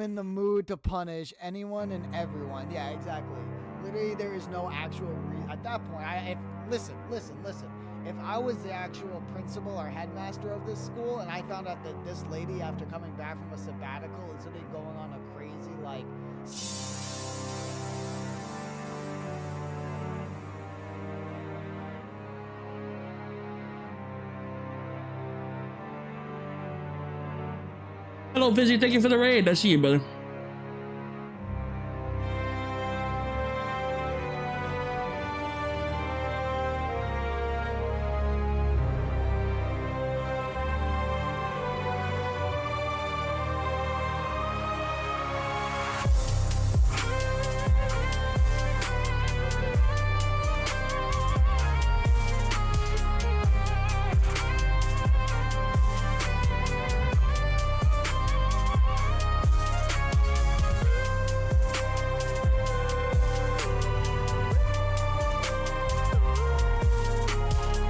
in the mood to punish anyone and everyone. Yeah, exactly. Literally, there is no actual reason. At that point, listen. If I was the actual principal or headmaster of this school and I found out that this lady, after coming back from a sabbatical, is literally going on a crazy, like... Hello, Fizzy. Thank you for the raid. I see you, brother.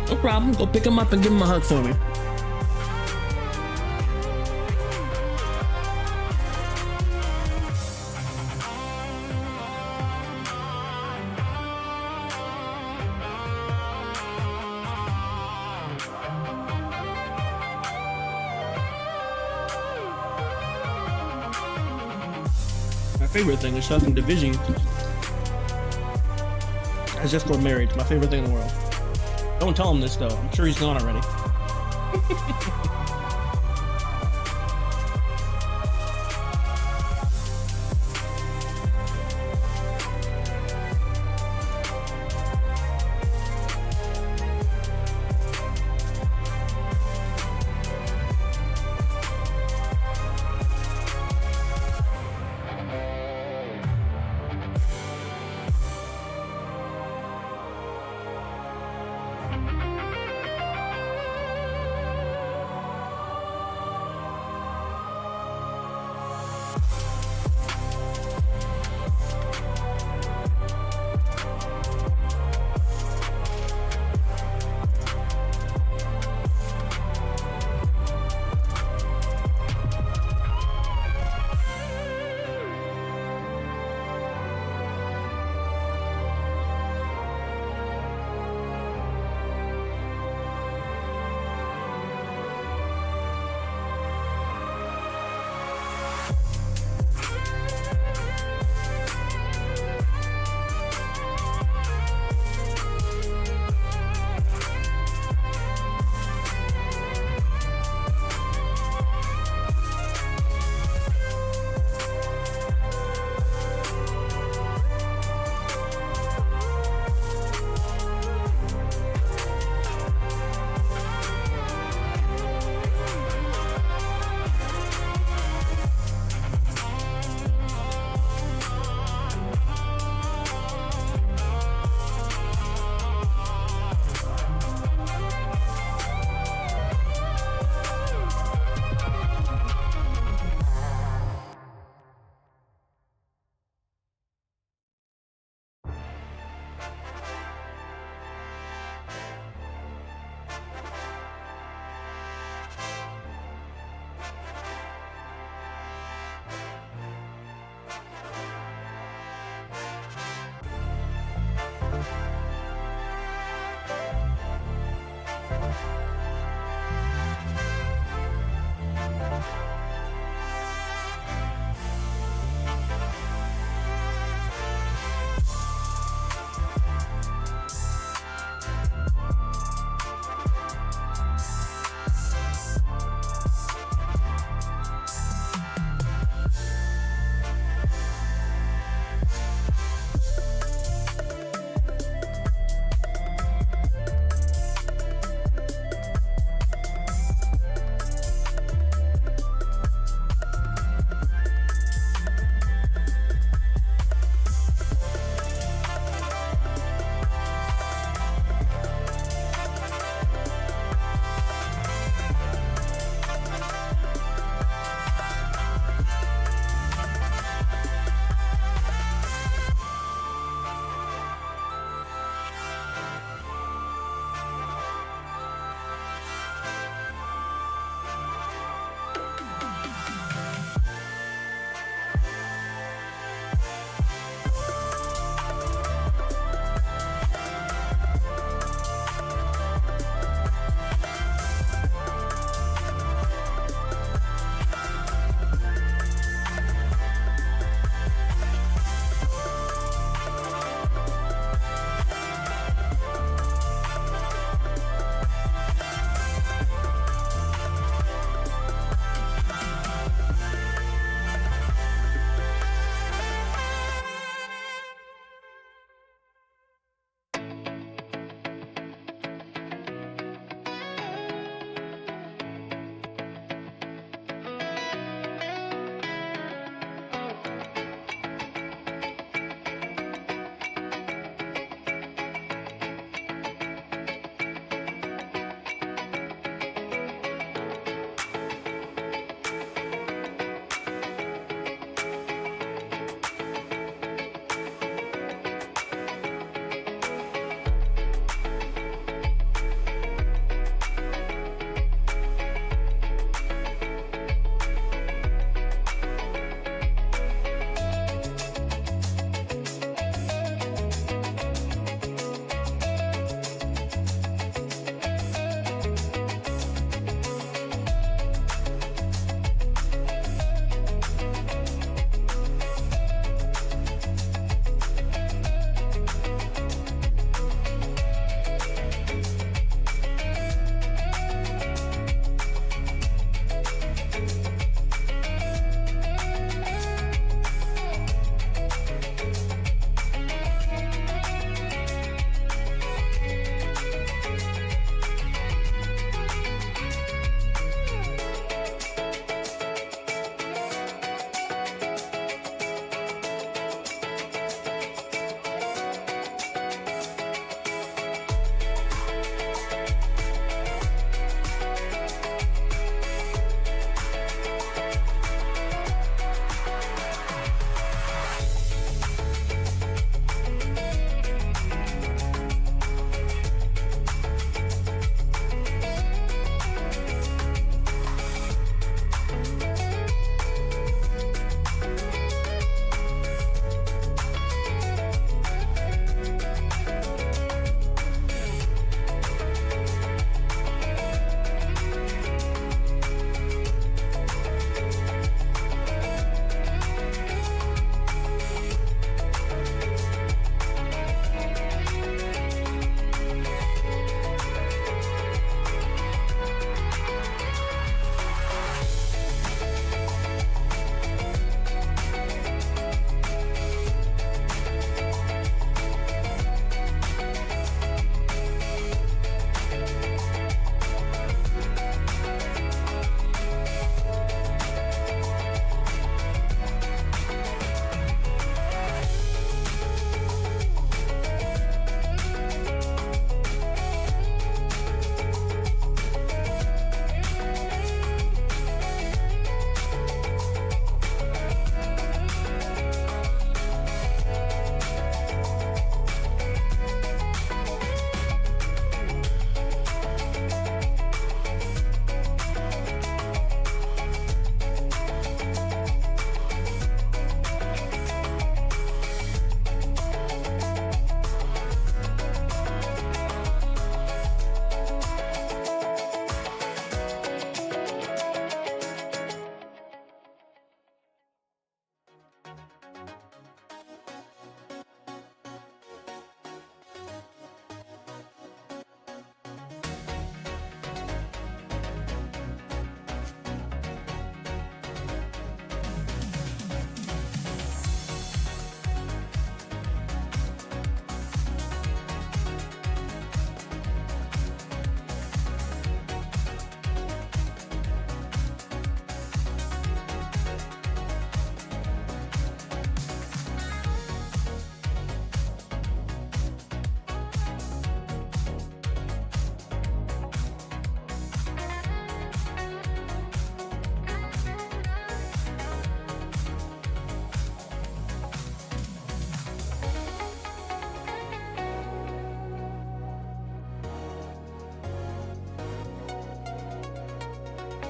No problem. Go pick him up and give him a hug for me. My favorite thing is fucking division. I just got married. It's my favorite thing in the world. Don't tell him this though. I'm sure he's gone already.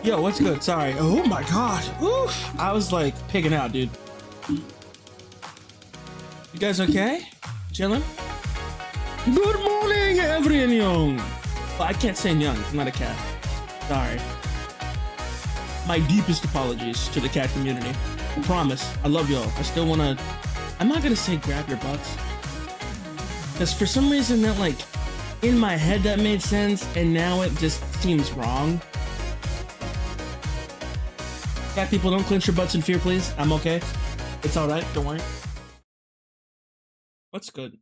Yo, what's good? Sorry. Oh my god. Oof. I was like pigging out, dude. You guys okay? Chilling? Good morning, everyone. Well, I can't say young. I'm not a cat. Sorry. My deepest apologies to the cat community. I promise. I love y'all. I still wanna... I'm not gonna say grab your butts. Because for some reason that, like, in my head that made sense, and now it just seems wrong. Cat people, don't clench your butts in fear, please. I'm okay. It's alright. Don't worry. What's good?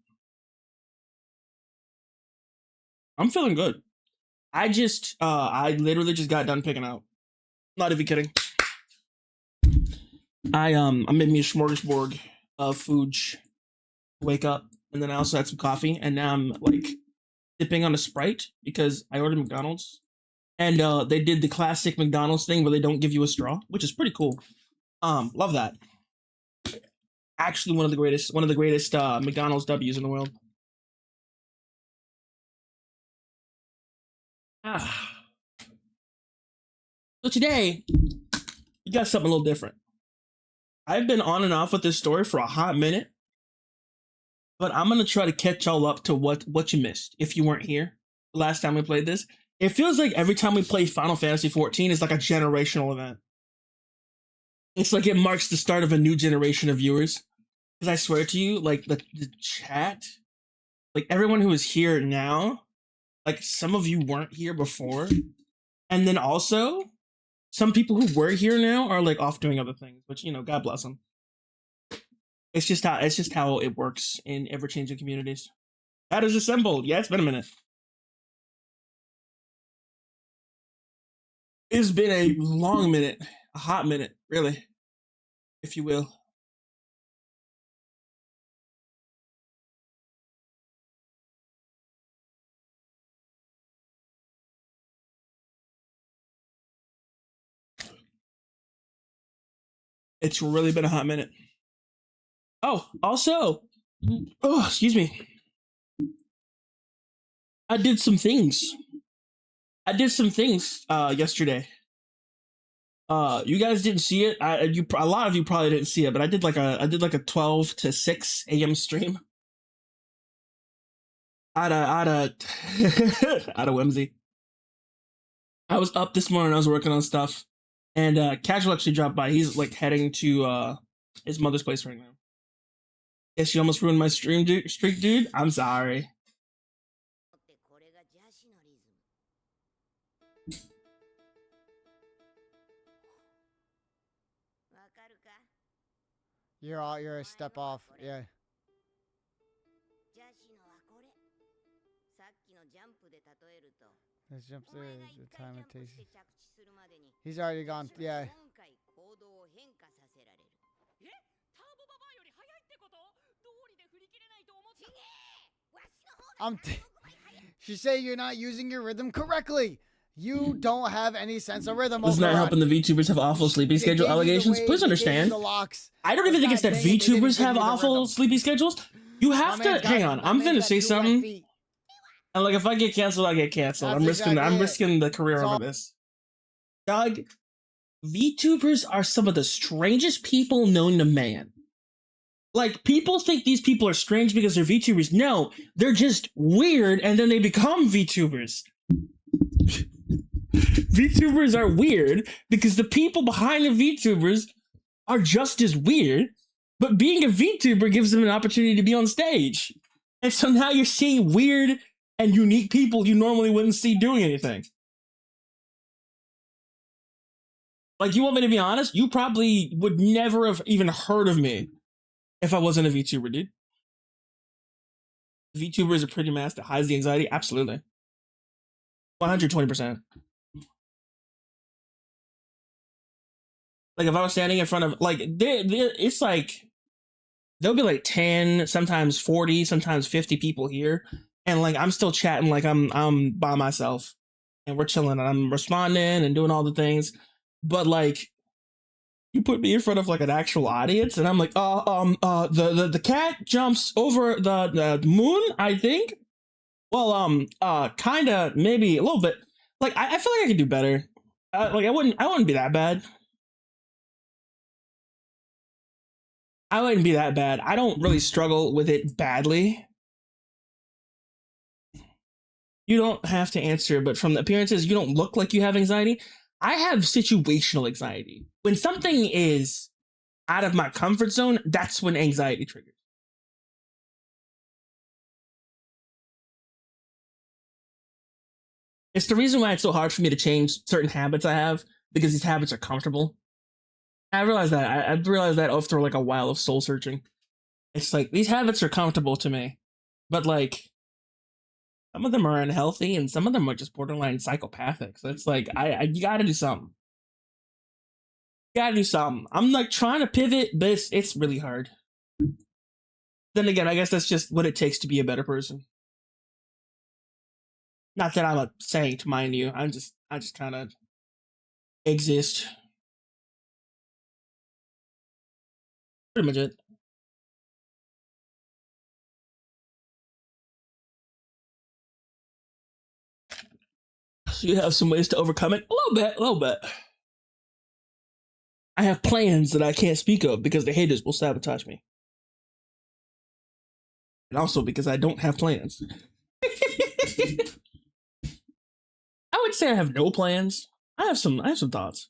I'm feeling good. I literally just got done picking out. Not even kidding. I made me a smorgasbord of food to wake up, and then I also had some coffee, and now I'm like dipping on a Sprite because I ordered McDonald's, and they did the classic McDonald's thing where they don't give you a straw, which is pretty cool. Love that. Actually, one of the greatest McDonald's W's in the world. So today, we got something a little different. I've been on and off with this story for a hot minute, but I'm gonna try to catch y'all up to what you missed if you weren't here the last time we played this. It feels like every time we play Final Fantasy XIV is like a generational event. It's like it marks the start of a new generation of viewers. Because I swear to you, like the chat, like everyone who is here now, like some of you weren't here before, and then also some people who were here now are like off doing other things, which, you know, God bless them. It's just how it works in ever-changing communities. That is assembled. Yeah, it's been a minute. It's been a long minute, a hot minute, really, if you will. It's really been a hot minute. Oh, also, oh, excuse me. I did some things yesterday. You guys didn't see it. A lot of you probably didn't see it, but I did like a 12 to 6 a.m. stream. Out of whimsy. I was up this morning. I was working on stuff, and Casual actually dropped by. He's like heading to his mother's place right now. Guess you almost ruined my streak, dude. I'm sorry. You're a step off. Yeah. This jump there is the time it takes. He's already gone. Yeah. She's saying you're not using your rhythm correctly. You don't have any sense of rhythm. This is not helping the VTubers have awful sleeping schedule allegations. Please understand. I don't even think it's that VTubers have awful sleepy schedules. You have to hang on. I'm gonna say something. And like, if I get canceled, I get canceled. I'm risking the career over this. Dog, VTubers are some of the strangest people known to man. Like, people think these people are strange because they're VTubers. No, they're just weird, and then they become VTubers. VTubers are weird because the people behind the VTubers are just as weird, but being a VTuber gives them an opportunity to be on stage. And so now you're seeing weird and unique people you normally wouldn't see doing anything. Like, you want me to be honest? You probably would never have even heard of me if I wasn't a VTuber, dude. VTuber is a pretty mass that hides the anxiety. Absolutely. 120%. Like, if I was standing in front of, like, it's like, there'll be like 10, sometimes 40, sometimes 50 people here. And like, I'm still chatting like I'm by myself. And we're chilling and I'm responding and doing all the things. But like, you put me in front of like an actual audience and I'm like, the cat jumps over the moon, I think. Well, kinda, maybe a little bit. Like, I feel like I could do better. Like I wouldn't be that bad. I wouldn't be that bad. I don't really struggle with it badly. You don't have to answer, but from the appearances, you don't look like you have anxiety. I have situational anxiety. When something is out of my comfort zone, that's when anxiety triggers. It's the reason why it's so hard for me to change certain habits I have because these habits are comfortable. I realized that. I realized that after like a while of soul searching. It's like these habits are comfortable to me, but like some of them are unhealthy and some of them are just borderline psychopathic. So it's like I you gotta do something. You gotta do something. I'm like trying to pivot, but it's really hard. Then again, I guess that's just what it takes to be a better person. Not that I'm a saint, mind you. I just kind of exist. Pretty much it. So you have some ways to overcome it. A little bit, a little bit. I have plans that I can't speak of because the haters will sabotage me. And also because I don't have plans. I would say I have no plans. I have some thoughts.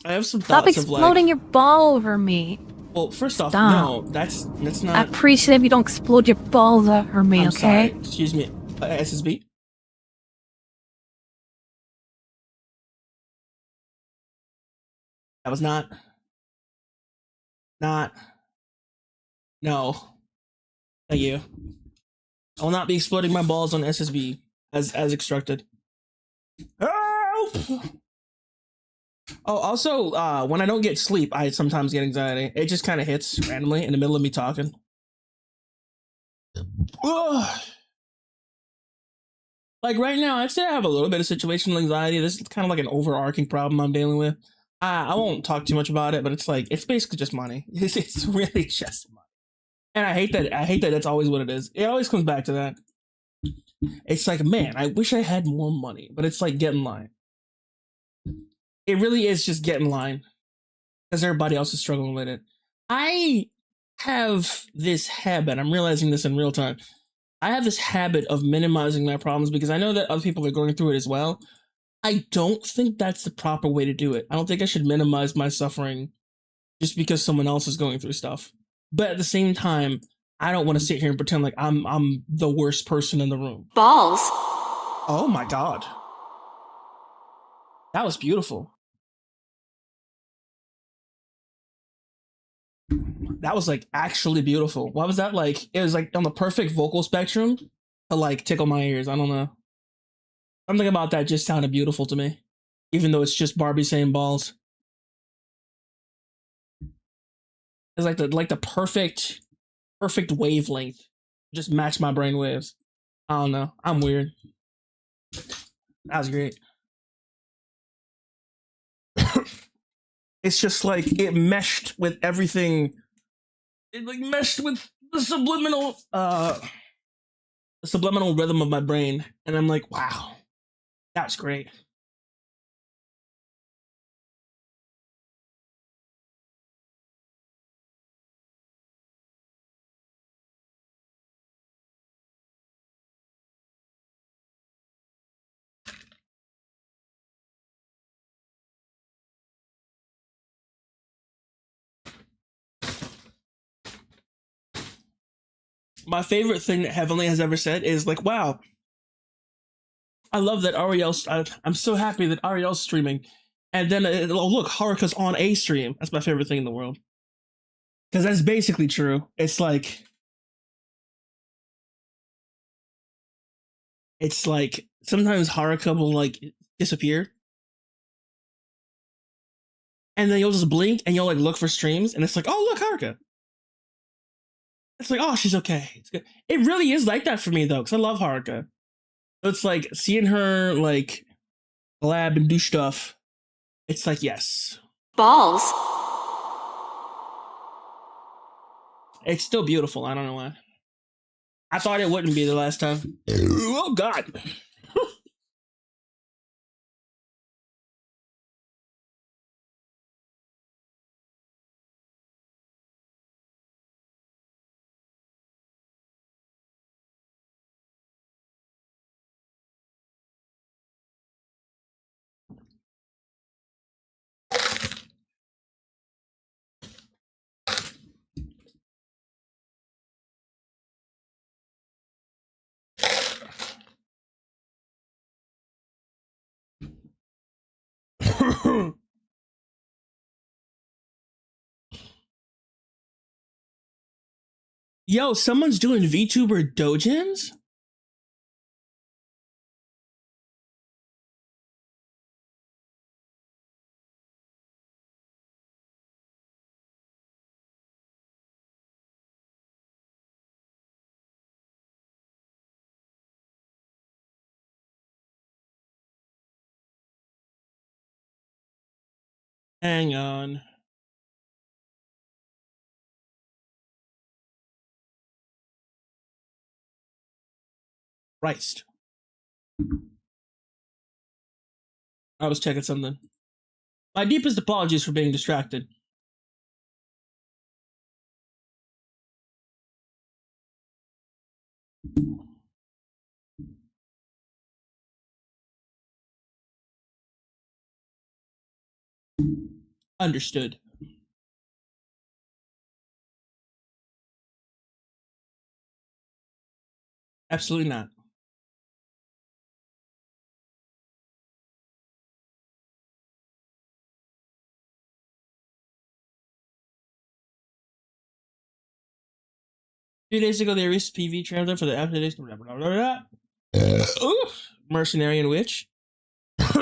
I have some Stop thoughts of exploding like, your ball over me. well, first off, Stop. no, that's I not. appreciate if you don't explode your balls over me, I'm okay? sorry. Excuse me. SSB. That was not. No. Thank you. I will not be exploding my balls on SSB as instructed. Help! Oh, also, when I don't get sleep, I sometimes get anxiety. It just kind of hits randomly in the middle of me talking. Ugh. Like right now, I'd say I have a little bit of situational anxiety. This is kind of like an overarching problem I'm dealing with. I won't talk too much about it, but it's like it's basically just money. It's really just money, and I hate that. I hate that that's always what it is. It always comes back to that. It's like, man, I wish I had more money, but it's like get in line. It really is just get in line because everybody else is struggling with it. I have this habit. I'm realizing this in real time. I have this habit of minimizing my problems because I know that other people are going through it as well. I don't think that's the proper way to do it. I don't think I should minimize my suffering just because someone else is going through stuff. But at the same time, I don't want to sit here and pretend like I'm the worst person in the room. Balls? Oh my god. That was beautiful. That was like actually beautiful. Why was that like? It was like on the perfect vocal spectrum to like tickle my ears. I don't know. Something about that just sounded beautiful to me, even though it's just Barbie saying balls. It's like the perfect wavelength, just match my brain waves. I don't know. I'm weird. That was great. It's just like it meshed with everything. It like meshed with the subliminal rhythm of my brain, and I'm like, wow, that was great. My favorite thing that Heavenly has ever said is like, wow, I love that Ariel's. I'm so happy that Ariel's streaming. And then, oh, look, Haruka's on a stream. That's my favorite thing in the world. Because that's basically true. It's like sometimes Haruka will like disappear. And then you'll just blink and you'll like look for streams. And it's like, oh, look, Haruka. It's like, oh, she's okay. It's good. It really is like that for me, though, because I love Haruka. It's like seeing her like collab and do stuff. It's like, yes. Balls? It's still beautiful. I don't know why. I thought it wouldn't be the last time. Oh God. Yo, someone's doing VTuber dojins? Hang on. Christ. I was checking something. My deepest apologies for being distracted. Understood. Absolutely not. A few days ago, they released a PV trailer for the after blah, blah, blah, blah. Mercenary and Witch.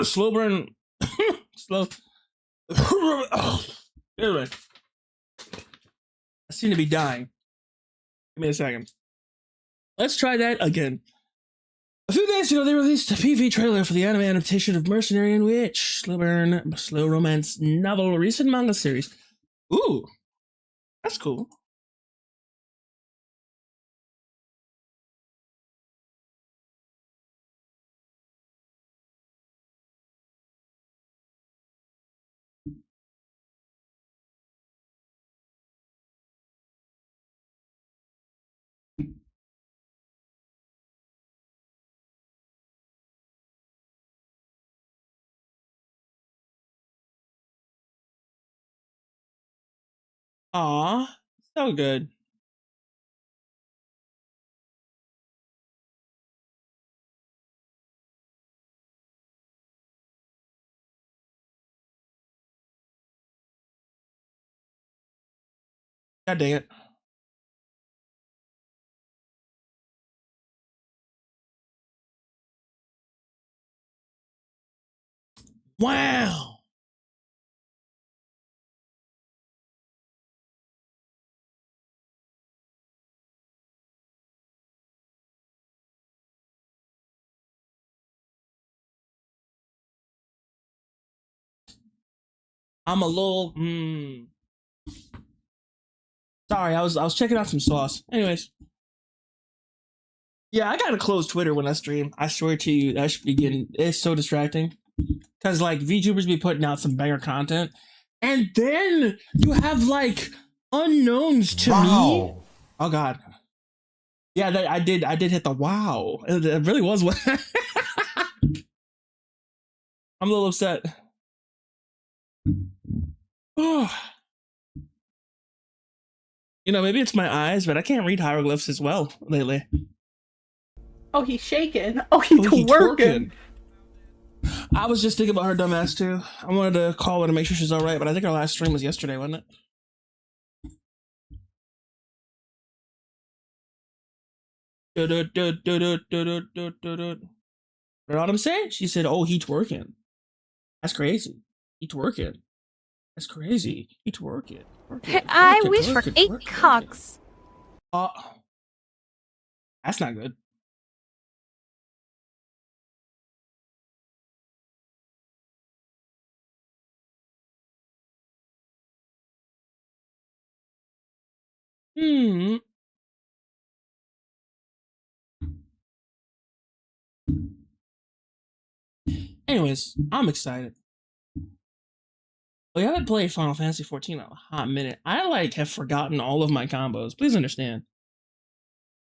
Slow burn. Slow. Anyway. I seem to be dying. Give me a second. Let's try that again. A few days ago, they released a PV trailer for the anime adaptation of Mercenary and Witch, slow burn, slow romance novel, recent manga series. Ooh, that's cool. Aw, so good. God dang it. Wow. I'm a little. Sorry, I was checking out some sauce. Anyways, yeah, I gotta close Twitter when I stream. I swear to you, that should be getting. It's so distracting because like VTubers be putting out some banger content, and then you have like unknowns to me. Oh God. Yeah, I did hit the wow. It really was what. I'm a little upset. Oh. You know, maybe it's my eyes, but I can't read hieroglyphs as well lately. Oh, he's shaking. Oh, he's twerking. I was just thinking about her dumbass too. I wanted to call her to make sure she's all right, but I think our last stream was yesterday, wasn't it? You know what I'm saying? She said, "Oh, he twerking. That's crazy. He twerking. That's crazy. He twerking. I wish for 8 cocks. That's not good. Hmm. Anyways, I'm excited. We haven't played Final Fantasy XIV in a hot minute. I like have forgotten all of my combos. Please understand.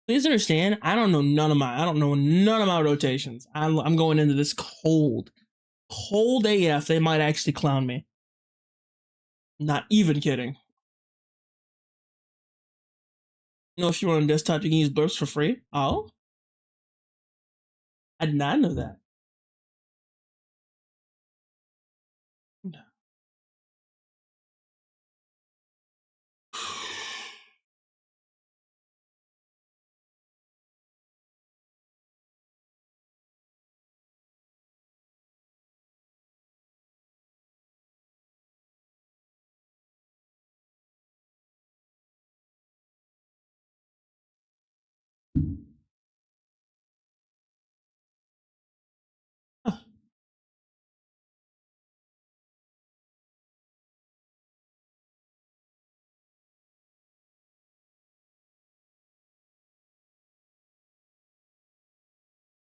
Please understand. I don't know none of my rotations. I'm going into this cold AF. They might actually clown me. Not even kidding. You know, if you're on desktop, you can use burps for free. Oh, I did not know that.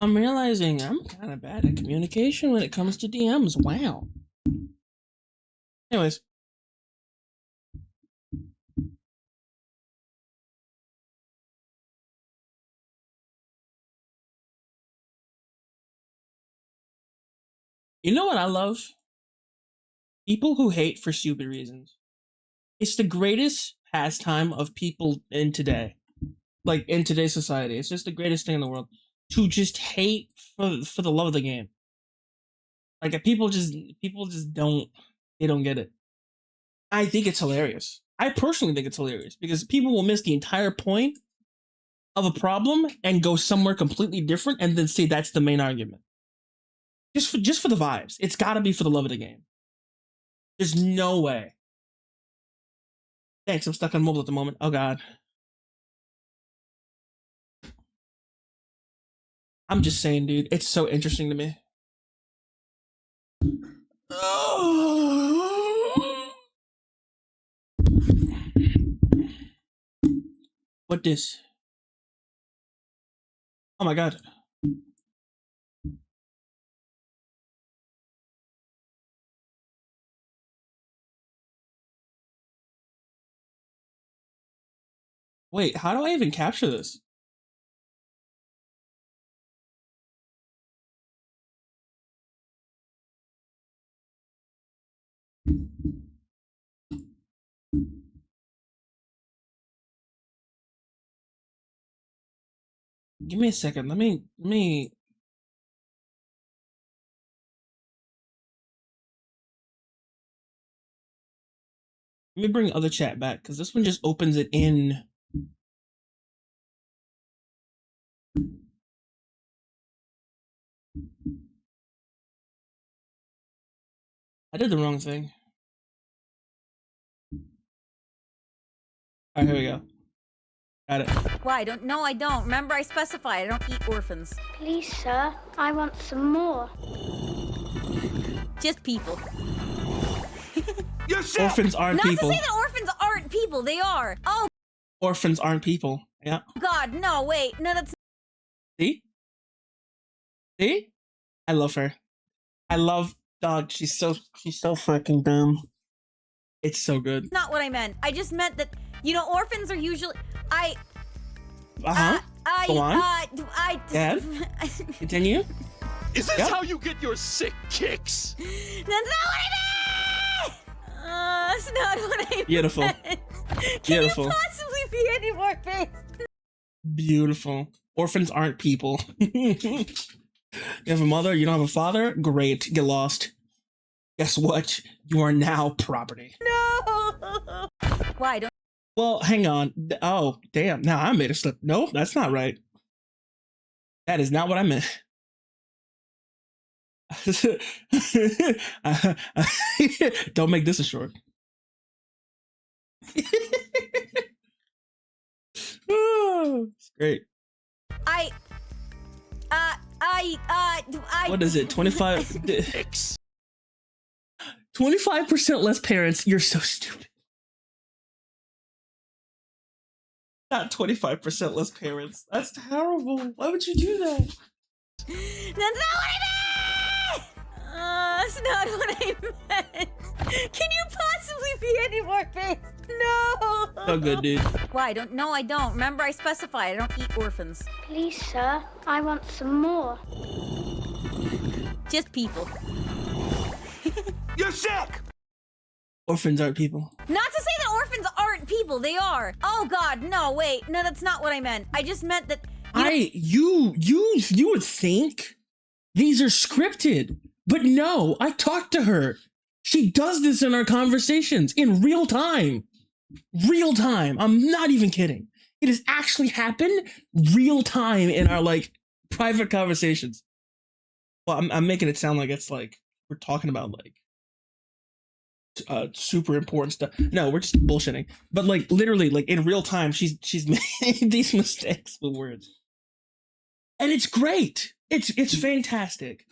I'm realizing I'm kind of bad at communication when it comes to DMs. Wow. Anyways. You know what I love? People who hate for stupid reasons. It's the greatest pastime of people in today. Like, in today's society. It's just the greatest thing in the world. To just hate for the love of the game. Like, people just don't get it. I think it's hilarious. I personally think it's hilarious because people will miss the entire point of a problem and go somewhere completely different and then say that's the main argument. Just for the vibes. It's gotta be for the love of the game. There's no way. Thanks, I'm stuck on mobile at the moment. Oh god. I'm just saying, dude, it's so interesting to me. What this? Oh my god. Wait, how do I even capture this? Give me a second. Let me bring other chat back because this one just opens it in. I did the wrong thing. Alright, here we go. Got it. Why? No, I don't. Remember, I specified I don't eat orphans. Please, sir, I want some more. Just people. Orphans aren't Not people. to say that orphans aren't people. They are. Oh, Orphans aren't people. Yeah. God, no, wait. No, that's... See? See? I love her. I love dog. She's so fucking dumb. It's so good. not what I meant. I just meant that, you know, orphans are usually... Go on. Dad? Continue. Is this how you get your sick kicks? That's not what I meant! That's not what I meant. Beautiful. Can you possibly be any more basic? Beautiful. Orphans aren't people. You have a mother, you don't have a father? Great. Get lost. Guess what? You are now property. No! Why? Don't... Well, hang on. Oh, damn. Now I made a slip. No, that's not right. That is not what I meant. Don't make this a short. Oh, it's great. What is it? 25? 25% less parents. You're so stupid. Not 25% less parents. That's terrible. Why would you do that? That's not what I meant! That's not what I meant. Can you possibly be any more based? No. So good, dude. Why? No, I don't. Remember, I specified I don't eat orphans. Please, sir, I want some more. Just people. You're sick! Orphans aren't people. Not to say that orphans aren't people. They are. Oh God, no, wait. No, that's not what I meant. I just meant that. You would think these are scripted, but no. I talked to her. She does this in our conversations in real time. Real time. I'm not even kidding. It has actually happened real time in our like private conversations. Well, I'm making it sound like it's like we're talking about like super important stuff. No, we're just bullshitting. But like literally, like in real time, she's made these mistakes with words, and it's great. It's fantastic.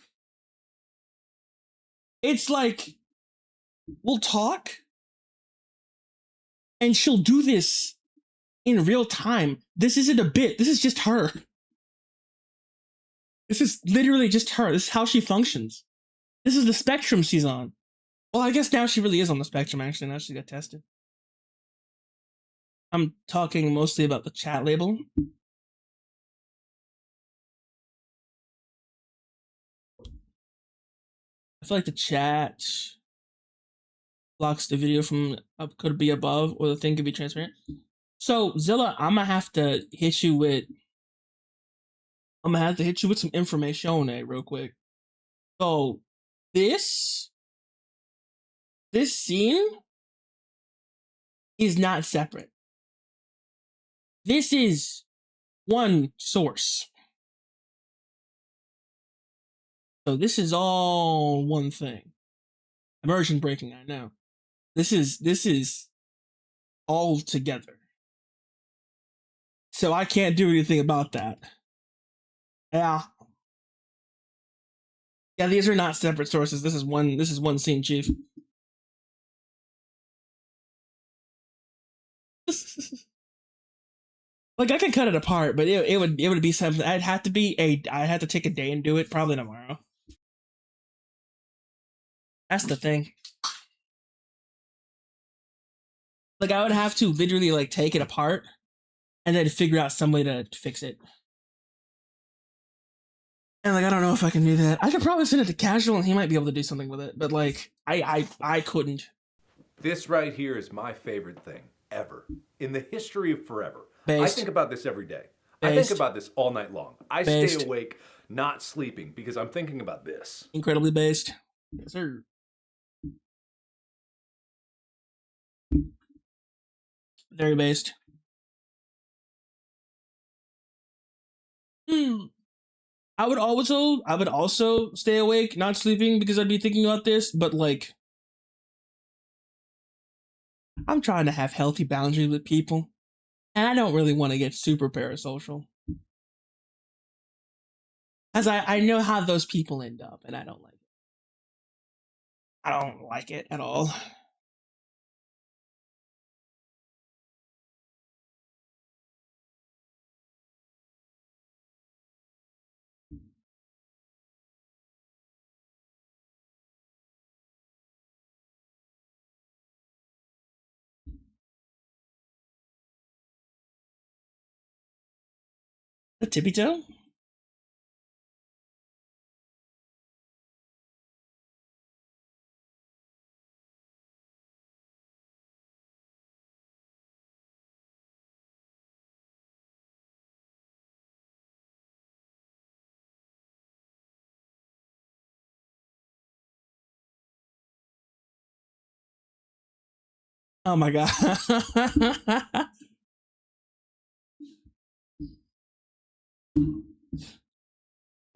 It's like we'll talk, and she'll do this in real time. This isn't a bit. This is just her. This is literally just her. This is how she functions. This is the spectrum she's on. Well, I guess now she really is on the spectrum, actually. Now she got tested. I'm talking mostly about the chat label. I feel like the chat blocks the video from could be above, or the thing could be transparent. So, Zilla, I'm gonna have to hit you with some information real quick. So, this scene is not separate. This is one source. So this is all one thing. Immersion breaking, I know. This is all together. So I can't do anything about that. Yeah. Yeah, these are not separate sources. This is one scene, Chief. Like I can cut it apart, but it would be something. I'd have to take a day and do it, probably tomorrow. That's the thing. Like I would have to literally like take it apart and then figure out some way to fix it. And like I don't know if I can do that. I could probably send it to Casual and he might be able to do something with it, but like I couldn't. This right here is my favorite thing ever in the history of forever. Based. I think about this every day. I Based. think about this all night long. I Based. stay awake, not sleeping, because I'm thinking about this. Incredibly based. Yes, sir. Very based. I would also stay awake, not sleeping, because I'd be thinking about this, but like I'm trying to have healthy boundaries with people. And I don't really want to get super parasocial. As I know how those people end up, and I don't like it. I don't like it at all. The tippy toe? Oh my god.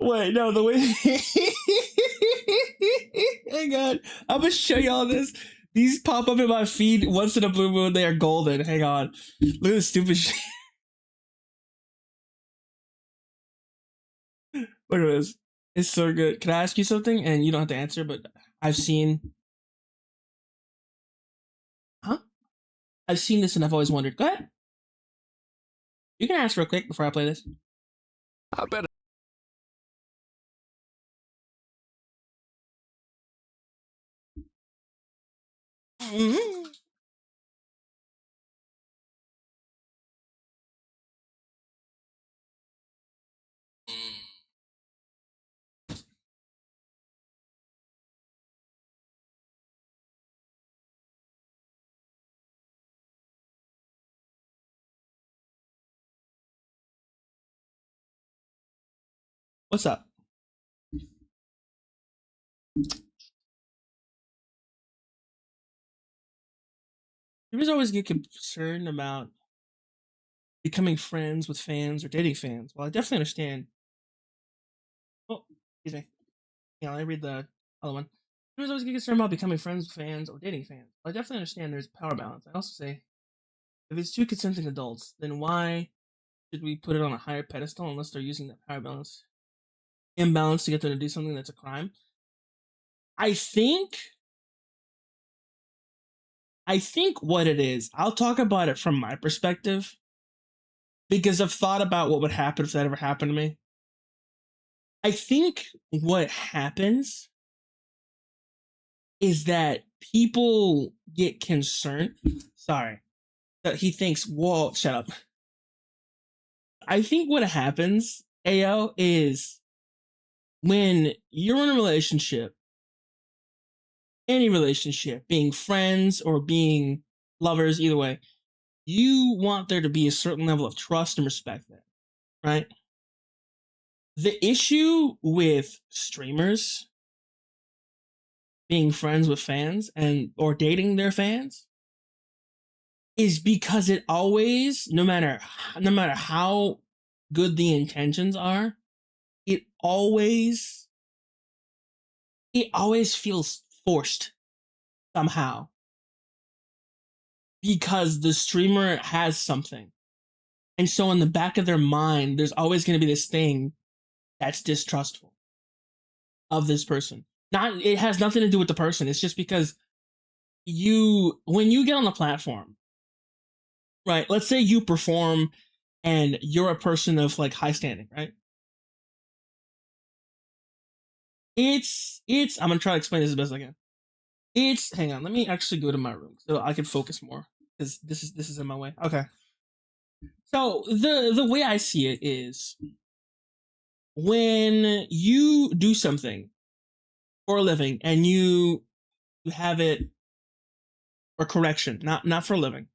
Wait, no, the way hang on. I'm gonna show y'all this. These pop up in my feed once in a blue moon. They are golden. Hang on. Look at this stupid shit. Look at this. It's so good. Can I ask you something? And you don't have to answer, but I've seen. Huh? I've seen this and I've always wondered. Go ahead. You can ask real quick before I play this. I bet Mhm. What's up? Viewers always get concerned about becoming friends with fans or dating fans. Well, I definitely understand. Oh, excuse me. Yeah, I read the other one. Viewers always get concerned about becoming friends with fans or dating fans. Well, I definitely understand there's a power balance. I also say, if it's two consenting adults, then why should we put it on a higher pedestal unless they're using that power balance imbalance to get them to do something that's a crime? I think what it is, I'll talk about it from my perspective because I've thought about what would happen if that ever happened to me. I think what happens is that people get concerned. Sorry. That he thinks, whoa, shut up. I think what happens, AO, is when you're in a relationship, any relationship, being friends or being lovers, either way, you want there to be a certain level of trust and respect there, right? The issue with streamers being friends with fans and or dating their fans is because it always, no matter how good the intentions are, it always feels forced somehow because the streamer has something. And so in the back of their mind, there's always going to be this thing that's distrustful of this person. It has nothing to do with the person. It's just because when you get on the platform, right? Let's say you perform and you're a person of like high standing, right? I'm gonna try to explain this as best I can. Hang on, let me actually go to my room so I can focus more because this is in my way. Okay. So the way I see it is when you do something for a living and you have it, or correction, not for a living.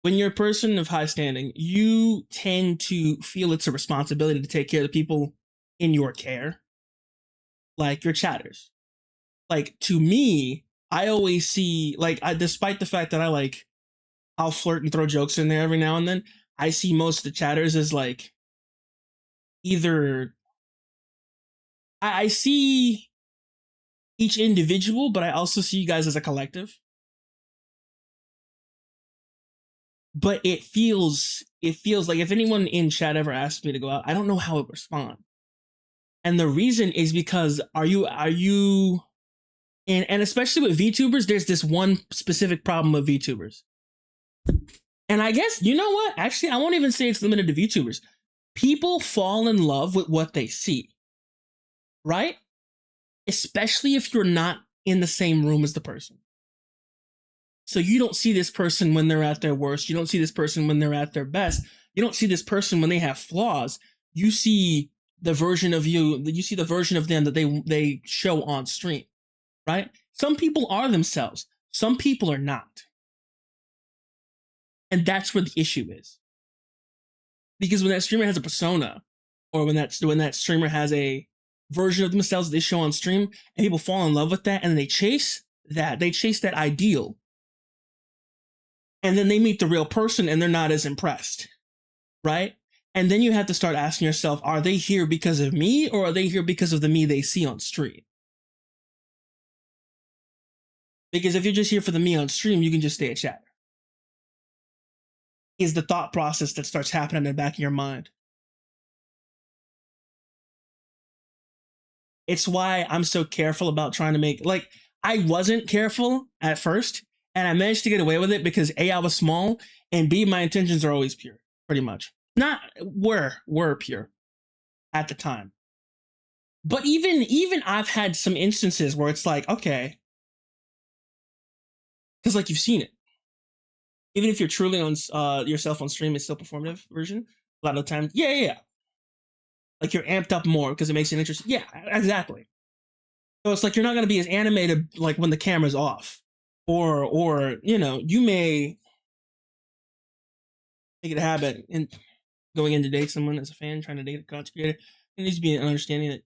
When you're a person of high standing, you tend to feel it's a responsibility to take care of the people in your care, like your chatters. Like to me, I always see despite the fact that I'll flirt and throw jokes in there every now and then, I see most of the chatters as like either I see each individual, but I also see you guys as a collective. But it feels like if anyone in chat ever asked me to go out, I don't know how it would respond. And the reason is because are you and especially with VTubers, there's this one specific problem with VTubers. And I guess, you know what? Actually, I won't even say it's limited to VTubers. People fall in love with what they see, right? Especially if you're not in the same room as the person. So you don't see this person when they're at their worst. You don't see this person when they're at their best. You don't see this person when they have flaws. You see the version of the version of them that they show on stream, right? Some people are themselves. Some people are not. And that's where the issue is. Because when that streamer has a persona, or when that streamer has a version of themselves that they show on stream, and people fall in love with that, and then they chase that ideal. And then they meet the real person and they're not as impressed, right? And then you have to start asking yourself, are they here because of me or are they here because of the me they see on stream? Because if you're just here for the me on stream, you can just stay a chatter. Is the thought process that starts happening in the back of your mind. It's why I'm so careful about trying to make, I wasn't careful at first, and I managed to get away with it because A, I was small, and B, my intentions are always pure, pretty much. Were pure at the time. But even I've had some instances where it's like, okay, because like you've seen it. Even if you're truly on yourself on stream, it's still performative version. A lot of the time, yeah. Like you're amped up more because it makes it interesting. Yeah, exactly. So it's like you're not gonna be as animated like when the camera's off, or you know, you may make it a habit and going in to date someone as a fan, trying to date a content creator. There needs to be an understanding that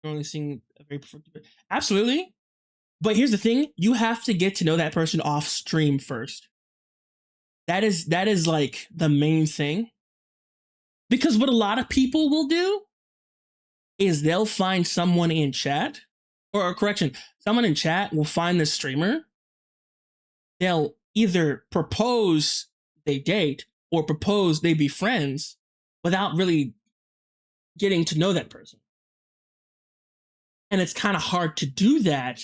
you're only seeing a very perfect. Absolutely, but here's the thing: you have to get to know that person off stream first. That is like the main thing. Because what a lot of people will do is they'll find someone in chat, or correction, someone in chat will find the streamer. They'll either propose they date or propose they be friends without really getting to know that person. And it's kind of hard to do that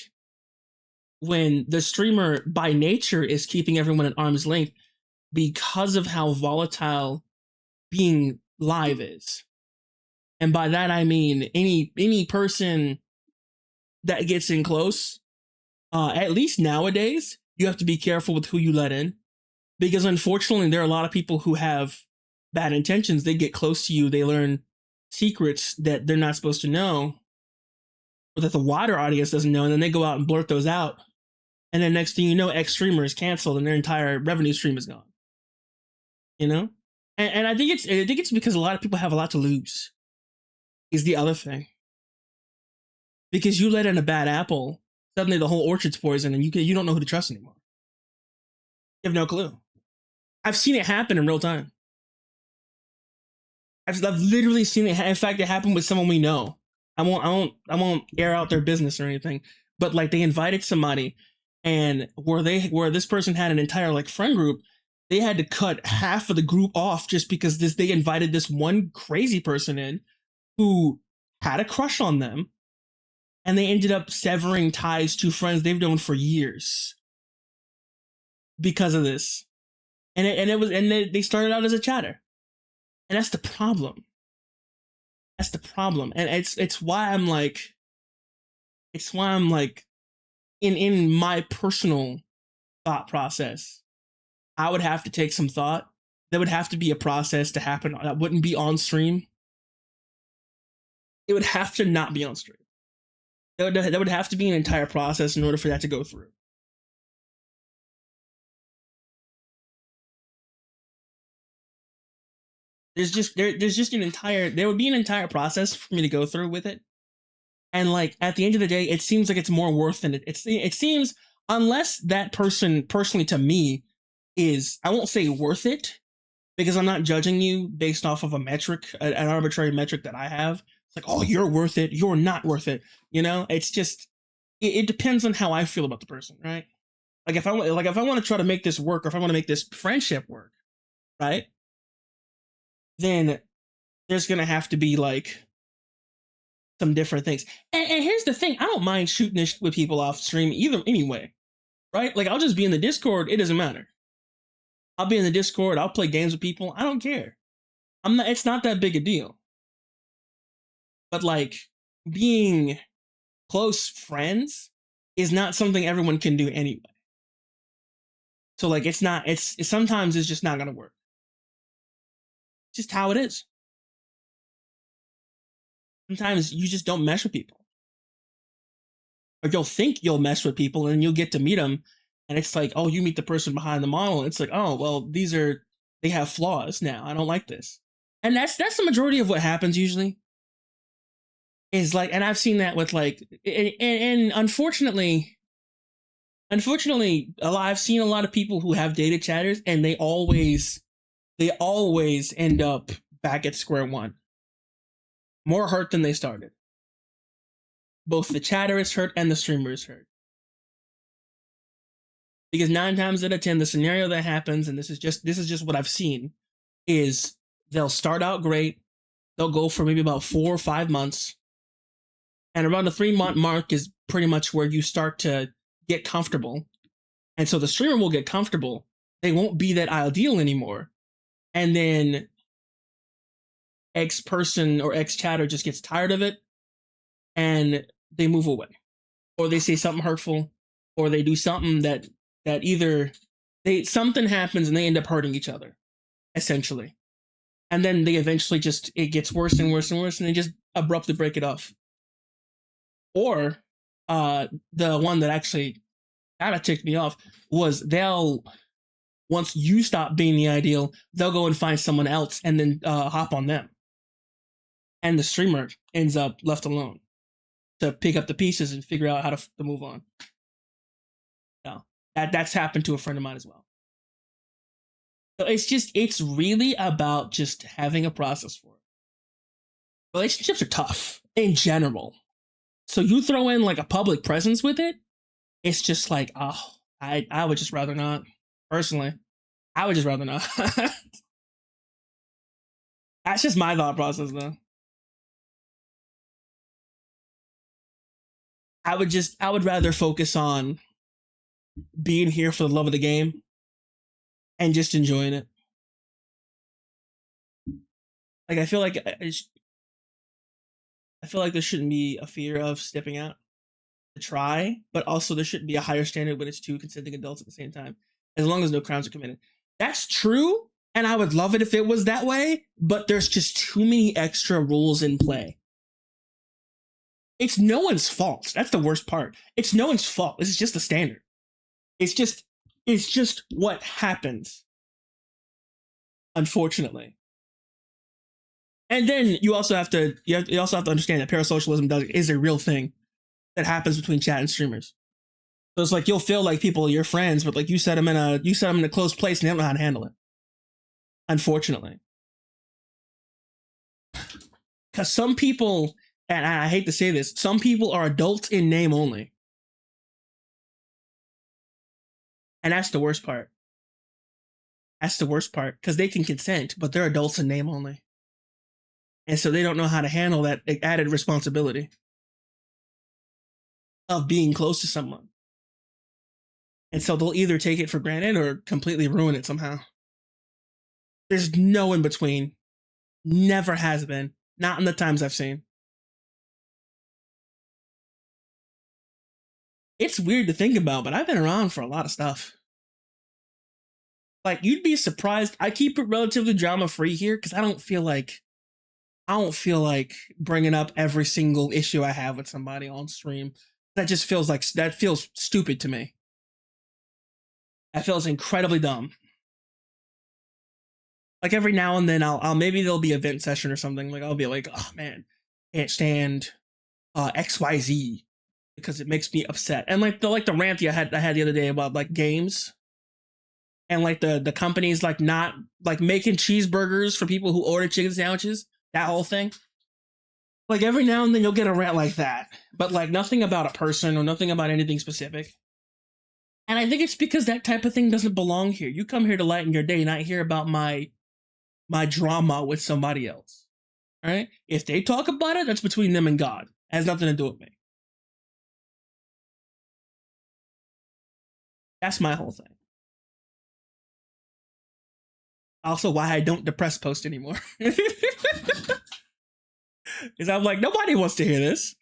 when the streamer by nature is keeping everyone at arm's length because of how volatile being live is. And by that I mean any person that gets in close, at least nowadays, you have to be careful with who you let in. Because unfortunately, there are a lot of people who have bad intentions. They get close to you, they learn secrets that they're not supposed to know, or that the wider audience doesn't know, and then they go out and blurt those out. And then next thing you know, X streamer is canceled and their entire revenue stream is gone. You know? And I think it's because a lot of people have a lot to lose. Is the other thing. Because you let in a bad apple, suddenly the whole orchard's poison, and you don't know who to trust anymore. You have no clue. I've seen it happen in real time. I've literally seen it. In fact, it happened with someone we know. I won't air out their business or anything. But like they invited somebody, and where this person had an entire like friend group, they had to cut half of the group off just because they invited this one crazy person in who had a crush on them, and they ended up severing ties to friends they've known for years because of this. And they started out as a chatter, and that's the problem. That's the problem, and it's why I'm like, in my personal thought process, I would have to take some thought. There would have to be a process to happen that wouldn't be on stream. It would have to not be on stream. There would have to be an entire process in order for that to go through. There would be an entire process for me to go through with it. And like at the end of the day, it seems like it's more worth than it seems, unless that person personally to me is, I won't say worth it, because I'm not judging you based off of a metric, an arbitrary metric that I have. It's like, oh, you're worth it, you're not worth it. You know, it's just, it depends on how I feel about the person, right? Like if I want to try to make this work, or if I want to make this friendship work, right? Then there's gonna have to be like some different things. And here's the thing, I don't mind shooting this with people off stream either anyway, right? Like I'll just be in the Discord, it doesn't matter. I'll be in the Discord, I'll play games with people, I don't care. It's not that big a deal. But like being close friends is not something everyone can do anyway. So like sometimes it's just not gonna work. It's just how it is. Sometimes you just don't mesh with people. Or you'll think you'll mesh with people and you'll get to meet them, and it's like, oh, you meet the person behind the model, and it's like, oh, well, they have flaws now. I don't like this. And that's the majority of what happens usually. Is like, and I've seen that with like, and unfortunately, I've seen a lot of people who have dated chatters, and they always end up back at square one. More hurt than they started. Both the chatter is hurt and the streamer is hurt. Because 9 times out of 10, the scenario that happens, and this is just what I've seen, is they'll start out great. They'll go for maybe about 4 or 5 months. And around the 3-month mark is pretty much where you start to get comfortable. And so the streamer will get comfortable. They won't be that ideal anymore. And then X person or X chatter just gets tired of it and they move away. Or they say something hurtful, or they do something that that either something happens and they end up hurting each other, essentially. And then they eventually it gets worse and worse and worse, and they just abruptly break it off. Or the one that actually kind of ticked me off was once you stop being the ideal, they'll go and find someone else and then hop on them. And the streamer ends up left alone to pick up the pieces and figure out how to move on. No, that's happened to a friend of mine as well. So it's really about just having a process for it. Relationships are tough in general. So you throw in like a public presence with it, it's just like, oh, I would just rather not. Personally, I would just rather not. That's just my thought process, though. I would rather focus on being here for the love of the game and just enjoying it. Like, I feel like there shouldn't be a fear of stepping out to try, but also there shouldn't be a higher standard when it's two consenting adults at the same time, as long as no crimes are committed. That's true, and I would love it if it was that way, but there's just too many extra rules in play. It's no one's fault. That's the worst part. It's no one's fault. This is just the standard. It's just what happens, unfortunately. And then you also have to understand that parasocialism is a real thing that happens between chat and streamers. So it's like you'll feel like people are your friends, but like you set them in a closed place and they don't know how to handle it. Unfortunately, because some people, and I hate to say this, some people are adults in name only. And that's the worst part. That's the worst part, because they can consent, but they're adults in name only. And so they don't know how to handle that added responsibility of being close to someone. And so they'll either take it for granted or completely ruin it somehow. There's no in between. Never has been. Not in the times I've seen. It's weird to think about, but I've been around for a lot of stuff. Like, you'd be surprised. I keep it relatively drama-free here because I don't feel like bringing up every single issue I have with somebody on stream. That feels stupid to me. That feels incredibly dumb. Like, every now and then I'll maybe there'll be a vent session or something. Like, I'll be like, oh man, can't stand XYZ because it makes me upset. And like the rant I had the other day about like games and like the companies like not like making cheeseburgers for people who order chicken sandwiches. That whole thing. Like, every now and then you'll get a rant like that, but like nothing about a person or nothing about anything specific. And I think it's because that type of thing doesn't belong here. You come here to lighten your day, not hear about my drama with somebody else. All right? If they talk about it, that's between them and God. It has nothing to do with me. That's my whole thing. Also, why I don't depress post anymore. Because I'm like, nobody wants to hear this.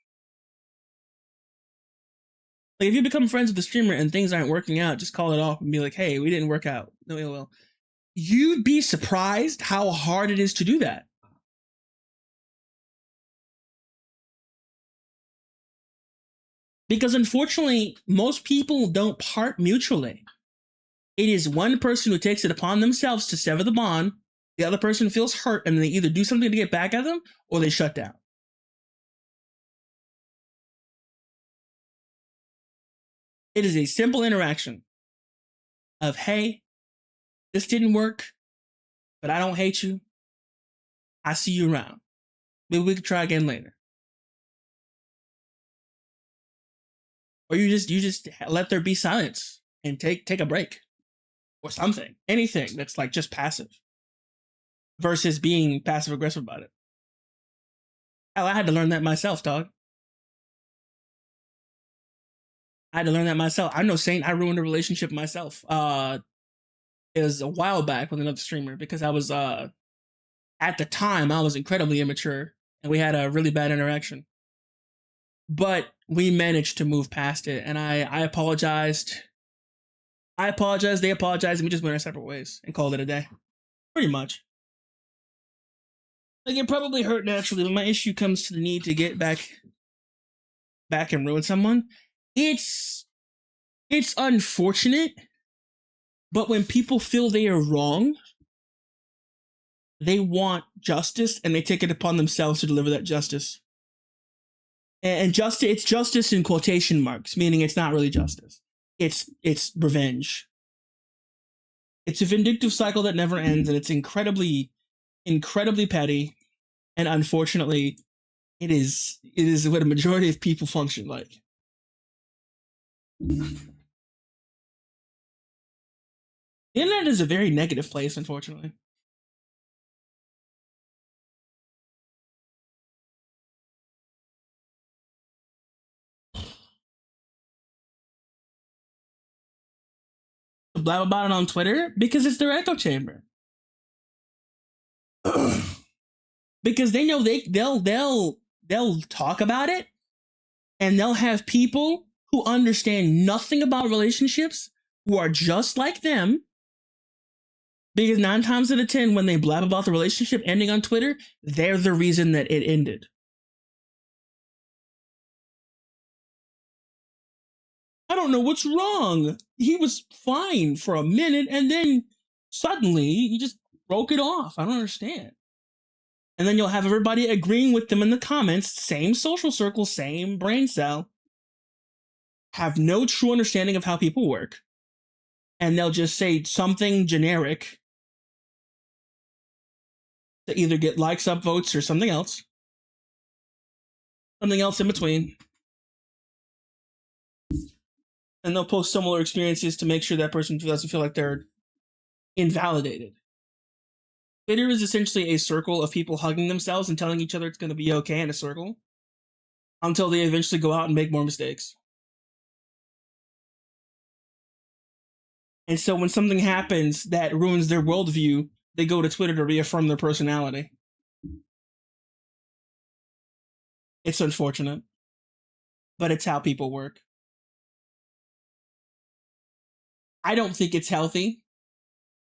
Like, if you become friends with the streamer and things aren't working out, just call it off and be like, hey, we didn't work out. No ill will. You'd be surprised how hard it is to do that. Because unfortunately, most people don't part mutually. It is one person who takes it upon themselves to sever the bond. The other person feels hurt, and they either do something to get back at them or they shut down. It is a simple interaction of, hey, this didn't work, but I don't hate you. I see you around. Maybe we could try again later. Or you just let there be silence and take a break or something. Anything that's like just passive versus being passive aggressive about it. Hell, I had to learn that myself, dog. I had to learn that myself. I know Saint, I ruined a relationship myself. It was a while back with another streamer because I was at the time I was incredibly immature and we had a really bad interaction. But we managed to move past it, and I apologized I apologize, they apologize, and we just went our separate ways and called it a day. Pretty much. Like, it probably hurt naturally, but my issue comes to the need to get back and ruin someone. It's unfortunate, but when people feel they are wrong, they want justice, and they take it upon themselves to deliver that justice. And it's justice in quotation marks, meaning it's not really justice. It's revenge. It's a vindictive cycle that never ends, and it's incredibly petty. And unfortunately, it is what a majority of people function like. The internet is a very negative place, unfortunately. Blab about it on Twitter because it's their echo chamber. Because they know they'll talk about it, and they'll have people who understand nothing about relationships who are just like them. Because 9 times out of 10, when they blab about the relationship ending on Twitter, they're the reason that it ended. I don't know what's wrong. He was fine for a minute, and then suddenly he just broke it off. I don't understand. And then you'll have everybody agreeing with them in the comments, same social circle, same brain cell, have no true understanding of how people work, and they'll just say something generic to either get likes, upvotes, or something else in between. And they'll post similar experiences to make sure that person doesn't feel like they're invalidated. Twitter is essentially a circle of people hugging themselves and telling each other it's going to be okay in a circle until they eventually go out and make more mistakes. And so when something happens that ruins their worldview, they go to Twitter to reaffirm their personality. It's unfortunate, but it's how people work. I don't think it's healthy,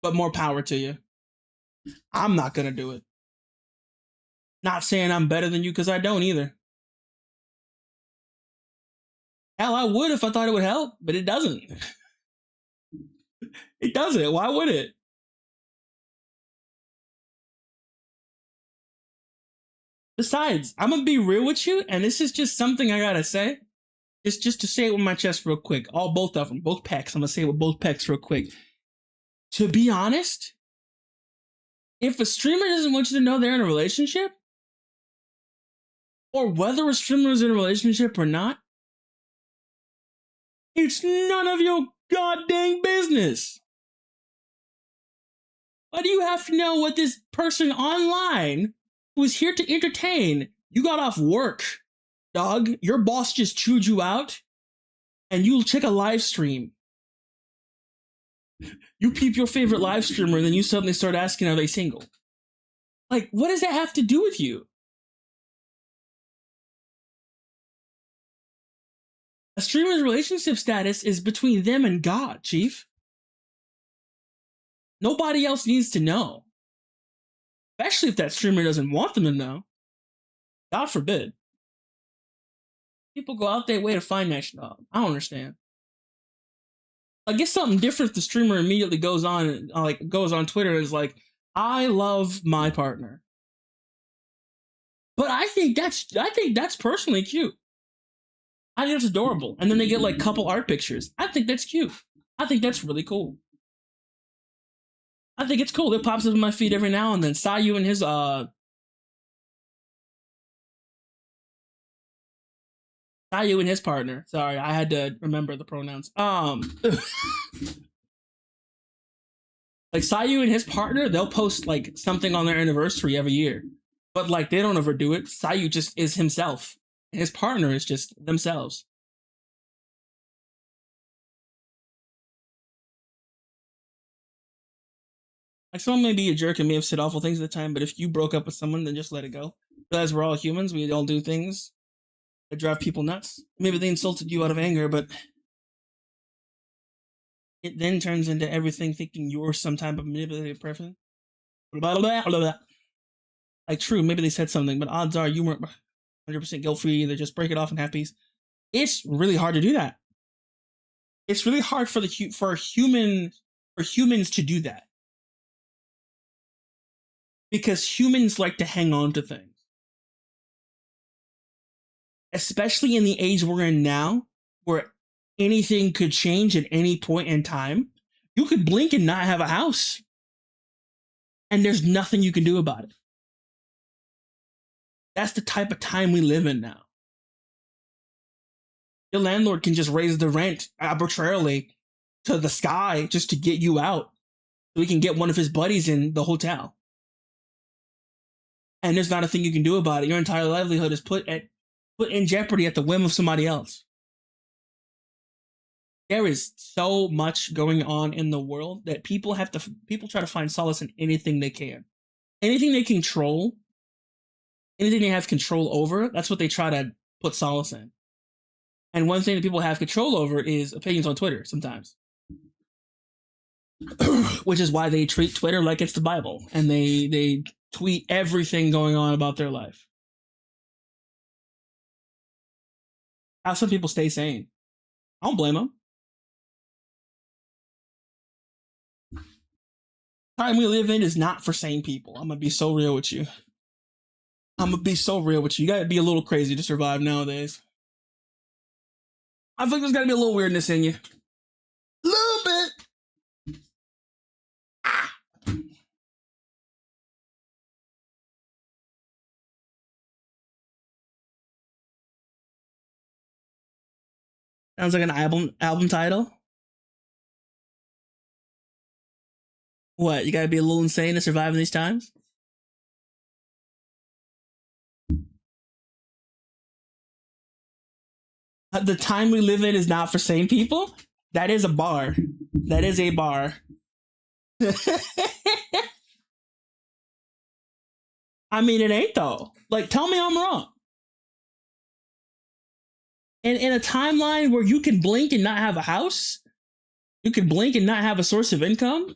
but more power to you. I'm not going to do it. Not saying I'm better than you, because I don't either. Hell, I would if I thought it would help, but it doesn't. It doesn't. Why would it? Besides, I'm going to be real with you, and this is just something I got to say. It's just to say it with my chest real quick. Both of them, both pecs. I'm going to say it with both pecs real quick. To be honest, if a streamer doesn't want you to know they're in a relationship, or whether a streamer is in a relationship or not, it's none of your goddamn business. Why do you have to know what this person online who is here to entertain? You got off work, dog. Your boss just chewed you out, and you check a live stream. You peep your favorite live streamer, and then you suddenly start asking, are they single? Like, what does that have to do with you? A streamer's relationship status is between them and God, Chief. Nobody else needs to know. Especially if that streamer doesn't want them to know. God forbid. People go out their way to find that shit. I don't understand. I guess something different if the streamer immediately goes on Twitter and is like, I love my partner. But I think that's personally cute. I think that's adorable. And then they get like couple art pictures. I think that's cute. I think that's really cool. I think it's cool. It pops up in my feed every now and then. Sayu and his partner. Sorry, I had to remember the pronouns. Like Sayu and his partner, they'll post like something on their anniversary every year. But like they don't overdo it. Sayu just is himself. His partner is just themselves. Like someone may be a jerk and may have said awful things at the time, but if you broke up with someone, then just let it go. Because we're all humans, we all do things that drive people nuts. Maybe they insulted you out of anger, but It then turns into everything thinking you're some type of manipulative person. Blah, blah, blah, blah, blah. Like, true, maybe they said something, but odds are you weren't 100% guilt-free. They just break it off and have peace. It's really hard to do that. It's really hard for humans to do that. Because humans like to hang on to things. Especially in the age we're in now, where anything could change at any point in time. You could blink and not have a house. And there's nothing you can do about it. That's the type of time we live in now. Your landlord can just raise the rent arbitrarily to the sky just to get you out. So he can get one of his buddies in the hotel. And there's not a thing you can do about it. Your entire livelihood is put in jeopardy at the whim of somebody else. There is so much going on in the world that people try to find solace in anything they can. Anything they control, anything they have control over, that's what they try to put solace in. And one thing that people have control over is opinions on Twitter sometimes. Which is why they treat Twitter like it's the Bible. And they tweet everything going on about their life. How some people stay sane. I don't blame them. The time we live in is not for sane people. I'm going to be so real with you. You got to be a little crazy to survive nowadays. I think there's got to be a little weirdness in you. A little bit. Sounds like an album title. What, you gotta be a little insane to survive in these times? The time we live in is not for sane people? That is a bar. That is a bar. I mean, it ain't though. Like, tell me I'm wrong. And in a timeline where you can blink and not have a house, you can blink and not have a source of income,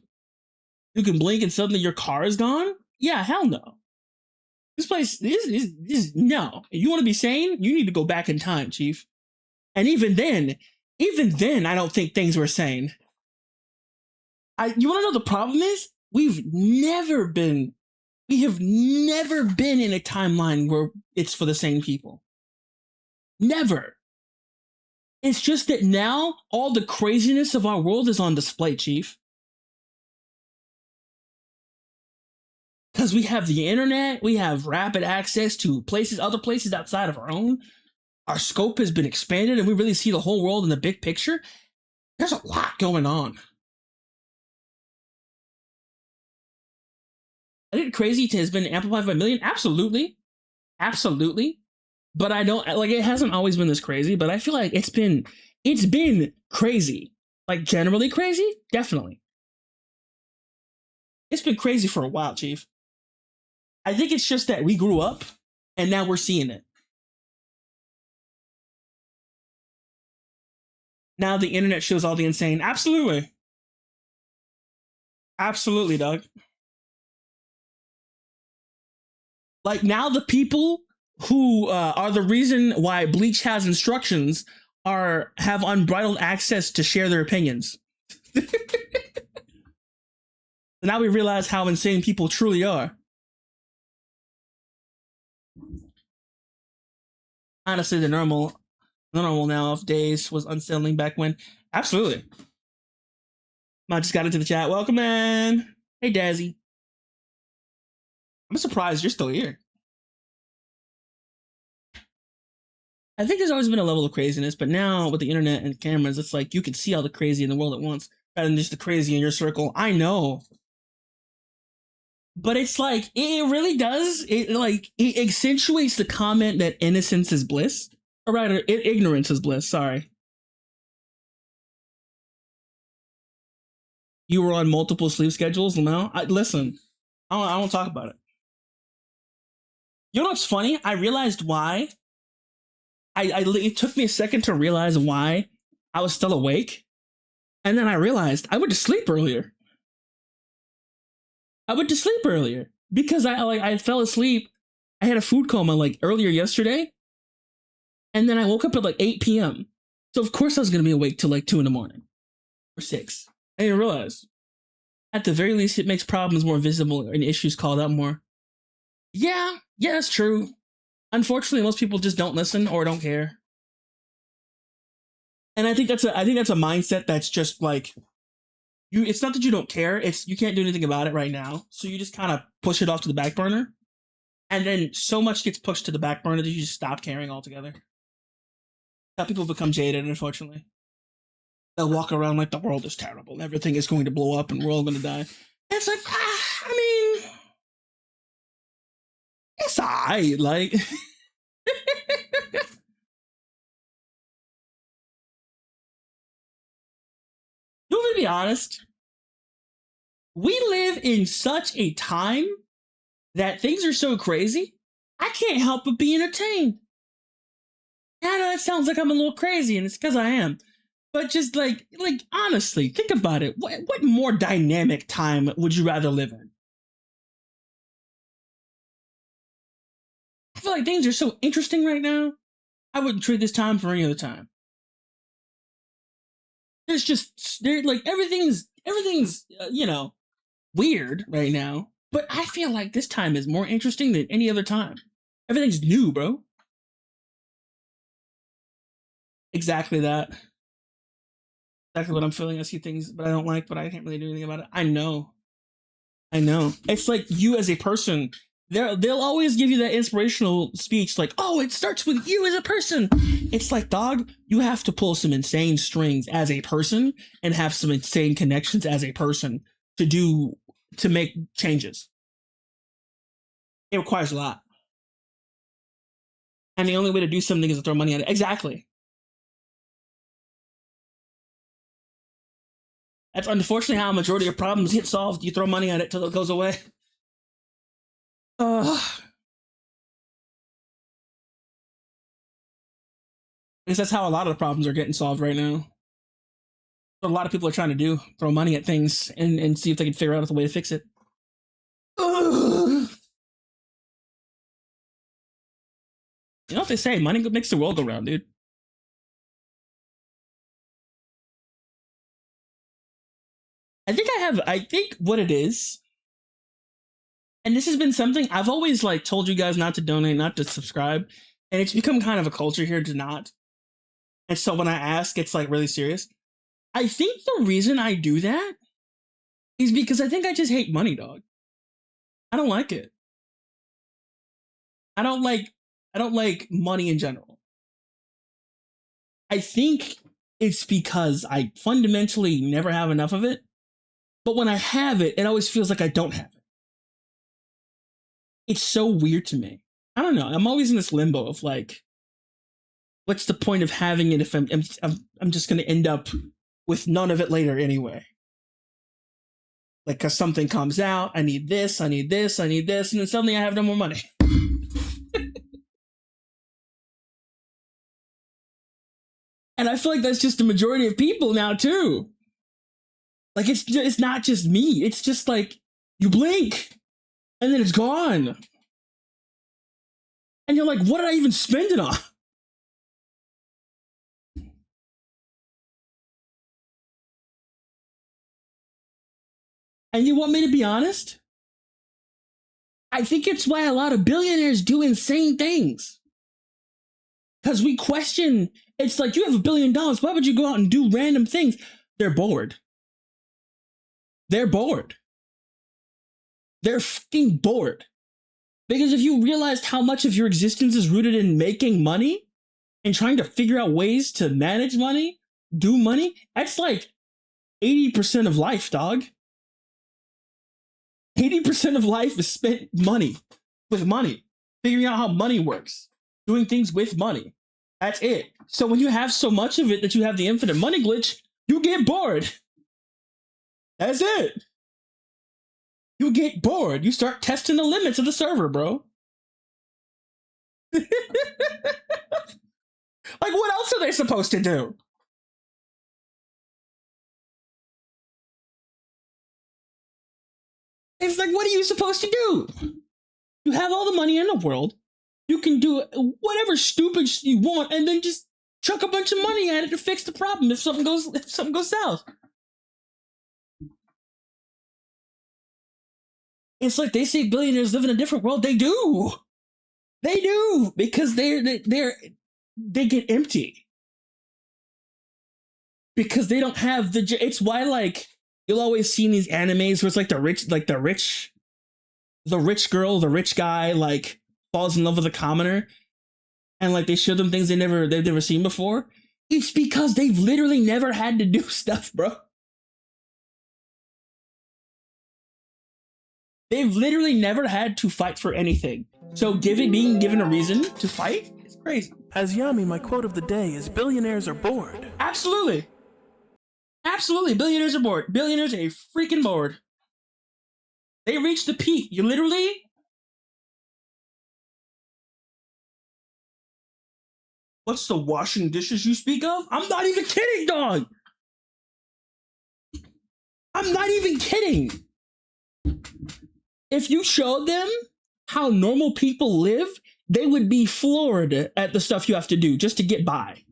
you can blink and suddenly your car is gone? Yeah, hell no. This place is no. If you want to be sane, you need to go back in time, Chief. And even then, I don't think things were sane. You want to know the problem is? We have never been in a timeline where it's for the sane people. Never. It's just that now all the craziness of our world is on display, Chief. Because we have the internet, we have rapid access to other places outside of our own. Our scope has been expanded and we really see the whole world in the big picture. There's a lot going on. I think crazy has been amplified by a million. Absolutely. Absolutely. But I don't, like, it hasn't always been this crazy, but I feel like it's been crazy. Like, generally crazy? Definitely. It's been crazy for a while, Chief. I think it's just that we grew up and now we're seeing it. Now the internet shows all the insane. Absolutely. Absolutely, Doug. Like, now the people who are the reason why Bleach has instructions have unbridled access to share their opinions. Now we realize how insane people truly are. Honestly, the normal now of days was unsettling back when. Absolutely. I just got into the chat. Welcome, man. Hey, Dazzy. I'm surprised you're still here. I think there's always been a level of craziness, but now with the internet and cameras, it's like you can see all the crazy in the world at once rather than just the crazy in your circle. I know. But it's like, it really does. It accentuates the comment that innocence is bliss. Or rather, ignorance is bliss. Sorry. You were on multiple sleep schedules, Lamel? Listen, I won't talk about it. You know what's funny? I realized why. It took me a second to realize why I was still awake. And then I realized I went to sleep earlier. Because I fell asleep. I had a food coma like earlier yesterday. And then I woke up at like 8 p.m. So of course I was gonna be awake till like 2 in the morning. Or 6. I didn't realize. At the very least, it makes problems more visible and issues called out more. Yeah, it's true. Unfortunately, most people just don't listen or don't care. And I think that's a mindset that's just like you. It's not that you don't care. It's you can't do anything about it right now, so you just kind of push it off to the back burner, and then so much gets pushed to the back burner that you just stop caring altogether. How people become jaded, unfortunately. They'll walk around like the world is terrible, and everything is going to blow up, and we're all going to die. And it's like, I mean, it's alright, like. To be honest, we live in such a time that things are so crazy, I can't help but be entertained. I know that sounds like I'm a little crazy, and it's because I am. But just like honestly, think about it. What more dynamic time would you rather live in? I feel like things are so interesting right now. I wouldn't trade this time for any other time. Everything's weird right now. But I feel like this time is more interesting than any other time. Everything's new, bro. Exactly that. Exactly what I'm feeling. I see things but I don't like, but I can't really do anything about it. I know. It's like you as a person. They'll always give you that inspirational speech like, oh, it starts with you as a person. It's like, dog, you have to pull some insane strings as a person and have some insane connections as a person to make changes. It requires a lot. And the only way to do something is to throw money at it. Exactly. That's unfortunately how a majority of problems get solved. You throw money at it till it goes away. Because that's how a lot of the problems are getting solved right now. What a lot of people are trying to do, throw money at things and see if they can figure out a way to fix it. You know what they say, money makes the world go round, dude. I think what it is, and this has been something I've always like told you guys not to donate, not to subscribe, and it's become kind of a culture here to not. And so when I ask, it's like really serious. I think the reason I do that is because I think I just hate money, dog. I don't like it. I don't like money in general. I think it's because I fundamentally never have enough of it. But when I have it, it always feels like I don't have it. It's so weird to me. I don't know. I'm always in this limbo of like, what's the point of having it if I'm just going to end up with none of it later anyway? Like, because something comes out, I need this, and then suddenly I have no more money. And I feel like that's just the majority of people now too. Like it's not just me. It's just like you blink and then it's gone. And you're like, what did I even spend it on? And you want me to be honest? I think it's why a lot of billionaires do insane things. Because we question, it's like, you have $1 billion. Why would you go out and do random things? They're bored. They're bored. They're fucking bored. Because if you realized how much of your existence is rooted in making money and trying to figure out ways to manage money, do money, that's like 80% of life, dog. 80% of life is spent with money, figuring out how money works, doing things with money. That's it. So when you have so much of it that you have the infinite money glitch, you get bored. That's it. You get bored. You start testing the limits of the server, bro. Like, what else are they supposed to do? It's like, what are you supposed to do? You have all the money in the world. You can do whatever stupid you want, and then just chuck a bunch of money at it to fix the problem if something goes south. It's like they say billionaires live in a different world. They do. They do, because they get empty. Because they don't have it's why, like, you'll always see in these animes where it's like the rich girl, the rich guy, like, falls in love with a commoner, and like they show them things they've never seen before. It's because they've literally never had to do stuff, bro. They've literally never had to fight for anything. So being given a reason to fight is crazy. As Yami, my quote of the day is billionaires are bored. Absolutely. Absolutely. Billionaires are bored. Billionaires are freaking bored. They reached the peak. You literally... What's the washing dishes you speak of? I'm not even kidding, dog. I'm not even kidding. If you showed them how normal people live, they would be floored at the stuff you have to do just to get by.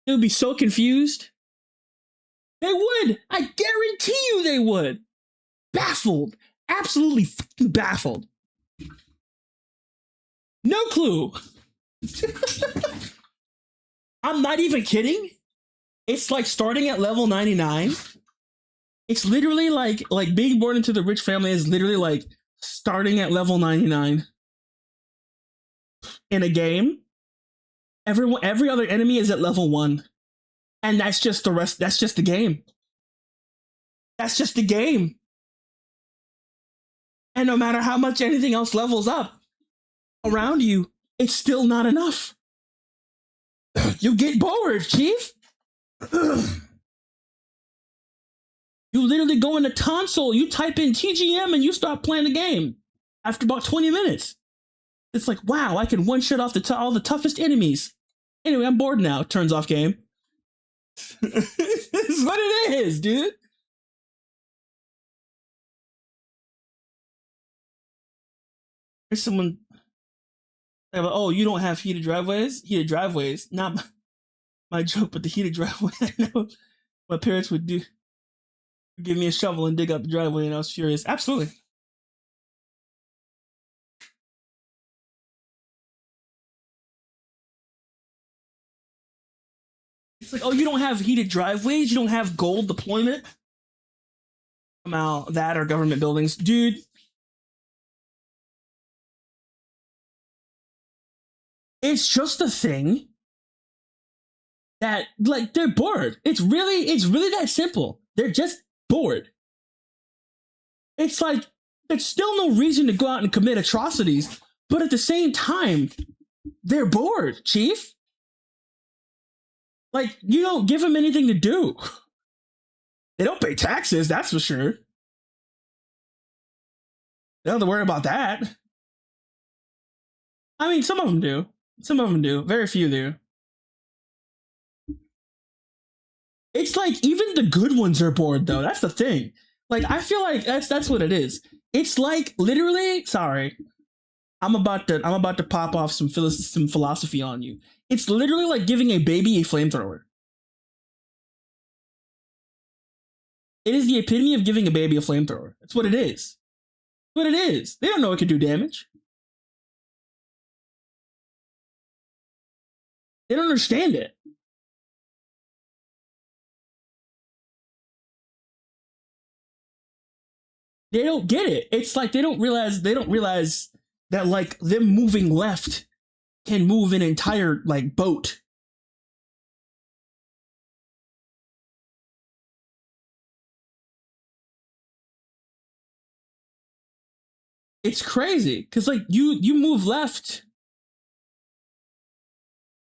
They would be so confused. They would. I guarantee you they would. Baffled. Absolutely fucking baffled. No clue. I'm not even kidding. It's like starting at level 99. It's literally like being born into the rich family is literally like starting at level 99 in a game. Every other enemy is at level 1. And that's just the rest. That's just the game. That's just the game. And no matter how much anything else levels up around you, it's still not enough. You get bored, Chief. You literally go into console, you type in TGM, and you start playing the game after about 20 minutes. It's like, wow, I can one-shot off all the toughest enemies. Anyway, I'm bored now. Turns off game. This is what it is, dude. There's someone... Oh, you don't have heated driveways? Heated driveways? Not my joke, but the heated driveway. I know my parents would do. Give me a shovel and dig up the driveway, and I was furious. Absolutely. It's like, oh, you don't have heated driveways? You don't have gold deployment? Somehow that or government buildings. Dude. It's just a thing that, like, they're bored. It's really that simple. They're just bored. It's like, there's still no reason to go out and commit atrocities, but at the same time, they're bored, Chief. Like, you don't give them anything to do. They don't pay taxes, that's for sure. They don't have to worry about that. I mean, some of them do. Some of them do. Very few do. It's like even the good ones are bored, though. That's the thing. Like, I feel like that's what it is. It's like literally. Sorry, I'm about to pop off some philosophy on you. It's literally like giving a baby a flamethrower. It is the epitome of giving a baby a flamethrower. That's what it is. What it is. They don't know it can do damage. They don't understand it. They don't get it. It's like they don't realize that, like, them moving left can move an entire, like, boat. It's crazy because, like, you move left.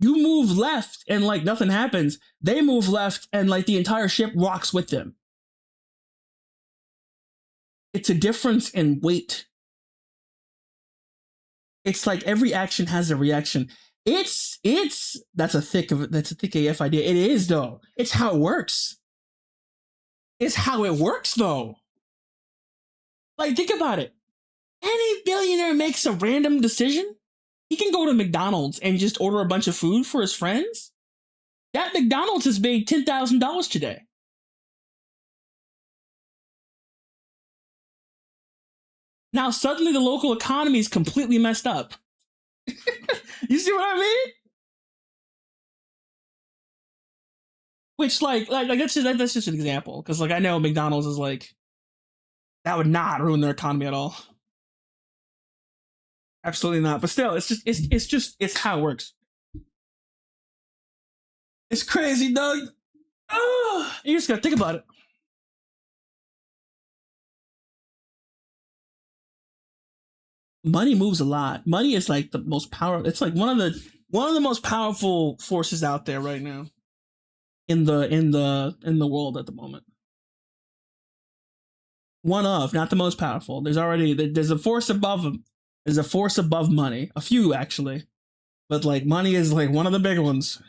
You move left and, like, nothing happens. They move left and, like, the entire ship rocks with them. It's a difference in weight. It's like every action has a reaction. That's a thick AF idea. It is, though. It's how it works. It's how it works, though. Like, think about it. Any billionaire makes a random decision. He can go to McDonald's and just order a bunch of food for his friends. That McDonald's has made $10,000 today. Now suddenly the local economy is completely messed up. You see what I mean? Which like that's just an example, because like I know McDonald's is like that would not ruin their economy at all. Absolutely not. But still, it's how it works. It's crazy, Doug. Oh, you just gotta think about it. Money moves a lot. Money is like the most powerful. It's like one of the most powerful forces out there right now in the world at the moment. One of, not the most powerful. There's a force above them. There's a force above money. A few actually, but like money is like one of the big ones.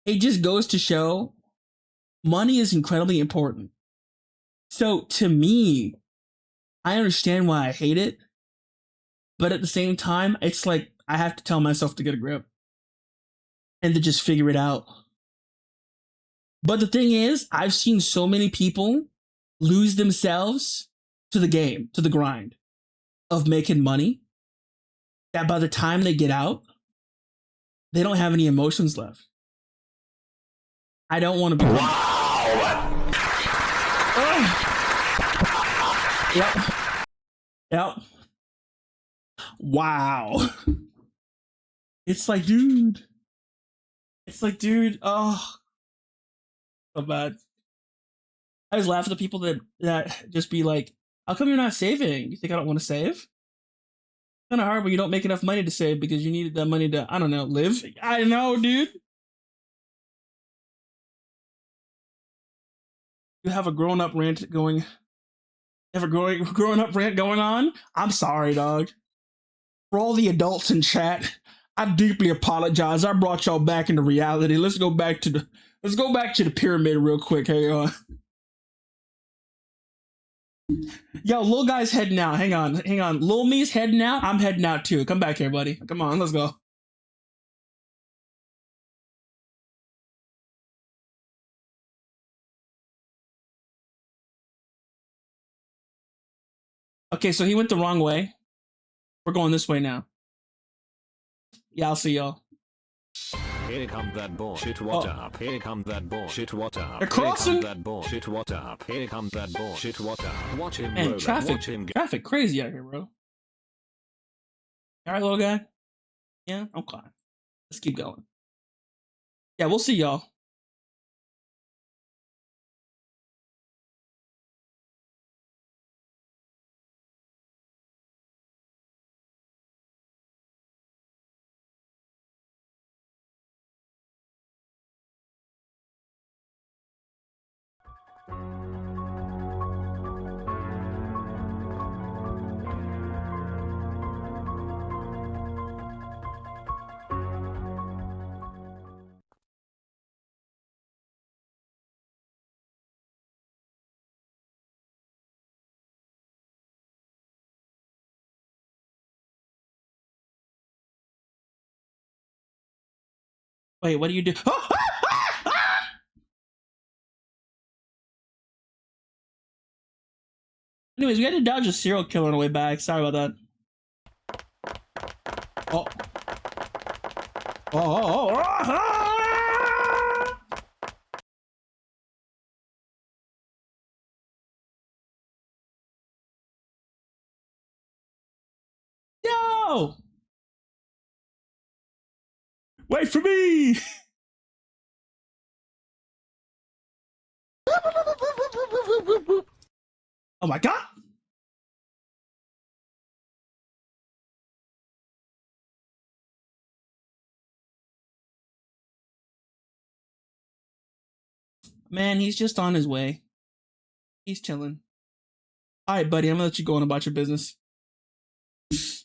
It just goes to show money is incredibly important. So to me, I understand why I hate it, but at the same time, it's like I have to tell myself to get a grip and to just figure it out. But the thing is, I've seen so many people lose themselves to the game, to the grind of making money, that by the time they get out, they don't have any emotions left. I don't want to be. Wow. Oh. Yep. Wow. It's like, dude. Oh, so bad. I just laugh at the people that just be like, how come you're not saving? You think I don't want to save? It's kind of hard when you don't make enough money to save because you needed that money to, I don't know, live. I know, dude. You have a grown-up rant going. Have a grown-up rant going on? I'm sorry, dog. For all the adults in chat, I deeply apologize. I brought y'all back into reality. Let's go back to the pyramid real quick. Hang on. Yo, Lil guy's heading out. Hang on. Lil me's heading out. I'm heading out too. Come back here, buddy. Come on, let's go. Okay, so he went the wrong way. We're going this way now. Yeah, I'll see y'all. Here come that bullshit, what up? Here come that bullshit, what up? They're crossing! Here come that bullshit, what up? Here come that bullshit, what up? Watch him, and bro. traffic, Watch him. traffic crazy out here, bro. Alright, little guy? Yeah? Okay. Let's keep going. Yeah, we'll see y'all. Wait, what do you do? Anyways, we had to dodge a serial killer on the way back. Sorry about that. Oh. Yo! Wait for me! Oh my god! Man, he's just on his way. He's chilling. Alright, buddy, I'm gonna let you go on about your business.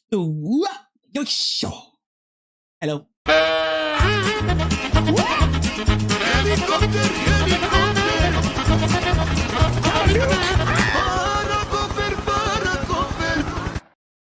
Hello. Helicopter, helicopter.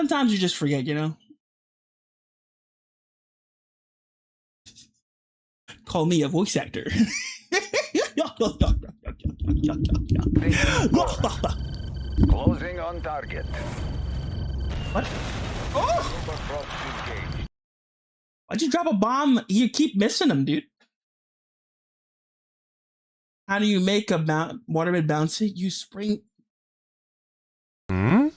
Sometimes you just forget, you know? Call me a voice actor. Closing on target. What? Oh! Why'd you drop a bomb? You keep missing them, dude. How do you make a waterbed bouncy? You spring. Hmm?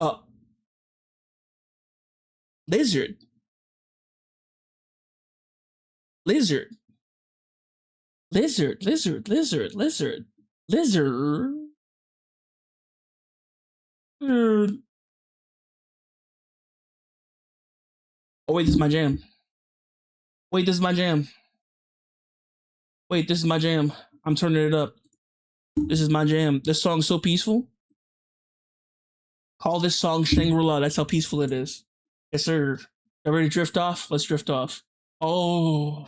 Oh. Lizard. Lizard. Lizard. Lizard. Lizard. Lizard. Lizard. Lizard. Oh, wait, this is my jam. Wait, this is my jam. Wait, this is my jam. I'm turning it up. This is my jam. This song's so peaceful. Call this song Shangri-La. That's how peaceful it is. Yes, sir. You ready to drift off? Let's drift off. Oh.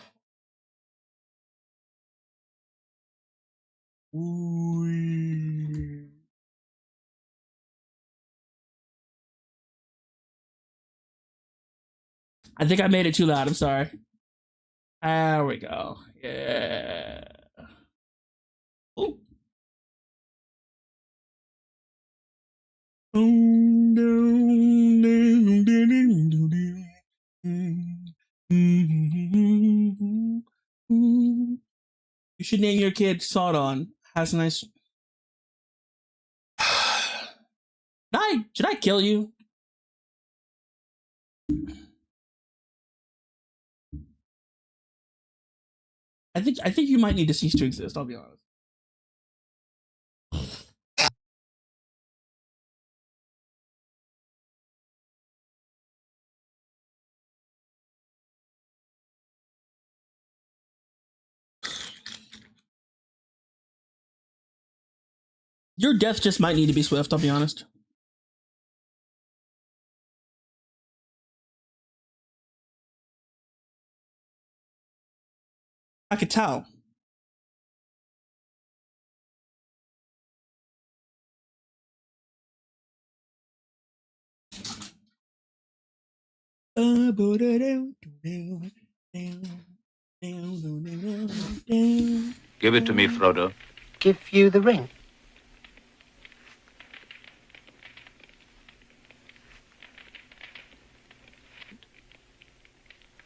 Ooh. I think I made it too loud. I'm sorry. There we go. Yeah. Ooh. You should name your kid Sawdon. Has a nice. Should I kill you? I think you might need to cease to exist. I'll be honest. Your death just might need to be swift, I'll be honest. I could tell. Give it to me, Frodo. Give you the ring.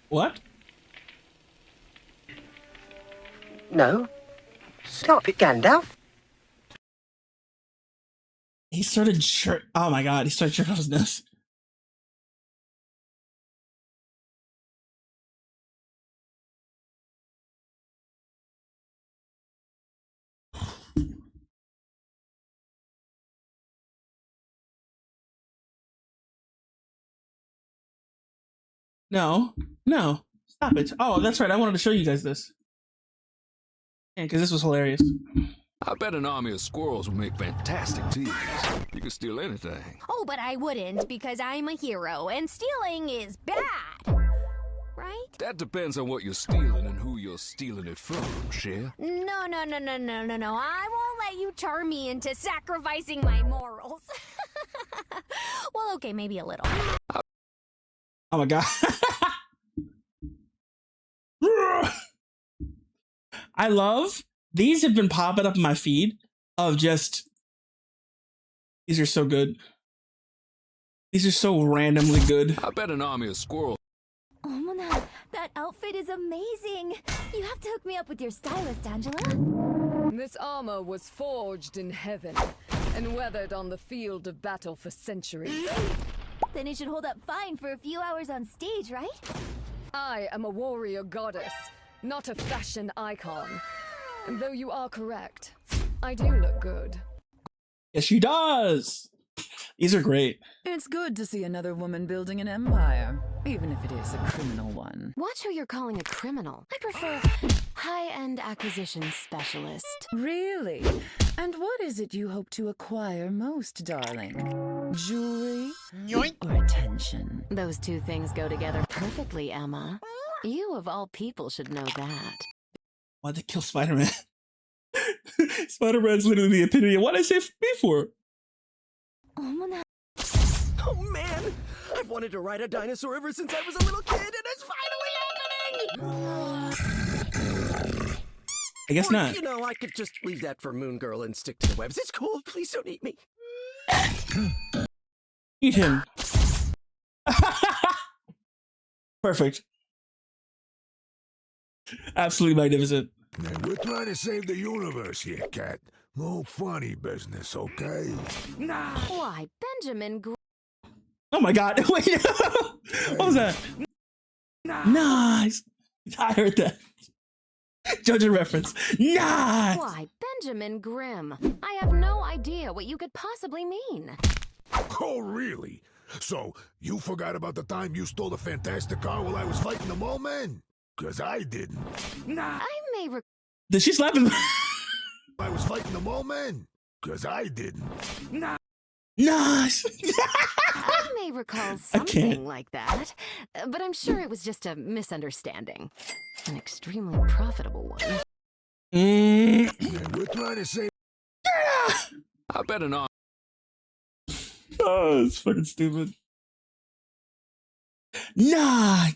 What? No. Stop it, Gandalf. He started oh my god, he started jerking off his nose. No, stop it. Oh, that's right. I wanted to show you guys this. Yeah, because this was hilarious. I bet an army of squirrels would make fantastic teams. You could steal anything. Oh, but I wouldn't, because I'm a hero, and stealing is bad. Right? That depends on what you're stealing and who you're stealing it from, Cher. No. I won't let you charm me into sacrificing my morals. Well, okay, maybe a little. Oh my god. I love these have been popping up in my feed of just these are so good. These are so randomly good. I bet an army of squirrels. Oh, Mona, that outfit is amazing. You have to hook me up with your stylist, Angela. This armor was forged in heaven and weathered on the field of battle for centuries. Then it should hold up fine for a few hours on stage, right? I am a warrior goddess, not a fashion icon. And though you are correct, I do look good. Yes, she does. These are great. It's good to see another woman building an empire, even if it is a criminal one. Watch who you're calling a criminal. I prefer high-end acquisition specialist. Really? And what is it you hope to acquire most, darling? Jewelry? Yoink. Or attention? Those two things go together perfectly, Emma. You, of all people, should know that. Why'd they kill Spider-Man? Spider-Man's literally the epitome of what I say before. Oh man, I've wanted to ride a dinosaur ever since I was a little kid, and it's finally happening! I guess not. You know, I could just leave that for Moon Girl and stick to the webs. It's cool. Please don't eat me. Eat him. Perfect. Absolutely magnificent. Now, we're trying to save the universe here, Cat. No funny business, okay? Nah. Why, Benjamin Oh my god. Wait, what was that? Nice. I heard that. JoJo reference. Nice. Why, Benjamin Grimm. I have no idea what you could possibly mean. Oh, really? So, you forgot about the time you stole the fantastic car while I was fighting the mole man? Because I didn't. I may Did she slap him? I was fighting the mole man? Because I didn't. Nice. I may recall something like that, but I'm sure it was just a misunderstanding. An extremely profitable one. Yeah, we're trying to save... I better not. Oh, it's fucking stupid. Nah.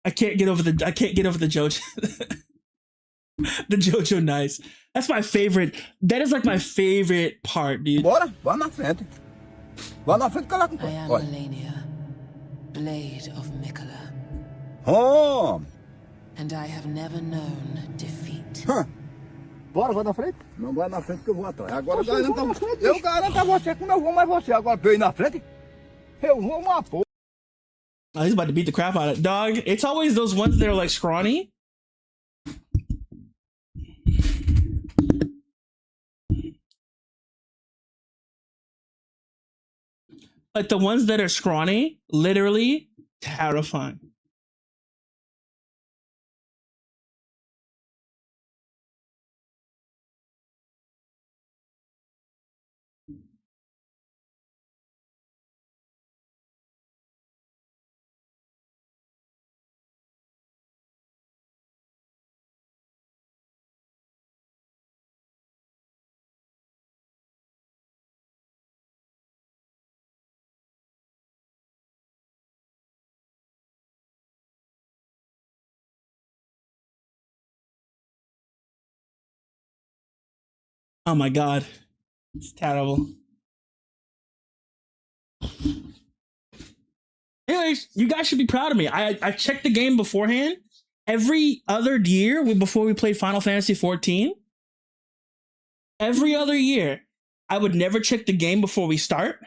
I can't get over the JoJo. The JoJo nice. That's my favorite. That is like my favorite part, dude. Bora, vá na frente. Vá na frente, cala. I am Melania, Blade of Mikola. Oh! And I have never known defeat. Bora, vá na frente. Não vai na frente que eu vou atrás. Agora eu garanto a você que não vou mais você. Agora pra eu ir na frente, eu vou uma porra. Oh, he's about to beat the crap out of it. Dog, it's always those ones that are like scrawny. Like the ones that are scrawny, literally terrifying. Oh my god. It's terrible. Anyways, you guys should be proud of me. I checked the game beforehand. Every other year, before we played Final Fantasy XIV, every other year, I would never check the game before we start.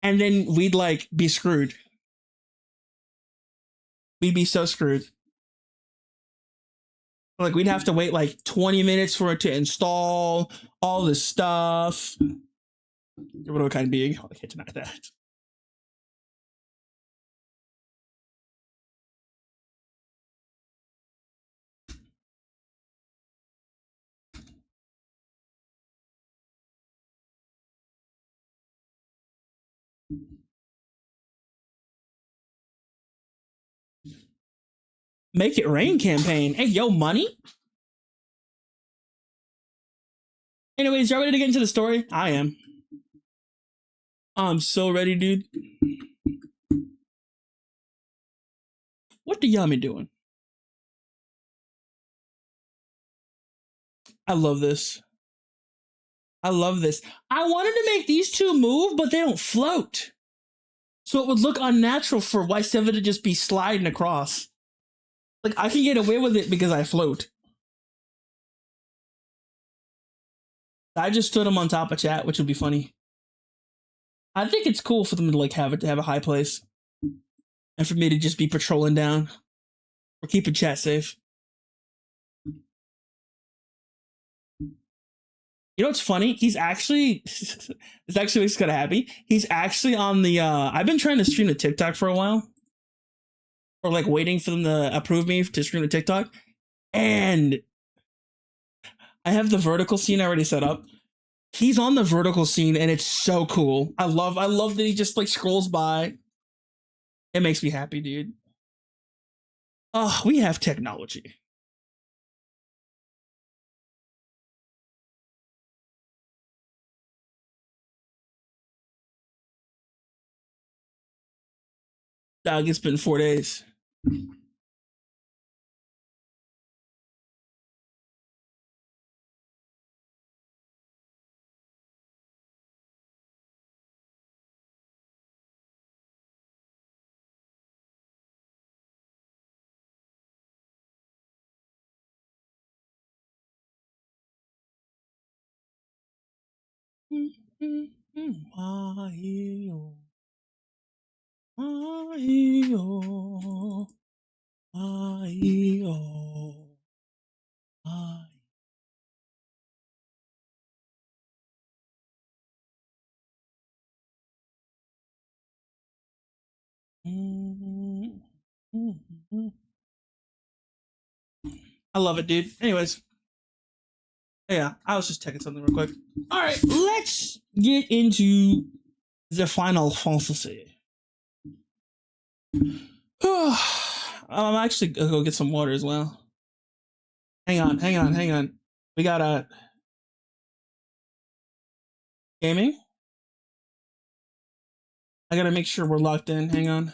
And then we'd like be screwed. We'd be so screwed. Like we'd have to wait like 20 minutes for it to install all this stuff. What do I kind of be? I can't deny that. Make it rain campaign. Hey, yo, money. Anyways, y'all ready to get into the story? I am. I'm so ready, dude. What the Yami doing? I love this. I love this. I wanted to make these two move, but they don't float. So it would look unnatural for Y7 to just be sliding across. Like, I can get away with it because I float. I just stood them on top of chat, which would be funny. I think it's cool for them to like have a high place. And for me to just be patrolling down. Or keeping chat safe. You know what's funny? He's actually this actually makes me kind of happy. He's actually on the I've been trying to stream to TikTok for a while. Or like waiting for them to approve me to stream to TikTok. And I have the vertical scene already set up. He's on the vertical scene and it's so cool. I love that he just like scrolls by. It makes me happy, dude. Oh, we have technology. Dog, it's been 4 days. I love it, dude. Anyways, yeah, I was just checking something real quick. All right, let's get into the Final Fantasy. I'm actually gonna go get some water as well. Hang on. We got a gaming. I gotta make sure we're locked in. Hang on,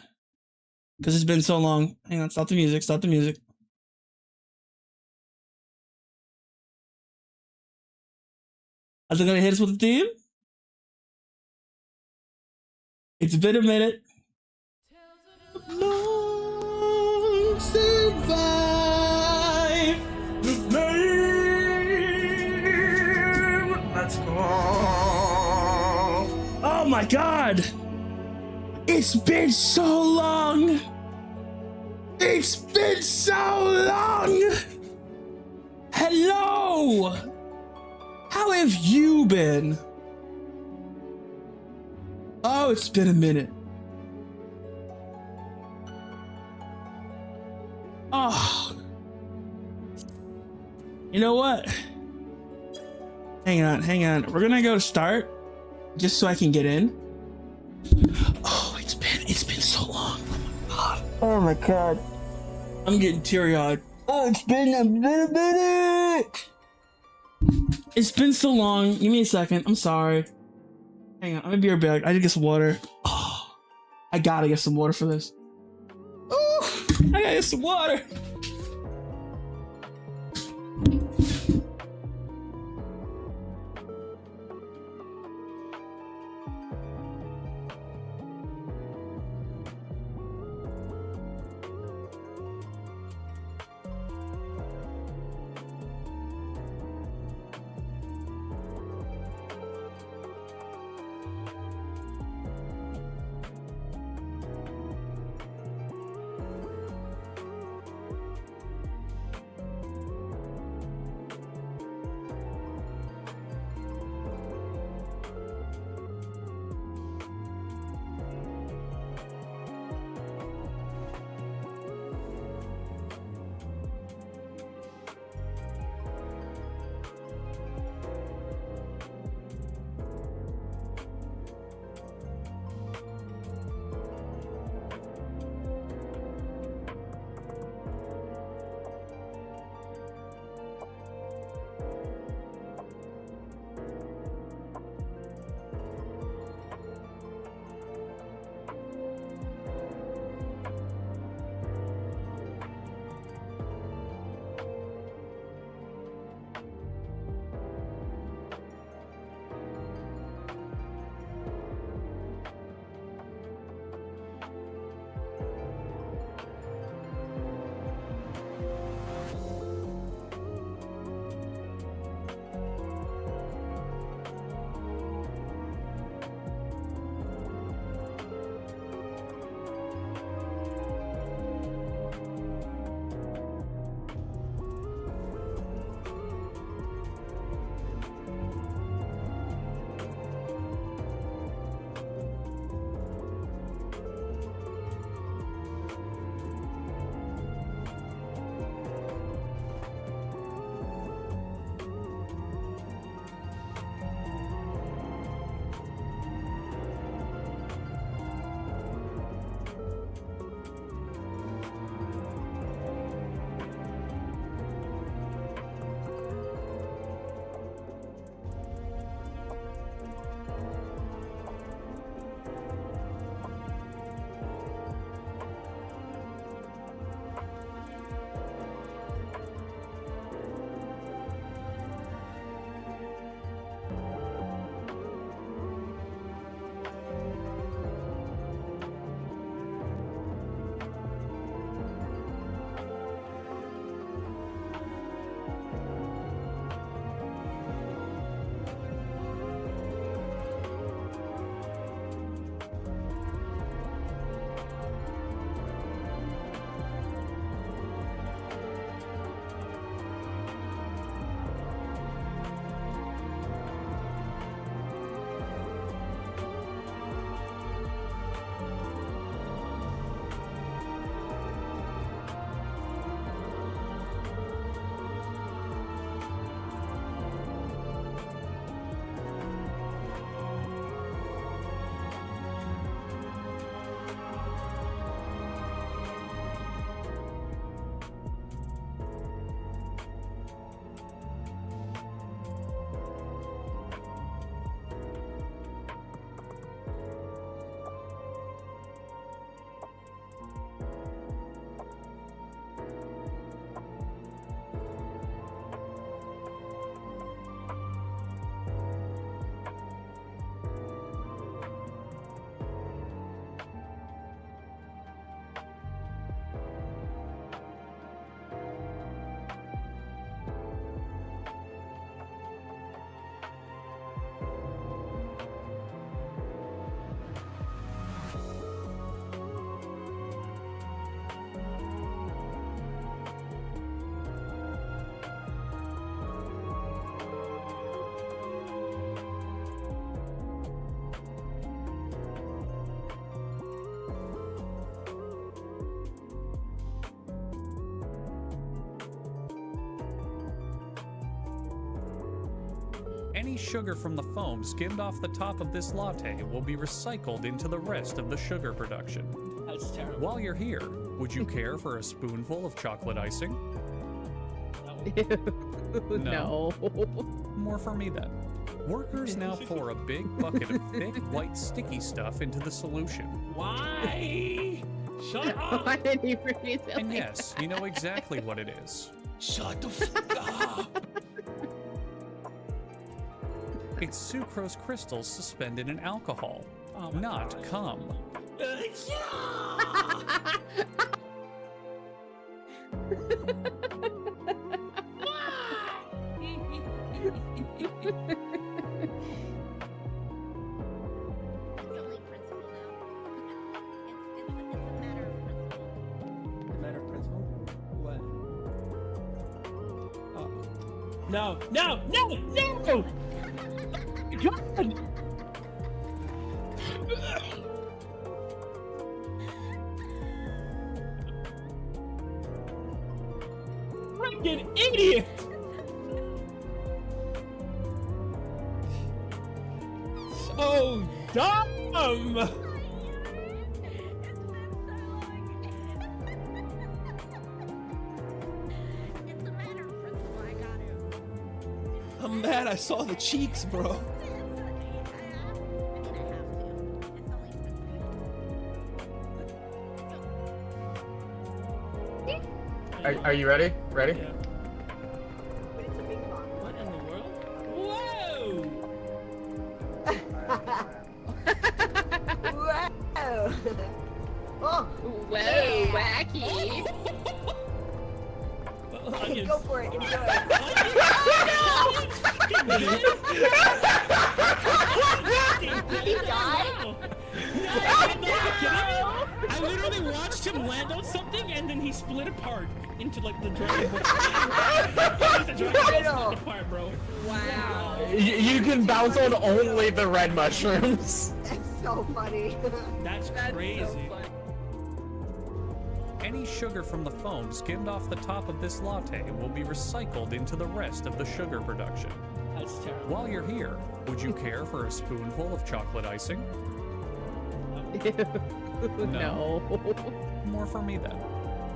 because it's been so long. Hang on, stop the music. Is it gonna hit us with the theme? It's been a minute. Long survive the flame. Let's go. Oh my god! It's been so long! It's been so long! Hello! How have you been? Oh, it's been a minute. Oh. You know what? Hang on. We're gonna go start just so I can get in. Oh, it's been so long. Oh my god. I'm getting teary-eyed. Oh, it's been a minute. It's been so long. Give me a second. I'm sorry. Hang on. I'm gonna be right back. I need to get some water. Oh, I gotta get some water for this. Oh, I gotta get some water. Any sugar from the foam skimmed off the top of this latte will be recycled into the rest of the sugar production. That's terrible. While you're here, would you care for a spoonful of chocolate icing? No. More for me then. Workers now pour a big bucket of thick, white, sticky stuff into the solution. Why? Shut up! Why did he freeze it? And yes, you know exactly what it is. Shut the fuck up! It's sucrose crystals suspended in alcohol, not cum. No, no, no, no! God! Freaking idiot! So dumb! I'm mad I saw the cheeks, bro. Are you ready? Ready? Yeah. What in the world? Whoa! Oh, whoa, wacky. Go for it, enjoy it. He died? I literally watched him land on something and then he split apart into like the Dragon Ball. The Dragon Ball split apart, bro. Wow. You can bounce on only the red mushrooms. That's so funny. That's crazy. So funny. Any sugar from the foam skimmed off the top of this latte will be recycled into the rest of the sugar production. That's terrible. While you're here, would you care for a spoonful of chocolate icing? No. More for me then.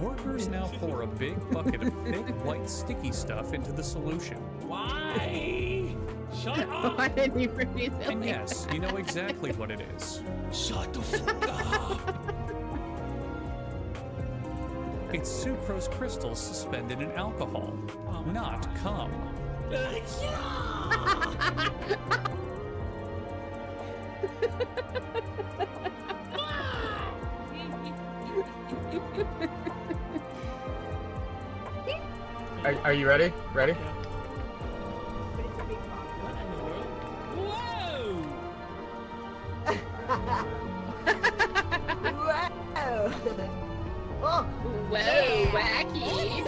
Workers now pour a big bucket of thick, white, sticky stuff into the solution. Why? Shut up! Why did he freeze it? And yes, you know exactly what it is. Shut the fuck up! It's sucrose crystals suspended in alcohol, not cum. Are you ready? Ready? Whoa! Oh, whoa, wacky.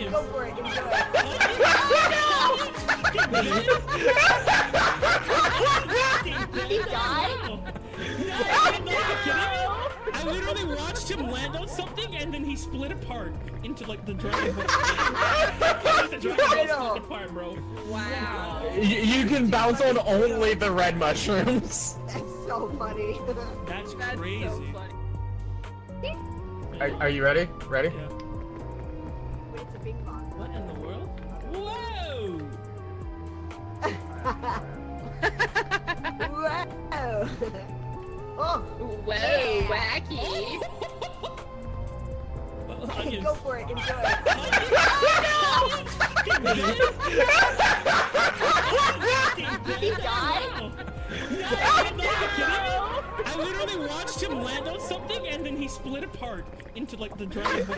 Go for it, enjoy it. He died? I literally watched him land on something and then he split apart into like the Dragon Ball. The Dragon Ball split apart, bro. Wow. You can bounce on only the red mushrooms. That's so funny. That's crazy. So funny. Are you ready? Ready? Yeah. It's a big box. What in the world? Whoa! Whoa! Oh, whoa, wacky. Go for it, enjoy it. He died? I literally watched him land on something and then he split apart into like the Dragon Ball.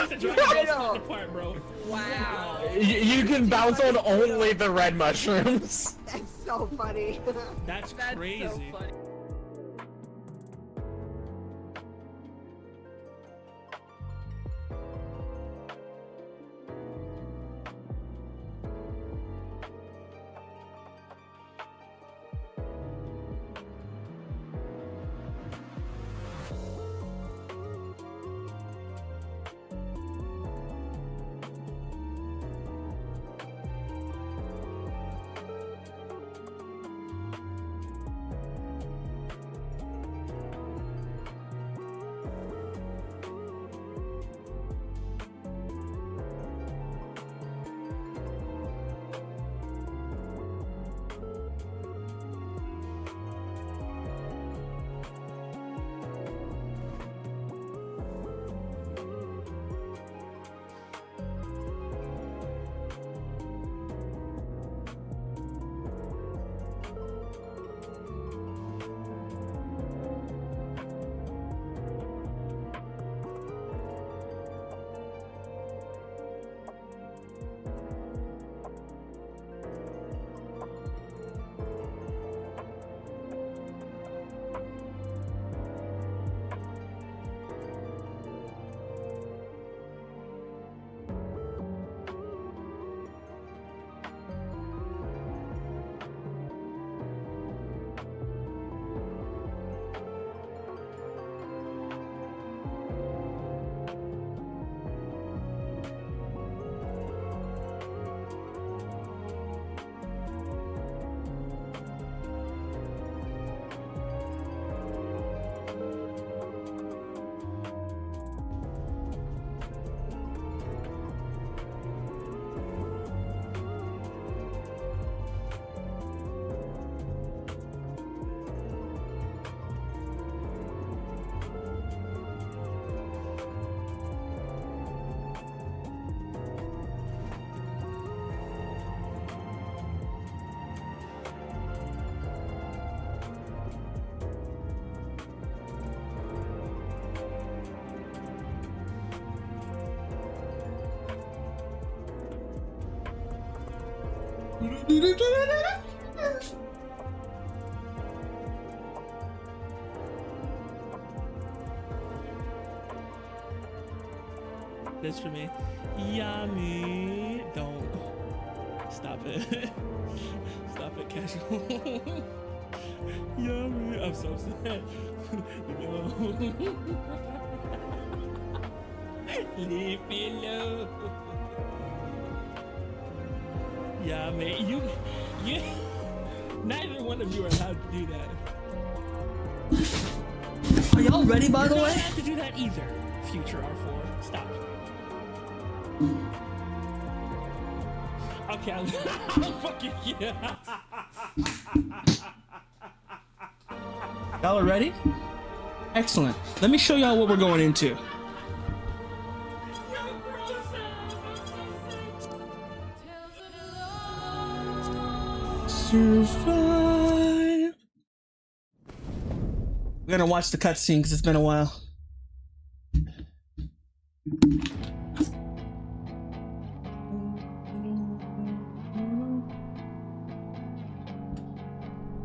The Dragon Ball split apart, bro. Wow. You can bounce on only the red mushrooms. That's so funny. That's crazy. So funny. This for me. Yummy. Don't. Stop it. Stop it, casual. Yummy. I'm so sad. Leave me alone. Leave me alone. Yummy. You. Neither one of you are allowed to do that. Are y'all ready, by the way? You're not allowed to do that either. Future R4. Stop. Okay, I'll fucking yeah. Y'all are ready? Excellent. Let me show y'all what we're going into. Survive. We're gonna watch the cutscene because it's been a while.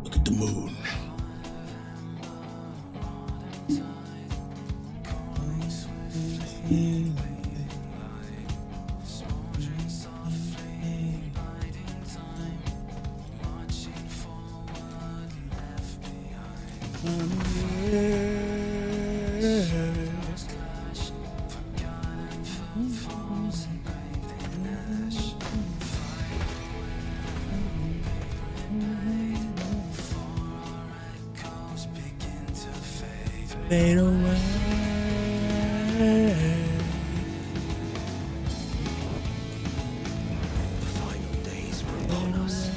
Look at the moon. Fade away. The final days were upon us.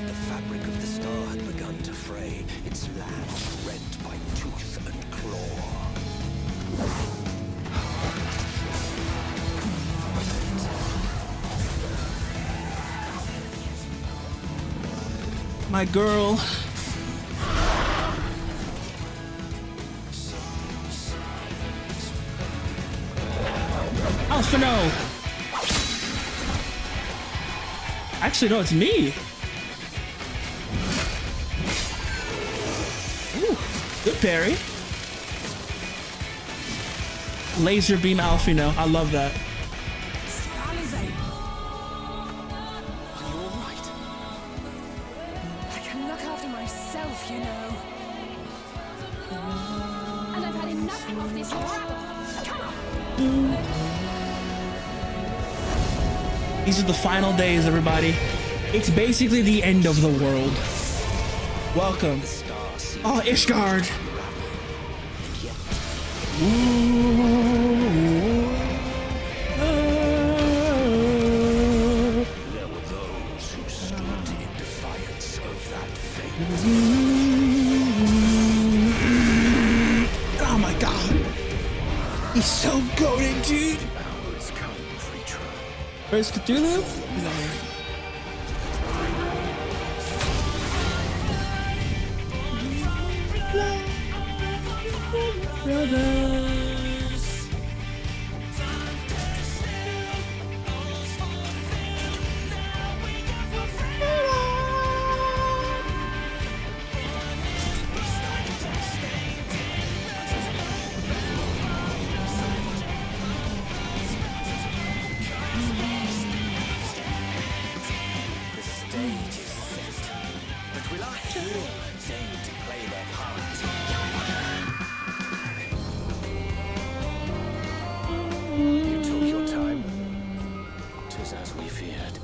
The fabric of the star had begun to fray, its land rent by tooth and claw. My girl. Oh, so no. Actually, no, it's me. Ooh, good parry. Laser beam Alfino. I love that. Are you all right? I can look after myself, you know. And I've had enough of this rabble. Come on. These are the final days, everybody. It's basically the end of the world. Welcome. Oh, Ishgard. There were those who stood in defiance of that fate. Oh my god. He's so goated, dude. Where's Cthulhu? He's on here. Brothers. You took your time. 'Tis as we feared.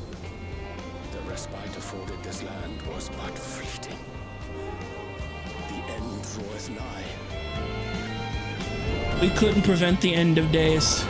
The respite afforded this land was but fleeting. The end draweth nigh. We couldn't prevent the end of days.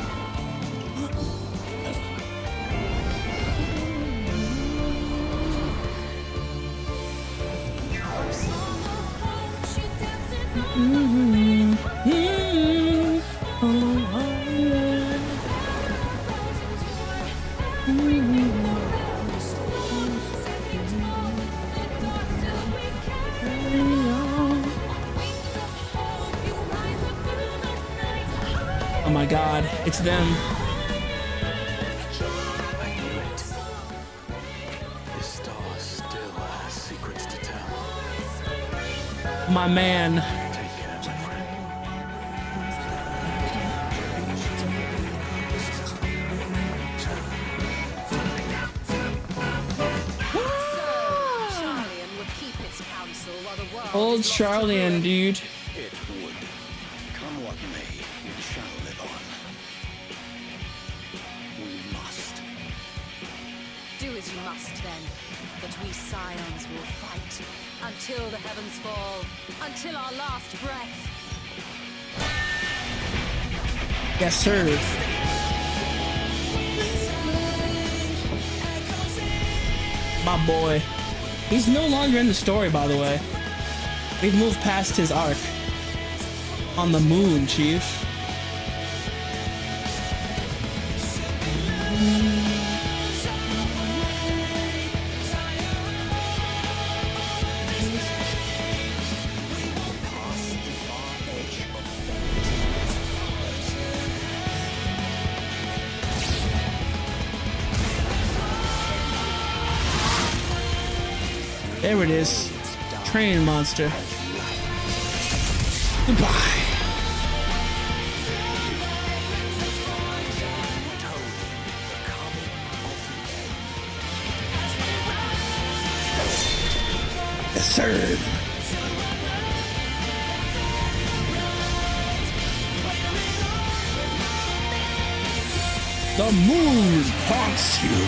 Oh my god, it's them. I knew it. The stars my man. Old Charlian, dude. It would. Come what may, we shall live on. We must. Do as you must then, but we scions will fight until the heavens fall, until our last breath. Yes, sir. My boy. He's no longer in the story, by the way. We've moved past his arc. On the moon, Chief. There it is. Train monster. Goodbye. Yes, sir. The moon haunts you.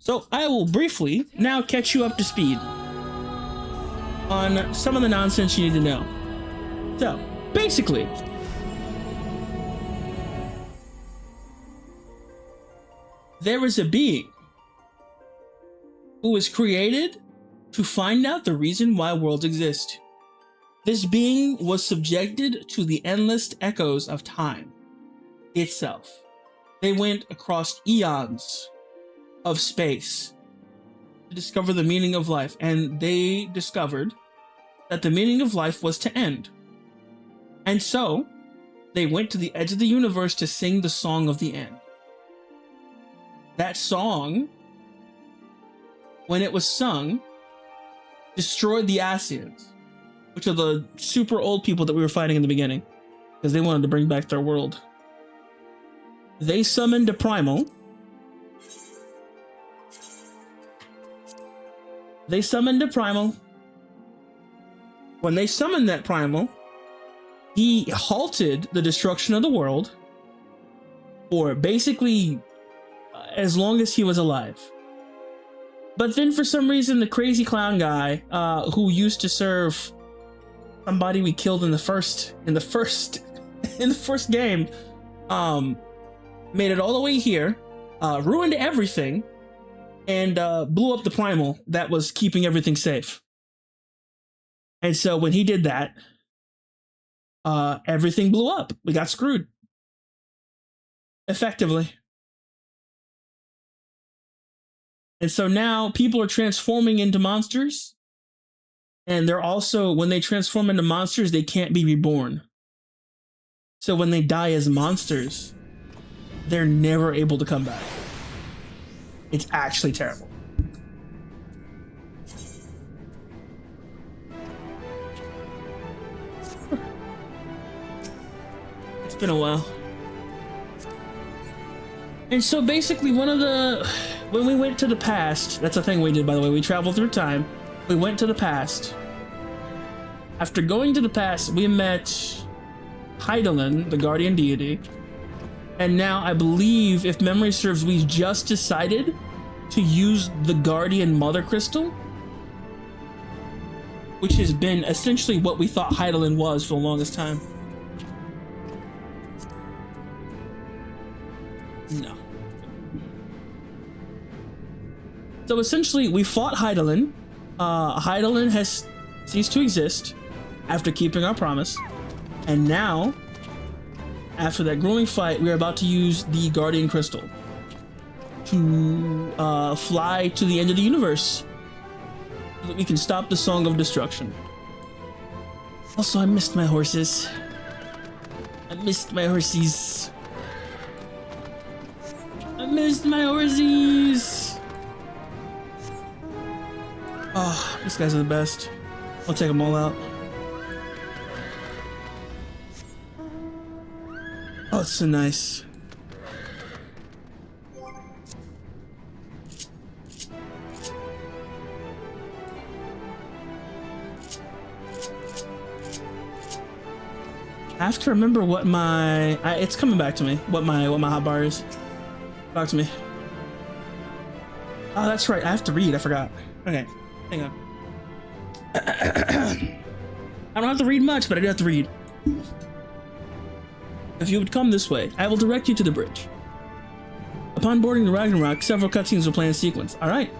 So I will briefly now catch you up to speed on some of the nonsense you need to know. So basically, there is a being who was created to find out the reason why worlds exist. This being was subjected to the endless echoes of time itself. They went across eons of space to discover the meaning of life, and they discovered that the meaning of life was to end. And so they went to the edge of the universe to sing the song of the end. That song, when it was sung, destroyed the Asians, which are the super old people that we were fighting in the beginning, because they wanted to bring back their world. They summoned a primal. When they summoned that primal, he halted the destruction of the world for basically as long as he was alive. But then for some reason, the crazy clown guy who used to serve somebody we killed in the first game, made it all the way here, ruined everything, and blew up the primal that was keeping everything safe. And so when he did that, everything blew up. We got screwed. Effectively. And so now people are transforming into monsters. And they're also, when they transform into monsters, they can't be reborn. So when they die as monsters, they're never able to come back. It's actually terrible. It's been a while. And so basically when we went to the past, that's a thing we did, by the way, we traveled through time. We went to the past. After going to the past, we met Hydaelyn, the guardian deity. And now I believe, if memory serves, we just decided to use the Guardian Mother Crystal, which has been essentially what we thought Hydaelyn was for the longest time. No. So essentially, we fought Hydaelyn. Hydaelyn has ceased to exist after keeping our promise. And now, after that grueling fight, we are about to use the Guardian Crystal to fly to the end of the universe so that we can stop the Song of Destruction. Also, I missed my horses. I missed my horsies. I missed my horsies. Oh, these guys are the best. I'll take them all out. Oh, it's so nice. I have to remember what my it's coming back to me. What my hotbar is. Talk to me. Oh, that's right. I have to read. I forgot. Okay, hang on. I don't have to read much, but I do have to read. If you would come this way, I will direct you to the bridge. Upon boarding the Ragnarok, several cutscenes will play in sequence. All right.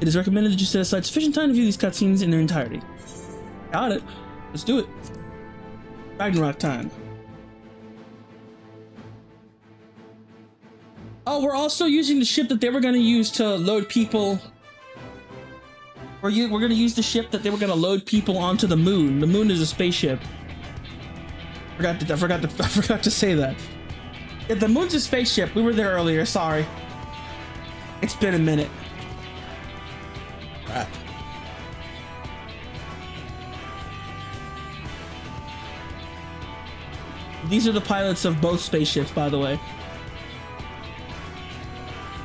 It is recommended that you set aside sufficient time to view these cutscenes in their entirety. Got it. Let's do it. Ragnarok time. Oh, we're also using the ship that they were going to use to load people. We're going to use the ship that they were going to load people onto the moon. The moon is a spaceship. I forgot to say that. Yeah, the moon's a spaceship. We were there earlier. Sorry. It's been a minute. Crap. These are the pilots of both spaceships, by the way.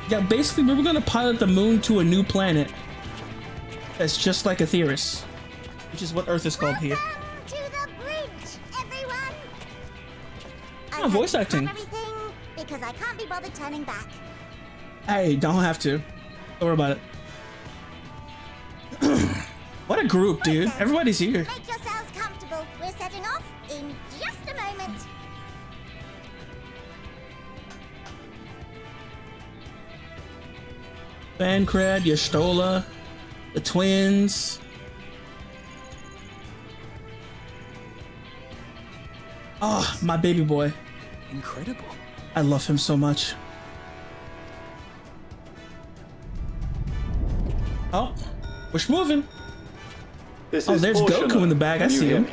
Yeah, basically, we were going to pilot the moon to a new planet that's just like Aetheris, which is what Earth is called here. To the bridge, everyone! Oh, voice acting. Because I can't be bothered turning back. Hey, don't have to. Don't worry about it. What a group, dude. Everybody's here. Make yourselves comfortable. We're setting off in just a moment. Bancred, Yastola, the twins. Oh, my baby boy. Incredible. I love him so much. Oh, we're moving. Oh, there's Goku in the bag. I see him.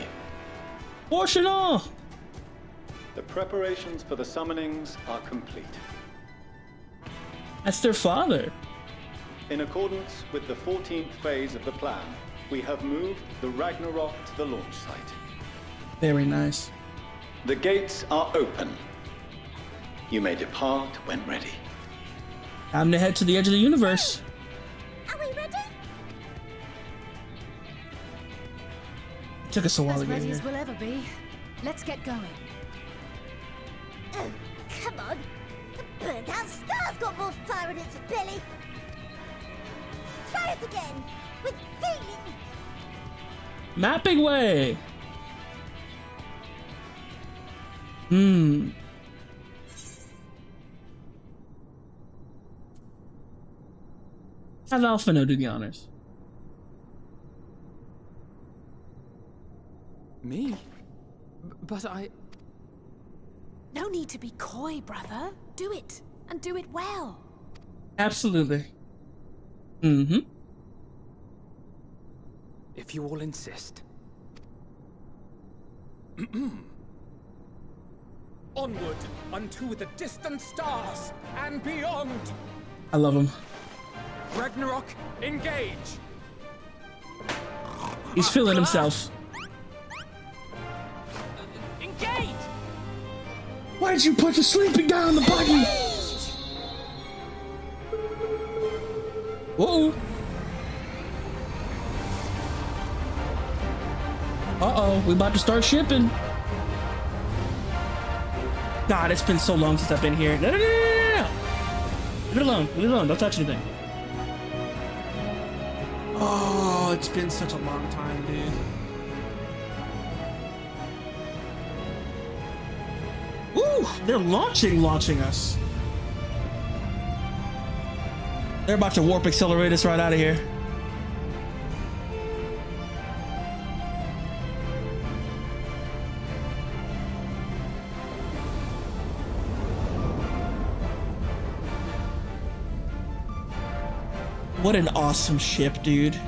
Portional. The preparations for the summonings are complete. That's their father. In accordance with the 14th phase of the plan, we have moved the Ragnarok to the launch site. Very nice. The gates are open. You may depart when ready. Time to head to the edge of the universe. Are we ready? It took us a while As to get ready here. as we'll ever be. Let's get going. Oh, come on. The burnt-out star's got more fire in its belly. Try it again, with feeling. Mapping way. Have Alphino do the honors. Me? But I... No need to be coy, brother. Do it, and do it well. Absolutely. If you all insist. Onward unto the distant stars and beyond. I love him. Ragnarok, engage. He's feeling himself. Engage. Why did you put the sleeping down on the button? Whoa. Uh-oh, we about to start shipping. God, it's been so long since I've been here. No. Leave it alone, don't touch anything. Oh, it's been such a long time, dude. Woo, they're launching us. They're about to warp accelerate us right out of here. What an awesome ship, dude.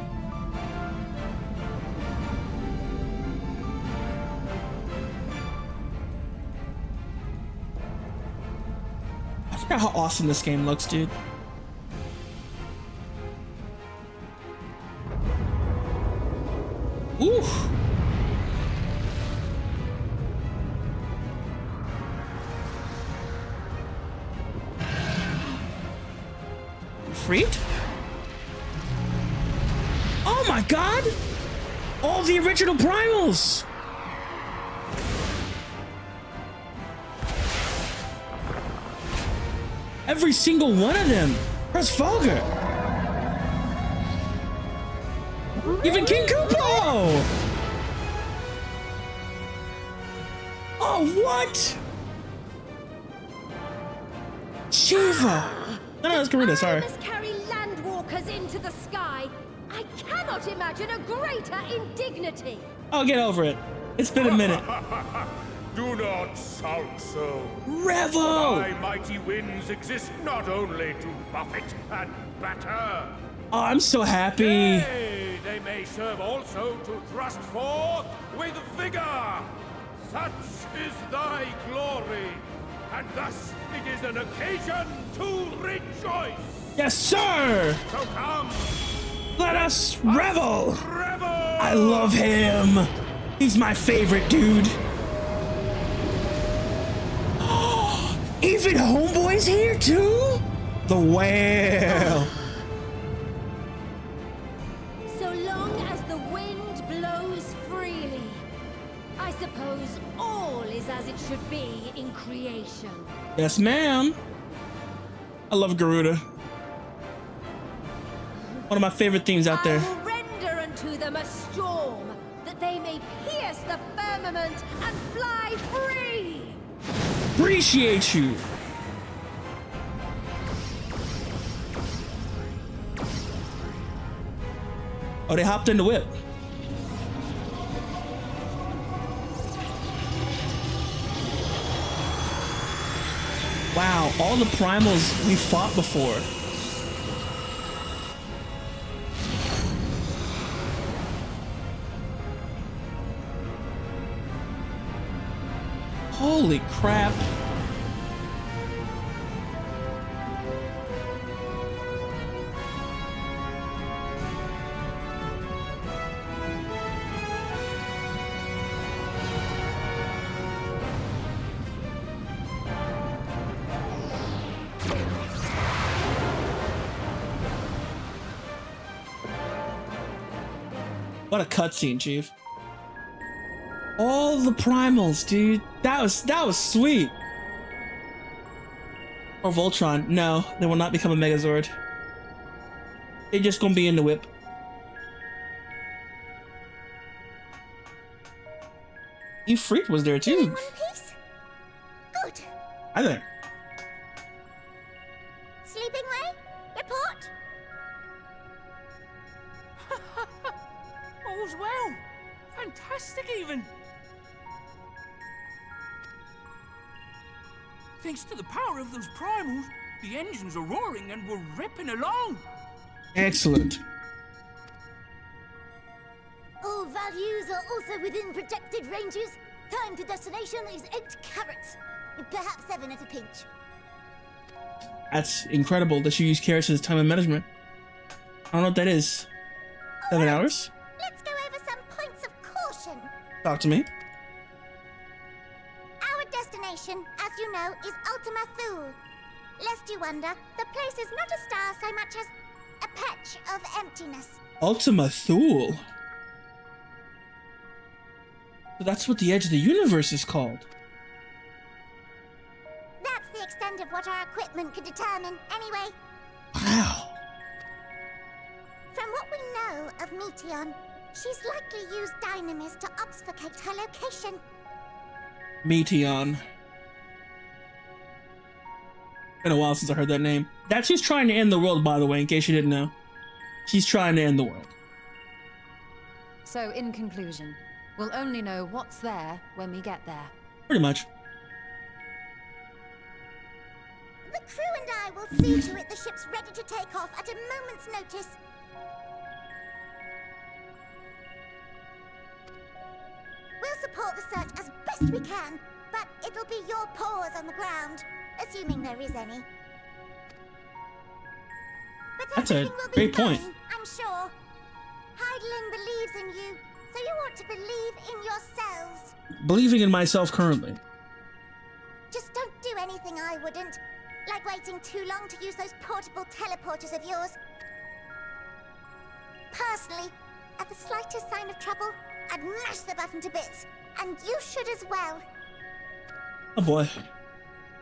Look at how awesome this game looks, dude. Oof. Freed? Oh my god! All the original primals! Every single one of them! Press Fogger! Even King Koopo! Oh, what? Shiva! No, that's Garuda, sorry. Must carry landwalkers into the sky. I cannot imagine a greater indignity. Oh, get over it. It's been a minute. Do not sulk so. Revel! My mighty winds exist not only to buffet and batter. Oh, I'm so happy. Nay, they may serve also to thrust forth with vigor. Such is thy glory, and thus it is an occasion to rejoice. Yes, sir! So come, let us revel! I love him. He's my favorite dude. Even Homeboy's here too? The whale. So long as the wind blows freely, I suppose all is as it should be in creation. Yes, ma'am. I love Garuda. One of my favorite themes out there. I will render unto them a storm, that they may pierce the firmament and fly free. Appreciate you. Oh, they hopped in the whip. Wow, all the primals we fought before. Holy crap. What a cutscene, Chief. All the primals, dude. That was sweet. Or Voltron. No, they will not become a Megazord. They're just gonna be in the whip. Freak was there too. In one piece? Good. Hi there. Sleeping Way? Report? All's well. Fantastic, even. Thanks to the power of those primals, the engines are roaring and we're ripping along. Excellent. All values are also within projected ranges. Time to destination is 8 carats. Perhaps 7 at a pinch. That's incredible that you use carrots as time of management. I don't know what that is. 7 hours? Let's go over some points of caution. Talk to me. Our destination, as you know, is Ultima Thule. Lest you wonder, the place is not a star so much as a patch of emptiness. Ultima Thule? So that's what the edge of the universe is called. That's the extent of what our equipment could determine, anyway. Wow. From what we know of Meteon, she's likely used Dynamis to obfuscate her location. Meteon. Been a while since I heard that name. That's who's trying to end the world, by the way, in case you didn't know. She's trying to end the world. So, in conclusion, we'll only know what's there when we get there. Pretty much. The crew and I will see to it the ship's ready to take off at a moment's notice. We'll support the search as best we can, but it'll be your paws on the ground, assuming there is any. That's a great point. I'm sure. Heidelin believes in you, so you ought to believe in yourselves. Believing in myself currently. Just don't do anything I wouldn't. Like waiting too long to use those portable teleporters of yours. Personally, at the slightest sign of trouble, I'd mash the button to bits. And you should as well. Oh boy.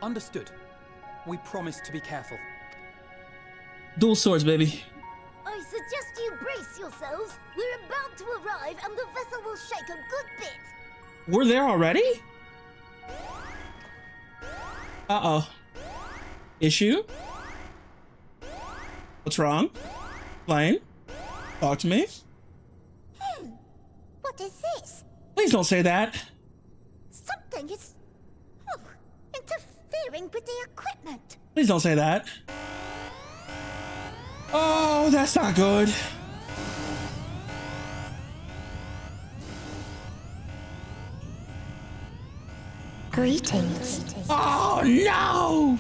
Understood. We promise to be careful. Dual swords, baby. I suggest you brace yourselves. We're about to arrive and the vessel will shake a good bit. We're there already? Uh-oh. Issue? What's wrong? Blaine? Talk to me? What is this? Please don't say that. Something is interfering with the equipment. Please don't say that. Oh, that's not good. Greetings. Oh, no!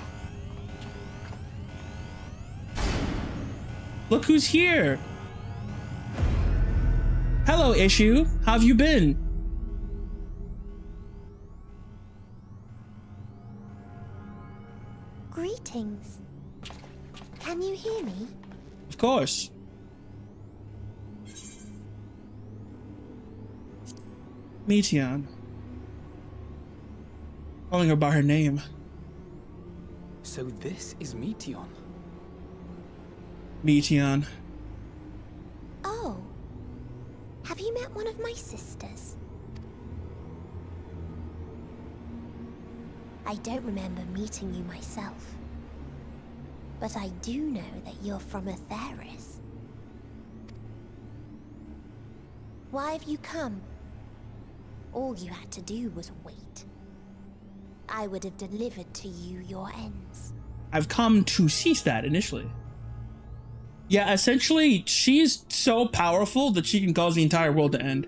Look who's here. Hello, Issue. How have you been? Greetings. Can you hear me? Of course. Meteon. Calling her by her name. So this is Meteon. Meteon. Oh. Have you met one of my sisters? I don't remember meeting you myself. But I do know that you're from Atheris. Why have you come? All you had to do was wait. I would have delivered to you your ends. I've come to cease that initially. Yeah, essentially, she's so powerful that she can cause the entire world to end.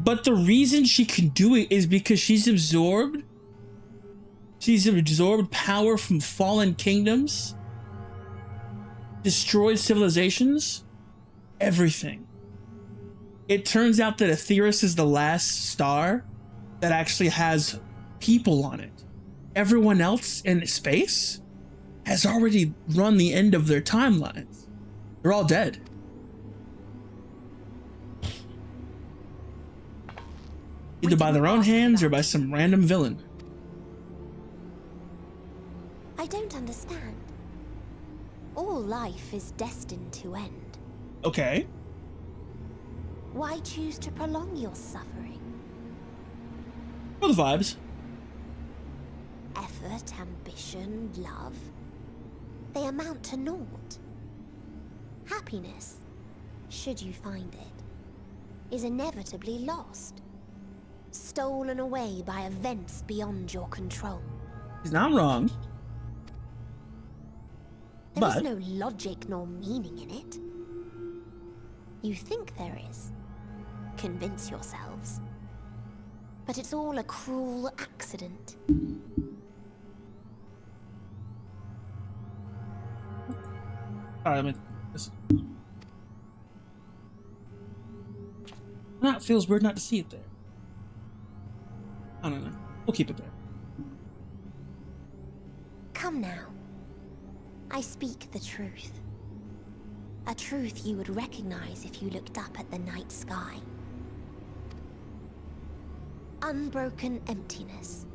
But the reason she can do it is because she's absorbed power from fallen kingdoms, destroyed civilizations, everything. It turns out that Atheris is the last star that actually has people on it. Everyone else in space has already run the end of their timelines. They're all dead. Either by their own hands or by some random villain. I don't understand. All life is destined to end. Okay. Why choose to prolong your suffering? For the vibes. Effort, ambition, love. They amount to naught. Happiness, should you find it, is inevitably lost. Stolen away by events beyond your control. He's not wrong. There is no logic nor meaning in it. You think there is. Convince yourselves. But it's all a cruel accident. Alright, I mean, listen. That feels weird not to see it there. I don't know. We'll keep it there. Come now. I speak the truth. A truth you would recognize if you looked up at the night sky. Unbroken emptiness.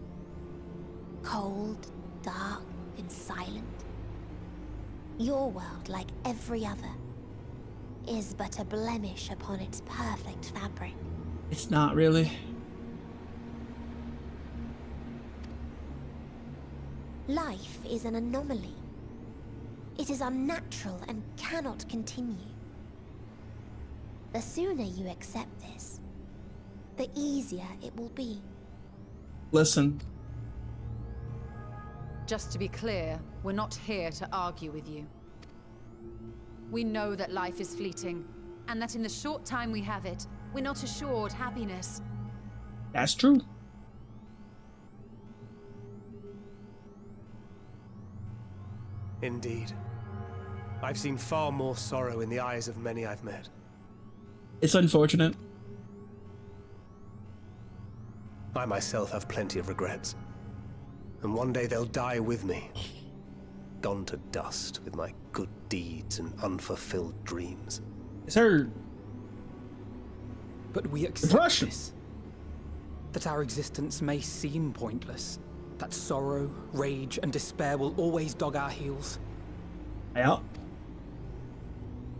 Cold, dark, and silent. Your world, like every other, is but a blemish upon its perfect fabric. It's not really. Life is an anomaly. It is unnatural and cannot continue. The sooner you accept this, the easier it will be. Listen. Just to be clear, we're not here to argue with you. We know that life is fleeting, and that in the short time we have it, we're not assured happiness. That's true. Indeed. I've seen far more sorrow in the eyes of many I've met. It's unfortunate. I myself have plenty of regrets. And one day they'll die with me. Gone to dust with my good deeds and unfulfilled dreams. Sir. But we accept this. That our existence may seem pointless. That sorrow, rage, and despair will always dog our heels. Yeah.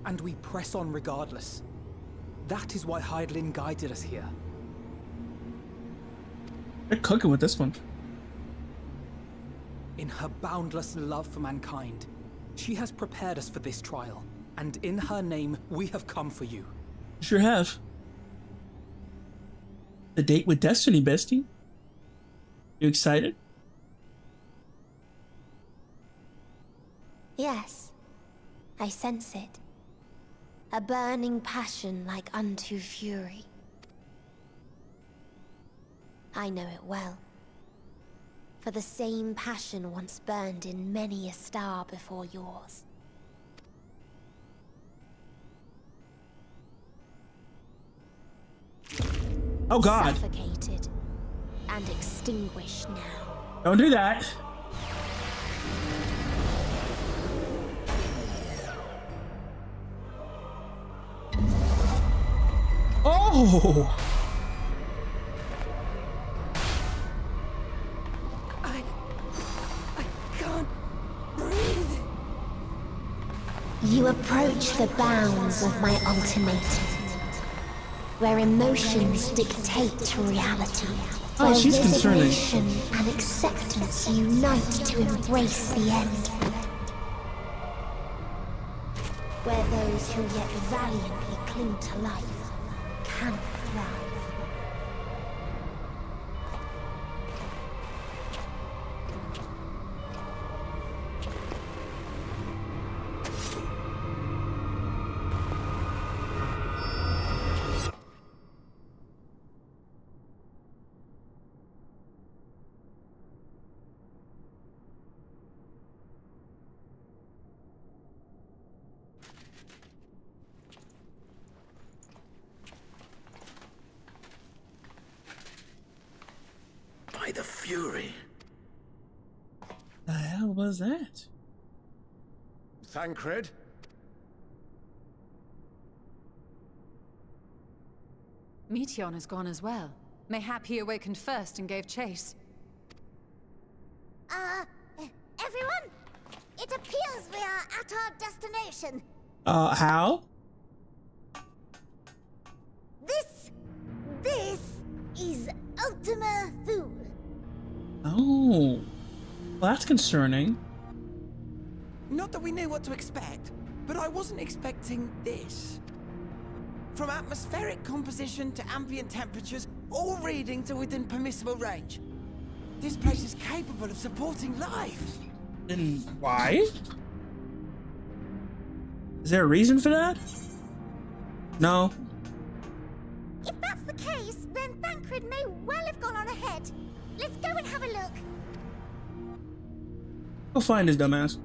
And we press on regardless. That is why Hydaelyn guided us here. They're cooking with this one. In her boundless love for mankind, she has prepared us for this trial. And in her name, we have come for you. Sure have. The date with Destiny, bestie. You excited? Yes, I sense it. A burning passion like unto fury. I know it well. For the same passion once burned in many a star before yours. Oh God. Suffocated and extinguished now. Don't do that. Oh. I can't breathe. You approach the bounds of my ultimatum, where emotions dictate reality. Oh, where she's concerning. resignation and acceptance unite to embrace the end. Where those who yet valiantly cling to life can thrive. By the Fury. The hell was that? Thancred? Meteon has gone as well. Mayhap he awakened first and gave chase. Everyone? It appears we are at our destination. How? This is Ultima Thule. Oh. Well, that's concerning. Not that we knew what to expect, but I wasn't expecting this. From atmospheric composition to ambient temperatures, all reading to within permissible range. This place is capable of supporting life. Then why? Is there a reason for that? No. If that's the case, then Thancred may well have gone on ahead. Let's go and have a look. Go find his dumbass.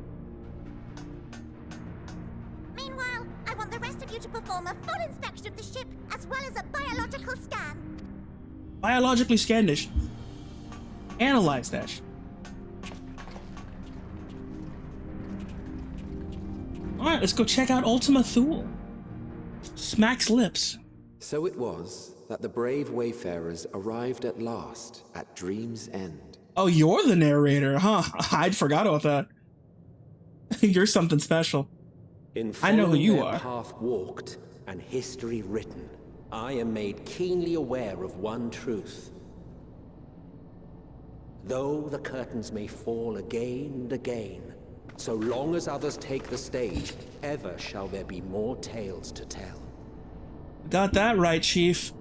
Meanwhile, I want the rest of you to perform a full inspection of the ship, as well as a biological scan. Biologically scan this. Analyze that. Alright, let's go check out Ultima Thule. Smacks lips. So it was that the brave wayfarers arrived at last at Dream's End. Oh, you're the narrator, huh? I'd forgot about that. You're something special. I know who you are. Path walked and history written, I am made keenly aware of one truth. Though the curtains may fall again and again, so long as others take the stage, ever shall there be more tales to tell. Got that right, Chief.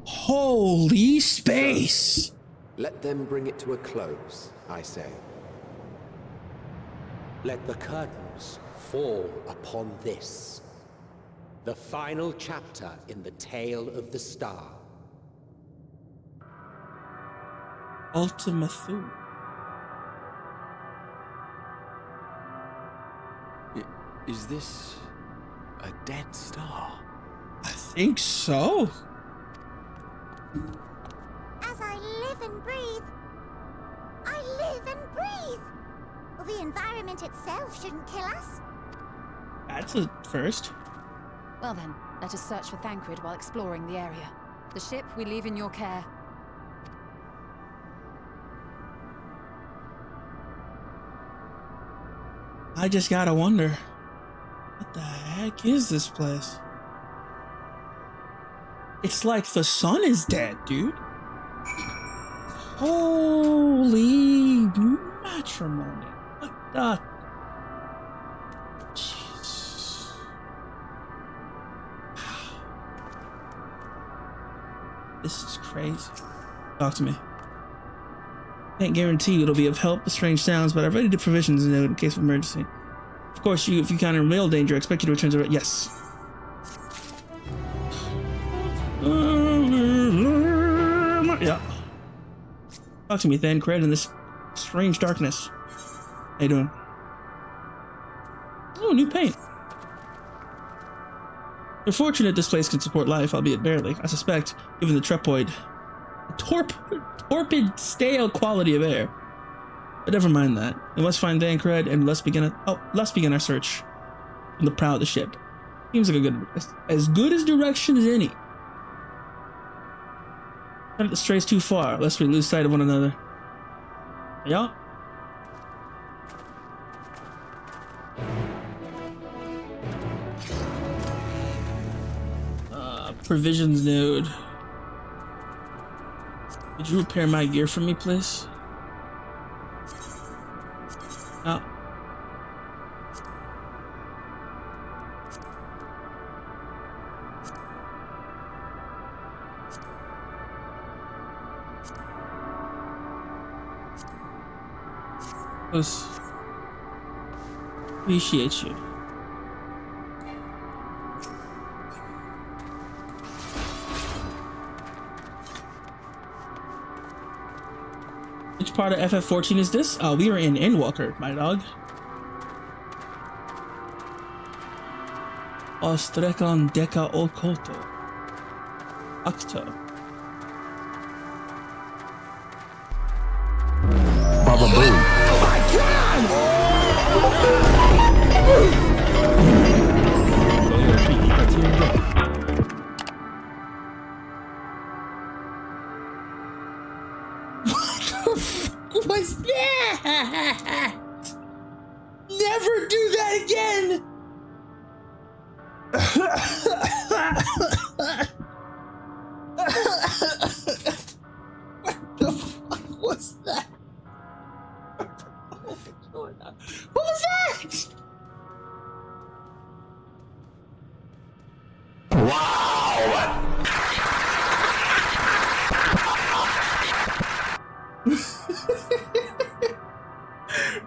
Holy space! Let them bring it to a close, I say. Let the curtains fall upon this, the final chapter in the tale of the star. Ultima Thule. Is this a dead star? I think so. As I live and breathe, I live and breathe. Well, the environment itself shouldn't kill us. That's a first. Well then, let us search for Thancred while exploring the area. The ship we leave in your care. I just gotta wonder, what the heck is this place? It's like the sun is dead, dude. Holy matrimony. What the? Jesus. This is crazy. Talk to me. Can't guarantee it'll be of help with strange sounds, but I've ready to provisions in case of emergency. Of course, if you encounter real danger, I expect you to return to it. Yes. Yeah. Talk to me, Thancred, in this strange darkness. How you doing? Oh, new paint. You're fortunate this place can support life, albeit barely. I suspect, given the torpid, stale quality of air. But never mind that. We must find Thancred and let's begin our search from the prow of the ship. Seems like as good as direction as any. Not let the strays too far, lest we lose sight of one another. Yeah. Provisions node. Could you repair my gear for me, please? Oh. Appreciate you. Which part of FF14 is this? Oh, we are in Endwalker, my dog. Ostrekon Deka Okoto. Octo. Baba Boom. Oh my god! What the fuck was that? Never do that again! What the fuck was that? What was that? Wow!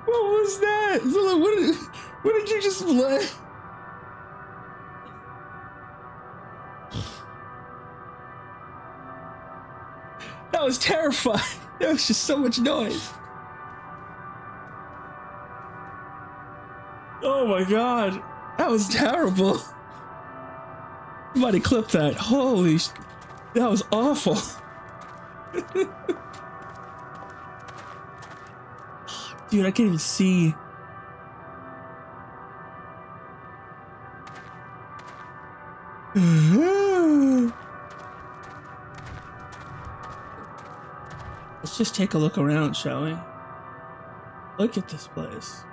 What was that? So like, what did you just play? That was terrifying. There was just so much noise. Oh my god. That was terrible. Somebody clip that. Holy sh... That was awful. Dude, I can't even see. Let's just take a look around, shall we? Look at this place.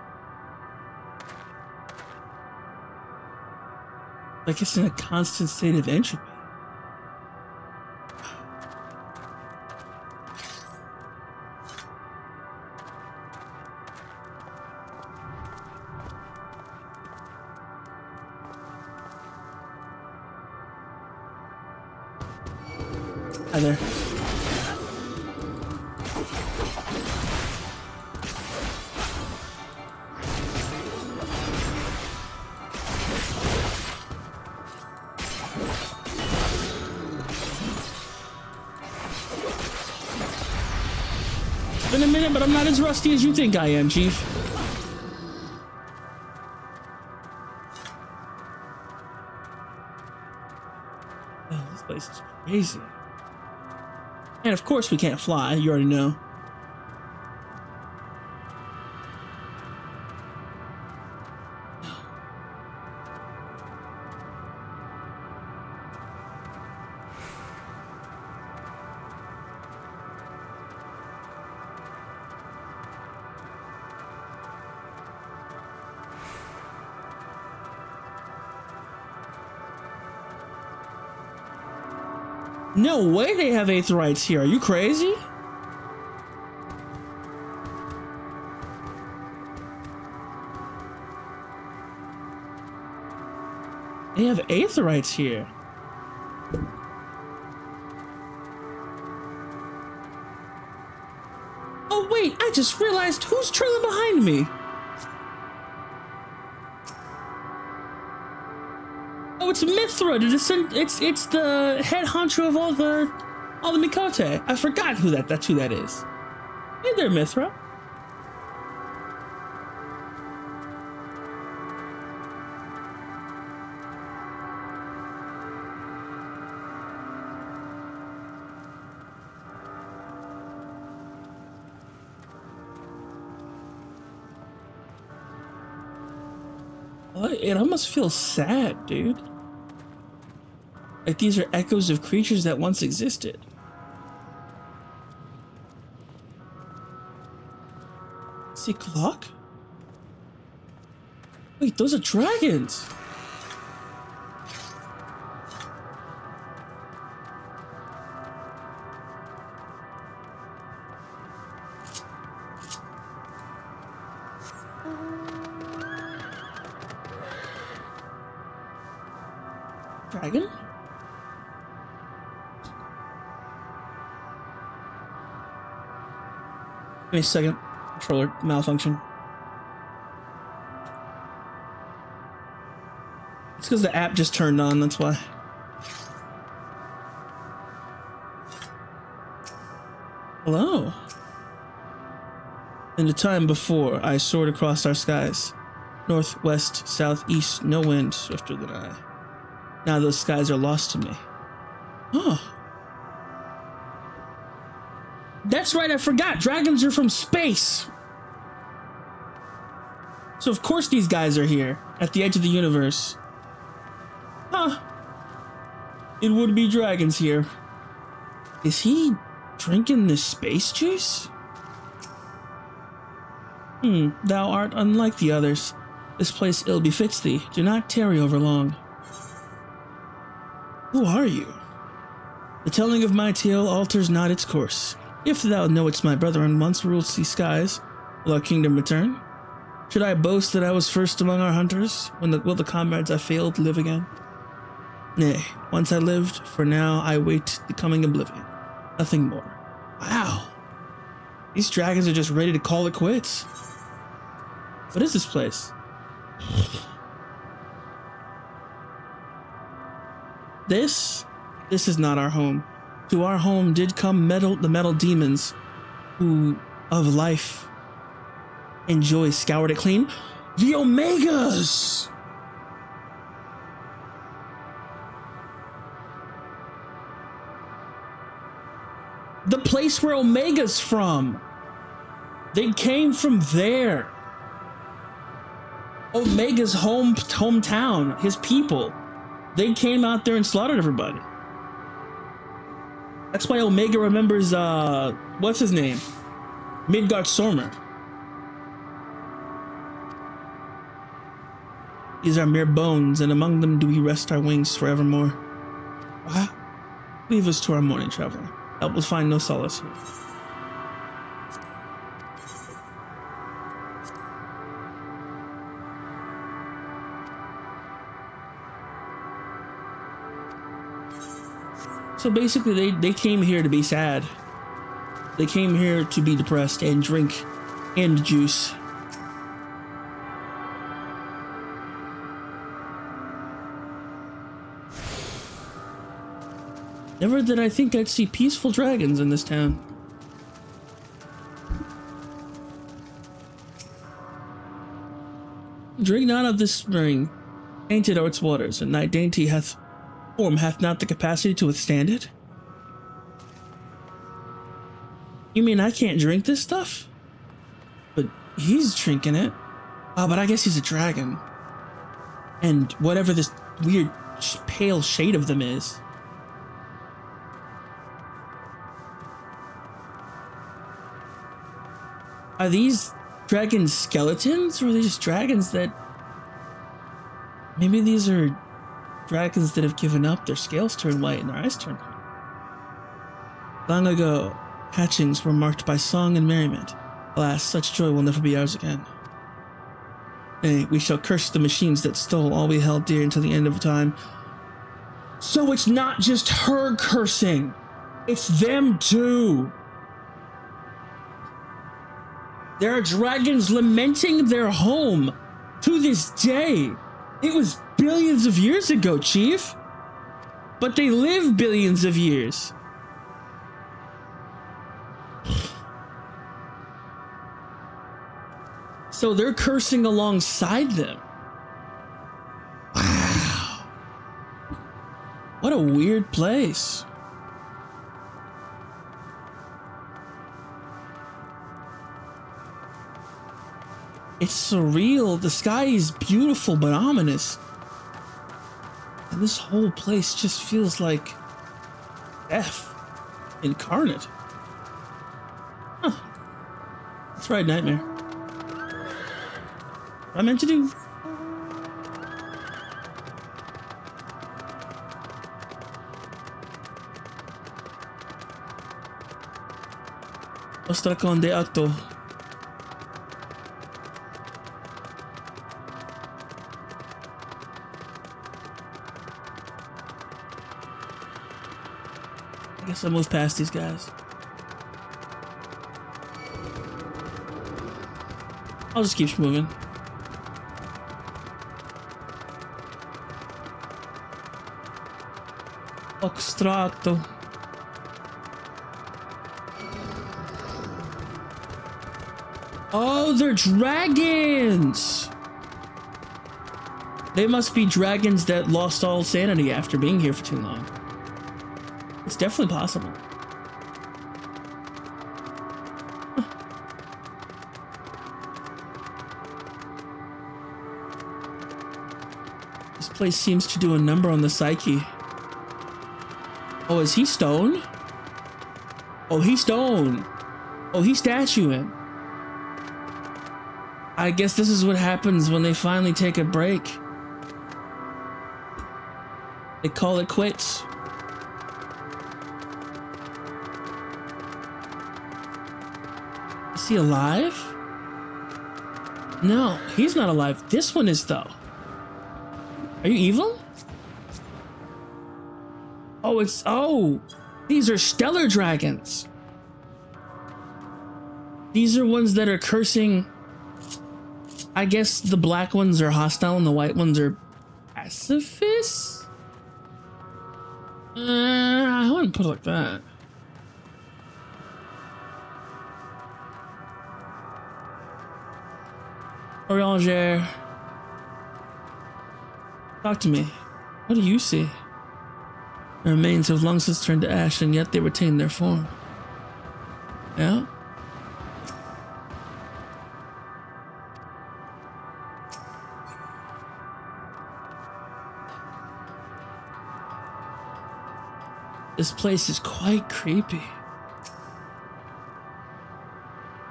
Like it's in a constant state of entropy. Hi there. It's been a minute, but I'm not as rusty as you think I am, Chief. Crazy. And of course we can't fly, you already know. No way they have Aetherites here. Are you crazy? They have Aetherites here. Oh wait, I just realized who's trailing behind me. Oh, it's Mithra, it's the head honcho of all the Mikote. I forgot that's who that is. Hey there, Mithra. It almost feels sad, dude. Like these are echoes of creatures that once existed. See clock? Wait, those are dragons. Dragon? Give me a second. Controller malfunction. It's because the app just turned on, that's why. Hello. In the time before, I soared across our skies. North, west, south, east, no wind swifter than I. Now those skies are lost to me. Oh. That's right, I forgot. Dragons are from space. So of course these guys are here, at the edge of the universe. Huh. It would be dragons here. Is he drinking this space juice? Thou art unlike the others. This place ill befits thee. Do not tarry over long. Who are you? The telling of my tale alters not its course. If thou knowest my brethren once ruled these skies, will our kingdom return? Should I boast that I was first among our hunters? Will the comrades I failed live again? Nay, once I lived, for now I wait the coming oblivion. Nothing more. Wow. These dragons are just ready to call it quits. What is this place? This is not our home. To our home did come the metal demons, who of life and joy scoured it clean. The Omegas! The place where Omega's from. They came from there. Omega's hometown, his people. They came out there and slaughtered everybody. That's why Omega remembers, what's his name? Midgard Sormer. These are mere bones, and among them do we rest our wings forevermore. Wow. Leave us to our morning traveler. Help will find no solace here. So basically, they came here to be sad. They came here to be depressed and drink and juice. Never did I think I'd see peaceful dragons in this town. Drink not of this spring, tainted are its waters, and thy dainty form hath not the capacity to withstand it. You mean I can't drink this stuff? But he's drinking it. Oh, but I guess he's a dragon. And whatever this weird pale shade of them is. Are these dragon skeletons, or are they just dragons that... Maybe these are dragons that have given up, their scales turn white and their eyes turn green. Long ago, hatchings were marked by song and merriment. Alas, such joy will never be ours again. Nay, we shall curse the machines that stole all we held dear until the end of time. So it's not just her cursing, it's them too. There are dragons lamenting their home to this day. It was billions of years ago, Chief. But they live billions of years. So they're cursing alongside them. Wow. What a weird place. It's surreal. The sky is beautiful but ominous. And this whole place just feels like death incarnate. Huh. That's right, Nightmare. What I meant to do. Ostracon de acto. I guess I'll move past these guys. I'll just keep moving. Extracto. Oh, they're dragons! They must be dragons that lost all sanity after being here for too long. It's definitely possible. Huh. This place seems to do a number on the psyche. Oh, is he stone? Oh, he's stone. Oh, he's statuing. I guess this is what happens when they finally take a break. They call it quits. Is he alive? No, he's not alive. This one is, though. Are you evil? Oh, it's... Oh! These are stellar dragons! These are ones that are cursing... I guess the black ones are hostile and the white ones are pacifists? I wouldn't put it like that. Orianger. Talk to me. What do you see? The remains have long since turned to ash, and yet they retain their form. Yeah? This place is quite creepy.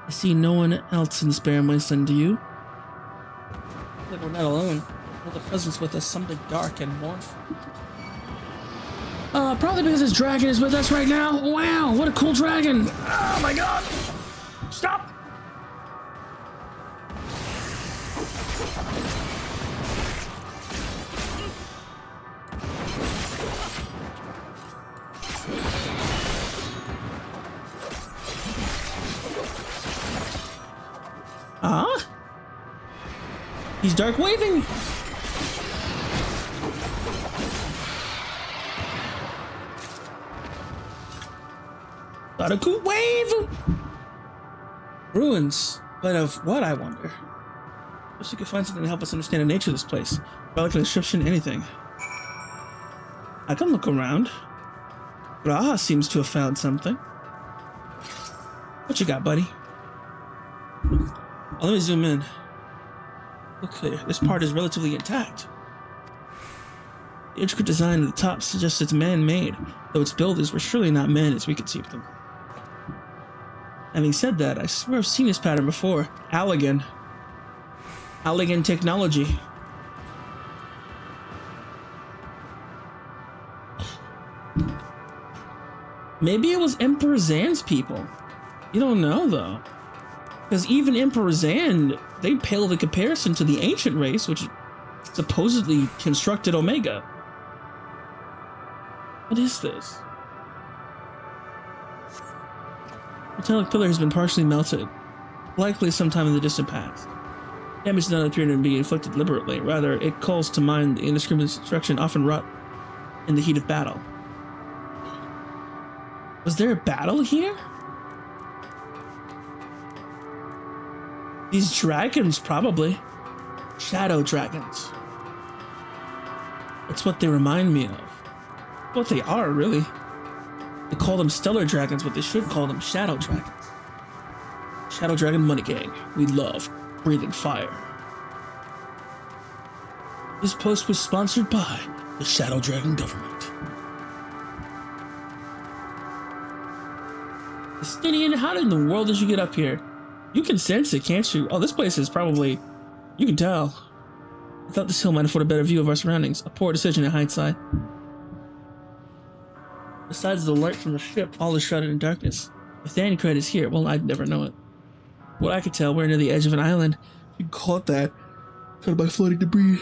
I see no one else in this barren wasteland, do you? Like we're not alone. With a presence with us, something dark and mournful. Probably because this dragon is with us right now. Wow, what a cool dragon! Oh my god! Stop! He's dark waving. Got a cool wave. Ruins, but of what, I wonder? Wish we could find something to help us understand the nature of this place. Relic, an inscription, anything. I can look around. Graha seems to have found something. What you got, buddy? Oh, let me zoom in. Okay, this part is relatively intact. The intricate design at the top suggests it's man-made, though its builders were surely not men as we conceived them. Having said that, I swear I've seen this pattern before. Allegan technology. Maybe it was Emperor Zan's people. You don't know, though. Because even Emperor Zan, they paled in comparison to the ancient race, which supposedly constructed Omega. What is this? The metallic pillar has been partially melted, likely sometime in the distant past. Damage does not appear to be inflicted deliberately, rather it calls to mind the indiscriminate destruction often wrought in the heat of battle. Was there a battle here? These dragons, probably. Shadow dragons. That's what they remind me of. What they are, really. They call them stellar dragons, but they should call them shadow dragons. Shadow Dragon Money Gang. We love breathing fire. This post was sponsored by the Shadow Dragon government. Justinian, how in the world did you get up here? You can sense it, can't you? Oh, this place is probably... You can tell. I thought this hill might afford a better view of our surroundings. A poor decision in hindsight. Besides the light from the ship, all is shrouded in darkness. If Thancred is here, well, I'd never know it. What I could tell, we're near the edge of an island. You can call it that. Surrounded by floating debris.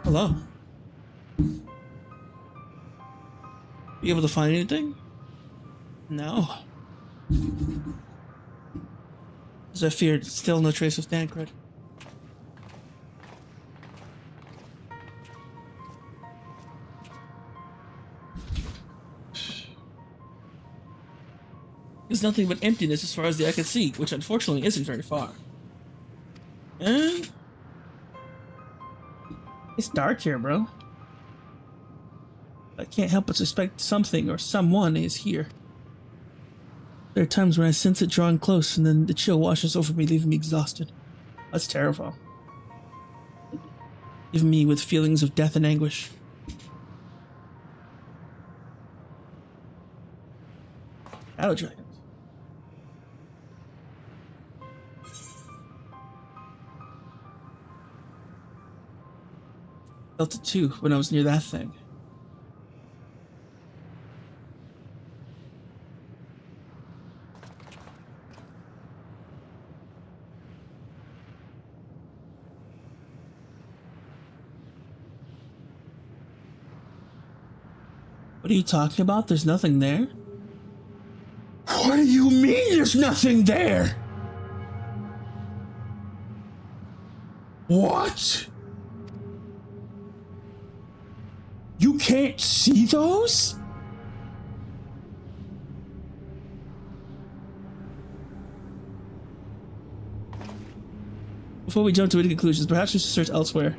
Hello. You able to find anything? No. As I feared, still no trace of Thancred. There's nothing but emptiness as far as the eye can see, which unfortunately isn't very far. And it's dark here, bro. I can't help but suspect something or someone is here. There are times when I sense it drawing close and then the chill washes over me, leaving me exhausted. That's terrible. Leaving me with feelings of death and anguish. Shadow dragons. Felt it too when I was near that thing. What are you talking about? There's nothing there? What do you mean there's nothing there? What? You can't see those? Before we jump to any conclusions, perhaps we should search elsewhere.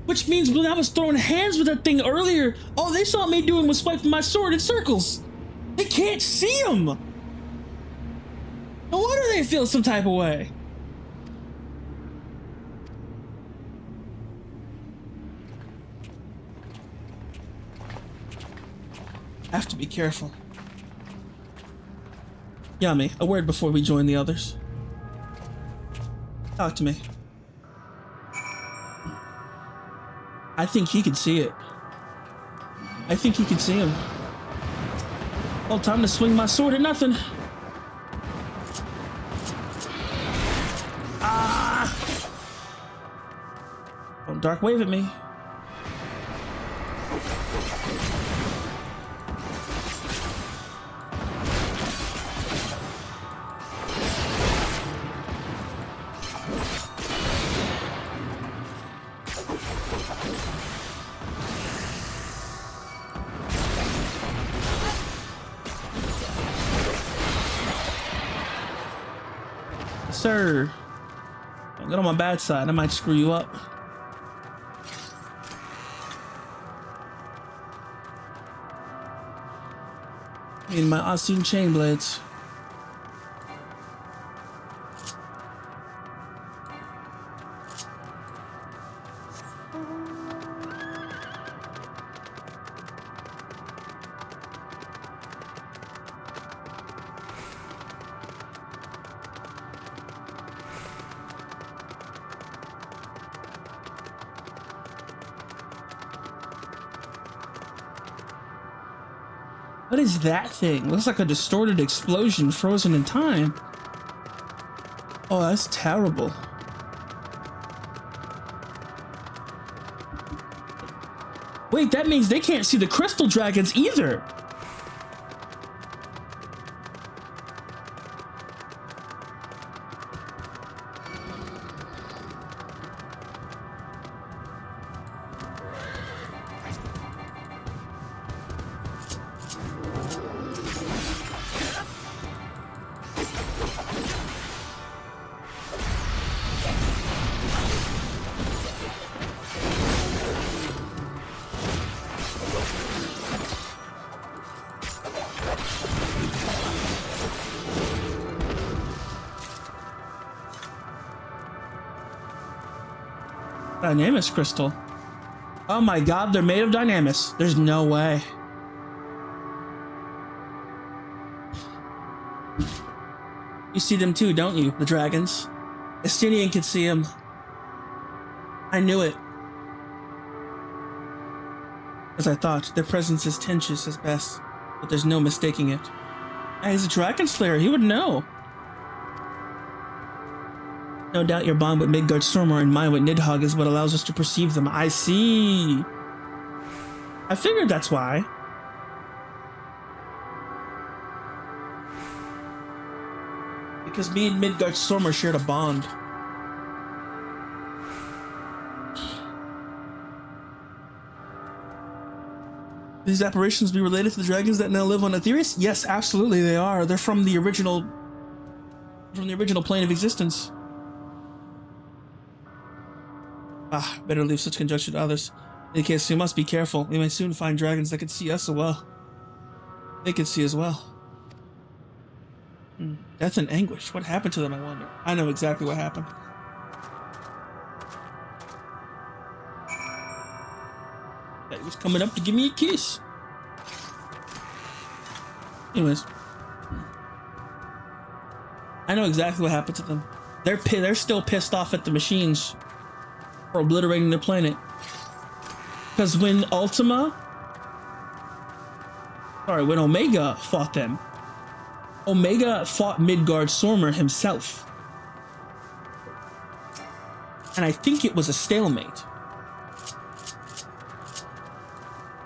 Which means when I was throwing hands with that thing earlier, all they saw me doing was swiping my sword in circles. They can't see them. No wonder they feel some type of way. I have to be careful. Yami, a word before we join the others. Talk to me. I think he can see it. I think he can see him. Well, time to swing my sword at nothing. dark wave at me. Sir, don't get on my bad side. I might screw you up. In my unseen chain blades. What is that thing? Looks like a distorted explosion frozen in time. Oh, that's terrible. Wait, that means they can't see the crystal dragons either. Dynamis crystal. Oh my god, they're made of Dynamis. There's no way. You see them too, don't you? The dragons. Estinian can see them. I knew it. As I thought, their presence is tenuous as best, but there's no mistaking it. Ah, he's a dragon slayer, he would know. No doubt your bond with Midgardsormr and mine with Nidhogg is what allows us to perceive them. I see. I figured that's why. Because me and Midgardsormr shared a bond. These apparitions be related to the dragons that now live on Aetherius? Yes, absolutely they are. They're from the original plane of existence. Ah, better leave such conjecture to others. In any case, we must be careful. We may soon find dragons that can see us as well. They can see as well. Death and anguish. What happened to them, I wonder? I know exactly what happened. Yeah, he was coming up to give me a kiss. Anyways. I know exactly what happened to them. They're still pissed off at the machines for obliterating their planet. Because when when Omega fought them, Omega fought Midgardsormr himself. And I think it was a stalemate.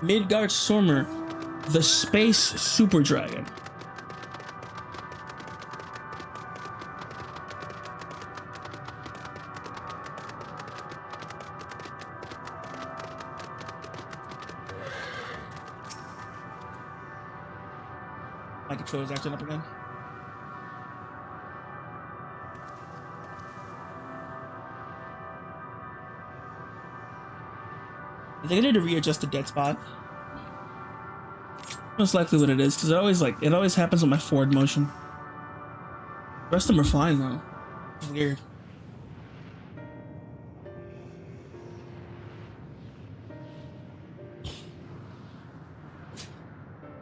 Midgardsormr, the space super dragon. My controller's acting up again. I think I need to readjust the dead spot. Most likely what it is, because it always happens with my forward motion. The rest of them are fine though. It's weird.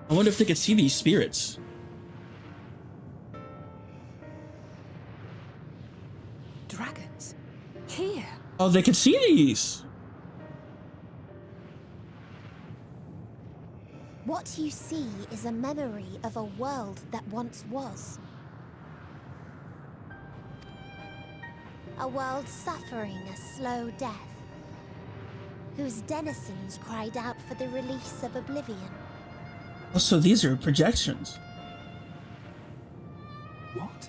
I wonder if they could see these spirits. Dragons? Here? Oh, they could see these! What you see is a memory of a world that once was. A world suffering a slow death. whose denizens cried out for the release of oblivion. Oh, so these are projections. What?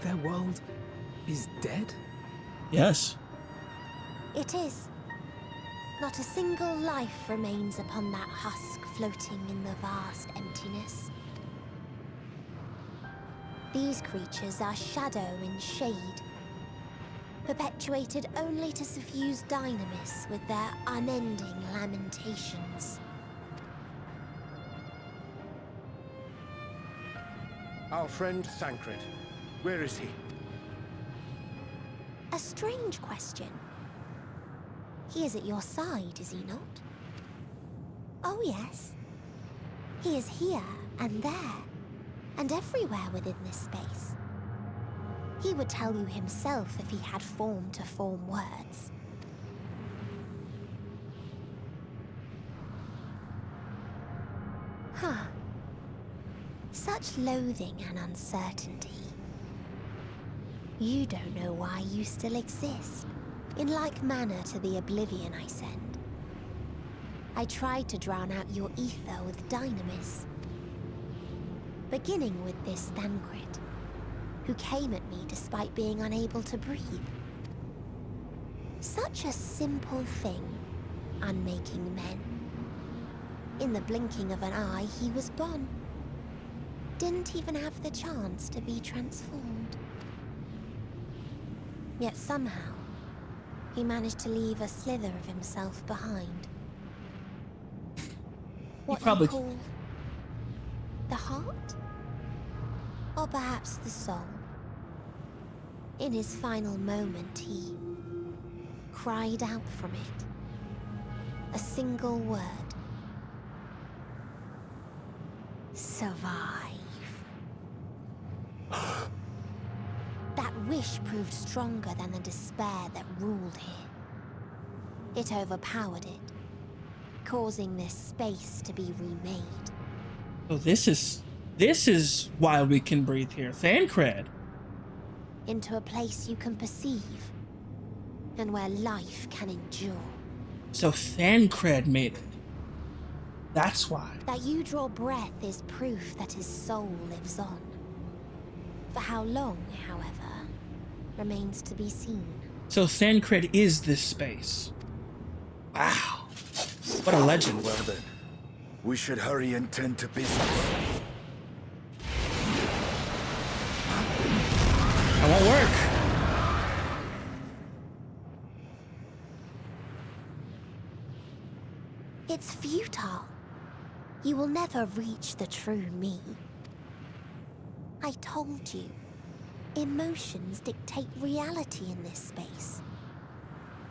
Their world is dead? Yes. It is. Not a single life remains upon that husk floating in the vast emptiness. These creatures are shadow and shade, perpetuated only to suffuse dynamis with their unending lamentations. Our friend Thancred, where is he? A strange question. He is at your side, is he not? Oh yes. He is here and there, and everywhere within this space. He would tell you himself if he had form to form words. Huh. Such loathing and uncertainty. You don't know why you still exist, in like manner to the oblivion I send. I tried to drown out your ether with dynamis, beginning with this Thancred, who came at me despite being unable to breathe. Such a simple thing, unmaking men. In the blinking of an eye, he was gone. Didn't even have the chance to be transformed. Yet somehow, he managed to leave a slither of himself behind. What you call the heart? Or perhaps the soul? In his final moment, he cried out from it. A single word. Survive. That wish proved stronger than the despair that ruled here. It overpowered it, causing this space to be remade. Oh, this is why we can breathe here. Thancred. Into a place you can perceive, and where life can endure. So Thancred made it. That's why. That you draw breath is proof that his soul lives on. For how long, however, remains to be seen. So Thancred is this space. Wow. What a legend. Well then, we should hurry and tend to business. That won't work. It's futile. You will never reach the true me. I told you, emotions dictate reality in this space.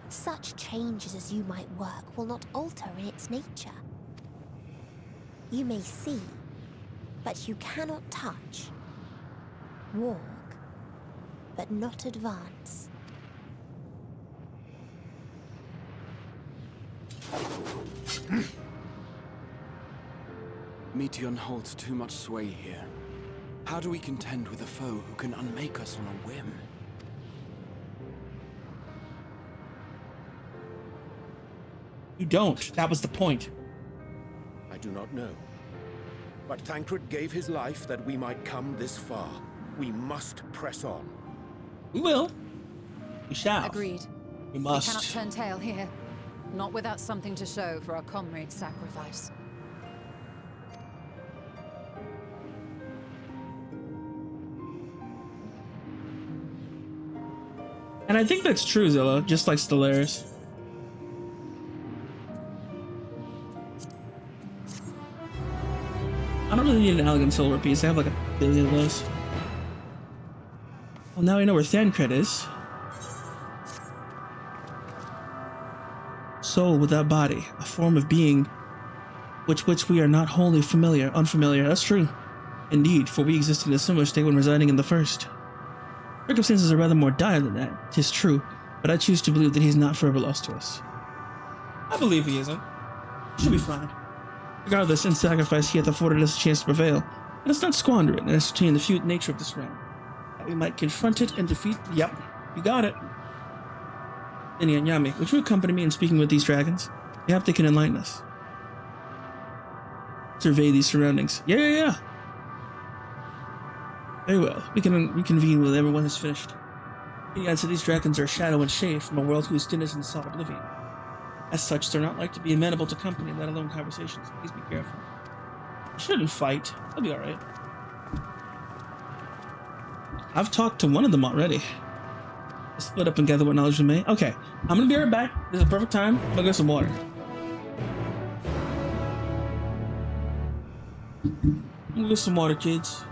Such changes as you might work will not alter in its nature. You may see, but you cannot touch. Walk, but not advance. Meteon holds too much sway here. How do we contend with a foe who can unmake us on a whim? You don't. That was the point. I do not know. But Thancred gave his life that we might come this far. We must press on. We will. We shall. Agreed. We must. We cannot turn tail here. Not without something to show for our comrade's sacrifice. And I think that's true, Zilla, just like Stellaris. I don't really need an elegant silver piece. I have like 1 billion of those. Well, now we know where Thancred is. Soul without body, a form of being which we are not wholly unfamiliar. That's true. Indeed, for we exist in a similar state when residing in the first. Circumstances are rather more dire than that, 'tis true, but I choose to believe that he's not forever lost to us. I believe he isn't. Should be fine. Regardless, in sacrifice he hath afforded us a chance to prevail. Let us not squander it and ascertain the nature of this realm, that we might confront it and defeat. Yep, you got it. Linny and Yami, would you accompany me in speaking with these dragons? Perhaps they can enlighten us. Survey these surroundings. Yeah. Very well. We can reconvene when everyone has finished. He answered these dragons are a shadow and shade from a world whose denizens sought oblivion. As such, they're not like to be amenable to company, let alone conversations. Please be careful. You shouldn't fight. They'll be alright. I've talked to one of them already. Split up and gather what knowledge we may. Okay, I'm gonna be right back. This is a perfect time. I'm gonna get some water. I'm gonna get some water, kids.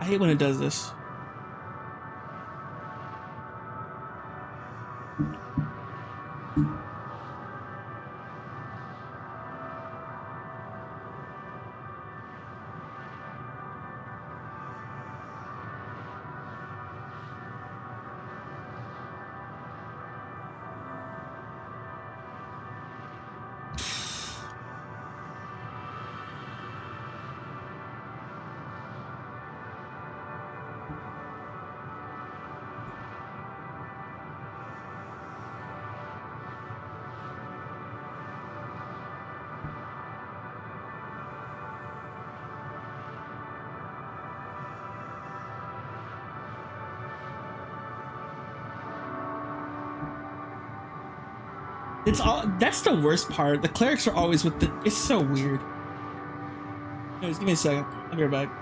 I hate when it does this. It's all that's the worst part. The clerics are always with the it's so weird. Anyways, give me a second. I'll be right back.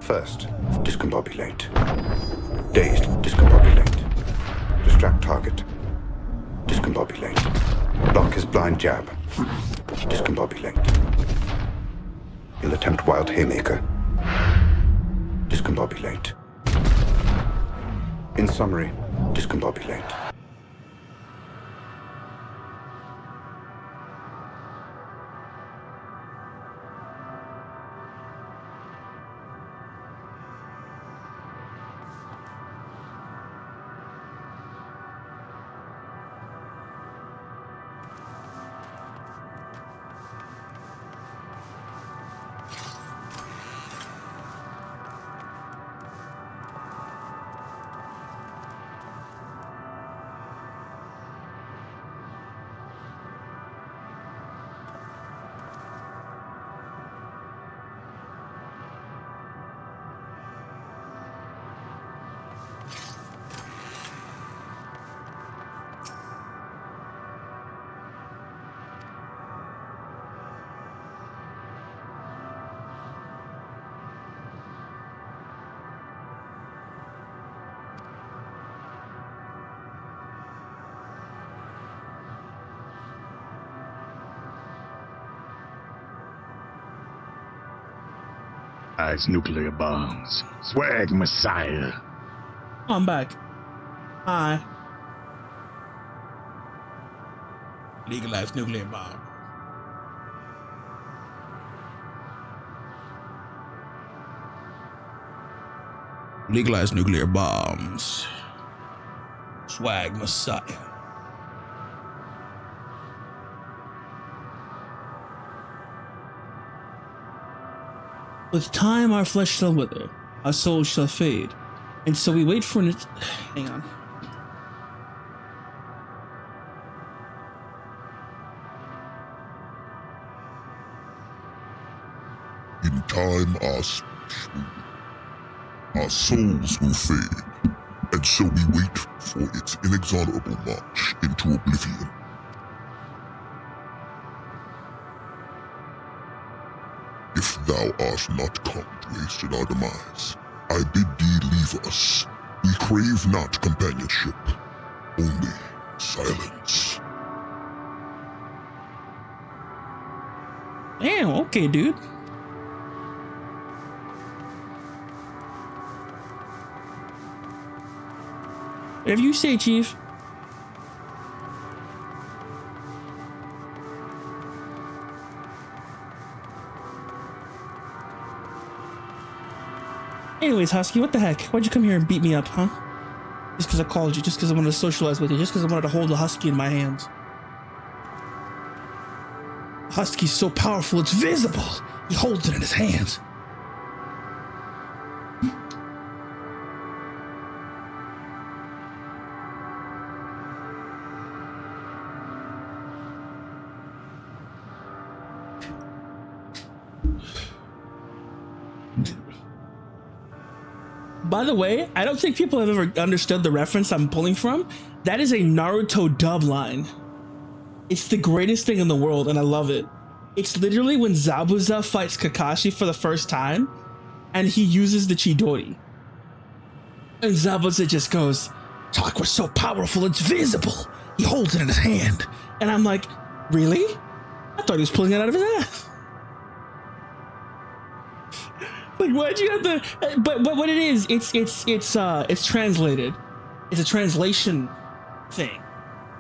First, discombobulate. Dazed, discombobulate. Distract target. Discombobulate. Block his blind jab. Discombobulate. He'll attempt wild haymaker. Discombobulate. In summary, discombobulate. Eyes nuclear bombs. Swag Messiah. I'm back. Hi. Legalize nuclear bomb. Legalize nuclear bombs. Swag Messiah. With time, our flesh shall wither, our soul shall fade, and so we wait for an. Hang on. In time, our souls will fade, and so we wait for its inexorable march into oblivion. If thou art not come to hasten our demise, I bid thee leave us. We crave not companionship, only silence. Damn, okay, dude. Whatever you say, Chief. Anyways, Husky, what the heck? Why'd you come here and beat me up, huh? Just because I called you, just because I wanted to socialize with you, just because I wanted to hold a Husky in my hands. Husky's so powerful, it's visible. He holds it in his hands. By the way, I don't think people have ever understood the reference I'm pulling from. That is a Naruto dub line. It's the greatest thing in the world, and I love it. It's literally when Zabuza fights Kakashi for the first time, and he uses the Chidori. And Zabuza just goes, "Chakra's so powerful, it's visible. He holds it in his hand." And I'm like, really? I thought he was pulling it out of his ass. Like, why'd you have to? But what it is, it's translated. It's a translation thing.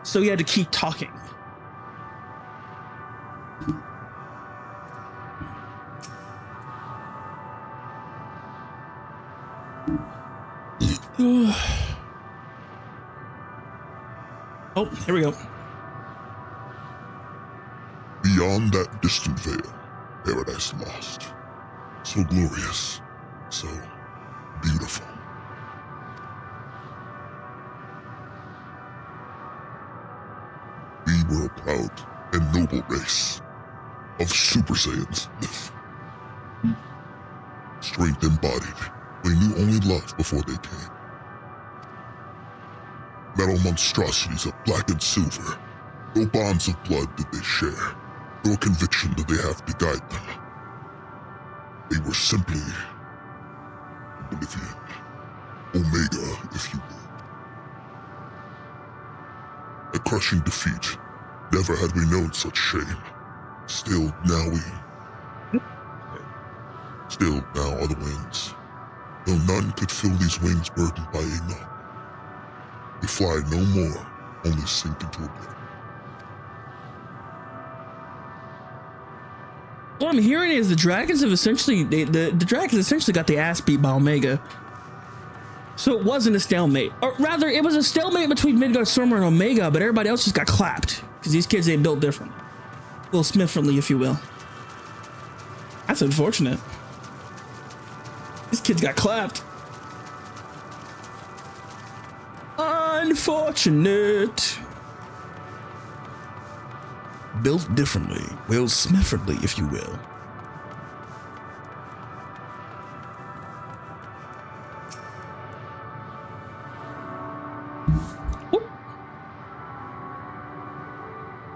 So he had to keep talking. Oh, here we go. Beyond that distant veil, paradise lost. So glorious, so beautiful. We were a proud and noble race of Super Saiyans. Strength embodied, they knew only love before they came. Metal monstrosities of black and silver, no bonds of blood did they share, nor conviction did they have to guide them. They were simply oblivion. Omega, if you will. A crushing defeat. Never had we known such shame. Still now are the winds. Though none could fill these wings burdened by a none. We fly no more, only sink into oblivion. What I'm hearing is the dragons have essentially the dragons essentially got the ass beat by Omega. So it wasn't a stalemate, or rather, it was a stalemate between Midgard, Stormer, and Omega, but everybody else just got clapped because these kids ain't built differently, Will Smith-friendly, if you will. That's unfortunate. These kids got clapped. Unfortunate. Built differently, Will Smith-friendly, if you will.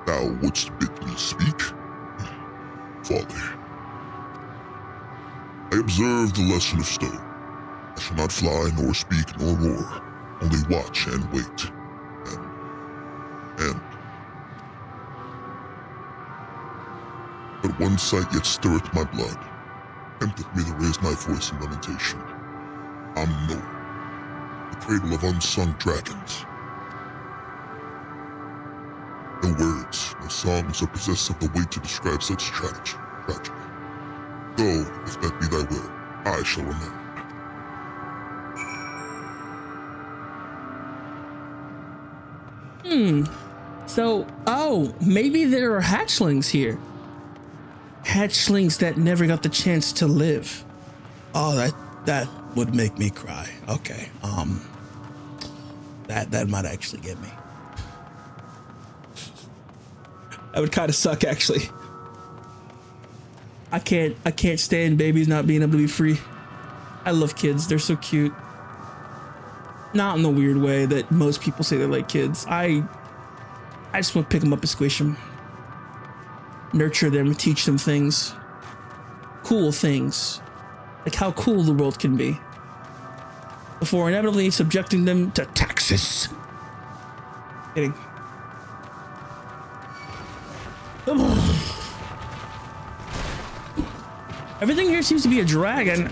Thou wouldst bid me speak? Folly. I observe the lesson of stone. I shall not fly, nor speak, nor roar, only watch and wait. And but one sight yet stirreth my blood, tempteth me to raise my voice in lamentation. Amno, the cradle of unsung dragons. No words, no songs are possessed of the weight to describe such tragedy. Though, if that be thy will, I shall remain. So, maybe there are hatchlings here. Hatchlings that never got the chance to live. Oh, that would make me cry. Okay. That might actually get me. That would kind of suck, actually. I can't stand babies not being able to be free. I love kids. They're so cute. Not in the weird way that most people say they like kids. I just want to pick them up and squish them. Nurture them, teach them things. Cool things. Like how cool the world can be. Before inevitably subjecting them to taxes. Kidding. Everything here seems to be a dragon.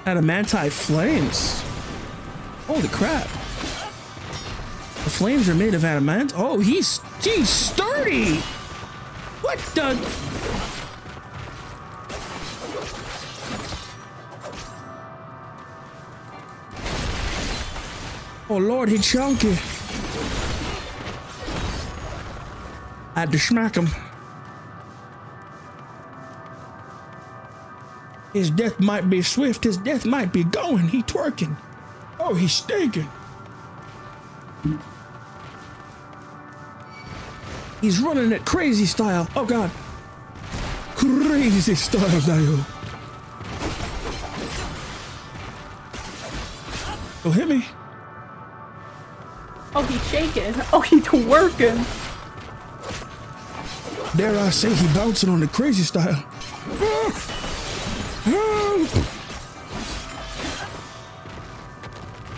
Adamanti flames. Holy crap. The flames are made of adamant. Oh, he's sturdy. What the? Oh Lord, he chunky. I had to smack him. His death might be swift, his death might be going. He twerking. Oh, he's stinking. He's running it crazy style. Oh God. Crazy style, Dio. Oh, hit me. Oh, he's shaking. Oh, he's twerking. Dare I say he bouncing on the crazy style.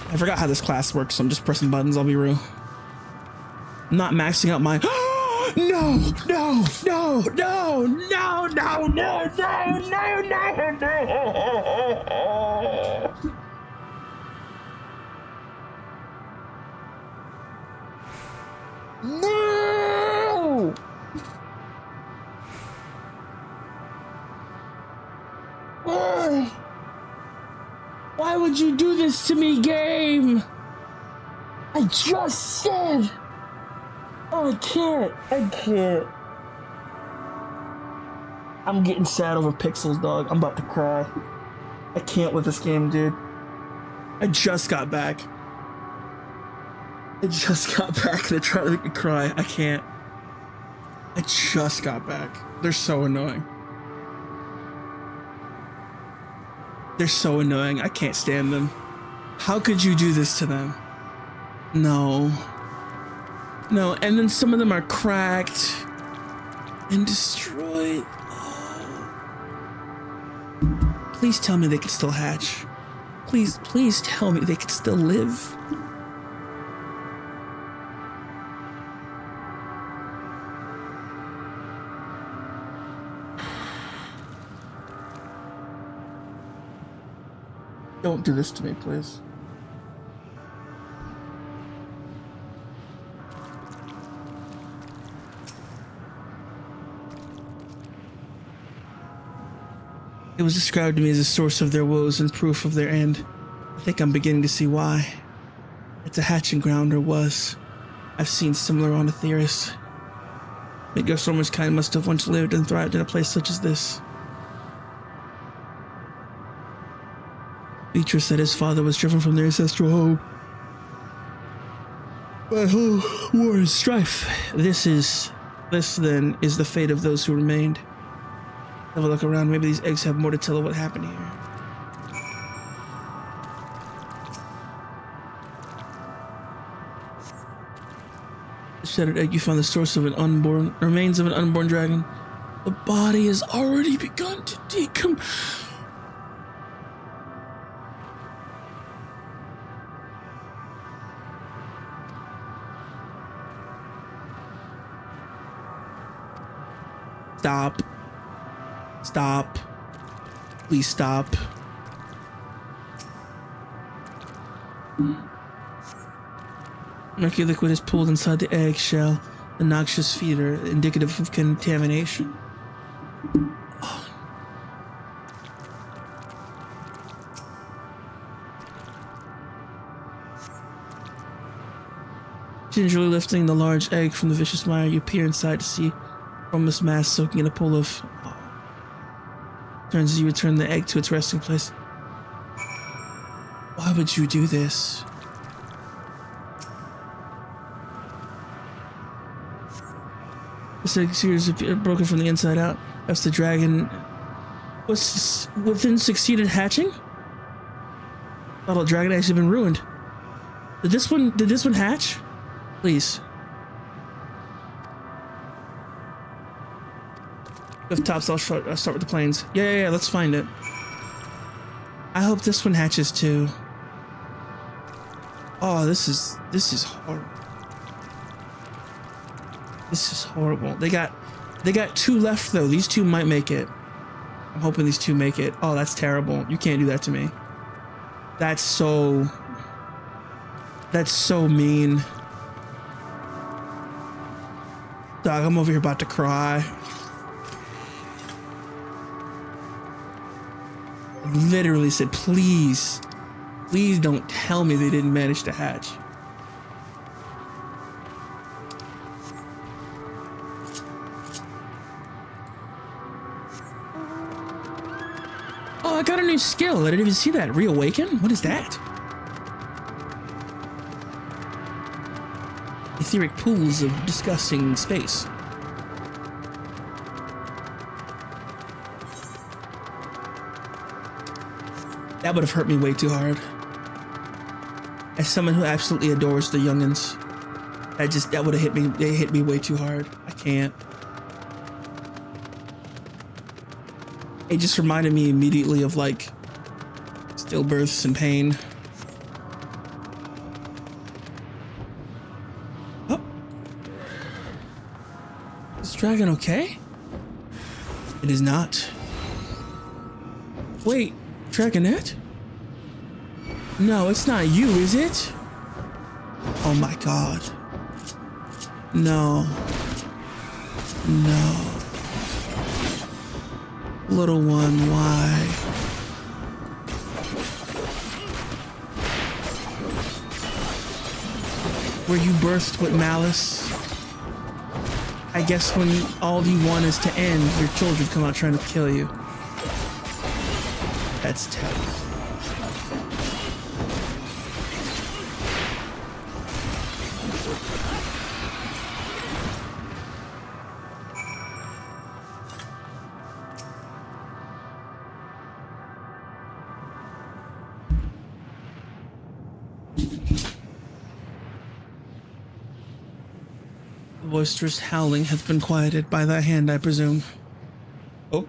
I forgot how this class works, so I'm just pressing buttons, I'll be real. I'm not maxing out my No! Why would you do this to me, game? I just said. Oh, I can't. I'm getting sad over pixels, dog. I'm about to cry. I can't with this game, dude. I just got back. And they're trying to make me cry. I can't. I just got back. They're so annoying. They're so annoying. I can't stand them. How could you do this to them? No. And then some of them are cracked. and destroyed. Please tell me they could still hatch. Please, please tell me they could still live. Don't do this to me, please. It was described to me as a source of their woes and proof of their end. I think I'm beginning to see why. It's a hatching ground, or was. I've seen similar on Aetheris. Midgardsormr's kind must have once lived and thrived in a place such as this. Beatrice said his father was driven from their ancestral home by war and strife. This then is the fate of those who remained. Have a look around. Maybe these eggs have more to tell of what happened here. The shattered egg you found the source of remains of an unborn dragon. The body has already begun to decompose. Stop. Stop. Please stop. Murky liquid is pooled inside the eggshell. The noxious feeder, indicative of contamination. Oh. Gingerly lifting the large egg from the vicious mire, you peer inside to see formless mass soaking in a pool of... Turns as you return the egg to its resting place. Why would you do this? This egg series broken from the inside out. As the dragon was within succeeded hatching? Thought the dragon actually been ruined. Did this one hatch? Please. If tops, I'll start with the planes. Yeah, let's find it. I hope this one hatches too. Oh, this is horrible. This is horrible. They got 2 left though. These 2 might make it. I'm hoping these 2 make it. Oh, that's terrible. You can't do that to me. That's so mean. Dog, I'm over here about to cry. Literally said, please don't tell me they didn't manage to hatch. Oh, I got a new skill. I didn't even see that. Reawaken? What is that? Etheric pools of disgusting space. That would have hurt me way too hard. As someone who absolutely adores the youngins, that would have hit me. They hit me way too hard. I can't. It just reminded me immediately of like stillbirths and pain. Oh, is the dragon okay? It is not. Wait. Dragonette? No, it's not you, is it? Oh my god. No. No. Little one, why? Were you birthed with malice? I guess when all you want is to end, your children come out trying to kill you. That's terrible. The boisterous howling hath been quieted by thy hand, I presume. Oh.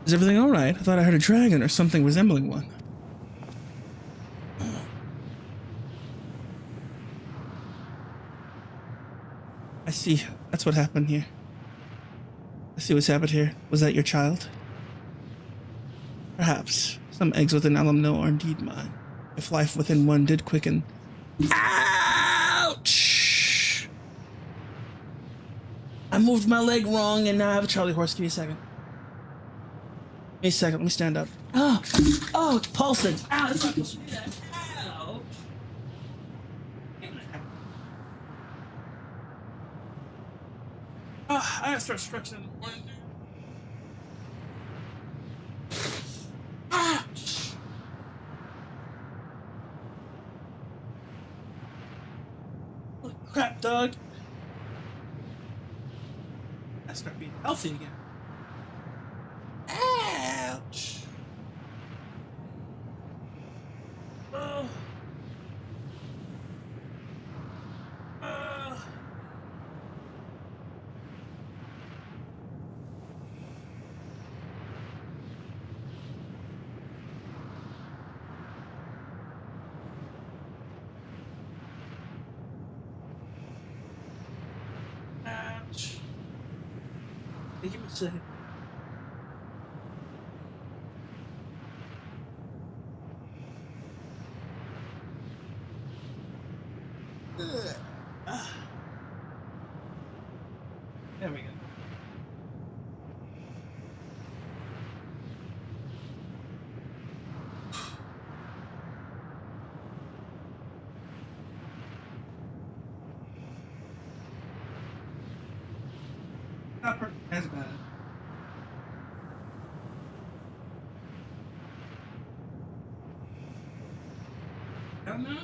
Is everything alright? I thought I heard a dragon or something resembling one. I see. That's what happened here. I see what's happened here. Was that your child? Perhaps. Some eggs within Alumno are indeed mine. If life within one did quicken. Ouch! I moved my leg wrong and now I have a Charlie horse. Give me a second. Give me a second. Let me stand up. Oh! Oh, it's pulsing. Ow, that's not supposed to do that. Ouch! Oh, I gotta start stretching in the morning, dude. Ouch! Holy crap, dog. I start being healthy again. Ouch! Oh. Ouch. Hey, give me a second. There we go. Not as bad. Hell no.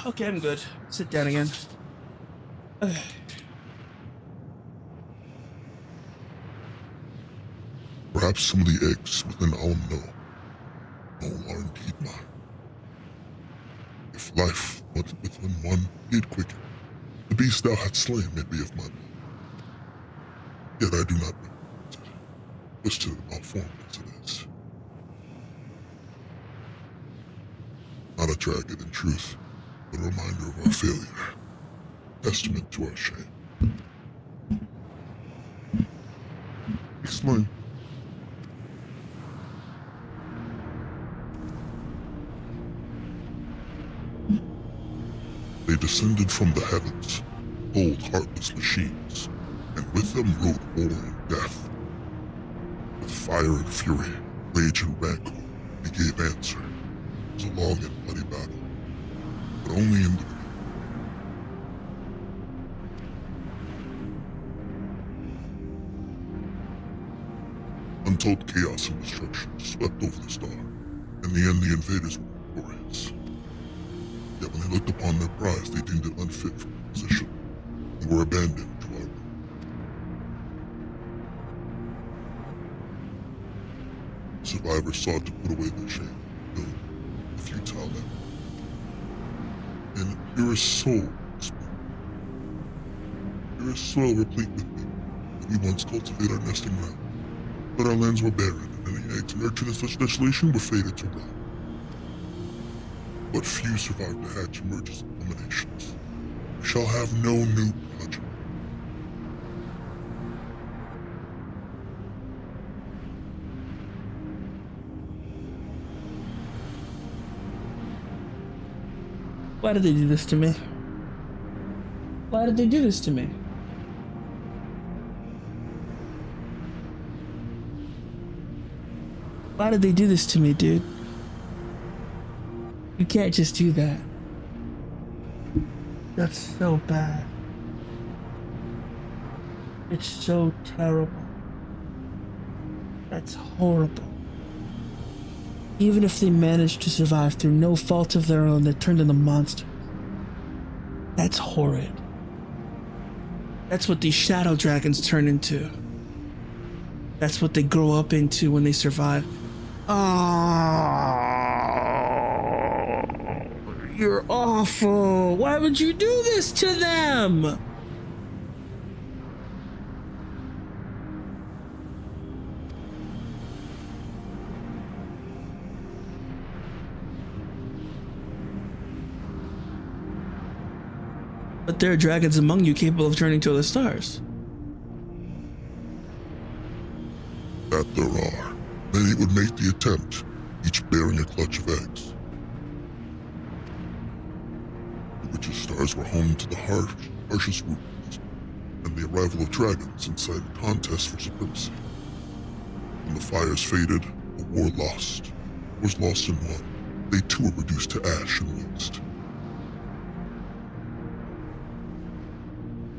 Okay, I'm good. Sit down again. Okay. Perhaps some of the eggs within Alumno are indeed mine. If life within one did quicken, the beast thou hadst slain may be of my blood. Yet I do not recognize it, twisted and malformed as it is. Not a dragon in truth, but a reminder of our failure. Testament to our shame. Explain. They descended from the heavens, cold, heartless machines, and with them rode war and death. With fire and fury, rage and rancor, they gave answer. It was a long and bloody battle, but only in the beginning. Untold chaos and destruction swept over the star. In the end, the invaders were victorious. Yet when they looked upon their prize, they deemed it unfit for position, and were abandoned to our will. Survivors sought to put away their shame, though the futile effort. And purest soul spoke. Purest soil replete with people that we once cultivated our nesting ground. But our lands were barren, and any eggs nurtured in such desolation were fated to rot. But few survived to hatch emerges abominations. We shall have no new progeny. Why did they do this to me? Why did they do this to me? Why did they do this to me, dude? You can't just do that. That's so bad. It's so terrible. That's horrible. Even if they managed to survive through no fault of their own, they're turned into monsters. That's horrid. That's what these shadow dragons turn into. That's what they grow up into when they survive. Oh, you're awful. Why would you do this to them? But there are dragons among you capable of turning to other stars. That there are. Many would make the attempt, each bearing a clutch of eggs. The witches' stars were home to the harshest wounds, and the arrival of dragons incited contests for supremacy. When the fires faded, a war lost. Was lost and won. They too were reduced to ash and waste.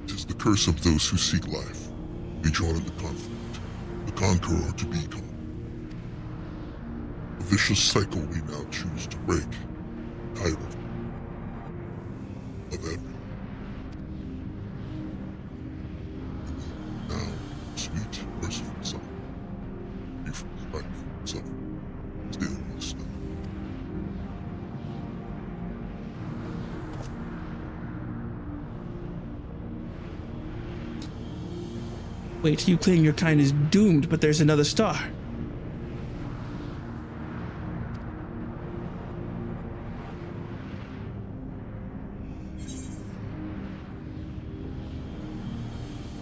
It is the curse of those who seek life, be drawn into conflict, the conqueror to be conquered. A vicious cycle we now choose to break, tired of everything. Now, sweet, merciful sun, be from life itself, still in the snow. Wait, you claim your kind is doomed, but there's another star.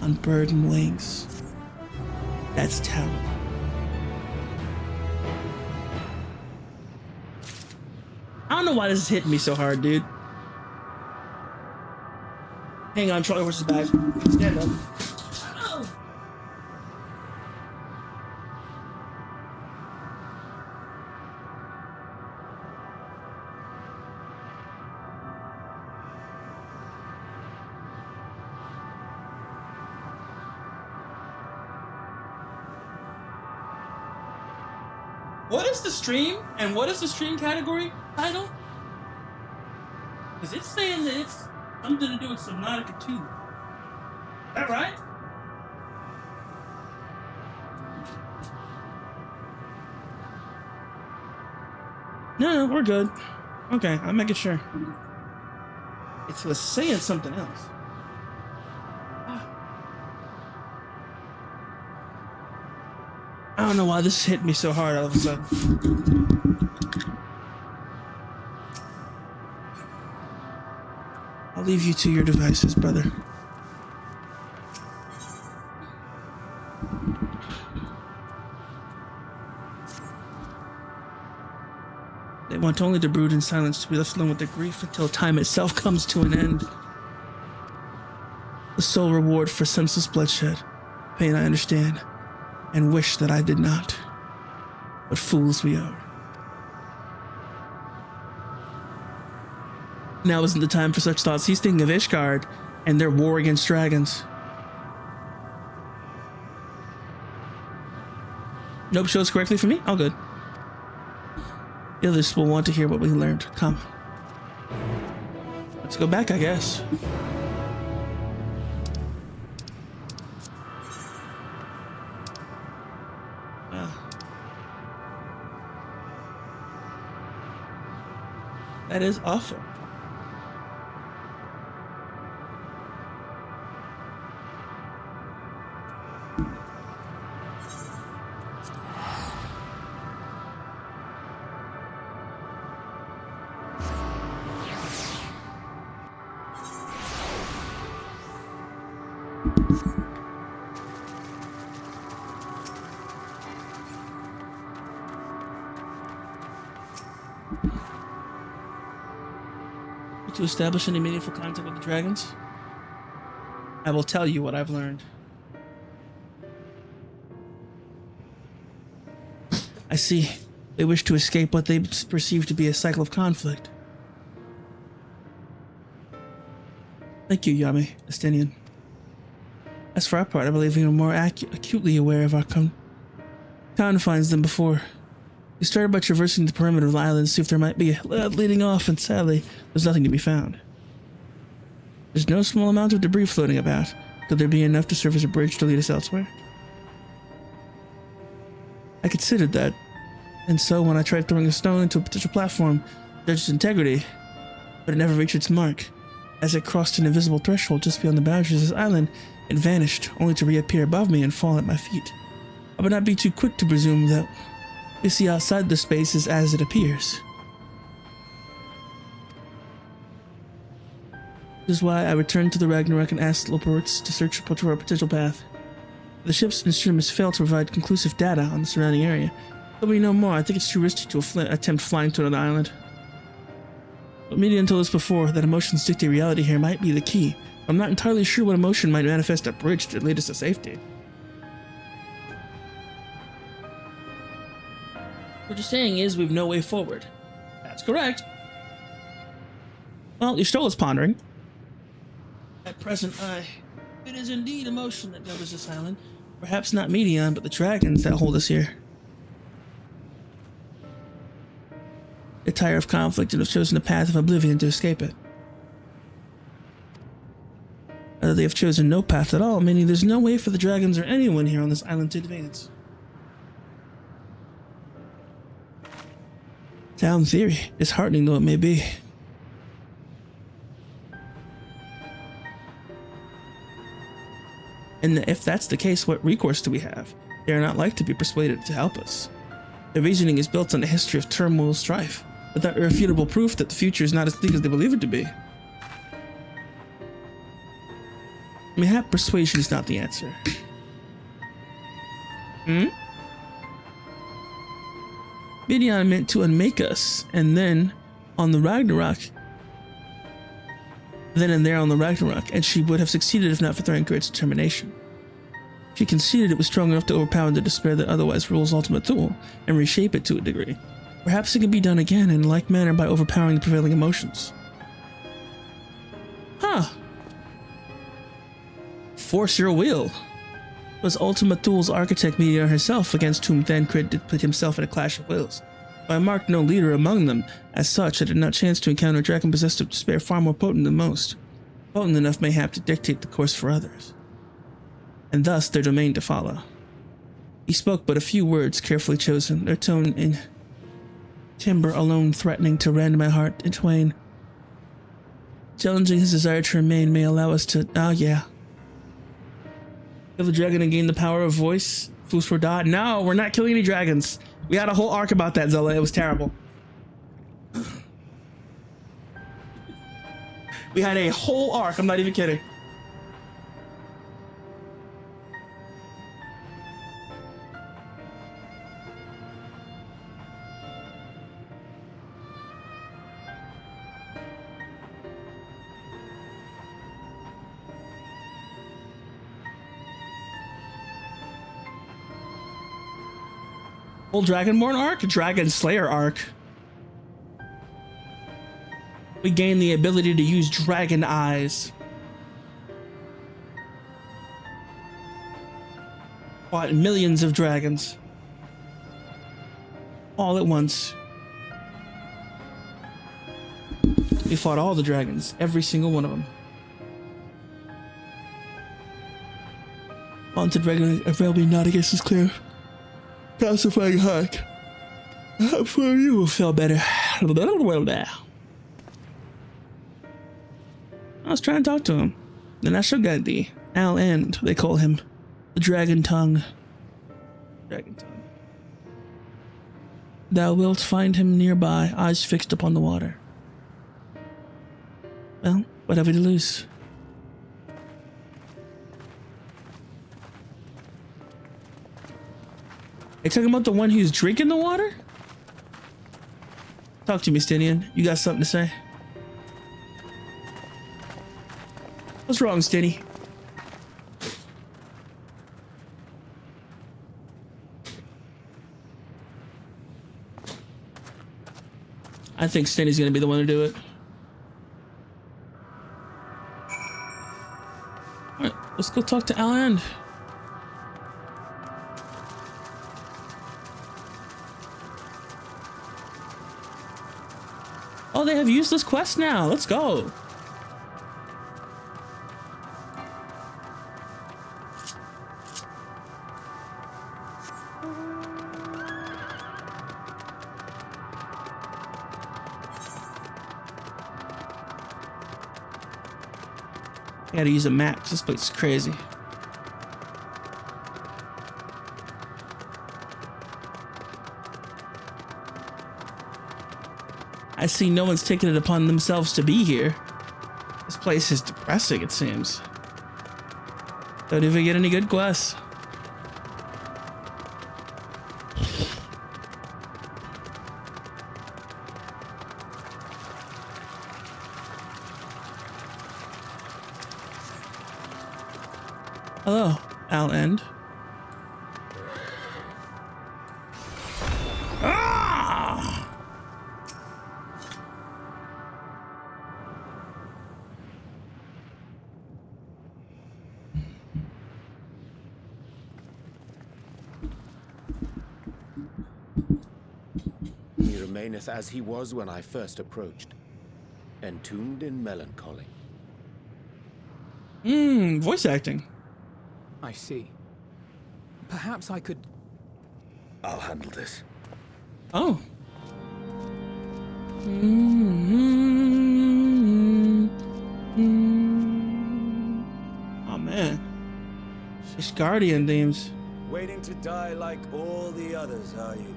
Unburdened wings. That's talent. I don't know why this is hitting me so hard, dude. Hang on, Troy horse's back. Stand up. What is the stream and what is the stream category title? Because it's saying that it's something to do with Subnautica 2. Is that right? No, we're good. Okay, I'm making sure. It was saying something else. I don't know why this hit me so hard all of a sudden. I'll leave you to your devices, brother. They want only to brood in silence, to be left alone with their grief until time itself comes to an end. The sole reward for senseless bloodshed. Pain I understand, and wish that I did not. But fools we are. Now isn't the time for such thoughts. He's thinking of Ishgard and their war against dragons. Nope, shows correctly for me? All good. The others will want to hear what we learned. Come. Let's go back, I guess. That is awful. To establish any meaningful contact with the dragons, I will tell you what I've learned. I see. They wish to escape what they perceive to be a cycle of conflict. Thank you, Yami, Estinian. As for our part, I believe we are more acutely aware of our confines than before. We started by traversing the perimeter of the island to see if there might be a path leading off, and sadly, there's nothing to be found. There's no small amount of debris floating about. Could there be enough to serve as a bridge to lead us elsewhere? I considered that, and so when I tried throwing a stone into a potential platform, judged its integrity, but it never reached its mark. As it crossed an invisible threshold just beyond the boundaries of this island, it vanished, only to reappear above me and fall at my feet. I would not be too quick to presume that we see outside the space is as it appears. This is why I returned to the Ragnarok and asked Loports to search for a potential path. The ship's instruments failed to provide conclusive data on the surrounding area. But we know more. I think it's too risky to attempt flying to another island. But Midian told us before that emotions dictate reality here might be the key. I'm not entirely sure what emotion might manifest at bridge to lead us to safety. What you're saying is we've no way forward. That's correct. Well, you're still is pondering. At present, it is indeed emotion that governs this island. Perhaps not Medion, but the dragons that hold us here. They tire of conflict and have chosen a path of oblivion to escape it. Either they have chosen no path at all, meaning there's no way for the dragons or anyone here on this island to advance. Sound theory, disheartening though it may be. And if that's the case, what recourse do we have? They are not like to be persuaded to help us. Their reasoning is built on a history of turmoil and strife, without irrefutable proof that the future is not as bleak as they believe it to be. Mayhap persuasion is not the answer. Midian meant to unmake us, and then on the Ragnarok, then and there on the Ragnarok, and she would have succeeded if not for Thrangored's determination. She conceded it was strong enough to overpower the despair that otherwise rules Ultimate Thule, and reshape it to a degree. Perhaps it can be done again in like manner by overpowering the prevailing emotions. Huh. Force your will. It was Ultima Thule's architect Meteor herself against whom Thancred did put himself in a clash of wills. But I marked no leader among them. As such, I did not chance to encounter a dragon possessed of despair far more potent than most. Potent enough mayhap to dictate the course for others. And thus their domain to follow. He spoke but a few words carefully chosen, their tone in timbre alone threatening to rend my heart in twain. Challenging his desire to remain may allow us to... yeah. Kill the dragon and gain the power of voice? Fuswar. No, we're not killing any dragons. We had a whole arc about that, Zella. It was terrible. We had a whole arc. I'm not even kidding. Whole Dragonborn arc? Dragon Slayer arc. We gain the ability to use dragon eyes. Fought millions of dragons. All at once. We fought all the dragons. Every single one of them. Haunted regularly avail me not against this clear. Pacifying heart. For you will feel better. I was trying to talk to him. The National Gandhi, Al End, they call him. The Dragon Tongue. Dragon Tongue. Thou wilt find him nearby, eyes fixed upon the water. Well, what have we to lose? Are you talking about the one who's drinking the water? Talk to me, Stinian. You got something to say? What's wrong, Stinny? I think Stinny's gonna be the one to do it. Alright, let's go talk to Alan. Oh, they have useless quests now. Let's go. I gotta use a map. This place is crazy. I see no one's taken it upon themselves to be here. This place is depressing, it seems. Don't even get any good quests. Hello, I'll end. Ah! He remaineth as he was when I first approached, entombed in melancholy. Voice acting. I see. Perhaps I could... I'll handle this. Oh. Oh man. It's Guardian themes. Waiting to die like all the others, are you?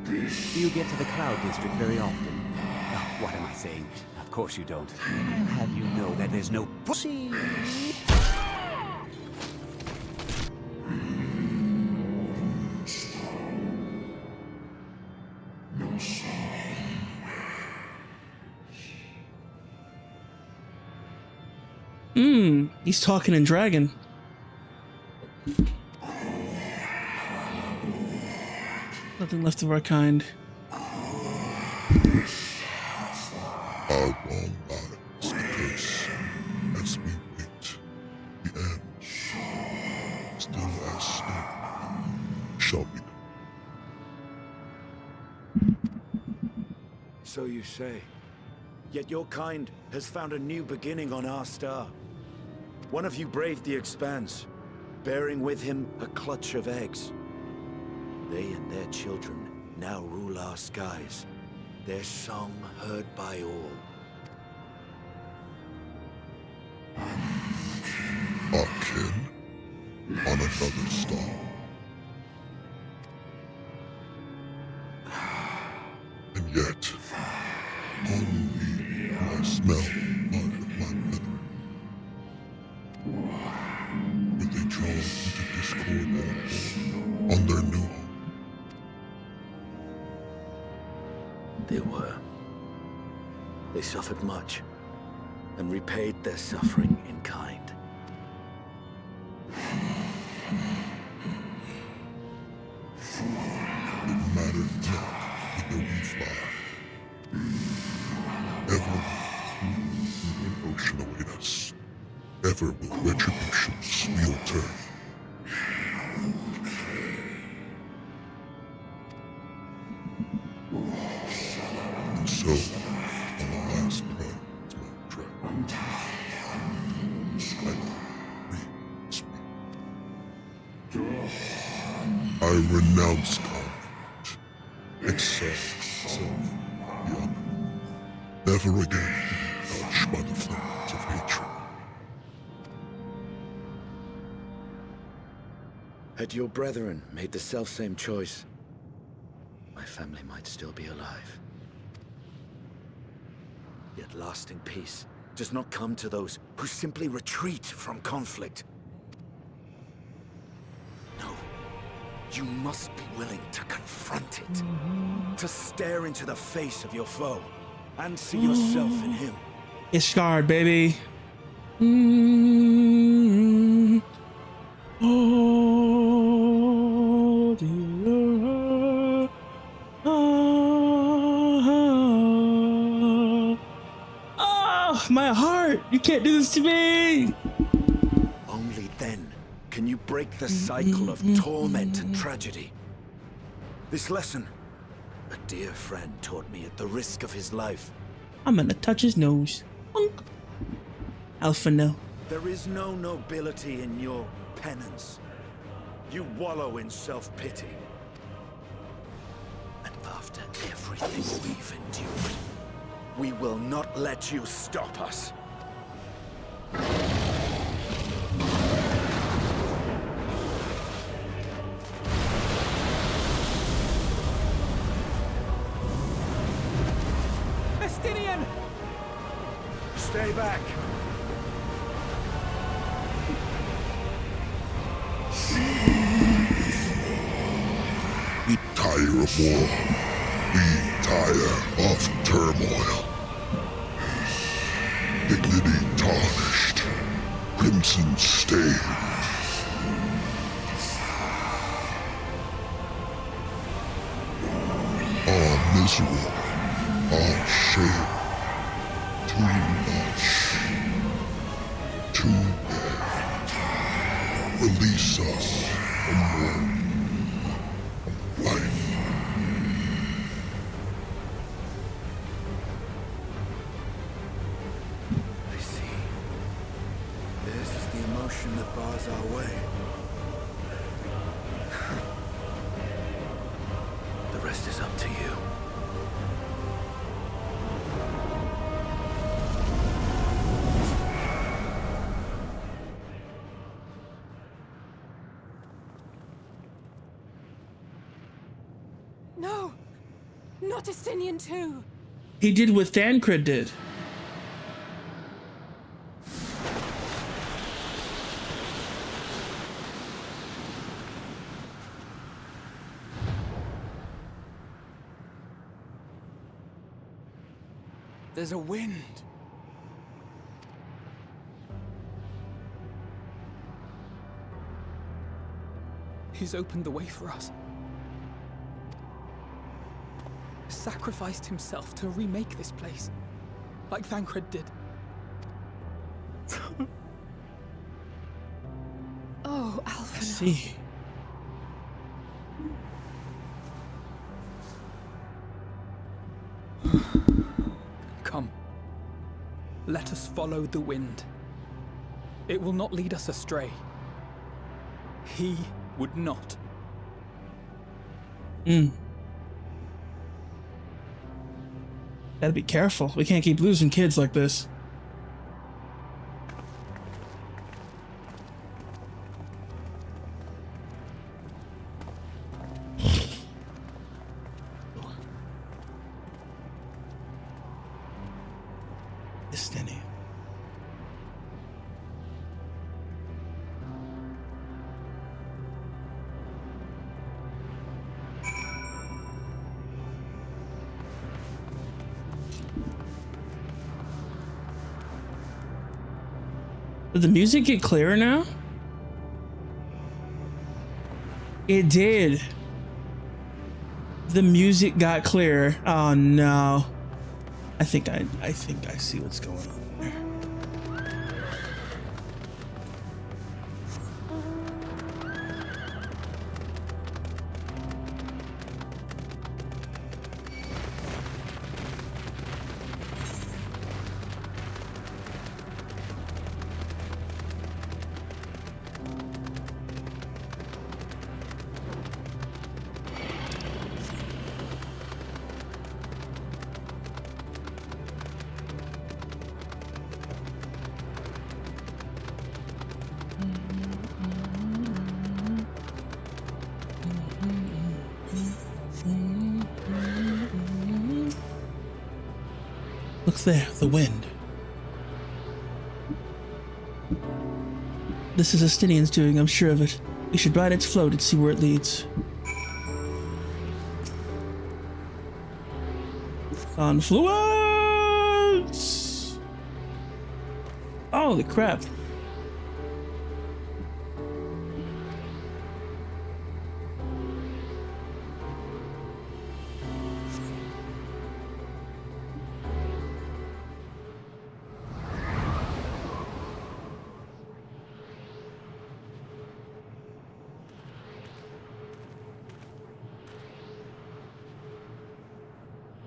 Do you get to the Cloud District very often? Oh, what am I saying? Of course you don't. I'll have you know that there's no pussy. He's talking in dragon. Nothing left of our kind. Our long lives decrease as we wait the end. Still as soon shall we know. So you say. Yet your kind has found a new beginning on our star. One of you braved the Expanse, bearing with him a clutch of eggs. They and their children now rule our skies, their song heard by all. Our kin on another star. And yet, only do I smell blood of my brother. Were they drawn into discord on their new home? They were. They suffered much, and repaid their suffering in kind. It mattered not whither we fly. Ever will an ocean await us. Ever will retribution's wheel turn. And so, on the last blood of my dragon, I renounce conflict, excel myself beyond. Never again to be touched by the flames of hatred. Had your brethren made the selfsame choice, my family might still be alive. Yet lasting peace does not come to those who simply retreat from conflict. No, you must be willing to confront it, to stare into the face of your foe, and see yourself in him. It's scarred, baby. Oh, dear. Oh, my heart. You can't do this to me. Only then can you break the cycle of torment and tragedy. This lesson A dear friend taught me at the risk of his life. I'm gonna touch his nose. Bonk. Alpha no. There is no nobility in your penance. You wallow in self-pity. And after everything we've endured, we will not let you stop us. Estinian! Stay back. We tire of war. We tire of turmoil. Dignity tarnished. Crimson stained. Our misery. Our shame. Too much. Too bad. Release us from war. Life. I see. This is the emotion that bars our way. The rest is up to you. No! Not Estinian too! He did what Thancred did. There's a wind. He's opened the way for us. Sacrificed himself to remake this place, like Thancred did. Oh, Alpha. I see. Come. Let us follow the wind. It will not lead us astray. He would not. Gotta be careful. We can't keep losing kids like this. Destiny. Did the music get clearer now? It did. The music got clearer. Oh no. I think I see what's going on there. Look there, the wind. This is Estinian's doing, I'm sure of it. We should ride its float and see where it leads. Confluence! Holy crap.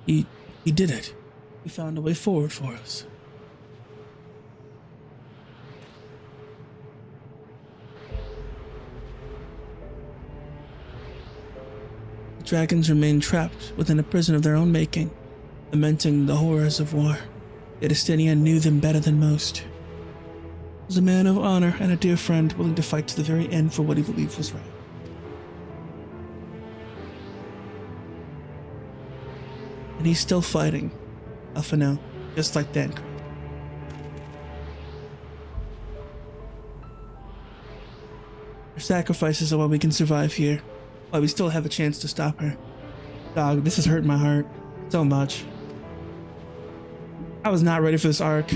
He did it. He found a way forward for us. The dragons remain trapped within a prison of their own making, lamenting the horrors of war. Yet Estinian knew them better than most. He was a man of honor and a dear friend, willing to fight to the very end for what he believed was right. And he's still fighting, for now, just like Dankred. Her sacrifices are why we can survive here, why we still have a chance to stop her. Dog, this has hurt my heart so much. I was not ready for this arc.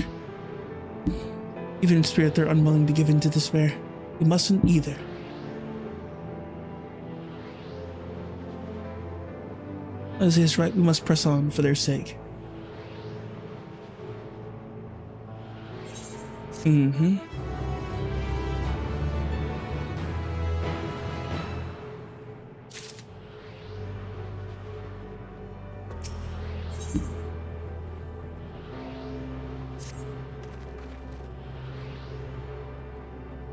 Even in spirit, they're unwilling to give in to despair. We mustn't either. As he is right, we must press on for their sake. Mm-hmm.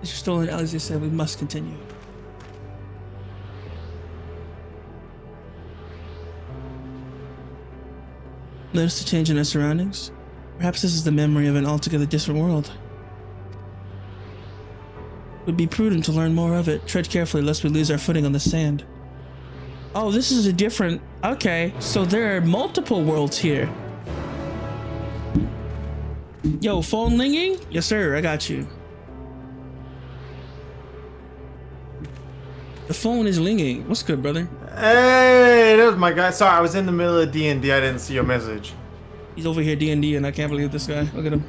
As you're stolen, as you said, we must continue. Notice the change in our surroundings? Perhaps this is the memory of an altogether different world. It would be prudent to learn more of it. Tread carefully lest we lose our footing on the sand. Oh, this is a different... Okay, so there are multiple worlds here. Yo, phone ringing? Yes, sir, I got you. The phone is ringing. What's good, brother? Hey, there's my guy. Sorry, I was in the middle of D&D. I didn't see your message. He's over here D&D, and I can't believe this guy. Look at him.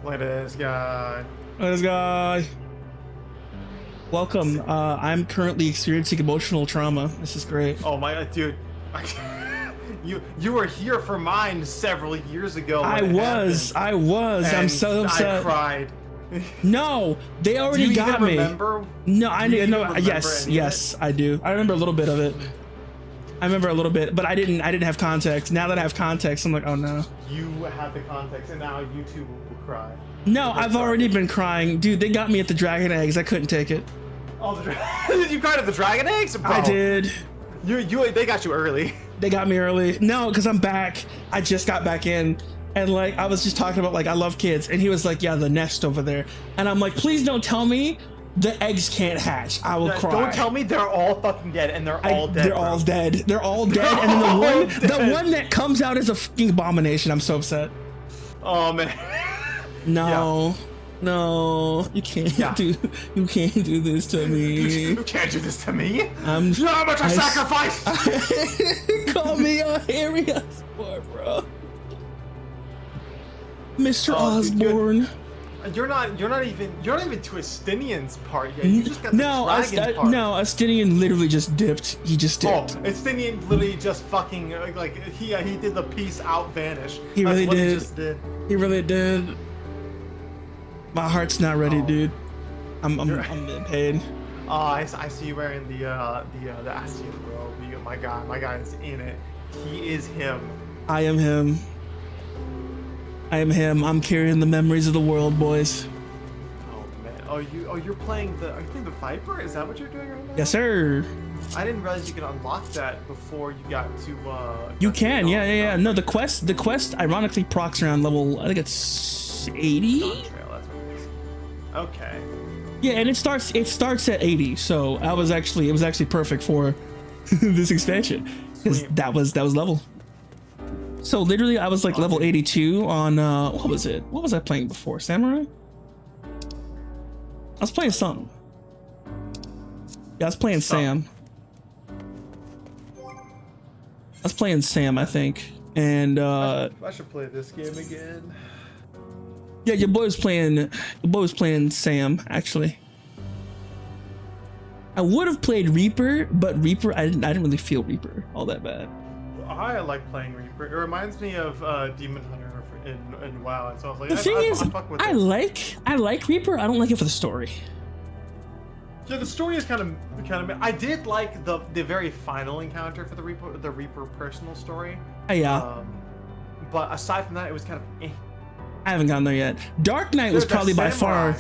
Look at this guy. Look at this guy. Welcome. I'm currently experiencing emotional trauma. This is great. Oh my, dude. You were here for mine several years ago. I was. I'm so upset. I cried. No, they already got me. Remember? No, I know. Yes, I do. I remember a little bit of it. I remember a little bit, but I didn't have context. Now that I have context, I'm like, oh no. You have the context, and now you too will cry. No, I've already been crying, dude. They got me at the dragon eggs. I couldn't take it. Oh, you cried at the dragon eggs? Bro. I did. They got you early. They got me early. No, because I'm back. I just got back in. And like, I was just talking about like, I love kids. And he was like, yeah, the nest over there. And I'm like, please don't tell me the eggs can't hatch. I will cry. Don't tell me they're all fucking dead and they're all dead. They're all dead. They're all dead. And then the one that comes out is a fucking abomination. I'm so upset. Oh man. No. Yeah. No, you can't do this to me. You can't do this to me. I'm a sacrifice. Call me a hairy Osborne, bro. Mr. Osborne. You're not even to Estinian's part yet. You just got the dragon part. No, Estinian literally just dipped. He just dipped. Oh, Estinian literally just fucking like he did the peace out vanish. He really did. He just did. He really did. My heart's not ready, dude. I'm in pain. Oh, I see you wearing the Asian robe. My guy is in it. He is him. I am him. I am him. I'm carrying the memories of the world, boys. Oh man. You're playing the. Are you playing the Viper? Is that what you're doing right now? Yes, sir. I didn't realize you could unlock that before you got to. You can, yeah. No, the quest ironically procs around level. I think it's 80. Okay. Yeah, and it starts at 80, so it was actually perfect for this expansion because that was level. So literally, I was like level 82 on what was it? What was I playing before? Samurai? I was playing something. Yeah, I was playing Sam. I was playing Sam, I think, and I should play this game again. Yeah, your boy was playing Sam, actually. I would have played Reaper, but Reaper, I didn't really feel Reaper all that bad. I like playing Reaper. It reminds me of Demon Hunter in WoW. So I was like, the thing is, I like Reaper. I don't like it for the story. Yeah, the story is kind of. I did like the very final encounter for the Reaper personal story. Yeah. But aside from that, it was kind of. Eh. I haven't gotten there yet. Dark Knight was probably by far.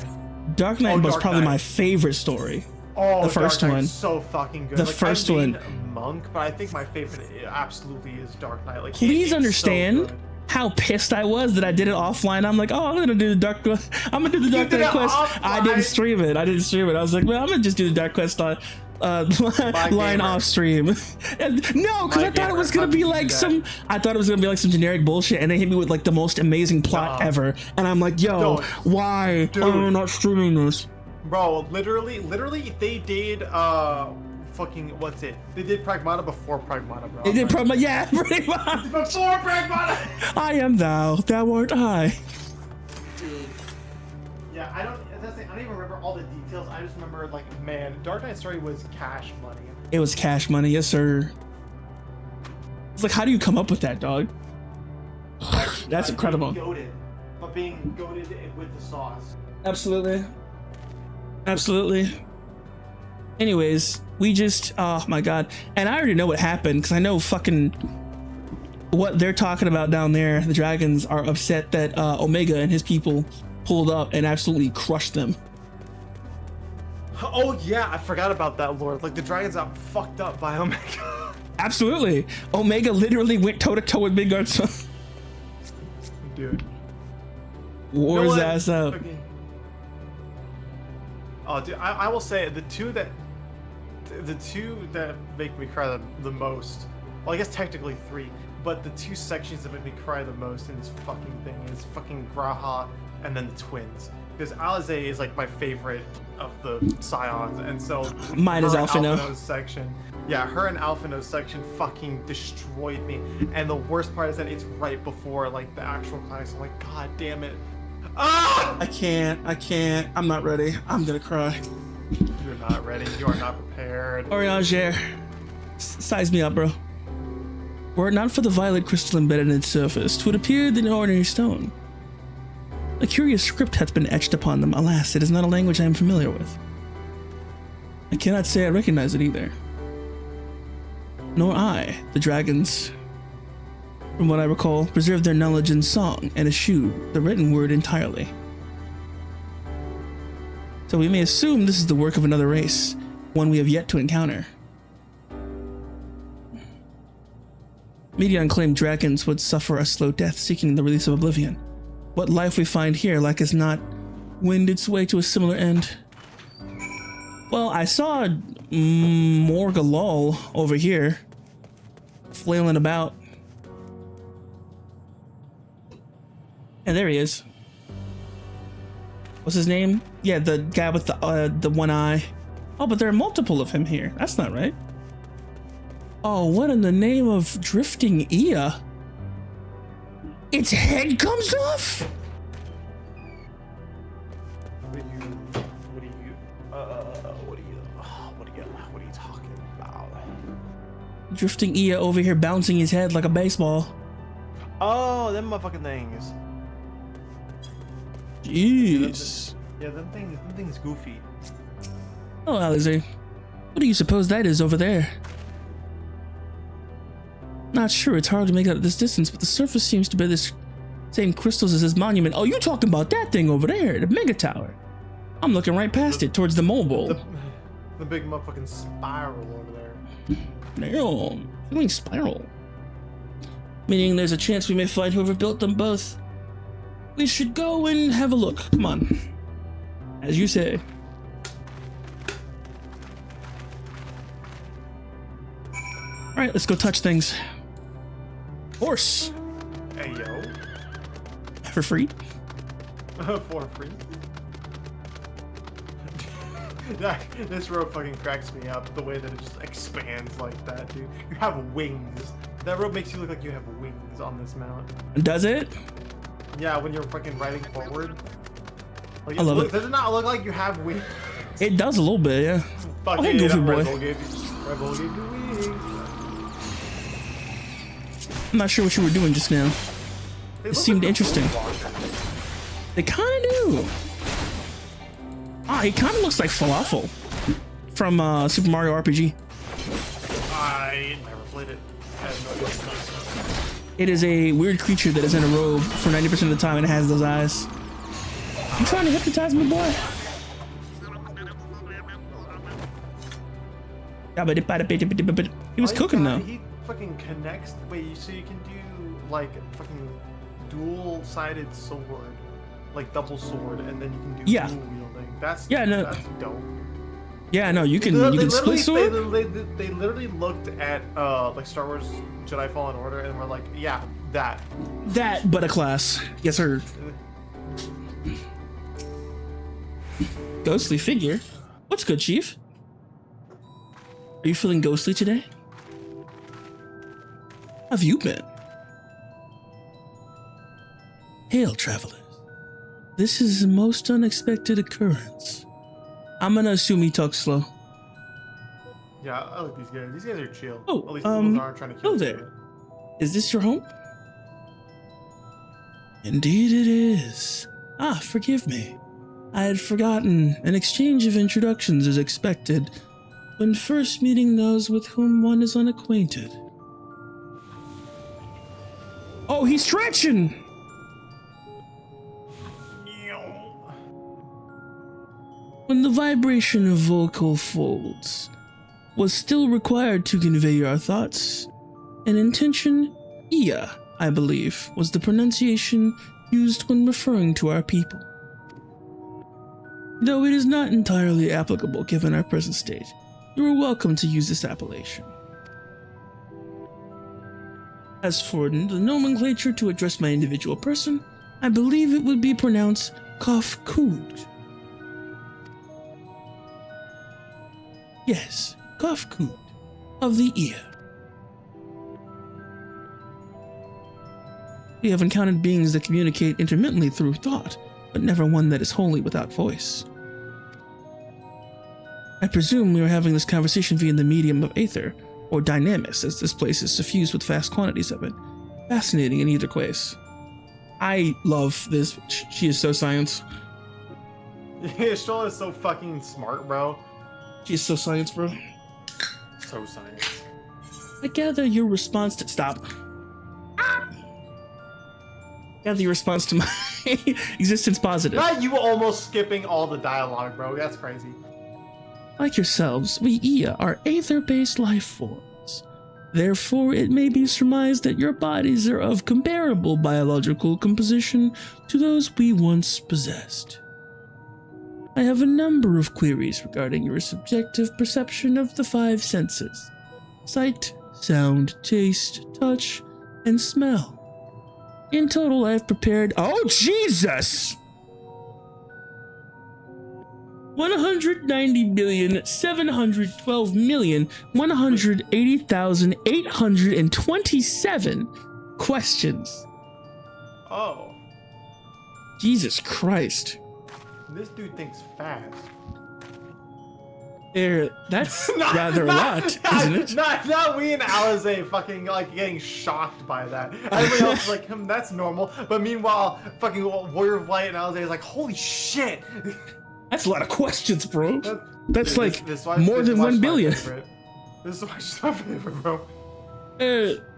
Dark Knight was probably my favorite story. Oh, the first Dark one. Knight's so fucking good. The like, first I mean, one. Monk, but I think my favorite absolutely is Dark Knight. Like, Please it's understand so how pissed I was that I did it offline. I'm like, oh, I'm gonna do the Dark Knight quest. I didn't stream it. I was like, well, I'm gonna just do the Dark Quest line off stream. No, because I thought it was gonna be like some. I thought it was gonna be like some generic bullshit, and they hit me with like the most amazing plot ever, and I'm like, yo, why am I not streaming this? Bro, literally, they did fucking what's it? They did Pragmata before Pragmata, bro. They did Pragmata, yeah, pretty much. Before Pragmata. I am thou art I. Yeah, I don't even remember all the details. I just remember like, man, Dark Knight story was cash money. It was cash money, yes sir. It's like, how do you come up with that, dog? That's incredible. Being goated with the sauce. Absolutely. Anyways, we just, oh my god. And I already know what happened, because I know fucking what they're talking about down there. The dragons are upset that Omega and his people pulled up and absolutely crushed them. Oh yeah, I forgot about that, Lord. Like, the dragons got fucked up by Omega. Absolutely. Omega literally went toe-to-toe with Midgard's son. Dude. Wore his ass up. Okay. Oh, dude, I will say the two that make me cry the most. Well, I guess technically three, but the two sections that make me cry the most in this fucking thing is fucking Graha and then the twins. Because Alize is like my favorite of the Scions, and so mine is Alphino. Alphino's section. Yeah, her and Alphino's section fucking destroyed me. And the worst part is that it's right before like the actual climax. I'm like, god damn it. Ah! I can't. I'm not ready. I'm gonna cry. You're not ready. You are not prepared. Orianger, size me up, bro. Were it not for the violet crystal embedded in its surface, 'twould appear than an ordinary stone. A curious script hath been etched upon them. Alas, it is not a language I am familiar with. I cannot say I recognize it either. Nor I. The dragons, from what I recall, preserved their knowledge in song and eschewed the written word entirely. So we may assume this is the work of another race, one we have yet to encounter. Medion claimed dragons would suffer a slow death seeking the release of oblivion. What life we find here, like as not, wend its way to a similar end. Well, I saw Morgulol over here, flailing about. And there he is. What's his name? Yeah, the guy with the one eye. Oh, but there are multiple of him here. That's not right. Oh, what in the name of drifting Ia? Its head comes off? What are you talking about? Drifting Ia over here bouncing his head like a baseball. Oh, them motherfucking things. Jeez. Yeah, them things goofy. Oh, Alize, what do you suppose that is over there? Not sure, it's hard to make out at this distance, but the surface seems to be the same crystals as his monument. Oh, you talking about that thing over there, the mega tower. I'm looking right past it, towards the mobile. The big motherfucking spiral over there. Damn, feeling spiral. Meaning there's a chance we may find whoever built them both. We should go and have a look. Come on. As you say. Alright, let's go touch things. Horse. Hey, yo. For free? For free. This rope fucking cracks me up, the way that it just expands like that, dude. You have wings. That rope makes you look like you have wings on this mount. Does it? Yeah, when you're fucking riding forward. Like, I love it. Does it not look like you have wings? It does a little bit, yeah. Fuck hey, yeah, Goofy boy. Red Bull gave you wings. I'm not sure what you were doing just now. It seemed interesting. They kind of do. Ah, he kind of looks like falafel. from Super Mario RPG. I never played it. I have no idea. It is a weird creature that is in a robe for 90% of the time and it has those eyes. You trying to hypnotize me, boy? He was cooking though. He fucking connects. Wait, so you can do like fucking dual-sided sword, like double sword, and then you can do dual wielding. That's that's dope. Yeah, no, you can split sword. They literally looked at like Star Wars Jedi Fallen Order and were like, yeah, that, but a class. Yes, sir. Ghostly figure. What's good, Chief? Are you feeling ghostly today? How have you been? Hail, travelers. This is a most unexpected occurrence. I'm gonna assume he talks slow. Yeah, I like these guys. These guys are chill. Oh, at least those aren't trying to kill hello you. there. Is this your home? Indeed it is. Ah, forgive me. I had forgotten. An exchange of introductions is expected when first meeting those with whom one is unacquainted. Oh, he's stretching! When the vibration of vocal folds was still required to convey our thoughts, an intention, Ia, I believe, was the pronunciation used when referring to our people. Though it is not entirely applicable given our present state, you are welcome to use this appellation. As for the nomenclature to address my individual person, I believe it would be pronounced Kofkud. Yes, Kofkud, of the ear. We have encountered beings that communicate intermittently through thought, but never one that is wholly without voice. I presume we are having this conversation via the medium of aether, or dynamis, as this place is suffused with vast quantities of it. Fascinating in either case. I love this. She is so science. Yeah, Shola is so fucking smart, bro. She's so science, bro. So science. I gather your response to stop. Gather your response to my existence positive. Not you almost skipping all the dialogue, bro. That's crazy. Like yourselves, we Ia are aether-based life forms. Therefore, it may be surmised that your bodies are of comparable biological composition to those we once possessed. I have a number of queries regarding your subjective perception of the five senses: sight, sound, taste, touch, and smell. In total, I have prepared— oh, Jesus! 190,712,180,827 questions. Oh. Jesus Christ. This dude thinks fast. That's rather a lot, isn't it? Not we and Alize fucking like getting shocked by that. Everybody else is like, that's normal. But meanwhile, fucking Warrior of Light and Alize is like, holy shit. That's a lot of questions, bro. That's like this why, more than 1 billion. This is why she's my favorite, bro.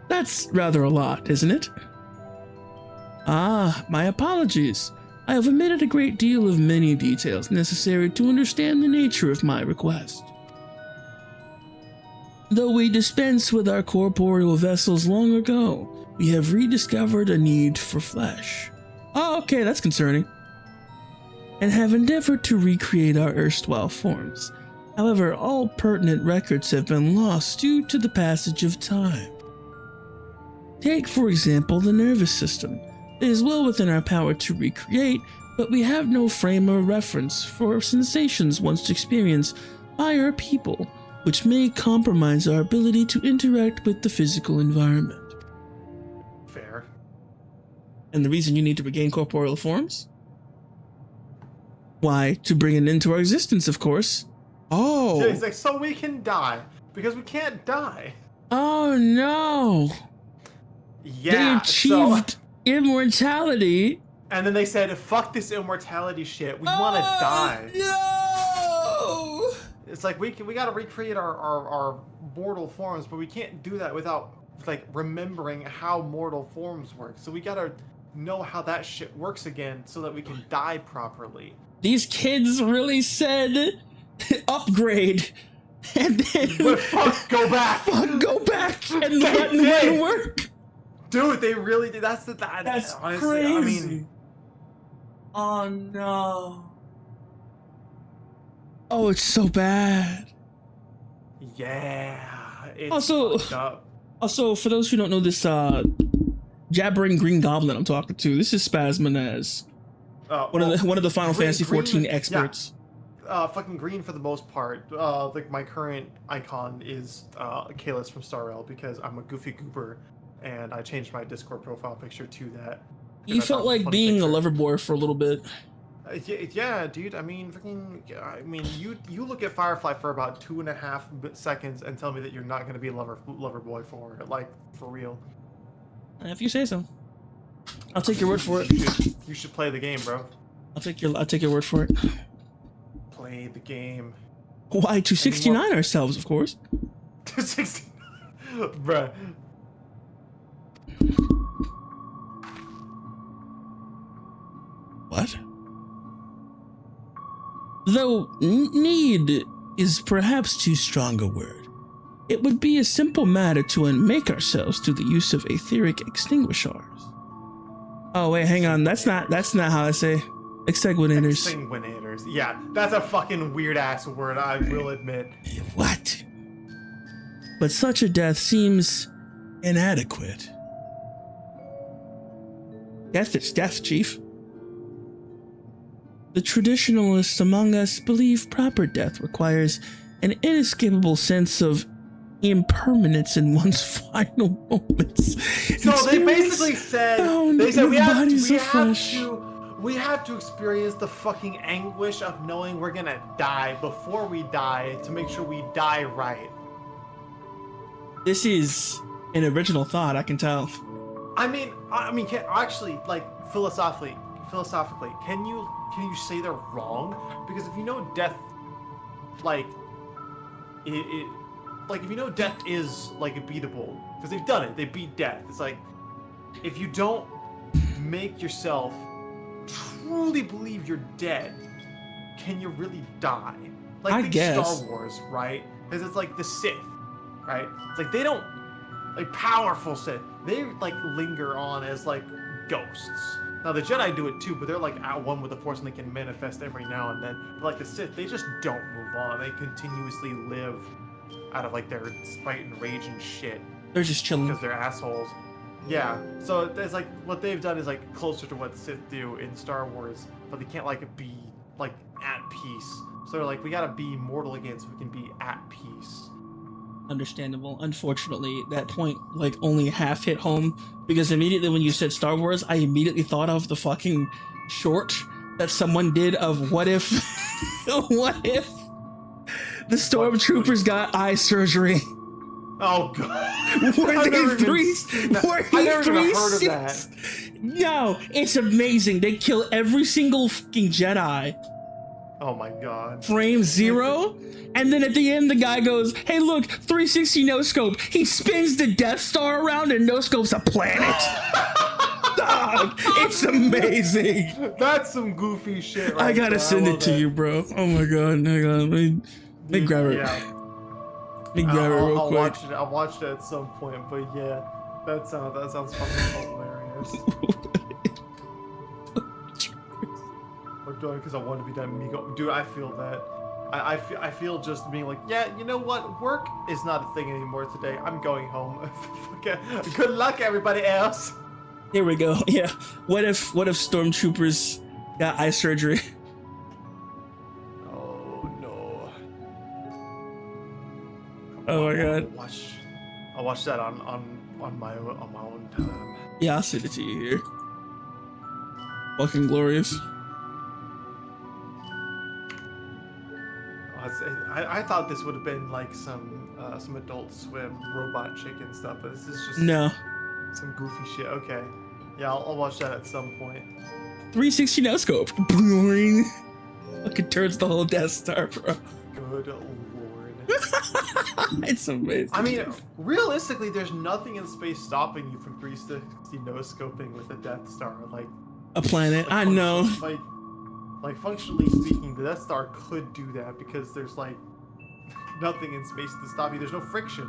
That's rather a lot, isn't it? Ah, my apologies. I have omitted a great deal of many details necessary to understand the nature of my request. Though we dispensed with our corporeal vessels long ago, we have rediscovered a need for flesh. Oh, okay, that's concerning. And have endeavored to recreate our erstwhile forms. However, all pertinent records have been lost due to the passage of time. Take, for example, the nervous system. It is well within our power to recreate, but we have no frame of reference for sensations once experienced by our people, which may compromise our ability to interact with the physical environment. Fair. And the reason you need to regain corporeal forms? Why, to bring an end to our existence, of course. Oh. Yeah, he's like, so we can die, because we can't die. Oh no. Yeah. They achieved immortality. And then they said, fuck this immortality shit. We want to die. No! It's like we got to recreate our mortal forms, but we can't do that without like remembering how mortal forms work. So we got to know how that shit works again so that we can die properly. These kids really said upgrade, and then but fuck, go back. Fuck, go back and let work. Dude, they really did. That's honestly, crazy. I mean, oh no. Oh, it's so bad. Yeah. It's Also, for those who don't know this, jabbering green goblin I'm talking to, this is Spasmanaz. One of the Final Fantasy XIV experts. Yeah. Fucking green for the most part. Like my current icon is Kalis from Star Rail because I'm a goofy goober, and I changed my Discord profile picture to that. You felt like being a lover boy for a little bit. Yeah, dude. I mean, you look at Firefly for about 2.5 seconds and tell me that you're not going to be a lover boy for it, like for real. If you say so, I'll take your word for it. You should play the game, bro. I'll take your word for it. Play the game. Why 269 ourselves, of course. 269, bruh. What? Though need is perhaps too strong a word, it would be a simple matter to unmake ourselves through the use of etheric extinguishers. Oh wait, hang on. That's not how I say extinguinators. Extinguinators. Yeah, that's a fucking weird ass word, I will admit. What? But such a death seems inadequate. Death is death, Chief. The traditionalists among us believe proper death requires an inescapable sense of impermanence in one's final moments. So they basically said, we have to experience the fucking anguish of knowing we're gonna die before we die to make sure we die right. This is an original thought, I can tell. I mean, can actually, like, philosophically, can you say they're wrong? Because if you know death, like, if you know death is, like, beatable, because they've done it, they beat death. It's like, if you don't make yourself truly believe you're dead, can you really die? Like, I guess. Star Wars, right? Because it's like the Sith, right? It's like they don't, like, powerful Sith, they, like, linger on as, like, ghosts. Now, the Jedi do it too, but they're, like, at one with the Force and they can manifest every now and then. But, like, the Sith, they just don't move on. They continuously live out of, like, their spite and rage and shit. They're just chilling. Because they're assholes. Yeah, so it's like, what they've done is, like, closer to what Sith do in Star Wars, but they can't, like, be, like, at peace. So they're like, we gotta be mortal again so we can be at peace. Understandable. Unfortunately, that point, like, only half hit home, because immediately when you said Star Wars, I immediately thought of the fucking short that someone did of what if the stormtroopers got eye surgery. Oh god. Were they three? No, it's amazing. They kill every single fucking Jedi. Oh my god. Frame 0, and then at the end the guy goes, hey look, 360 no scope. He spins the Death Star around and no scope's a planet. Dog, it's amazing. That's some goofy shit right I gotta send it to you, bro. Oh my god, hang on. Let me grab it. Yeah. Let me grab it real quick. I'll watch it at some point, but yeah, that sounds fucking hilarious. Or doing because I want to be done. Migo, dude, I feel that. I feel just being like, yeah, you know what? Work is not a thing anymore today. I'm going home. Good luck, everybody else. Here we go. Yeah. What if stormtroopers got eye surgery? Oh no. Oh my god. I'll watch that on my own time. Yeah, I'll send it to you here. Fucking glorious. I thought this would have been like some Adult Swim robot chicken stuff, but this is just some goofy shit. Okay, yeah, I'll watch that at some point. 360 no scope. Boing. Fucking turns the whole Death Star, bro. good lord. It's amazing. I mean, realistically, there's nothing in space stopping you from 360 no-scoping with a Death Star. Like a planet. I know. Like functionally speaking, the Death Star could do that because there's like nothing in space to stop you. There's no friction.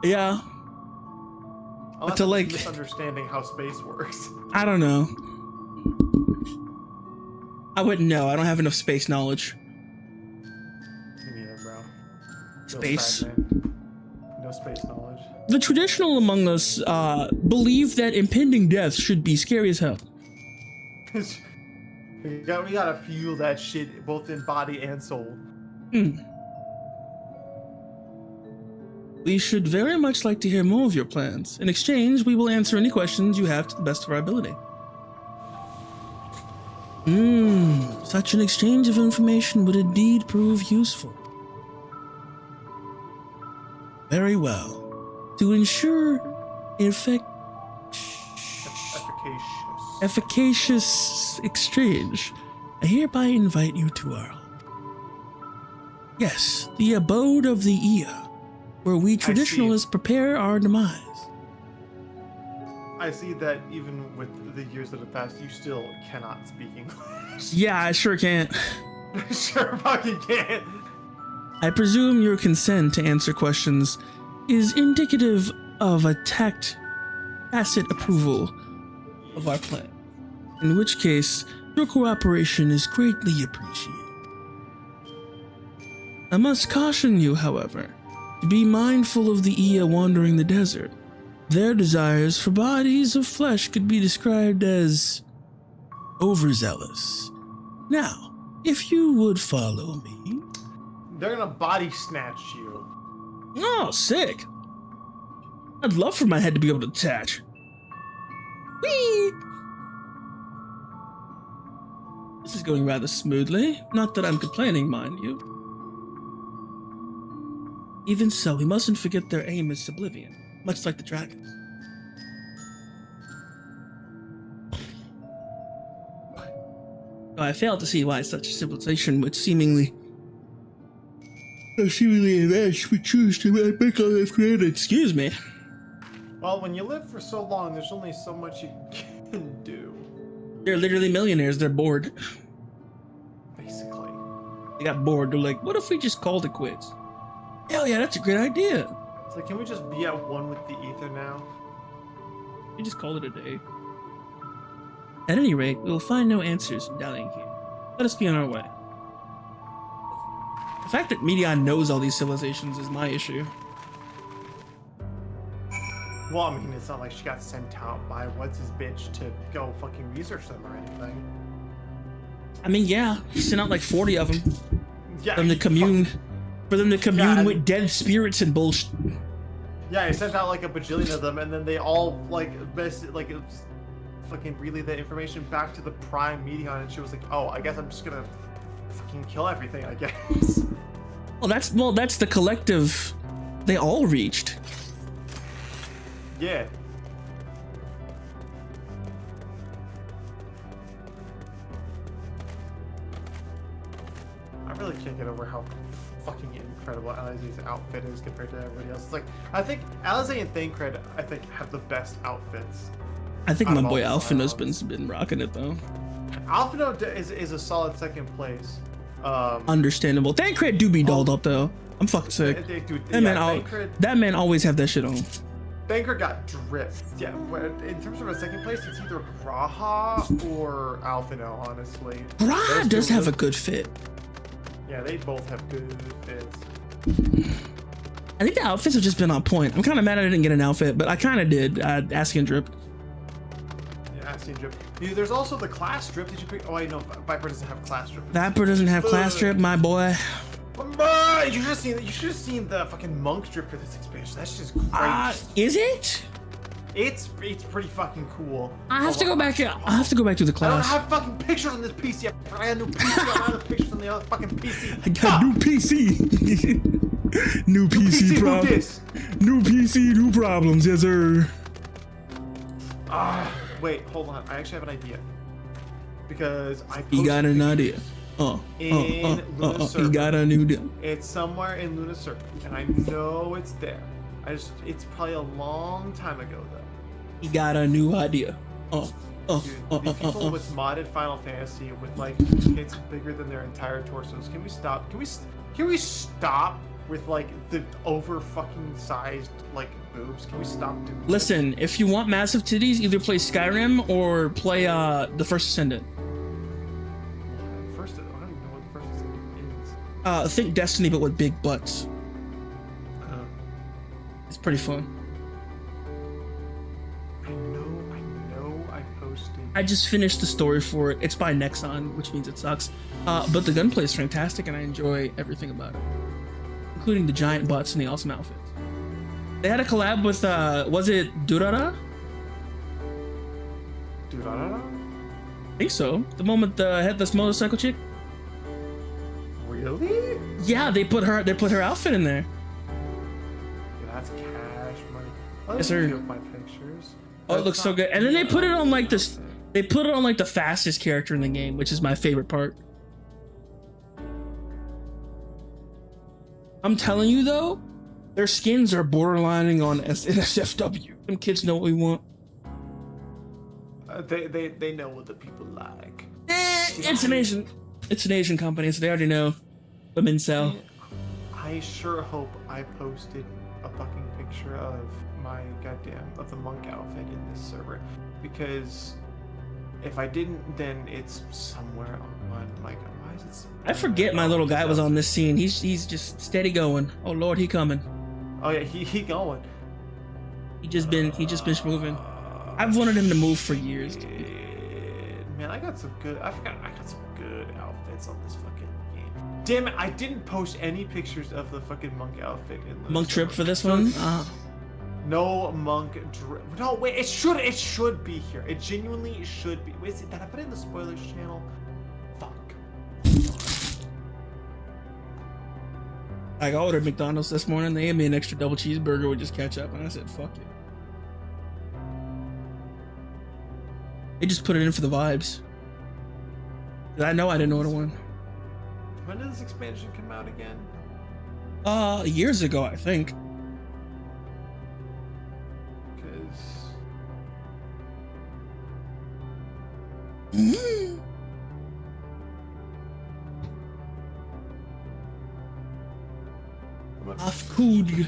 Yeah. Unless But to like misunderstanding how space works. I don't know. I wouldn't know. I don't have enough space knowledge. Me neither, bro. Space. Sad, man. No space knowledge. The traditional among us believe that impending death should be scary as hell. we gotta feel that shit both in body and soul. We should very much like to hear more of your plans. In exchange, we will answer any questions you have to the best of our ability. Such an exchange of information would indeed prove useful. Very well. To ensure efficacious exchange, I hereby invite you to our home. Yes, the abode of the Ea, where we traditionalists prepare our demise. I see that even with the years that have passed, you still cannot speak English. Yeah, I sure can't. Sure fucking can't. I presume your consent to answer questions is indicative of a tacit approval of our plan, in which case your cooperation is greatly appreciated. I must caution you, however, to be mindful of the Ea wandering the desert. Their desires for bodies of flesh could be described as overzealous. Now, if you would follow me... They're gonna body snatch you. Oh, sick. I'd love for my head to be able to attach. Whee! This is going rather smoothly. Not that I'm complaining, mind you. Even so, we mustn't forget their aim is oblivion, much like the dragons. Oh, I fail to see why such a civilization would seemingly advanced would choose to make all they've created. Excuse me. Well, when you live for so long, there's only so much you can do. They're literally millionaires. They're bored. Basically. They got bored. They're like, what if we just called it quits? Hell yeah, that's a great idea. It's like, can we just be at one with the ether now? We just called it a day. At any rate, we will find no answers in dallying here. Let us be on our way. The fact that Medion knows all these civilizations is my issue. Well, I mean, it's not like she got sent out by what's-his-bitch to go fucking research them or anything. I mean, yeah, he sent out like 40 of them. Yeah, for them to commune with dead spirits and bullshit. Yeah, he sent out like a bajillion of them, and then they all like fucking relay that information back to the Prime Medion, and she was like, "Oh, I guess I'm just gonna fucking kill everything, I guess." Well, that's the collective they all reached. Yeah. I really can't get over how fucking incredible Alize's outfit is compared to everybody else. It's like, I think Alize and Thancred, have the best outfits. I think my boy Alphina's been rocking it though. Alphino is a solid second place. Understandable. Thancred do be dolled up though. I'm fucking sick. That man always have that shit on. Thancred got dripped. Yeah, in terms of a second place, it's either Graha or Alphino, honestly. Graha does have a good fit. Yeah, they both have good fits. I think the outfits have just been on point. I'm kind of mad I didn't get an outfit, but I kind of did. Asking Drip. Yeah, Asking Drip. There's also the class drip. Did you pick? Oh, wait, no, Viper doesn't have class drip. Viper doesn't have class drip, my boy. You should have seen the fucking monk drip for this expansion. That's just great. Is it? It's pretty fucking cool. I have to go back. I have to go back to the class. I don't have fucking pictures on this PC. I had new PC. I don't have pictures on the other fucking PC. I got new PC. New PC problems. New PC, new problems. Yes, sir. Wait, hold on. I actually have an idea. Because You got an idea? in Luna Serpent. He got a new deal. It's somewhere in Luna Serpent, and I know it's there. It's probably a long time ago though. He got a new idea. Dude, the people with modded Final Fantasy with like kids bigger than their entire torsos. Can we stop? Can we stop with like the over fucking sized like boobs? Can we stop doing that? Listen, if you want massive titties, either play Skyrim or play the First Ascendant. I don't even know what the First Ascendant is. Think Destiny but with big butts. It's pretty fun. I know I posted. I just finished the story for it. It's by Nexon, which means it sucks. But the gunplay is fantastic and I enjoy everything about it. Including the giant butts and the awesome outfits. They had a collab with, was it Durara? Durara? I think so. The one with the headless motorcycle chick. Really? Yeah, they put her outfit in there. Yeah, that's cash money. Yes, sir. My pictures. Oh, it looks so good. And then they put it on like this. They put it on like the fastest character in the game, which is my favorite part. I'm telling you though, their skins are borderlining on NSFW. Them kids know what we want. They know what the people like. It's an Asian company, so they already know women sell. I sure hope I posted a fucking picture of the monk outfit in this server, because if I didn't, then it's somewhere on my. Why is it? I forget my little guy was on this scene. He's just steady going. Oh Lord, he coming. Oh yeah, he going. He just been moving. I've wanted him to move for years. Man, I got some good outfits on this fucking game. Damn it, I didn't post any pictures of the fucking monk outfit in the Monk trip for this one? No monk drip. No, wait, it should be here. It genuinely should be. Wait, did I put it in the spoilers channel? Fuck. I ordered McDonald's this morning. They gave me an extra double cheeseburger with just ketchup, and I said, fuck it. They just put it in for the vibes. I know I didn't order one. When did this expansion come out again? Years ago, I think. Afkud.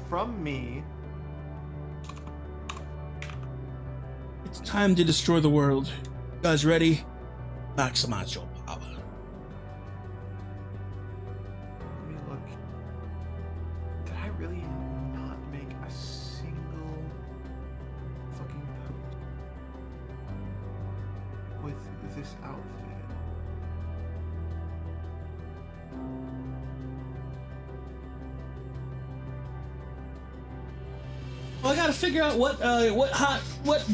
From me. It's time to destroy the world. You guys ready? Maximize your power. Let me look. Did I really not make a single fucking post with this outfit? Well, I gotta figure out what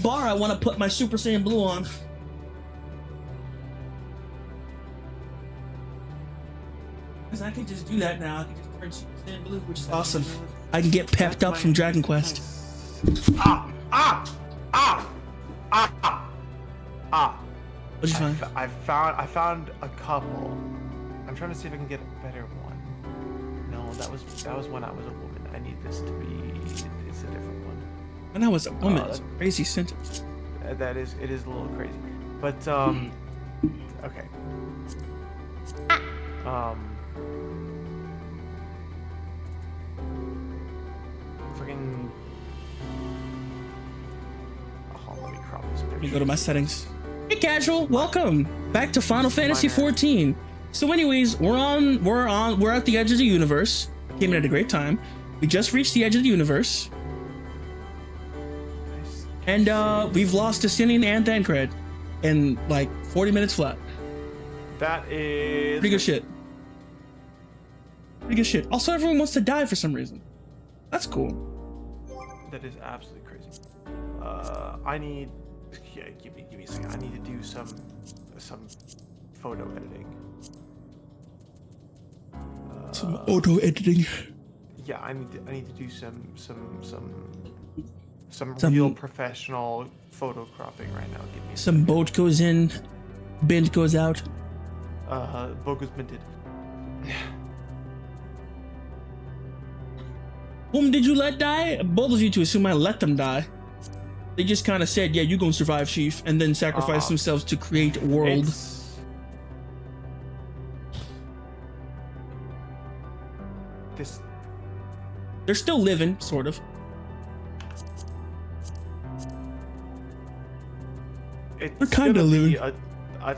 bar I want to put my Super Saiyan Blue on. Because I can just do that now. I can just turn Super Saiyan Blue, which is awesome. I can get pepped up from Dragon Quest. What'd you find? I found a couple. I'm trying to see if I can get a better one. No, that was when I was a woman. I need this to be. It's a different one. When I was a woman, it's a crazy sentence. It is a little crazy, but okay. Fucking. Oh, let me crop this picture. Let me go to my settings. Hey, casual, welcome back to Final Fantasy XIV. So, anyways, we're at the edge of the universe. Came in at a great time. We just reached the edge of the universe. And we've lost Justinian and Thancred in like 40 minutes flat. That is pretty good shit. Pretty good shit. Also, everyone wants to die for some reason. That's cool. That is absolutely crazy. I need. Yeah, give me a second. I need to do some photo editing. Some auto editing. Yeah, I need to do some some real professional photo cropping right now. Give me some boat goes in, bint goes out. Boat goes minted. Whom did you let die? Both of you to assume I let them die. They just kind of said, yeah, you gonna survive, Chief, and then sacrifice themselves to create a world. They're still living, sort of. They're kind of living.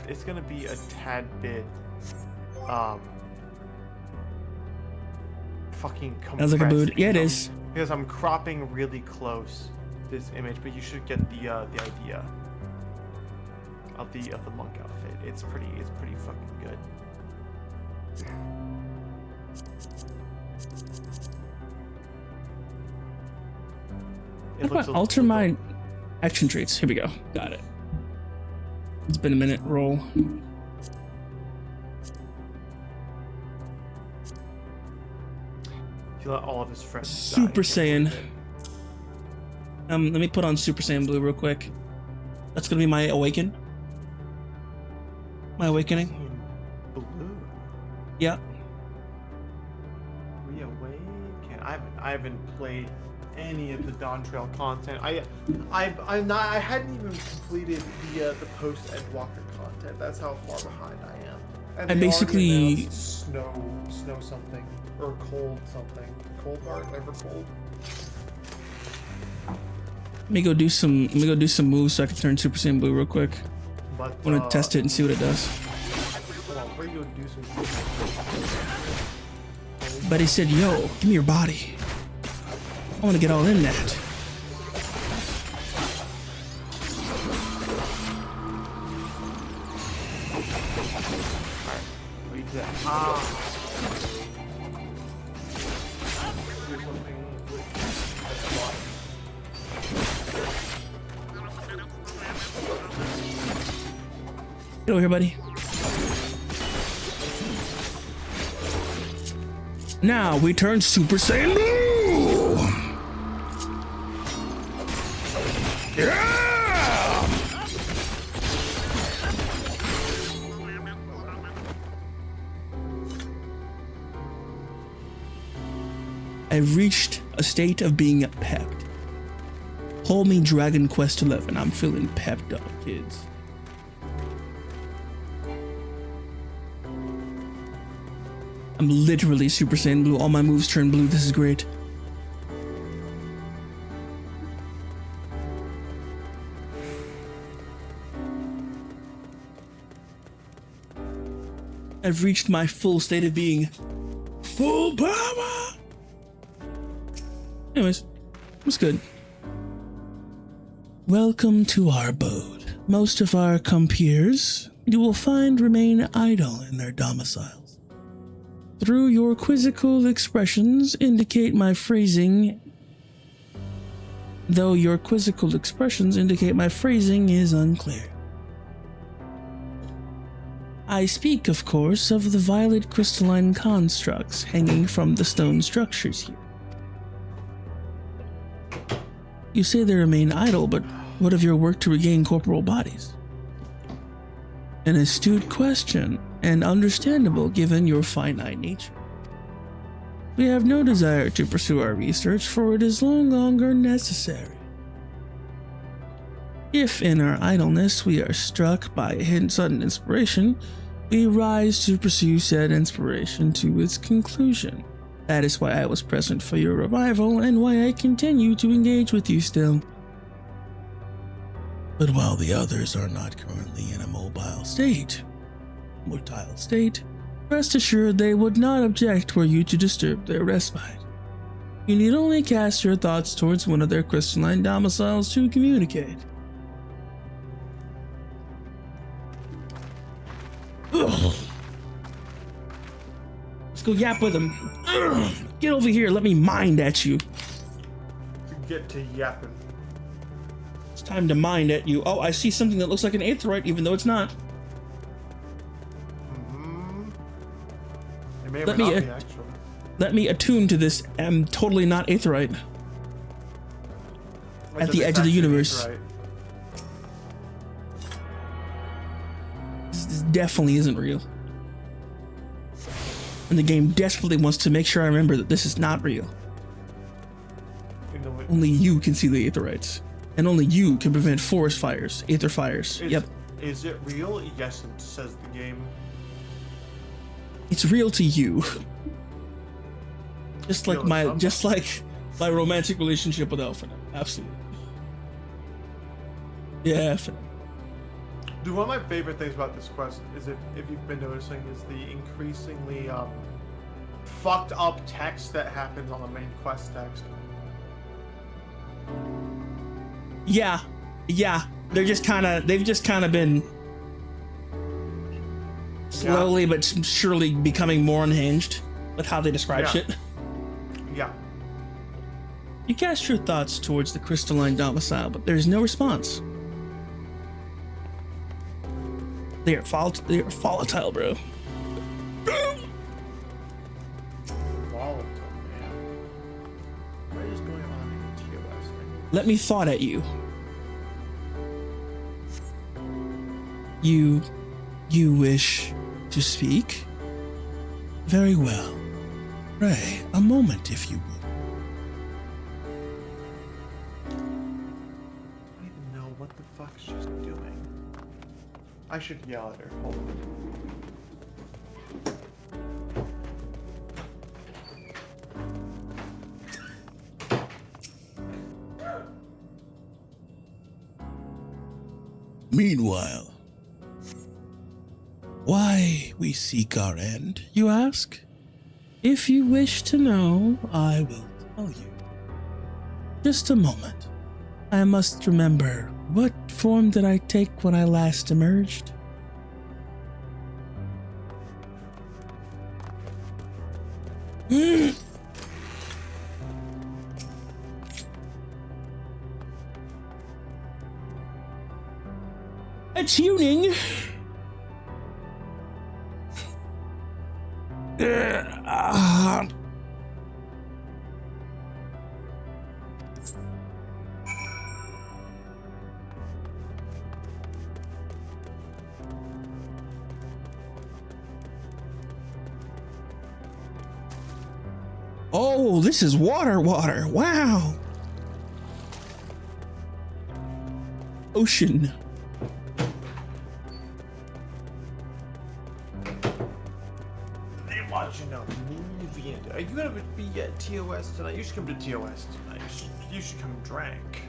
It's gonna be a tad bit, fucking compressed. Sounds like a mood. Yeah, it is. Because I'm cropping really close this image, but you should get the idea of the monk outfit. It's pretty fucking good. Alter my action traits. Here we go. Got it. It's been a minute. Roll. He let all of his friends Super Saiyan. Let me put on Super Saiyan Blue real quick. That's gonna be my awaken. My awakening. Blue. Yeah. Reawaken. I haven't played any of the Dawn Trail content. I hadn't even completed the post Edwalker content. That's how far behind I am. And I basically snow something or cold something. Cold art, ever cold. Let me go do some moves so I can turn Super Saiyan Blue real quick. But I want to test it and see what it does. Hold on, where you gonna do some? But he said, "Yo, give me your body. I want to get all in that." Get over here, buddy. Now we turn Super Saiyan Blue. Yeah! I've reached a state of being pepped. Call me Dragon Quest XI. I'm feeling pepped up, kids. I'm literally Super Saiyan Blue. All my moves turn blue. This is great. I've reached my full state of being. Full power! Anyways, it's good. Welcome to our abode. Most of our compeers you will find remain idle in their domiciles. Through your quizzical expressions indicate my phrasing. Though your quizzical expressions indicate my phrasing is unclear. I speak, of course, of the violet crystalline constructs hanging from the stone structures here. You say they remain idle, but what of your work to regain corporal bodies? An astute question, and understandable given your finite nature. We have no desire to pursue our research, for it is no longer necessary. If in our idleness we are struck by a sudden inspiration, we rise to pursue said inspiration to its conclusion. That is why I was present for your revival, and why I continue to engage with you still. But while the others are not currently in a motile state, rest assured they would not object were you to disturb their respite. You need only cast your thoughts towards one of their crystalline domiciles to communicate. Ugh. Let's go yap with him. Ugh. Get over here, let me mind at you. Get to yapping. It's time to mind at you. Oh, I see something that looks like an aetheryte, even though it's not. It may or may not be, actually. Let me attune to this. I'm totally not aetheryte. at the edge of the universe. Right. This definitely isn't real. And the game desperately wants to make sure I remember that this is not real. Only you can see the Aetherites. And only you can prevent forest fires, Aether fires. Yep. Is it real? Yes, it says the game. It's real to you. Just like my romantic relationship with Elfin. Absolutely. Yeah, Dude, one of my favorite things about this quest is, if you've been noticing, is the increasingly fucked up text that happens on the main quest text. Yeah. They've just kind of been slowly but surely becoming more unhinged with how they describe shit. Yeah. You cast your thoughts towards the crystalline domicile, but there's no response. They are volatile, bro. What is going on in TOS? Let me thought at you. You wish to speak? Very well. Pray, a moment if you would. I don't even know what the fuck she's doing. I should yell at her. Hold on. Meanwhile, why we seek our end, you ask? If you wish to know, I will tell you. Just a moment. I must remember, what form did I take when I last emerged? Tuning. Oh, this is water. Wow. Ocean. They watching a movie. Are you gonna be at TOS tonight? You should come to TOS tonight. You should come drink.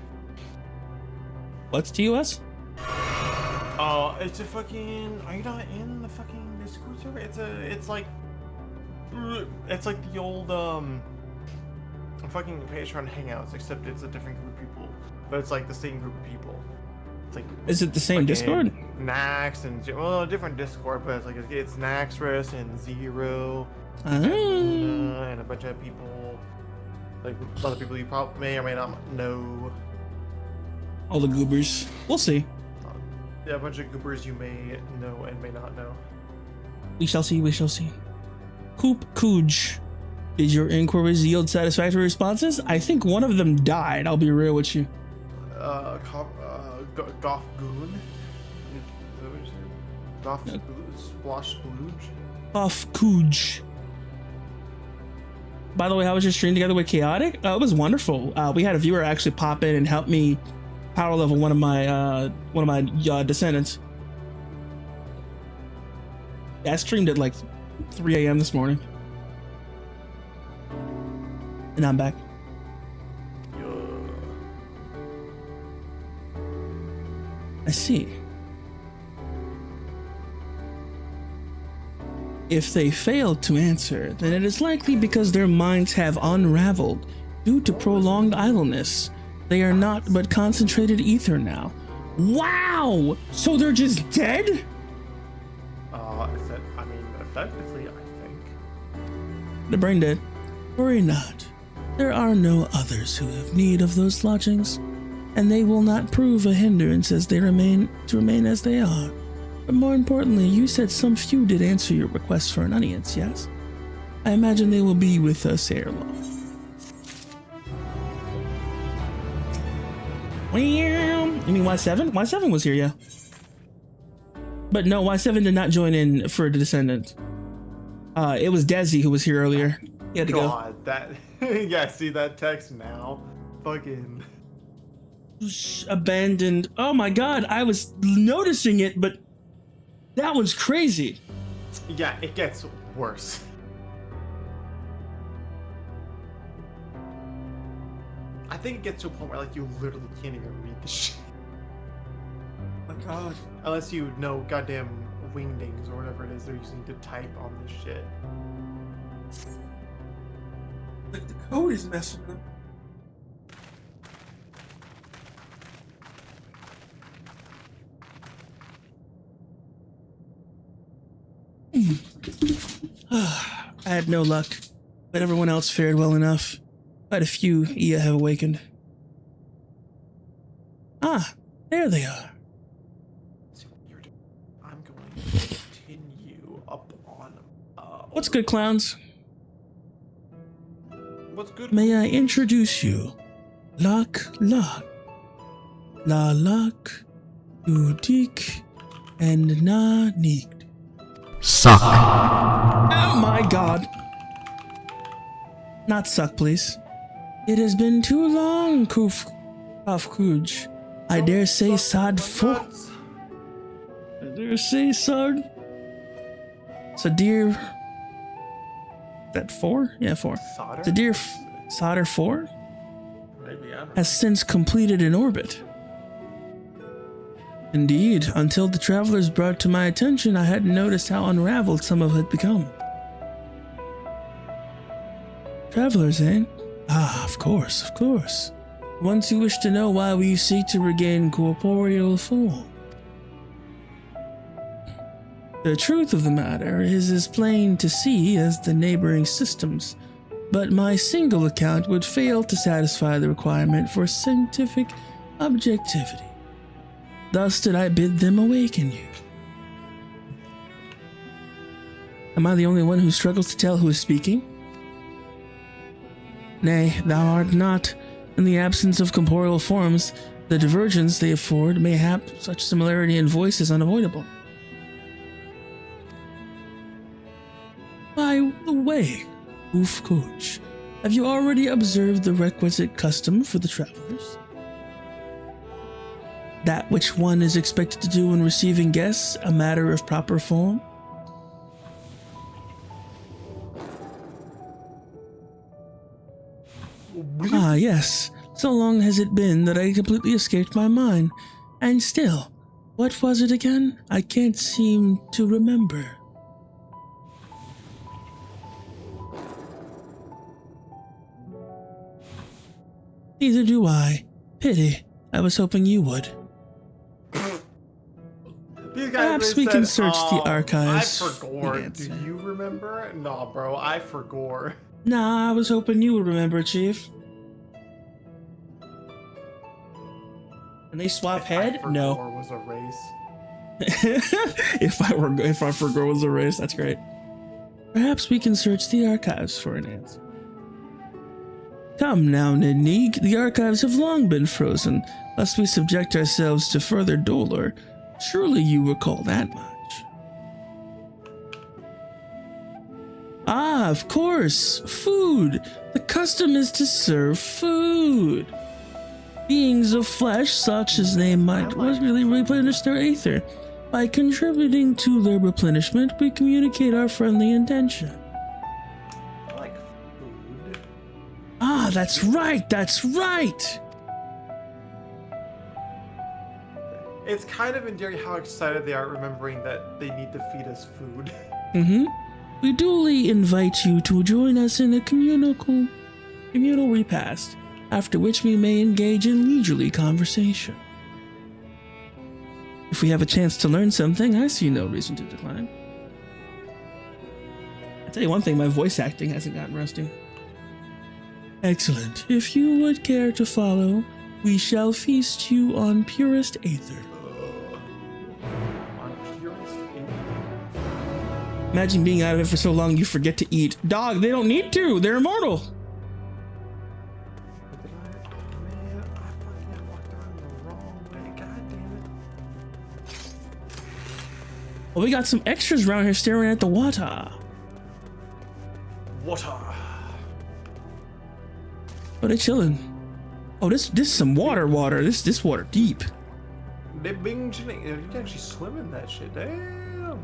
What's TOS? It's a fucking. Are you not in the fucking Discord server? It's like the old fucking Patreon hangouts, except it's a different group of people, but it's like the same group of people. It's like, is it the same Discord? Nax and different Discord, but it's Naxris and Zero and a bunch of people, like a lot of people you probably may or may not know. All the goobers. We'll see. Yeah, a bunch of goobers you may know and may not know. We shall see. Coop Cooge. Did your inquiries yield satisfactory responses? I think one of them died, I'll be real with you. Goff Goon? Goff Splosh Splooge? Goff Cooge. By the way, how was your stream together with Chaotic? It was wonderful. We had a viewer actually pop in and help me power level one of my descendants. I streamed at like 3 a.m. this morning. And I'm back. I see. If they failed to answer, then it is likely because their minds have unraveled due to prolonged idleness. They are not but concentrated ether now. Wow! So they're just dead? Effectively, I think. The brain dead. Worry not. There are no others who have need of those lodgings, and they will not prove a hindrance as they remain as they are. But more importantly, you said some few did answer your request for an audience, yes? I imagine they will be with us ere long. You mean Y7? Y7 was here, yeah. But no, Y7 did not join in for the Descendant. It was Desi who was here earlier. He had to go. That yeah, see that text now. Fucking Abandoned. Oh my god, I was noticing it, but that was crazy. yeah, it gets worse. I think it gets to a point where like you literally can't even read the shit. Oh my god. Unless you know goddamn wingdings or whatever it is they're using to type on this shit. Like the code is messing up. I had no luck, but everyone else fared well enough. Quite a few Ia have awakened. Ah, there they are. I'm going to continue up on. What's good, clowns? What's good? May I introduce you? Lak, La Lak, Udik, and Na Nikt. Suck. Oh my god. Not suck, please. It has been too long, Kufkuj. I dare say Sad Fo. I dare say Sad. Sadir. Is that 4? Yeah, 4. Sadir Sadr 4 Maybe, I don't know. has since completed an orbit. Indeed, until the travelers brought to my attention, I hadn't noticed how unraveled some of it had become. Travelers, eh? Ah, of course, of course. Ones who wish to know why we seek to regain corporeal form. The truth of the matter is as plain to see as the neighboring systems, but my single account would fail to satisfy the requirement for scientific objectivity. Thus did I bid them awaken you. Am I the only one who struggles to tell who is speaking? Nay, thou art not. In the absence of corporeal forms, the divergence they afford mayhap such similarity in voice is unavoidable. By the way, Oof Coach, have you already observed the requisite custom for the travelers? That which one is expected to do when receiving guests, a matter of proper form? Ah, yes. So long has it been that I completely escaped my mind. And still, what was it again? I can't seem to remember. Neither do I. Pity. I was hoping you would. Perhaps we can search the archives. I forgot. Do you remember? Nah, bro, I forgot. Nah, I was hoping you would remember, Chief. And they swap head? No. Was a race. if I forgot was a race, that's great. Perhaps we can search the archives for an answer. Come now, Nidneeg, the archives have long been frozen, lest we subject ourselves to further dolor. Surely you recall that much. Ah, of course, food. The custom is to serve food. Beings of flesh, such as they might, really replenish their aether. By contributing to their replenishment, we communicate our friendly intention. Ah, that's right, that's right! It's kind of endearing how excited they are remembering that they need to feed us food. We duly invite you to join us in a communal repast, after which we may engage in leisurely conversation. If we have a chance to learn something, I see no reason to decline. I'll tell you one thing, my voice acting hasn't gotten rusty. Excellent. If you would care to follow, we shall feast you on purest aether. Imagine being out of it for so long you forget to eat. Dog, they don't need to. They're immortal. Oh, we got some extras around here staring at the water. Water. Oh, they chilling. Oh, this is some water. This water deep. You can actually swim in that shit. Damn.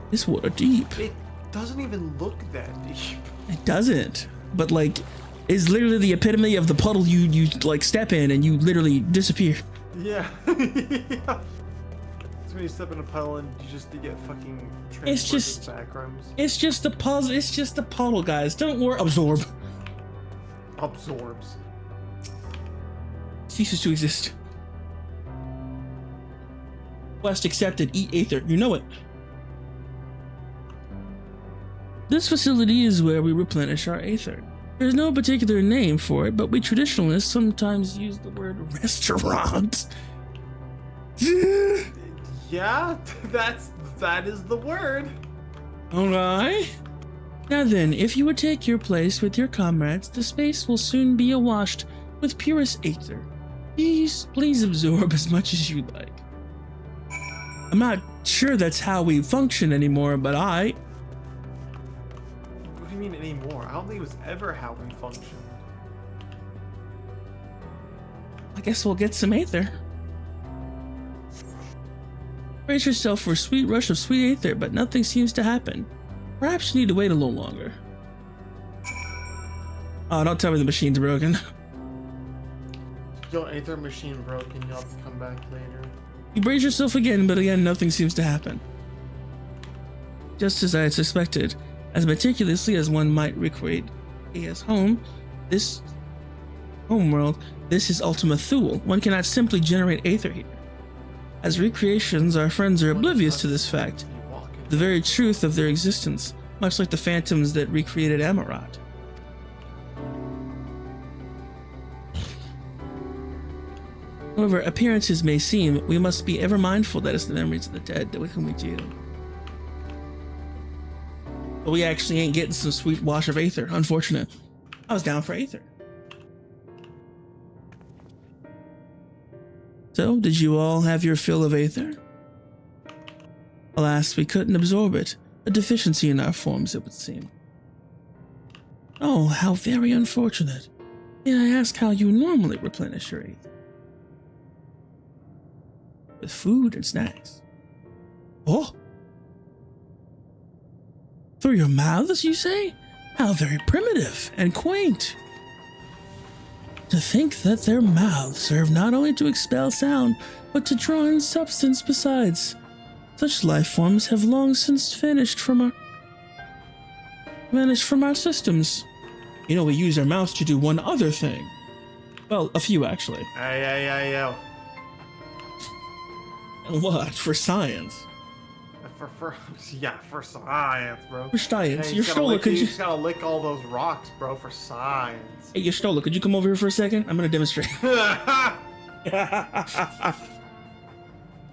This water deep. It doesn't even look that deep. It doesn't. But like, it's literally the epitome of the puddle you like step in and you literally disappear. Yeah. Yeah. It's when you step in a puddle and you get fucking transported back rooms. It's just a puzzle. It's just a puddle, guys. Don't worry. Absorb. Absorbs. Ceases to exist. Quest accepted. Eat Aether. You know it. This facility is where we replenish our Aether. There's no particular name for it, but we traditionalists sometimes use the word restaurant. Yeah, that is the word. Alright. Now then, if you would take your place with your comrades, the space will soon be awashed with purest Aether. Please absorb as much as you like. I'm not sure that's how we function anymore, but What do you mean anymore? I don't think it was ever how we functioned. I guess we'll get some Aether. Brace yourself for a sweet rush of sweet Aether, but nothing seems to happen. Perhaps you need to wait a little longer. Oh, don't tell me the machine's broken. Your Aether machine broke and you'll have to come back later. You brace yourself again, but again, nothing seems to happen. Just as I had suspected, as meticulously as one might recreate Aia's home, this homeworld, this is Ultima Thule. One cannot simply generate Aether here. As recreations, our friends are oblivious to this fact, the very truth of their existence, much like the phantoms that recreated Amarat. However appearances may seem, we must be ever mindful that it's the memories of the dead with whom we deal. But we actually ain't getting some sweet wash of Aether, unfortunate. I was down for Aether. So, did you all have your fill of Aether? Alas, we couldn't absorb it. A deficiency in our forms, it would seem. Oh, how very unfortunate. May I ask how you normally replenish your Aether? With food and snacks. Oh? Through your mouths, you say? How very primitive and quaint. To think that their mouths serve not only to expel sound, but to draw in substance besides. Such life forms have long since vanished from our systems. You know, we use our mouths to do one other thing. Well, a few actually. Hey. What? For science? For science, bro. For science. Hey, Your Stola, could you just gotta lick all those rocks, bro, for science. Hey, your Stola, could you come over here for a second? I'm gonna demonstrate.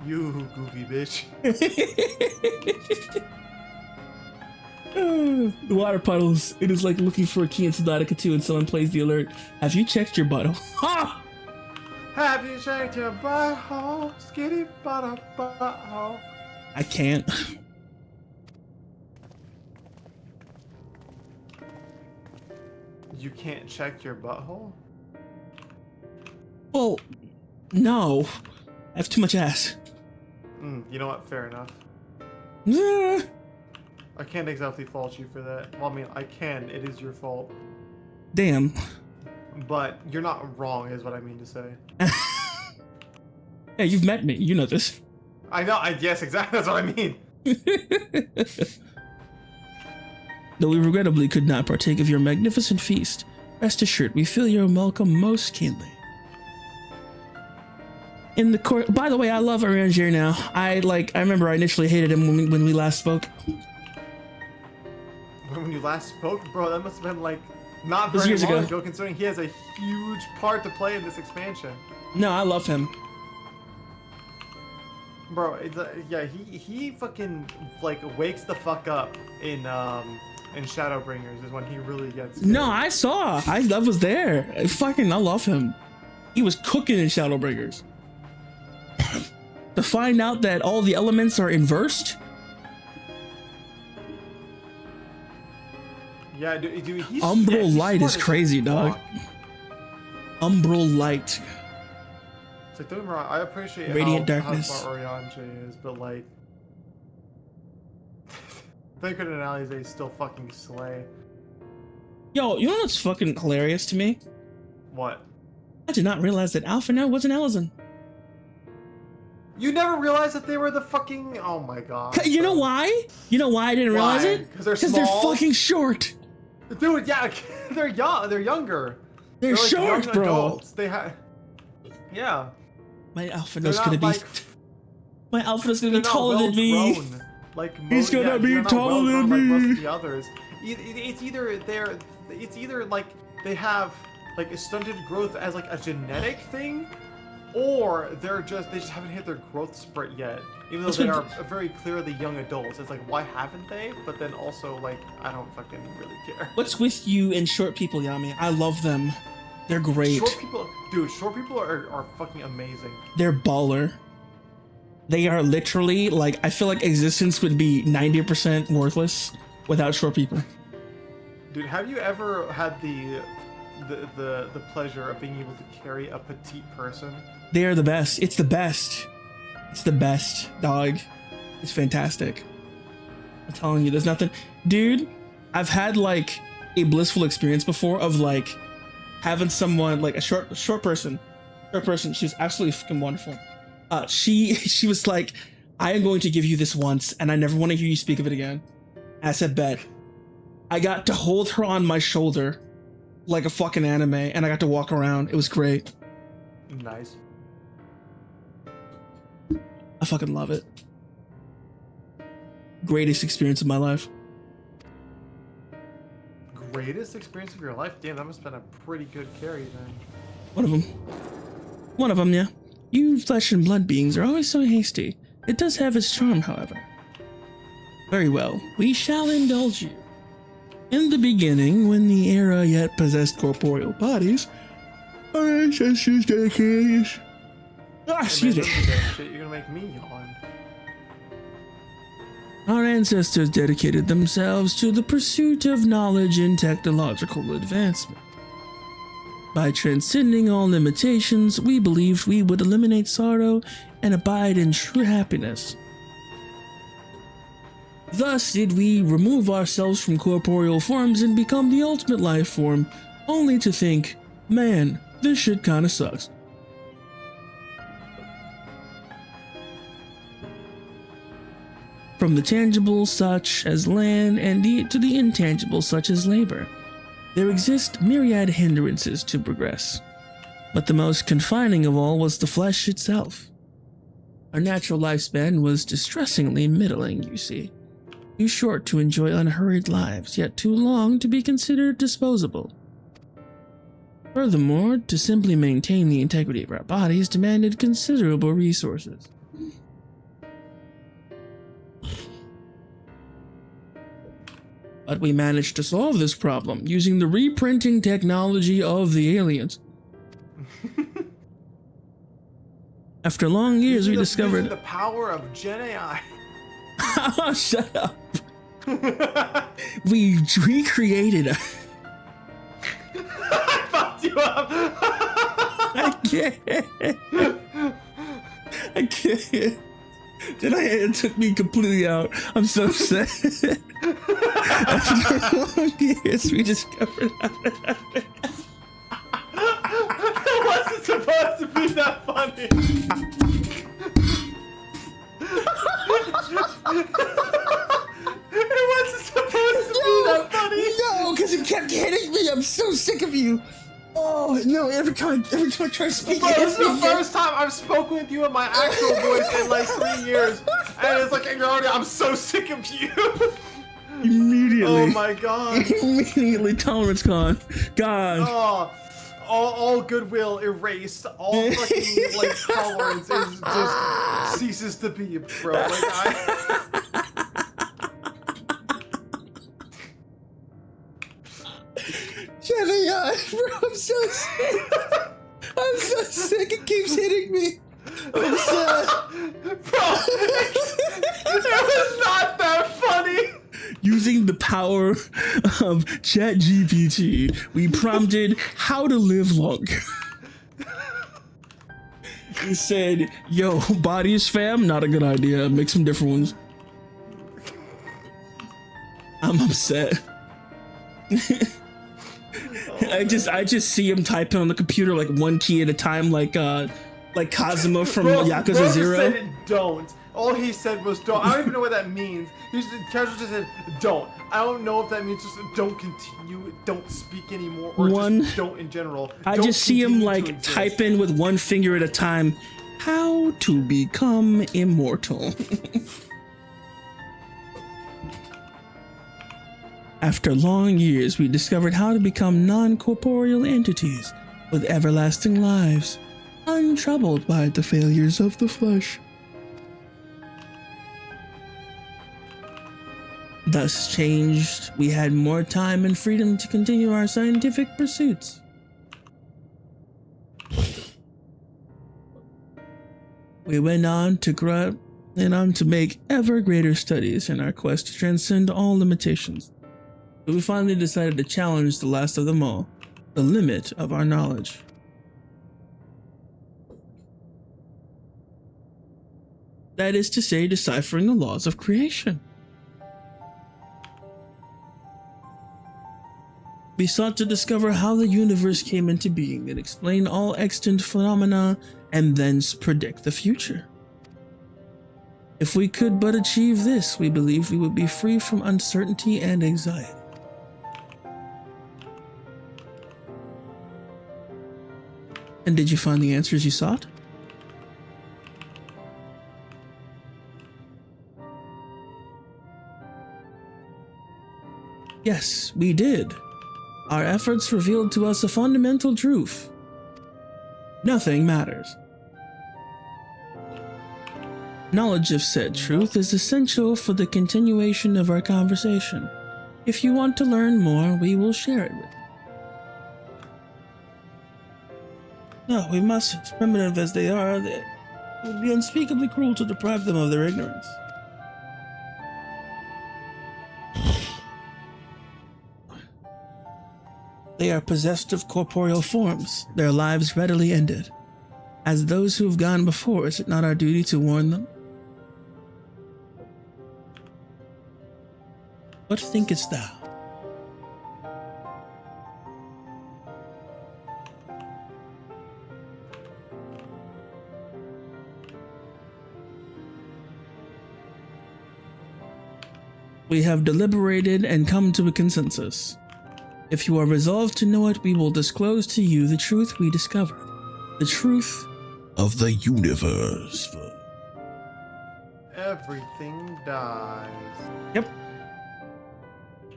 You goofy bitch. The water puddles. It is like looking for a key in Subnautica 2 and someone plays the alert. Have you checked your butthole? Ha! Have you checked your butthole? Skitty butthole. I can't. You can't check your butthole? Well, no. I have too much ass. You know what? Fair enough. Yeah. I can't exactly fault you for that. Well, I mean, I can. It is your fault. Damn. But you're not wrong, is what I mean to say. Yeah, you've met me. You know this. I know. Yes, exactly. That's what I mean. Though we regrettably could not partake of your magnificent feast, rest assured we feel your welcome most keenly. In the court. By the way, I love Arrangier now. I remember I initially hated him when we last spoke. When you last spoke, bro, that must have been like not very long ago, considering he has a huge part to play in this expansion. No, I love him. Bro, yeah, he fucking like wakes the fuck up in Shadowbringers is when he really gets. No, I saw. I was there. I love him. He was cooking in Shadowbringers. To find out that all the elements are inversed, Yeah, dude, he's Umbral light smart is as crazy, dog. fuck. Umbral light. It's like, don't get me wrong, I appreciate Radiant how darkness. smart Oriange is, but like, Thinker and Alize still fucking slay. Yo, you know what's fucking hilarious to me? What? I did not realize that Alphinaud was an Elizon. You never realized that they were the fucking. Oh my god. You know why? You know why I didn't realize it? Because they're fucking short. Dude, yeah, they're young. They're younger. They're like short, young bro. Adults. They have. Yeah. My They're Alphinaud's not gonna be. like. My Alphinaud's gonna They're be not taller than me. well-grown. Like He's gonna be they're not taller well-grown than like me. most of the others. It's either like they have like a stunted growth as like a genetic thing, or they just haven't hit their growth spurt yet. Even though they are very clearly young adults. It's like, why haven't they? But then also like, I don't fucking really care. What's with you and short people, Yami? I love them. They're great. Short people are fucking amazing. They're baller. They are literally like, I feel like existence would be 90% worthless without short people. Dude, have you ever had the pleasure of being able to carry a petite person? They are the best. It's the best. It's the best, dog. It's fantastic. I'm telling you, there's nothing. Dude, I've had like a blissful experience before of like having someone like a short person. She was absolutely fucking wonderful. She was like, I am going to give you this once and I never want to hear you speak of it again. I said, bet. I got to hold her on my shoulder like a fucking anime and I got to walk around. It was great. Nice. I fucking love it. Greatest experience of my life. Greatest experience of your life? Damn, that must have been a pretty good carry then. One of them, yeah. You flesh and blood beings are always so hasty. It does have its charm, however. Very well, we shall indulge you. In the beginning, when the era yet possessed corporeal bodies, our ancestors dedicated... excuse me. Shit, you're gonna make me yawn. Our ancestors dedicated themselves to the pursuit of knowledge and technological advancement. By transcending all limitations, we believed we would eliminate sorrow and abide in true happiness. Thus did we remove ourselves from corporeal forms and become the ultimate life form, only to think, man, this shit kinda sucks. From the tangible such as land and to the intangible such as labor, there exist myriad hindrances to progress. But the most confining of all was the flesh itself. Our natural lifespan was distressingly middling, you see. Too short to enjoy unhurried lives, yet too long to be considered disposable. Furthermore, to simply maintain the integrity of our bodies demanded considerable resources. But we managed to solve this problem using the reprinting technology of the aliens. After long years, we discovered the power of Gen AI. Oh, shut up. We recreated a... I fucked you up. I can't. It took me completely out. I'm so upset. After long years, we discovered It wasn't supposed to be that funny. It wasn't supposed to be that funny. No, because it kept hitting me. I'm so sick of you. Oh no! Every time I try to speak, Bro, this is the first time I've spoken with you in my actual voice in like 3 years, and it's like I'm so sick of you. Immediately. Oh my god. Immediately, tolerance gone. God. Oh, all goodwill erased. All fucking like tolerance is just ceases to be, bro. Like Jenny, bro, I'm so sick. I'm so sick. It keeps hitting me. I'm sad. Bro, it was not that funny. Using the power of ChatGPT, we prompted how to live longer. He said, yo, bodies fam, not a good idea. Make some different ones. I'm upset. I just see him typing on the computer like one key at a time, like Kazuma from Yakuza 0. Said don't. All he said was don't. I don't even know what that means. Casual just said don't. I don't know if that means just don't continue, don't speak anymore, or just don't in general. I just see him like typing with one finger at a time. How to become immortal. After long years, we discovered how to become non-corporeal entities with everlasting lives, untroubled by the failures of the flesh. Thus changed, we had more time and freedom to continue our scientific pursuits. We went on to grow and on to make ever greater studies in our quest to transcend all limitations. But we finally decided to challenge the last of them all, the limit of our knowledge. That is to say, deciphering the laws of creation. We sought to discover how the universe came into being and explain all extant phenomena and thence predict the future. If we could but achieve this, we believe we would be free from uncertainty and anxiety. And did you find the answers you sought? Yes, we did. Our efforts revealed to us a fundamental truth. Nothing matters. Knowledge of said truth is essential for the continuation of our conversation. If you want to learn more, we will share it with you. No, we mustn't. Primitive as they are, it would be unspeakably cruel to deprive them of their ignorance. They are possessed of corporeal forms, their lives readily ended. As those who have gone before, is it not our duty to warn them? What thinkest thou? We have deliberated and come to a consensus. If you are resolved to know it, we will disclose to you the truth we discovered. The truth of the universe. Everything dies. Yep.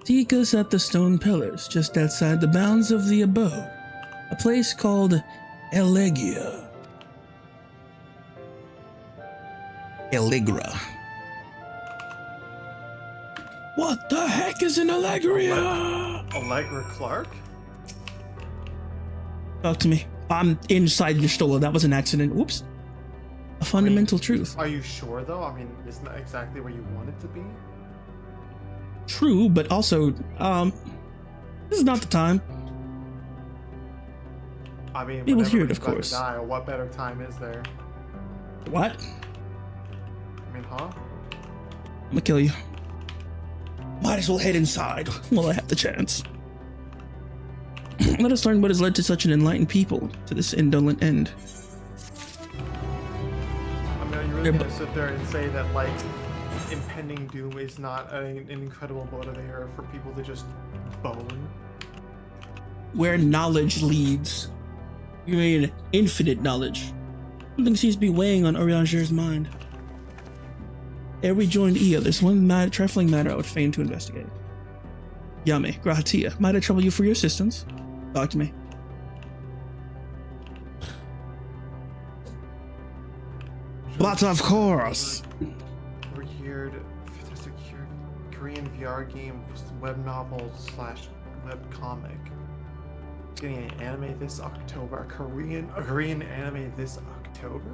Seek us at the stone pillars, just outside the bounds of the abode. A place called Elegia. Allegra. What the heck is an Allegria? Allegra Clark? Talk to me. I'm inside the Stola. That was an accident. Whoops. A fundamental truth. Are you sure though? I mean, isn't that exactly where you want it to be? True, but also, this is not the time. I mean, we will hear it, he's of about to course. Die, what better time is there? What? I mean, huh? I'm gonna kill you. Might as well head inside while I have the chance. Let us learn what has led to such an enlightened people to this indolent end. I mean, are you really gonna sit there and say that, like, impending doom is not an incredible motivator for people to just bone? Where knowledge leads. You mean infinite knowledge. Something seems to be weighing on Orianger's mind. Ere we joined Io, there's one trifling matter I would fain to investigate. Yame, gratia, might I trouble you for your assistance? Talk to me. But of course. Weird, fantastic Korean VR game, web novel / web comic. It's getting an anime this October. A Korean anime this October?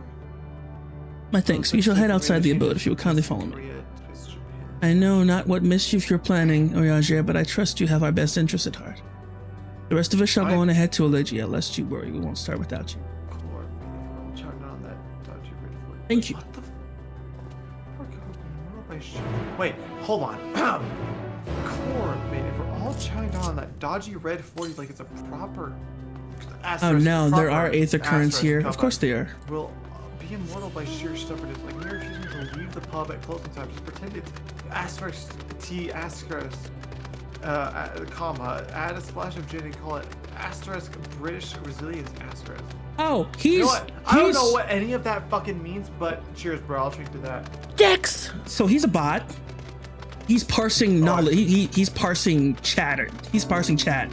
My thanks. We shall head outside the abode if you will kindly follow me. I know not what mischief you're planning, Oyajir, but I trust you have our best interests at heart. The rest of us shall go on ahead to Elegia, lest you worry, we won't start without you. Thank you. What the Wait, hold on. Core, mate, if we're all chowing down on that dodgy red 40 like it's a proper Oh no, there are Aether currents here. Of course they are. Will be immortal by sheer stubbornness. Like mere refusing to leave the pub at closing time. Just pretend it's asterisk T asterisk comma. Add a splash of gin and call it asterisk British resilience asterisk. Oh, You know what? I don't know what any of that fucking means, but cheers, bro. I'll drink to that. Dex. So he's a bot. He's parsing knowledge. He's parsing chatter. He's parsing chat.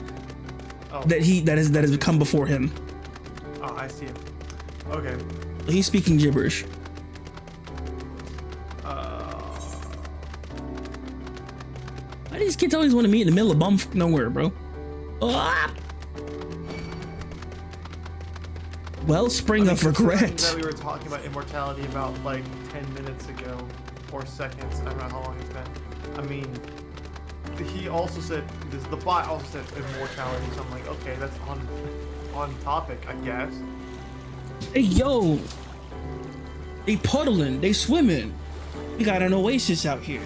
That has come before him. Oh, I see him. Okay. He's speaking gibberish. Why do these kids always want to meet in the middle of bumfuck nowhere, bro? Ah! Wellspring of regret. That we were talking about immortality about like 10 minutes ago, or seconds. I don't know how long it's been. I mean, he also said this. The bot also said immortality. So I'm like, okay, that's on topic, I guess. Hey yo, they puddling, they swimming. We got an oasis out here.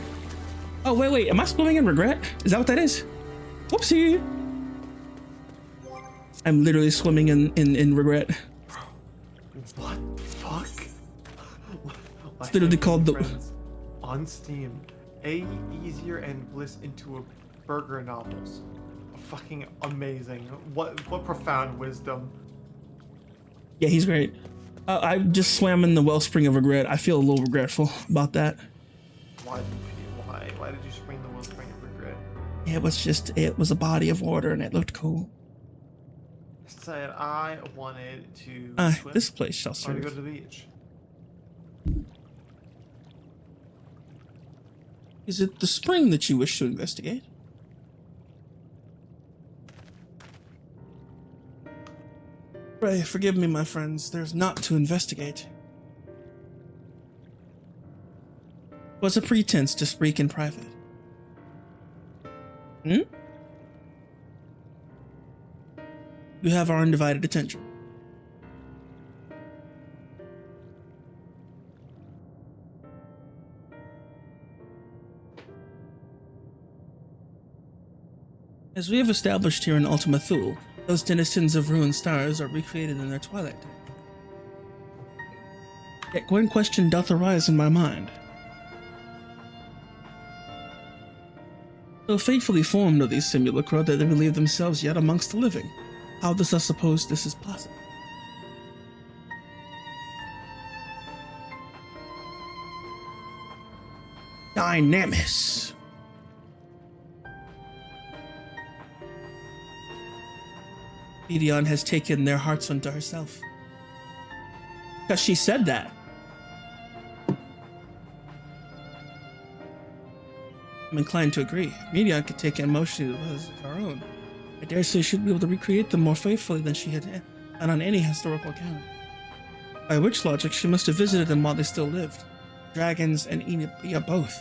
Oh wait, am I swimming in regret? Is that what that is? Whoopsie. I'm literally swimming in regret. What the fuck? It's literally called the on Steam. A Easier and Bliss into a Burger novels. Fucking amazing. What profound wisdom. Yeah, he's great. I just swam in the wellspring of regret. I feel a little regretful about that. Why did you spring the wellspring of regret? It was a body of water and it looked cool. Said I wanted to swim. This place shall I wanted serve. to go to the beach. Is it the spring that you wish to investigate? Pray, forgive me, my friends. There's not to investigate. Was a pretense to speak in private. You have our undivided attention. As we have established here in Ultima Thule, those denizens of ruined stars are recreated in their twilight time. Yet one question doth arise in my mind. So faithfully formed are these simulacra that they believe themselves yet amongst the living. How does us suppose this is possible? Dynamis. Medion has taken their hearts unto herself. Because she said that. I'm inclined to agree. Medion could take emotion as our own. I dare say she'd be able to recreate them more faithfully than she had done on any historical account. By which logic, she must have visited them while they still lived. Dragons and Ea both.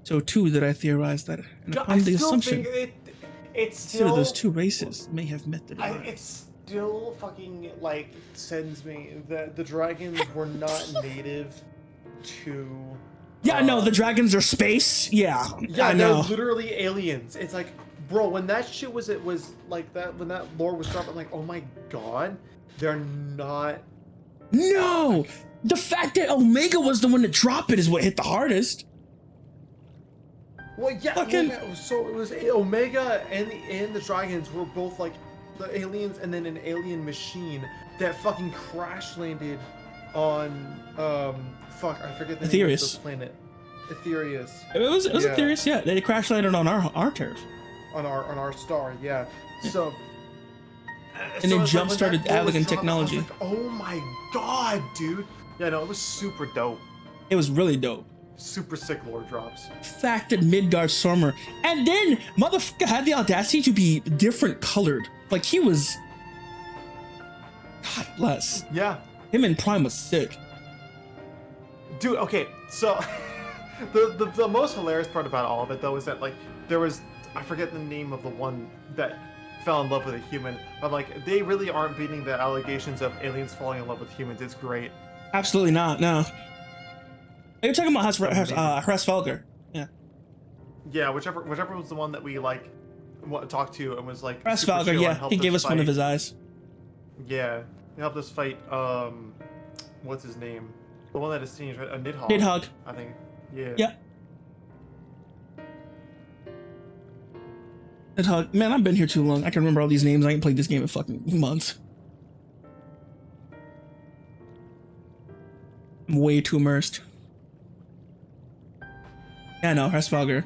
So too did I theorize that, and upon the assumption, it's still those two races may have met the divine. It still fucking like sends me that the dragons were not native to. Yeah, no, the dragons are space. Yeah, Yeah, I they're know. literally aliens. It's like, bro, when that shit was like that, when that lore was dropped, I'm like, oh my god, they're not. No, the fact that Omega was the one to drop it is what hit the hardest. Well, yeah, so it was Omega and the dragons were both like the aliens, and then an alien machine that fucking crash landed on fuck, I forget the name of the planet. Aetherius. It was Aetherius, yeah. They crash landed on our turf. On our star, yeah. So and then jump started Avagan technology. Like, oh my god, dude. Yeah, no, it was super dope. It was really dope. Super sick lore drops. Fact that Midgard Stormer, and then motherfucker had the audacity to be different colored. Like he was. God bless. Yeah. Him and Prime was sick. Dude, okay, so The most hilarious part about all of it though is that like there was, I forget the name of the one that fell in love with a human, but like they really aren't beating the allegations of aliens falling in love with humans. It's great. Absolutely not. No. You're talking about Hresfelger. Yeah. Yeah, whichever was the one that we like talked to and was like Hresfelger, yeah, he gave us one of his eyes. Yeah, he helped us fight. What's his name? The one that is seen, right? A Nidhogg. Nidhogg. I think. Yeah. Yep. Nidhogg. Man, I've been here too long. I can remember all these names. I ain't played this game in fucking months. I'm way too immersed. Yeah, no, Hresfelger.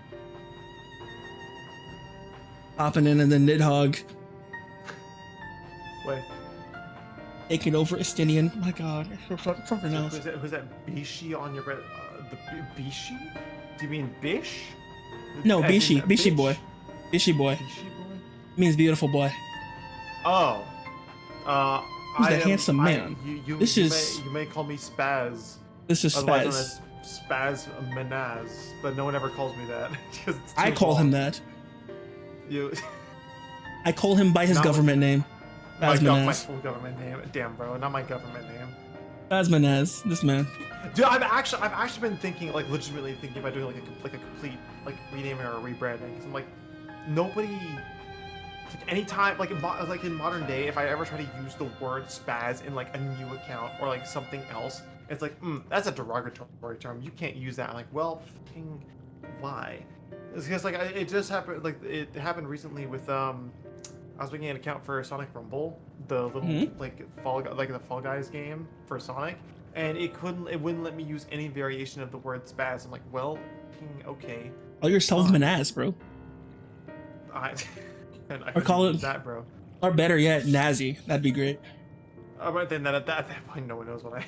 Popping in and then Nidhogg. Wait. Taking over Estinian. My god. Fucking else. Who's that Bishi on your breath? The Bishi? Do you mean Bish? No, As in Bishi. Bishi boy. Bishi boy. Bishi boy? Means beautiful boy. Oh. Who's that handsome man? You may call me Spaz. This is Otherwise known Spaz. as Spaz Manaz, but no one ever calls me that. 'Cause it's I too call him long. that. You. I call him by his Not government name. My Bazmanaz. full government name. Damn, bro, not my government name. Bazmanaz. This man. Dude, I've actually been thinking, like, legitimately thinking about doing like a complete like renaming or rebranding. Because I'm like, nobody. Like anytime, like in modern day, if I ever try to use the word spaz in like a new account or like something else, it's like, that's a derogatory term. You can't use that. I'm like, well, fucking why? It's because like it just happened. Like it happened recently with I was making an account for Sonic Rumble, the little like the Fall Guys game for Sonic, and it wouldn't let me use any variation of the word spaz. I'm like, well, okay. Call yourself Manaz, bro. And I Or call it that, bro. Or better yet, Nazi. That'd be great. But then at that point, no one knows what I.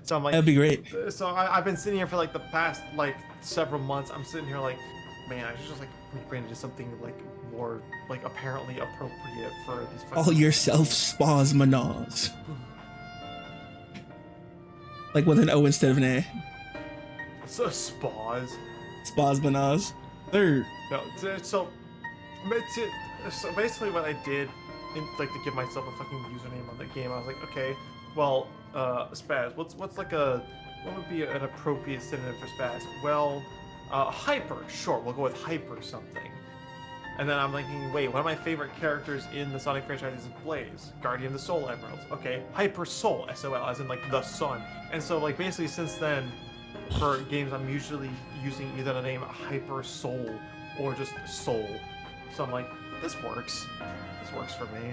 So I'm like, that'd be great. So I've been sitting here for like the past like several months. I'm sitting here like, man, I should just like rebrand it to something like more like apparently appropriate for these. Call yourself Spaz like with an O instead of an A. So Spaz. Spaz Third. No, so basically what I did, like to give myself a fucking username on the game, I was like, okay, well, spaz. What would be an appropriate synonym for spaz? Well, hyper. Sure, we'll go with hyper something. And then I'm thinking, wait, one of my favorite characters in the Sonic franchise is Blaze, Guardian of the Soul Emeralds. Okay, Hyper Soul, S-O-L, as in like the sun. And so like basically since then, for games I'm usually using either the name Hyper Soul or just Soul. So I'm like, this works. This works for me.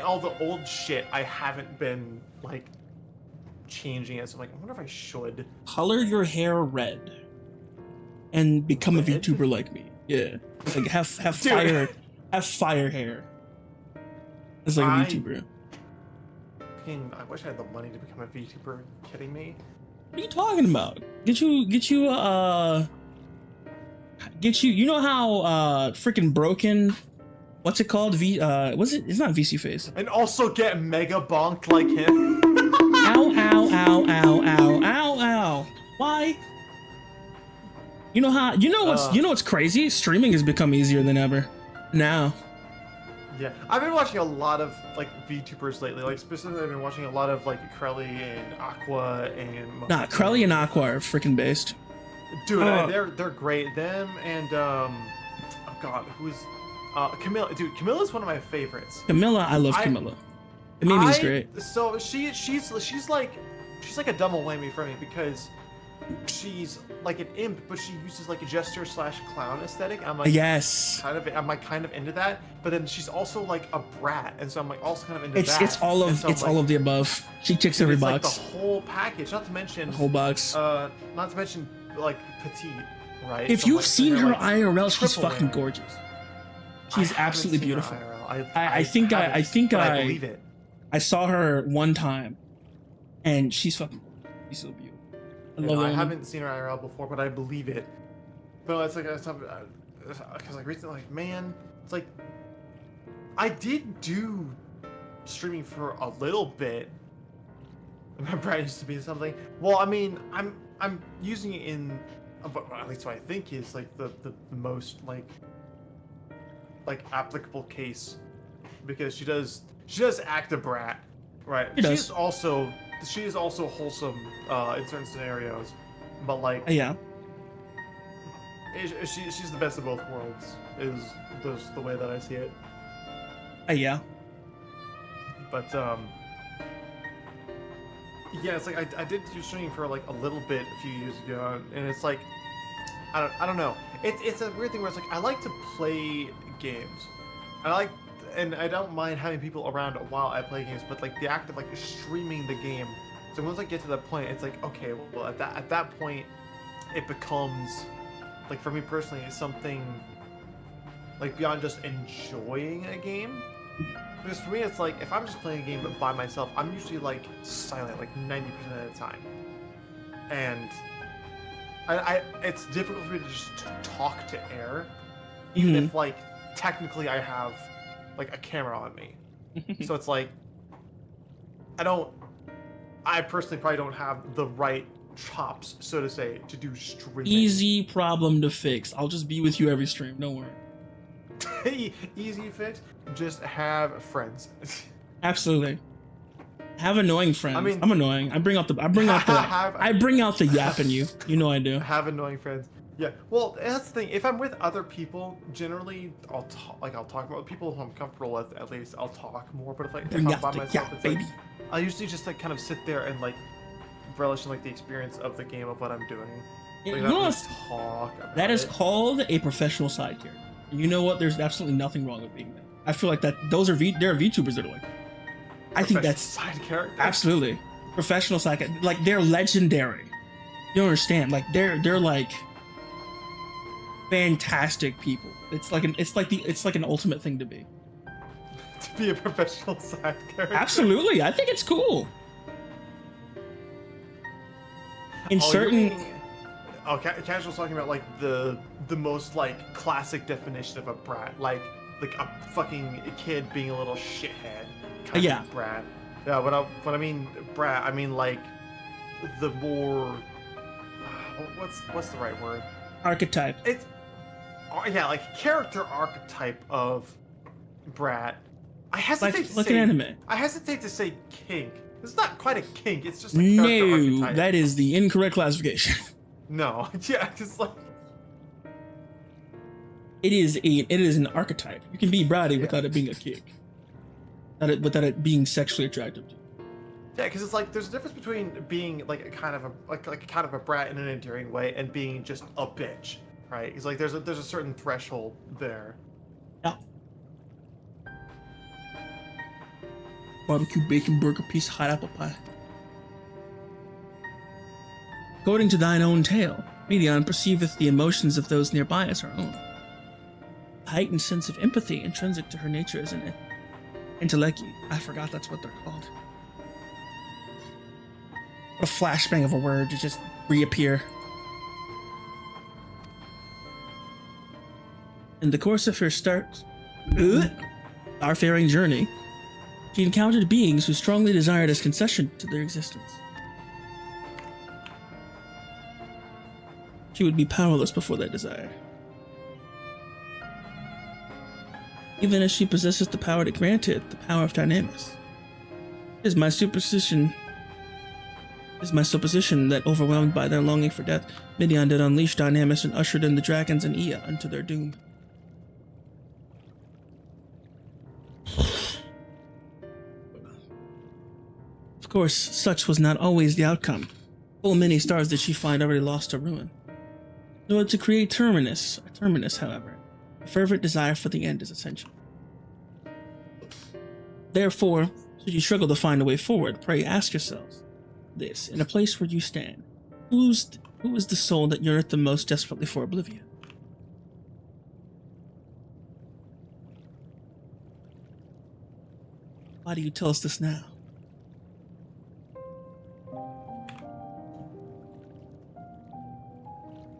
All the old shit, I haven't been like changing it. So I'm like, I wonder if I should. Color your hair red and become a VTuber like me. Yeah, like have fire hair. It's like a VTuber. I wish I had the money to become a VTuber. Are you kidding me? What are you talking about? Get you you know how freaking broken, what's it called? It's not VC face. And also get mega bonked like him. Ow, ow, ow, ow, ow, ow, ow. Why? You know what's crazy? Streaming has become easier than ever. Now. Yeah, I've been watching a lot of like VTubers lately. Like specifically, I've been watching a lot of like Krelly and Aqua and. Nah, Krelly and Aqua are freaking based. Dude, they're great. Them and oh god, who's Camilla? Dude, Camilla's one of my favorites. Camilla, I love Camilla. The Mimi's great. So she's like a double whammy for me because she's like an imp, but she uses like a jester / clown aesthetic. I'm like, yes, I'm like kind of into that. But then she's also like a brat, and so I'm like also kind of into that. It's all of the above. She ticks every box. Like the whole package, not to mention the whole box. Not to mention like petite, right? If so you've like, seen her like, IRL, she's fucking winner. gorgeous. She's absolutely beautiful. I believe it. I saw her one time, and she's fucking. She's so beautiful. I haven't seen her IRL before, but I believe it. But it's like because like recently, like man, it's like I did do streaming for a little bit. Remember, I used to be something. Well, I mean, I'm using it in, at least what I think is like the most like applicable case, because she does act a brat, right? She is also wholesome in certain scenarios, but like Yeah. She's the best of both worlds is the way that I see it. Yeah. But yeah, it's like I did do streaming for like a little bit a few years ago, and it's like I don't know. It's a weird thing where it's like I like to play games. And I don't mind having people around while I play games, but like the act of like streaming the game. So once I get to that point, it's like, okay, well at that point, it becomes like, for me personally, it's something like beyond just enjoying a game. Because for me, it's like if I'm just playing a game by myself, I'm usually like silent like 90% of the time, and it's difficult for me to just talk to air, even if like technically I have like a camera on me. So it's like I personally probably don't have the right chops, so to say, to do streaming. Easy problem to fix. I'll just be with you every stream. Don't worry. Easy fix. Just have friends. Absolutely. Have annoying friends. I mean, I'm annoying. I bring out the yap in you. You know I do. Have annoying friends. Yeah. Well, that's the thing. If I'm with other people, generally I'll talk about people who I'm comfortable with. At least I'll talk more. But if I'm by myself, it's like I'll usually just like kind of sit there and like relish in like the experience of the game of what I'm doing. Like, that is called a professional side character. You know what? There's absolutely nothing wrong with being that. I feel like that there are VTubers that are like. I think that's side character. Absolutely professional side character. Like they're legendary. You don't understand? Like they're like fantastic people. It's like an ultimate thing to be. To be a professional side character. Absolutely, I think it's cool. In certain. Casual's talking about like the most like classic definition of a brat, like a fucking kid being a little shithead. Kind of brat. Yeah. When I mean brat, I mean like the more what's the right word? Archetype. It's like character archetype of brat. I hesitate to say anime. I hesitate to say kink. It's not quite a kink. It's just a character archetype. That is the incorrect classification. No, yeah, it's like it is an archetype. You can be bratty without it being a kink. Without it being sexually attractive to you. Yeah, because it's like there's a difference between being like a kind of a brat in an endearing way and being just a bitch, right? It's like there's a certain threshold there. Yeah. Barbecue bacon burger piece hot apple pie. According to thine own tale, Medion perceiveth the emotions of those nearby as her own. A heightened sense of empathy intrinsic to her nature is an intellectu. I forgot that's what they're called. What a flashbang of a word to just reappear. In the course of her starfaring journey, she encountered beings who strongly desired as concession to their existence. She would be powerless before that desire. Even as she possesses the power to grant it, the power of Dynamis. It is my supposition that, overwhelmed by their longing for death, Midian did unleash Dynamis and ushered in the dragons and Ea unto their doom. Of course, such was not always the outcome. Full many stars did she find already lost to ruin. In order to create terminus, however, a fervent desire for the end is essential. Therefore, should you struggle to find a way forward, pray ask yourselves this: in a place where you stand, who is the soul that yearneth the most desperately for oblivion? Why do you tell us this now?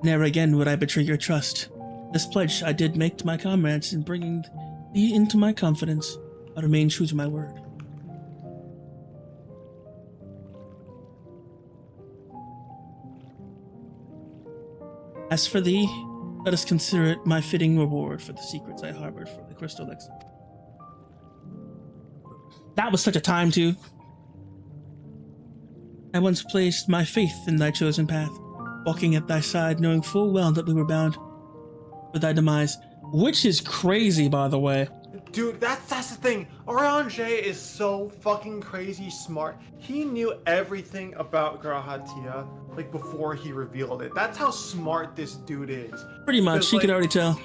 Never again would I betray your trust. This pledge I did make to my comrades in bringing thee into my confidence. I remain true to my word. As for thee, let us consider it my fitting reward for the secrets I harbored for the crystal elixir. That was such a time, too. I once placed my faith in thy chosen path, walking at thy side, knowing full well that we were bound for thy demise. Which is crazy, by the way. Dude, that's the thing. Oriange is so fucking crazy smart. He knew everything about Grahatia, like, before he revealed it. That's how smart this dude is. Pretty much, she could already tell.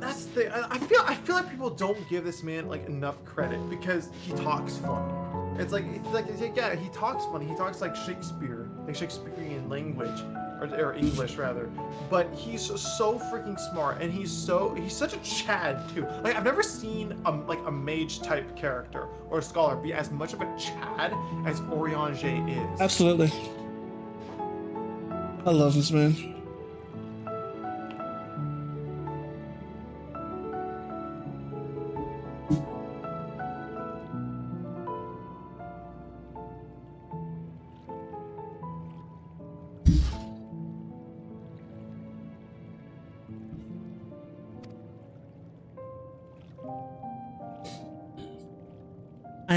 That's the thing. I feel like people don't give this man, like, enough credit because he talks funny. It's like yeah, he talks funny. He talks like Shakespeare, like Shakespearean language, or English rather. But he's so freaking smart, and he's such a Chad too. Like, I've never seen like a mage type character or a scholar be as much of a Chad as Oriange is. Absolutely. I love this man. I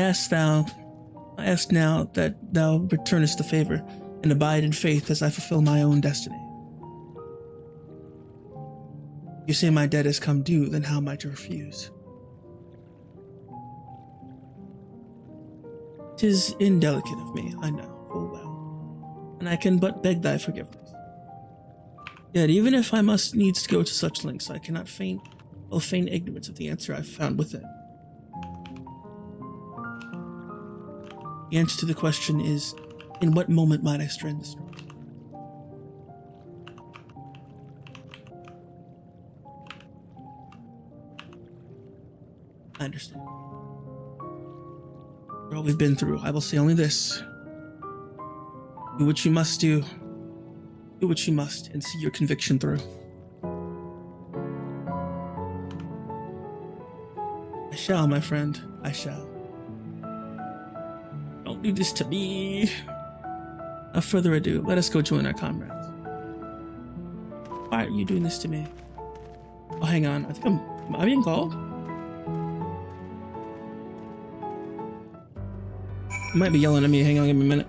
ask now that thou returnest the favor, and abide in faith as I fulfill my own destiny. You say my debt has come due, then how might you refuse? 'Tis indelicate of me, I know full well, and I can but beg thy forgiveness. Yet even if I must needs go to such lengths, I cannot feign ignorance of the answer I've found within. The answer to the question is, in what moment might I strand the straw? I understand. For all we've been through, I will say only this. Do what you must do. Do what you must, and see your conviction through. I shall, my friend, I shall. Don't do this to me. Without further ado, let us go join our comrades. Why are you doing this to me? Oh, hang on. Am I being called? You might be yelling at me. Hang on, give me a minute.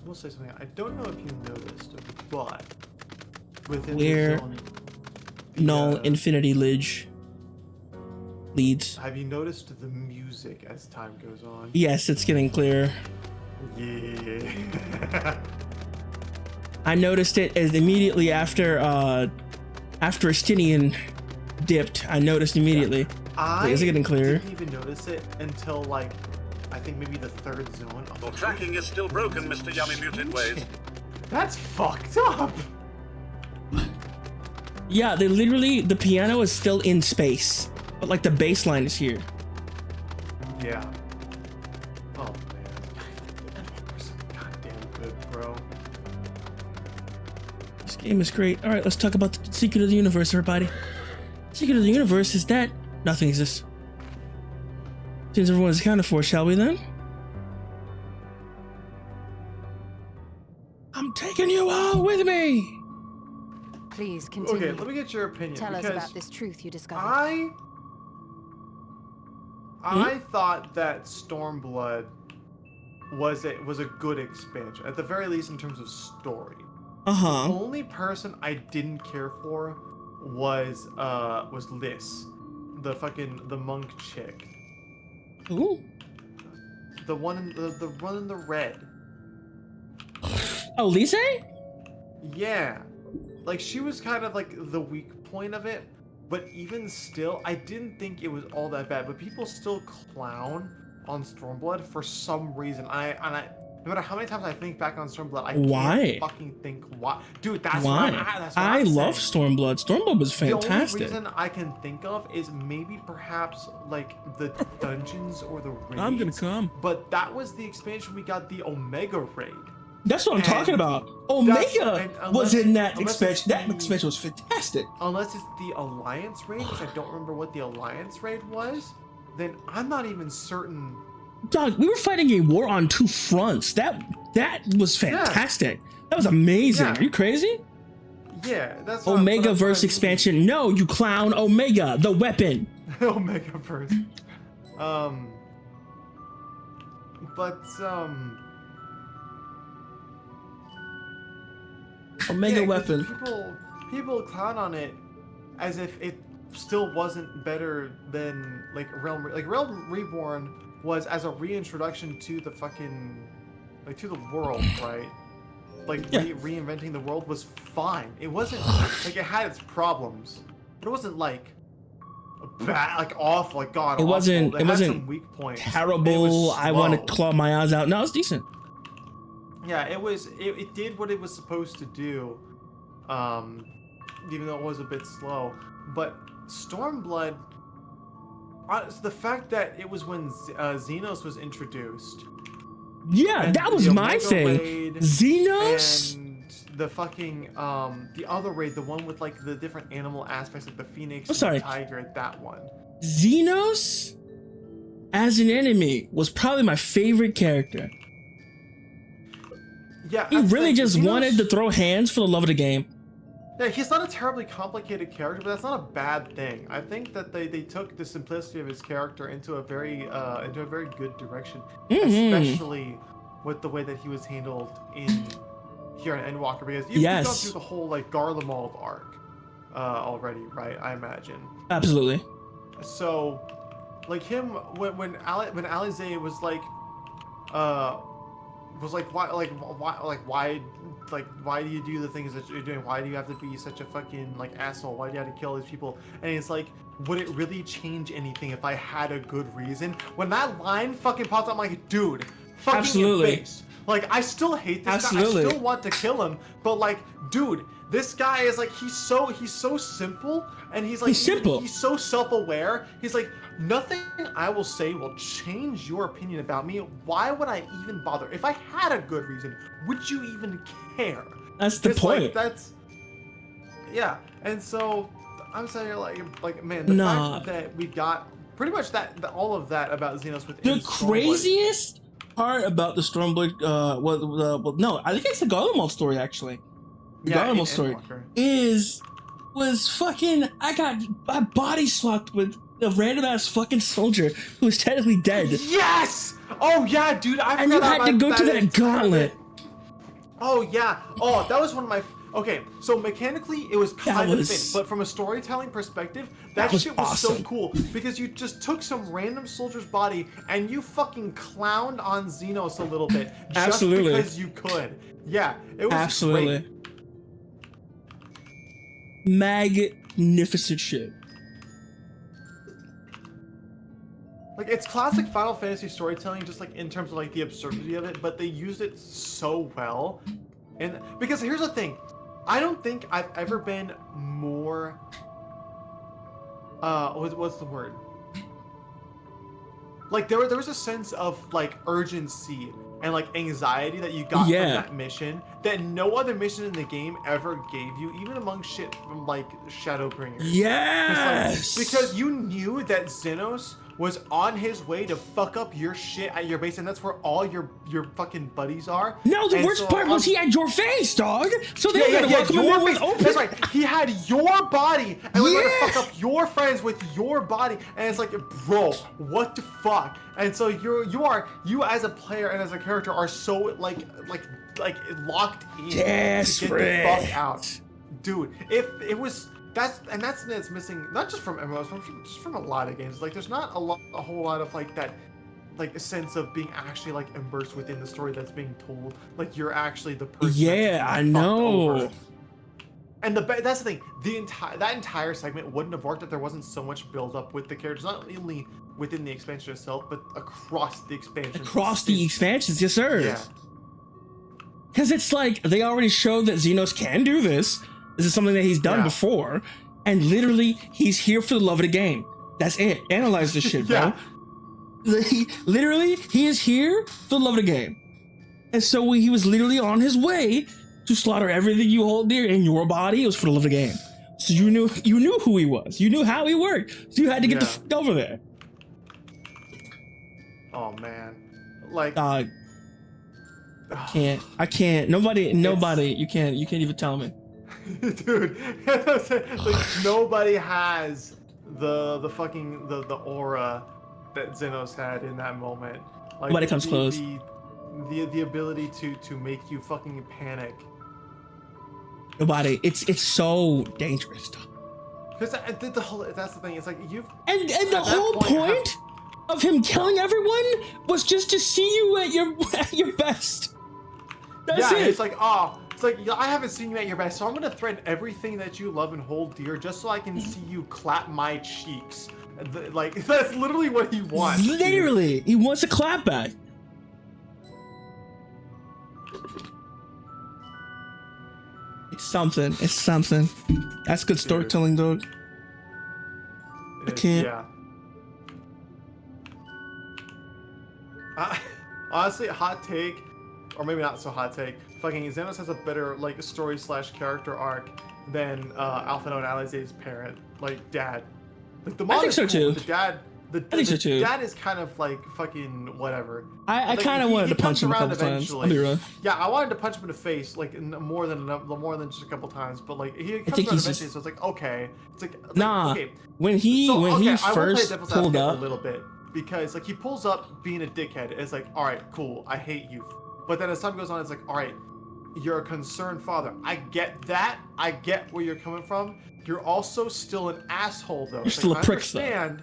will say something. I don't know if you noticed, but within Where the zone, null infinity leads. have you noticed the music as time goes on? Yes, it's getting clearer. Yeah. I noticed it as immediately after Estinian dipped. I noticed immediately. Wait, is it getting clearer? didn't even notice it until like I think maybe the third zone. Your tracking is still broken, Mr. Yummy Muted Ways. That's fucked up. Yeah, they literally, the piano is still in space, but like the bass line is here. Yeah. Oh man, Endwalker's so goddamn good, bro. This game is great. All right, let's talk about the secret of the universe, everybody. Secret of the universe is that nothing exists. Since everyone is accounted for, shall we then? I'm taking you all with me. Please continue. Okay, let me get your opinion. Tell us because about this truth you discovered. I thought that Stormblood was a good expansion, at the very least in terms of story. The only person I didn't care for was Liz, the monk chick. Who? The one in the red. Oh, Lise? Yeah. Like, she was kind of like the weak point of it, but even still, I didn't think it was all that bad. But people still clown on Stormblood for some reason. No matter how many times I think back on Stormblood, I can't fucking think why. Dude, that's why. I love Stormblood. Stormblood was fantastic. The only reason I can think of is maybe perhaps like the dungeons or the raids. I'm gonna come. But that was the expansion we got, the Omega raid. That's what I'm talking about. Omega was in that expansion. That expansion was fantastic. Unless it's the Alliance raid, which I don't remember what the Alliance raid was, then I'm not even certain. Dog, we were fighting a war on two fronts. That was fantastic. Yeah. That was amazing. Yeah. Are you crazy? Yeah, that's Omega verse expansion. No, you clown. Omega, the weapon. Omega verse. Omega weapon. People clown on it as if it still wasn't better than like Realm Reborn was as a reintroduction to the fucking to the world, right? Like reinventing the world was fine. It wasn't like it had its problems, but it wasn't like bad, like awful, like god. It wasn't. It wasn't had some weak points. Terrible. I want to claw my eyes out. No, it's decent. Yeah, it did what it was supposed to do, even though it was a bit slow. But Stormblood, the fact that it was when Xenos was introduced. Yeah, that was my thing. Xenos? And the fucking, the other raid, the one with like the different animal aspects, like the phoenix and the tiger, that one. Xenos, as an enemy, was probably my favorite character. Yeah, he really just wanted to throw hands for the love of the game. Yeah, he's not a terribly complicated character, but that's not a bad thing. I think that they took the simplicity of his character into a very good direction, especially with the way that he was handled here in Endwalker, because you've gone through the whole like Garlemald arc already, right? I imagine. Absolutely. So, like him when Alize was like why do you do the things that you're doing? Why do you have to be such a fucking like asshole? Why do you have to kill these people? And it's like, would it really change anything if I had a good reason? When that line fucking popped up, I'm like, dude, fucking based. Like, I still hate this guy. I still want to kill him, but like, dude, this guy is like, he's so simple, and he's like, he's so self-aware. He's like, nothing I will say will change your opinion about me. Why would I even bother? If I had a good reason, would you even care? That's the point. Like, yeah. And so I'm saying like man, the fact that we got pretty much all of that about Xenos within the craziest part about the Stormblood, no, I think it's the Garlemald story actually. The Garlemald story was fucking. I got my body swapped with a random ass fucking soldier who was technically dead. Yes! Oh yeah, dude, I forgot. And you had to go to that gauntlet. Oh yeah. Oh, that was one of my. Okay, so mechanically it was kind of thin, but from a storytelling perspective, that shit was so cool because you just took some random soldier's body and you fucking clowned on Xenos a little bit just because you could. Yeah, it was great. Magnificent shit. Like, it's classic Final Fantasy storytelling, just like in terms of like the absurdity of it, but they used it so well. And because here's the thing, I don't think I've ever been more what's the word? Like there was a sense of like urgency and like anxiety that you got from that mission that no other mission in the game ever gave you, even among shit from like Shadowbringers. Yes. Because you knew that Xenos was on his way to fuck up your shit at your base, and that's where all your fucking buddies are. No, the worst part was he had your face, dog. So they were gonna welcome him in with open. That's right. He had your body, and we're gonna fuck up your friends with your body, and it's like, bro, what the fuck? And so you as a player and as a character are so like locked in to get the fuck out, dude. If it was. That's missing not just from MMOs, just from a lot of games. Like there's not a whole lot of like that, like a sense of being actually like immersed within the story that's being told. Like you're actually the person. Yeah, I know. Over. And that's the thing. That entire segment wouldn't have worked if there wasn't so much build up with the characters, not only within the expansion itself, but across the expansion. Across the expansions, yes, sir. Yeah. Because it's like they already showed that Xenos can do this. This is something that he's done before, and literally, he's here for the love of the game. That's it. Analyze this shit, bro. He is here for the love of the game. And so he was literally on his way to slaughter everything you hold dear in your body. It was for the love of the game. So you knew who he was. You knew how he worked. So you had to get the fuck over there. Oh man, like dog. I can't. Nobody. You can't even tell me. Dude, like nobody has the fucking the aura that Xenos had in that moment. Like nobody comes close. The ability to make you fucking panic. Nobody. It's so dangerous. Because the whole that's the thing. It's like you've and the whole point of him killing everyone was just to see you at your best. That's it. It's like It's like, I haven't seen you at your best, so I'm gonna threaten everything that you love and hold dear just so I can see you clap my cheeks. Like, that's literally what he wants. Literally, he wants a clap back. It's something. That's good storytelling, dog. I can't. Yeah. Honestly, hot take, or maybe not so hot take. Fucking Xenos has a better like story / character arc than Alphinaud and Alizé's parent, like dad. Like the mom I think so too. The dad, I think so too. Dad is kind of like fucking whatever. I kind of wanted to punch him a couple times. I'll be real. Yeah, I wanted to punch him in the face like more than just a couple times, but like he comes around eventually, so it's like okay, it's like nah. Okay. When he first pulled up a little bit because like he pulls up being a dickhead. It's like all right, cool, I hate you. But then as time goes on, it's like all right, you're a concerned father. I get that. I get where you're coming from. You're also still an asshole though. You're still a prick though.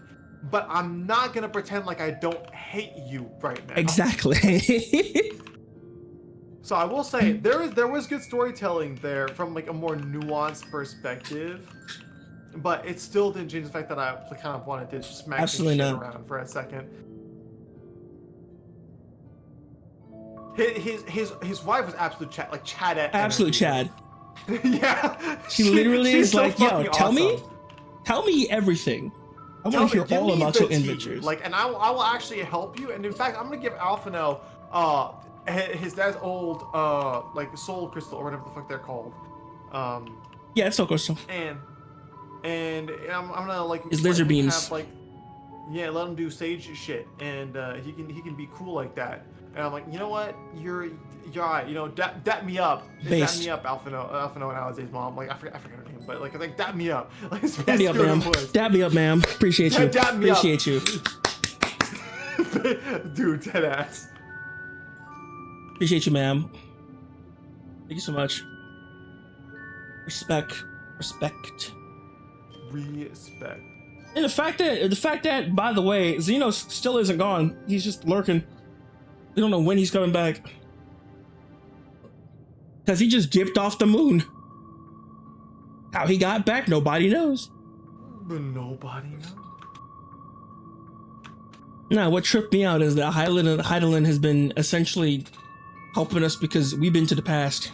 But I'm not gonna pretend like I don't hate you right now. Exactly. So I will say there was good storytelling there from like a more nuanced perspective, but it still didn't change the fact that I kind of wanted to smack this shit around for a second. His wife was absolute Chad, like Chad. Absolute Chad. Yeah. She literally is so like, yo, tell awesome. me everything. I want to hear all about your adventures. Like, and I will actually help you. And in fact, I'm gonna give Alphinaud his dad's old like soul crystal or whatever the fuck they're called. Yeah, it's soul crystal. And I'm gonna like his laser beams. Let him do sage shit, and he can be cool like that. And I'm like, you know what? You're alright. You know, dap me up. Dap me up, Alphinaud and Alizé's mom. Like I forget her name, but like I think dap me up. Like dap me up, ma'am. Dap me up, ma'am. Appreciate you. Dap me Appreciate you. Dude, dead ass. Appreciate you, ma'am. Thank you so much. Respect. Respect. And the fact that, by the way, Xeno still isn't gone. He's just lurking. We don't know when he's coming back. Because he just dipped off the moon. How he got back, nobody knows. But nobody knows. Now, what tripped me out is that Hydaelyn has been essentially helping us because we've been to the past.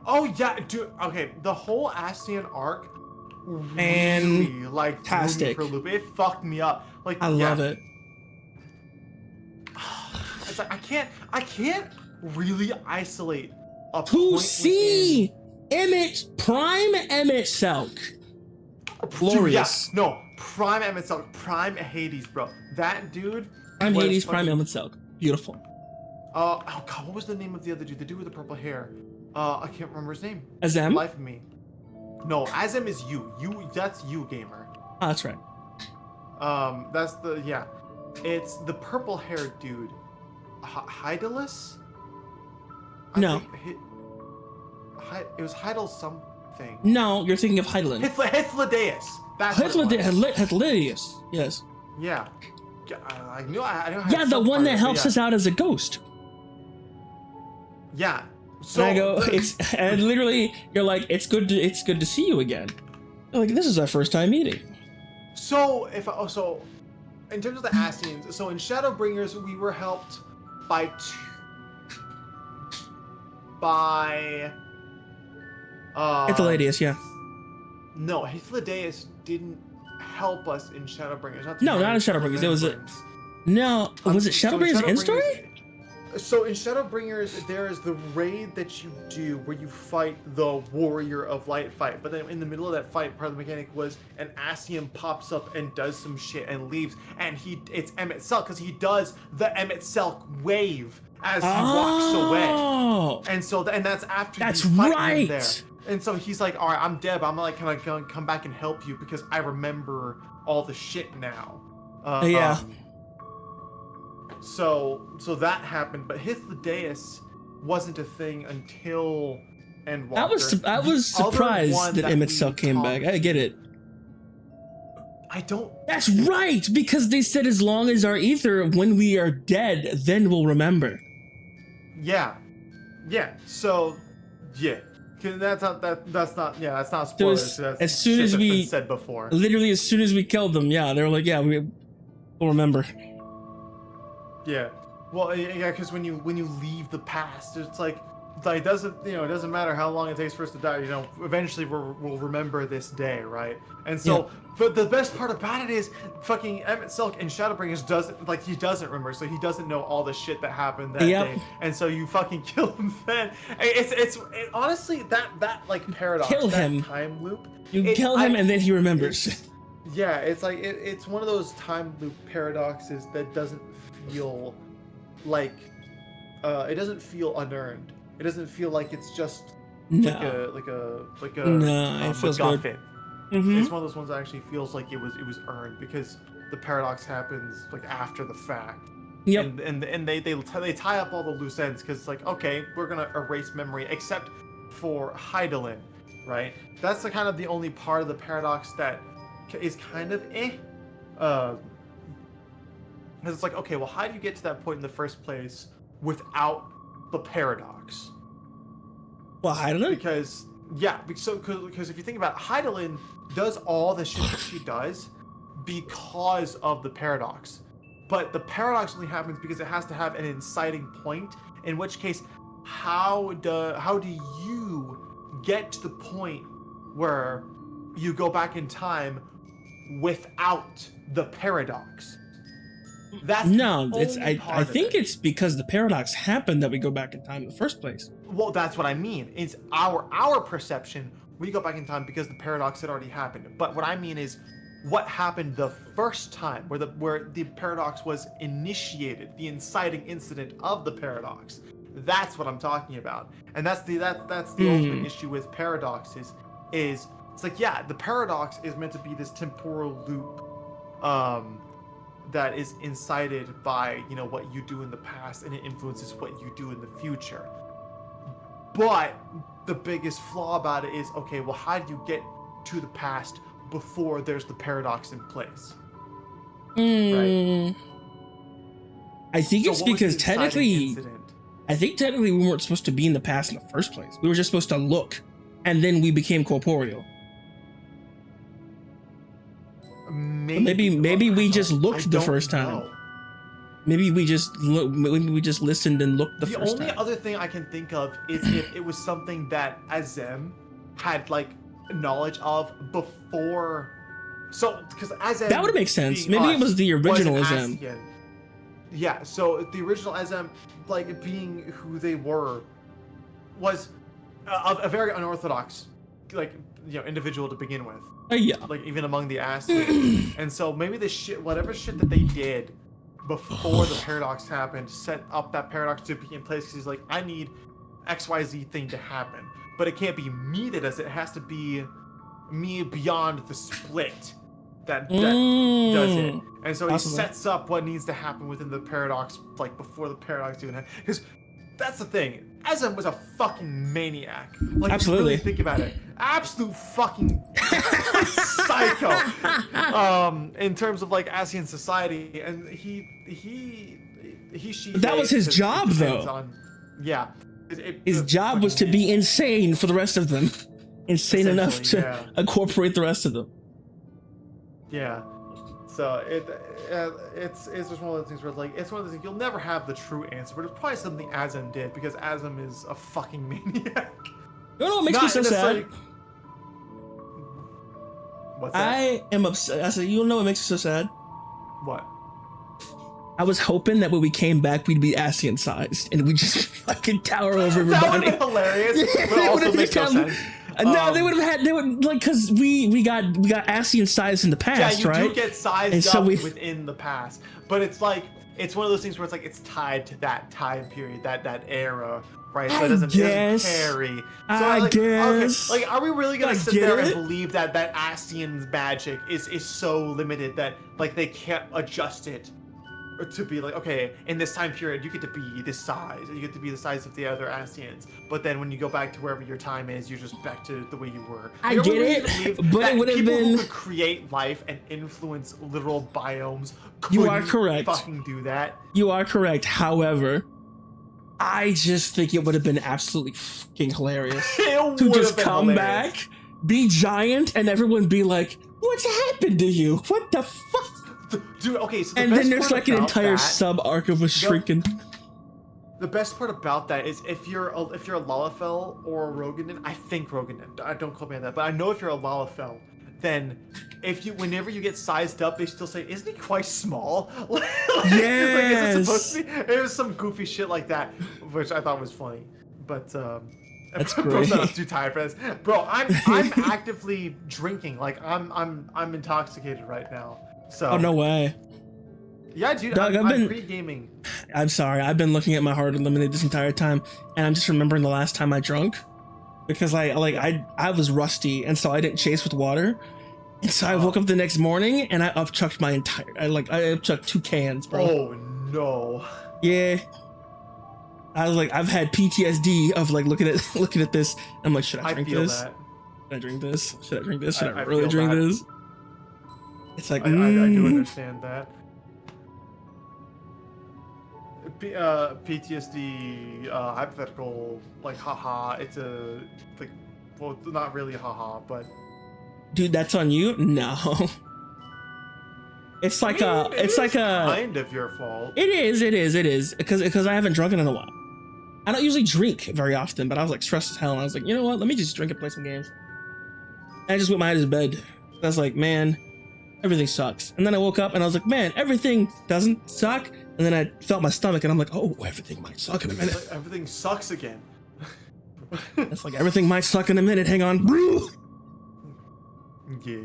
Oh yeah, dude. Okay, the whole Ascian arc really like threw me for a loop. It fucked me up. Like I love it. It's like I can't really isolate a To point see Prime Emmett Selk. Glorious. Dude, yeah, no, Prime Emmett Selk, Prime Hades, bro. That dude. Prime Hades, Prime Emmett Selk. Beautiful. Oh god, what was the name of the other dude? The dude with the purple hair. I can't remember his name. Azem? Life of me. No, Azem is you. That's you, gamer. Oh, that's right. That's the It's the purple haired dude. Hydaelus? No. It was Hydael something. No, you're thinking of Hydaelyn. Hythlodaeus. That's Hythlodaeus. Yes. Yeah. I knew I Yeah, the one that helps us out as a ghost. Yeah. So and I go, and literally, you're like, it's good to see you again. You're like, this is our first time meeting. So in terms of the Ascians, so in Shadowbringers we were helped by Hythlodaeus, yeah. No, Hythlodaeus didn't help us in Shadowbringers. Not in Shadowbringers. It was was it Shadowbringers in story? So in Shadowbringers, there is the raid that you do where you fight the Warrior of Light fight. But then in the middle of that fight, part of the mechanic was an Ascian pops up and does some shit and leaves. And it's Emmett Selk because he does the Emmett Selk wave as he walks away. And so that's after you fight him there. And so he's like, all right, I'm Deb. I'm like, can I come back and help you because I remember all the shit now. Yeah. So that happened, but Hythlodaeus wasn't a thing until Endwalker. I was surprised that Emmett Selk came back. I get it. I don't. That's right, because they said as long as our ether, when we are dead, then we'll remember. Yeah. So, yeah. That's not spoilers. So as soon as we said before, literally as soon as we killed them, yeah, they were like, yeah, we'll remember. Yeah, well, yeah, because when you leave the past, it's like it doesn't matter how long it takes for us to die. Eventually we'll remember this day, right? And so, but the best part about it is fucking Emmett Selk in Shadowbringers doesn't remember, so he doesn't know all the shit that happened that day, and so you fucking kill him then. It's honestly that like paradox, kill him. Time loop. You kill him and then he remembers. Yeah, it's like it's one of those time loop paradoxes that doesn't feel like it doesn't feel unearned. It doesn't feel like it's just like a it feels good. It's one of those ones that actually feels like it was earned because the paradox happens like after the fact. Yep. And they tie up all the loose ends because it's like, okay, we're gonna erase memory except for Hydaelyn, right? That's the kind of the only part of the paradox that is kind of because it's like, okay, well, how do you get to that point in the first place without the paradox? Well, Hydaelyn? Because if you think about it, Hydaelyn does all the shit that she does because of the paradox. But the paradox only happens because it has to have an inciting point, in which case, how do you get to the point where you go back in time without the paradox? I think it's because the paradox happened that we go back in time in the first place. Well, that's what I mean. It's our perception. We go back in time because the paradox had already happened. But what I mean is what happened the first time where the paradox was initiated, the inciting incident of the paradox. That's what I'm talking about. And that's the ultimate issue with paradoxes is it's like, yeah, the paradox is meant to be this temporal loop that is incited by what you do in the past, and it influences what you do in the future. But the biggest flaw about it is, okay, well, how do you get to the past before there's the paradox in place? Right? I think So it's what was because the inciting technically, incident? I think technically we weren't supposed to be in the past in the first place. We were just supposed to look, and then we became corporeal. Maybe we just looked the first time. Maybe we just listened and looked the first time. The only other thing I can think of is if it was something that Azem had like knowledge of before. So because Azem, That would make sense. Maybe it was the original Azem. Yeah. So the original Azem, like being who they were, was a very unorthodox, like individual to begin with. Yeah. Like even among the Ascians. And so maybe the shit, whatever shit that they did before the paradox happened, set up that paradox to be in place. Because he's like, I need XYZ thing to happen, but it can't be me that does it. It has to be me beyond the split that does it. And so he sets up what needs to happen within the paradox, like before the paradox even happened. Because that's the thing. Azem was a fucking maniac. Like, absolutely. Really think about it. Absolute fucking psycho. In terms of like Ascian society, and that was his job, though. His job was to be insane for the rest of them. Insane enough to incorporate the rest of them. Yeah. So it's just one of those things where it's one of those things you'll never have the true answer, but it's probably something Azem did because Azem is a fucking maniac. You know what makes me so sad? What's that? I am upset. I said, you know what makes me so sad? What? I was hoping that when we came back, we'd be Ascian sized and we just fucking tower over everybody. That would have been hilarious, but also makes no sense. No, they would like because we got Ascian sized in the past, right? Yeah, you do get sized up within the past, but it's like it's one of those things where it's like it's tied to that time period, that era, right? So it doesn't carry. So I guess. Okay, like, are we really gonna sit there and believe that Ascian's magic is so limited that like they can't adjust it? Or to be like, okay, in this time period, you get to be this size. You get to be the size of the other Ascians. But then when you go back to wherever your time is, you're just back to the way you were. I get it, but it would have been... People who could create life and influence literal biomes you are correct. Fucking do that. You are correct. However, I just think it would have been absolutely fucking hilarious to just come back, be giant, and everyone be like, what's happened to you? What the fuck? Dude, okay, so and then there's like an entire sub arc of us shrinking. The best part about that is if you're a Lalafell or a Roganin, I think Roganin. Don't quote me on that, but I know if you're a Lalafell, then whenever you get sized up, they still say, "Isn't he quite small?" Yes. Is it supposed to be? It was some goofy shit like that, which I thought was funny. But that's great. I'm too tired for this, bro. I'm actively drinking. Like I'm intoxicated right now. So. Oh no way. Yeah, dude, Doug, I'm pre-gaming. I'm sorry. I've been looking at my heart eliminated this entire time, and I'm just remembering the last time I drunk, because I was rusty, and so I didn't chase with water, and so I woke up the next morning and I upchucked my entire. I upchucked 2 cans, bro. Oh no. Yeah. I was like, I've had PTSD of like looking at this. I'm like, should I drink this? Should I drink this? Should I drink this? Should I really drink this? It's like I do understand that. PTSD, hypothetical, like haha. It's a like, well, not really haha, but. Dude, that's on you. No. It's like kind of your fault. It is because I haven't drunk in a while. I don't usually drink very often, but I was like stressed as hell, and I was like, you know what? Let me just drink and play some games. And I just went my head to bed. I was like, man. Everything sucks. And then I woke up and I was like, man, everything doesn't suck. And then I felt my stomach and I'm like, oh, everything might suck in a minute. Like everything sucks again. It's like everything might suck in a minute. Hang on. Yeah.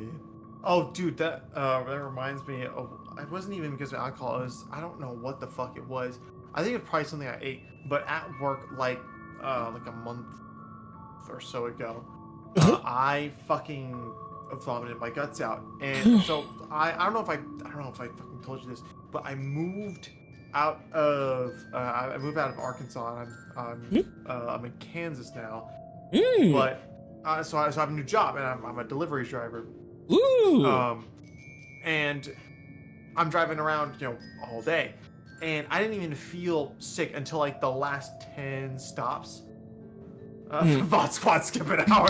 Oh, dude, that reminds me of, it wasn't even because of alcohol. It was, I don't know what the fuck it was. I think it's probably something I ate, but at work, like a month or so ago, I fucking vomited my guts out, and so I don't know if I fucking told you this, but I moved out of I moved out of Arkansas. And I'm in Kansas now. But so I have a new job, and I'm a delivery driver. Ooh. And I'm driving around, all day, and I didn't even feel sick until like the last 10 stops. Bot squad skip an hour.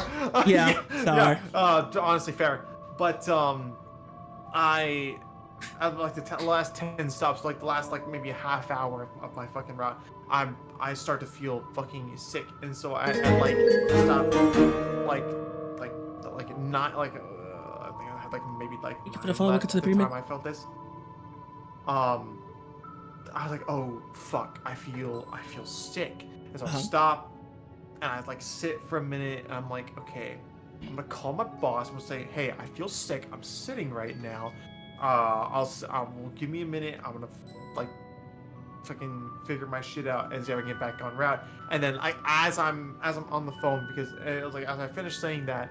Honestly, fair. But I like the last 10 stops, like the last maybe a half hour of my fucking route, I start to feel fucking sick, and so I like stopped not like I think I had like maybe like for the follow, at to the the time I felt this. I was like, oh fuck, I feel sick, and so I stop and I like sit for a minute, and I'm like, okay, I'm gonna call my boss and we'll say, hey, I feel sick, I'm sitting right now. Will give me a minute. I'm gonna like fucking figure my shit out and see if I can get back on route. And then as I'm on the phone, because it was like as I finished saying that,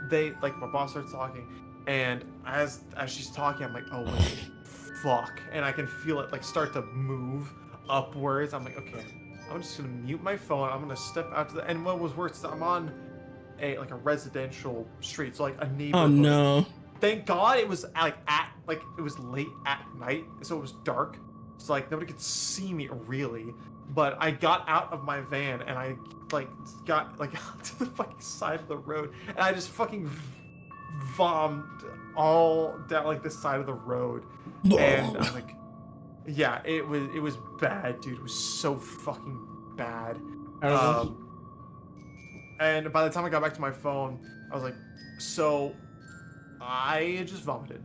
my boss starts talking, and as she's talking, I'm like, oh wait, fuck, and I can feel it like start to move upwards. I'm like, okay, I'm just gonna mute my phone. I'm gonna step out to the, and what was worse, I'm on a residential street, so like a neighborhood. Oh no. Thank God it was it was late at night, so it was dark, so like nobody could see me really. But I got out of my van and I got to the fucking side of the road, and I just fucking vomed all down the side of the road. And I'm like, yeah, it was bad, dude. It was so fucking bad. And by the time I got back to my phone, I was like, so I just vomited.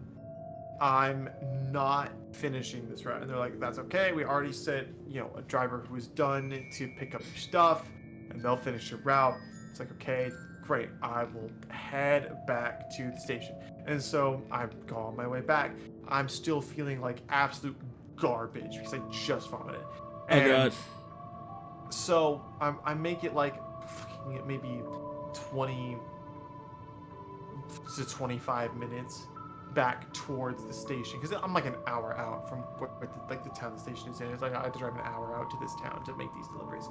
I'm not finishing this route. And they're like, that's okay. We already sent, a driver who was done to pick up your stuff, and they'll finish your route. It's like, okay, great. I will head back to the station. And so I go on my way back. I'm still feeling like absolute garbage because I just vomited. And God. So I make it maybe 20 to 25 minutes back towards the station, because I'm like an hour out from where the town the station is in. It's like I had to drive an hour out to this town to make these deliveries.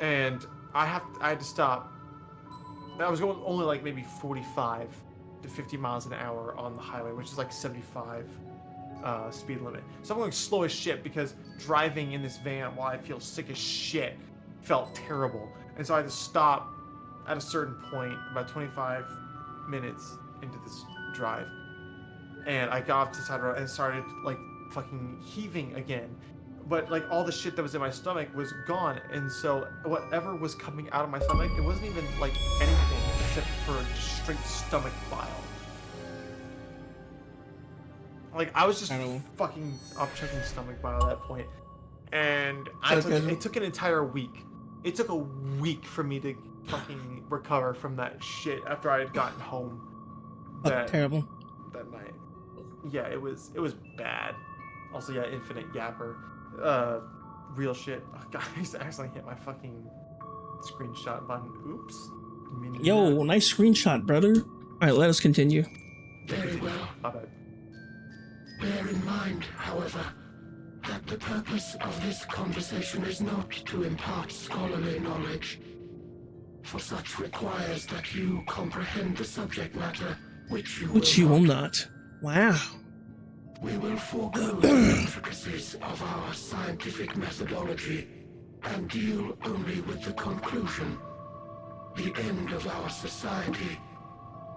And I had to stop. I was going only maybe 45 to 50 miles an hour on the highway, which is 75 speed limit. So I'm going slow as shit, because driving in this van while I feel sick as shit felt terrible. And so I had to stop at a certain point, about 25 minutes into this drive, and I got off to the side of the road and started fucking heaving again. But all the shit that was in my stomach was gone, and so whatever was coming out of my stomach, it wasn't even anything except for straight stomach bile. I was just fucking upchucking stomach bile at that point. And it took an entire week. It took a week for me to fucking recover from that shit after I had gotten home. Terrible. That night. Yeah, it was bad. Also, yeah, infinite yapper. Real shit. Oh, God, I accidentally hit my fucking screenshot button. Oops. Yo, nice screenshot, brother. Alright, let us continue. Very well. My bad. Bear in mind, however, that the purpose of this conversation is not to impart scholarly knowledge, for such requires that you comprehend the subject matter, which you will not. Wow. We will forego the intricacies of our scientific methodology and deal only with the conclusion, the end of our society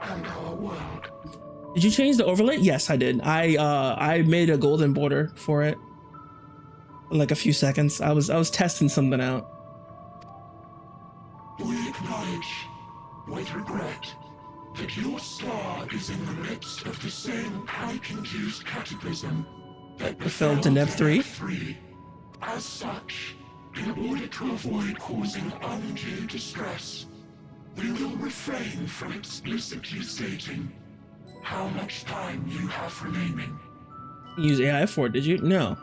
and our world. Did you change the overlay? Yes, I did. I made a golden border for it. In a few seconds. I was testing something out. We acknowledge, with regret, that your star is in the midst of the same panic-induced cataclysm that befell Deneb 3. As such, in order to avoid causing undue distress, we will refrain from explicitly stating how much time you have remaining. Use AI for it, did you? No.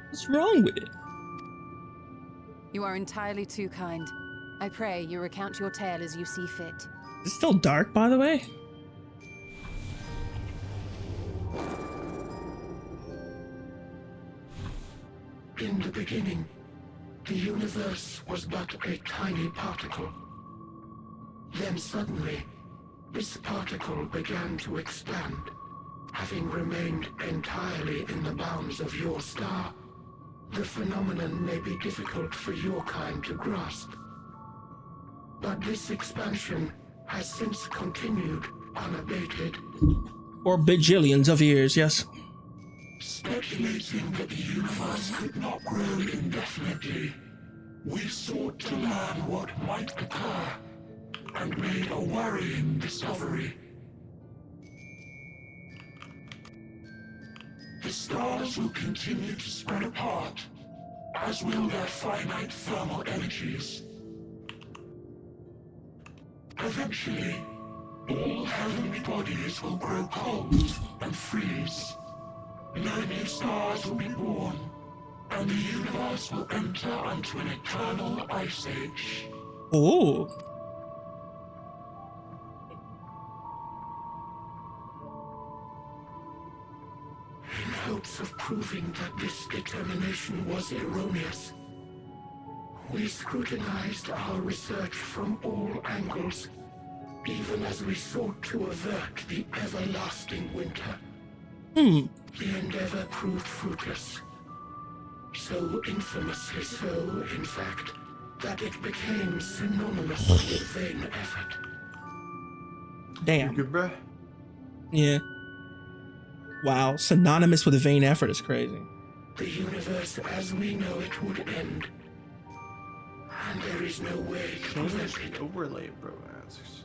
What's wrong with it? You are entirely too kind. I pray you recount your tale as you see fit. It's still dark, by the way. In the beginning, the universe was but a tiny particle. Then suddenly, this particle began to expand. Having remained entirely in the bounds of your star, the phenomenon may be difficult for your kind to grasp. But this expansion has since continued unabated. For bajillions of years, yes. Speculating that the universe could not grow indefinitely, we sought to learn what might occur, and made a worrying discovery. The stars will continue to spread apart, as will their finite thermal energies. Eventually, all heavenly bodies will grow cold and freeze. No new stars will be born, and the universe will enter into an eternal ice age. Oh. In hopes of proving that this determination was erroneous, we scrutinized our research from all angles, even as we sought to avert the everlasting winter. The endeavor proved fruitless. So infamously so, in fact, that it became synonymous with vain effort. Damn. You good, bruh? Yeah. Wow, synonymous with vain effort is crazy. The universe as we know it would end. And there is no way to prevent it. Overlay, bro. Answers.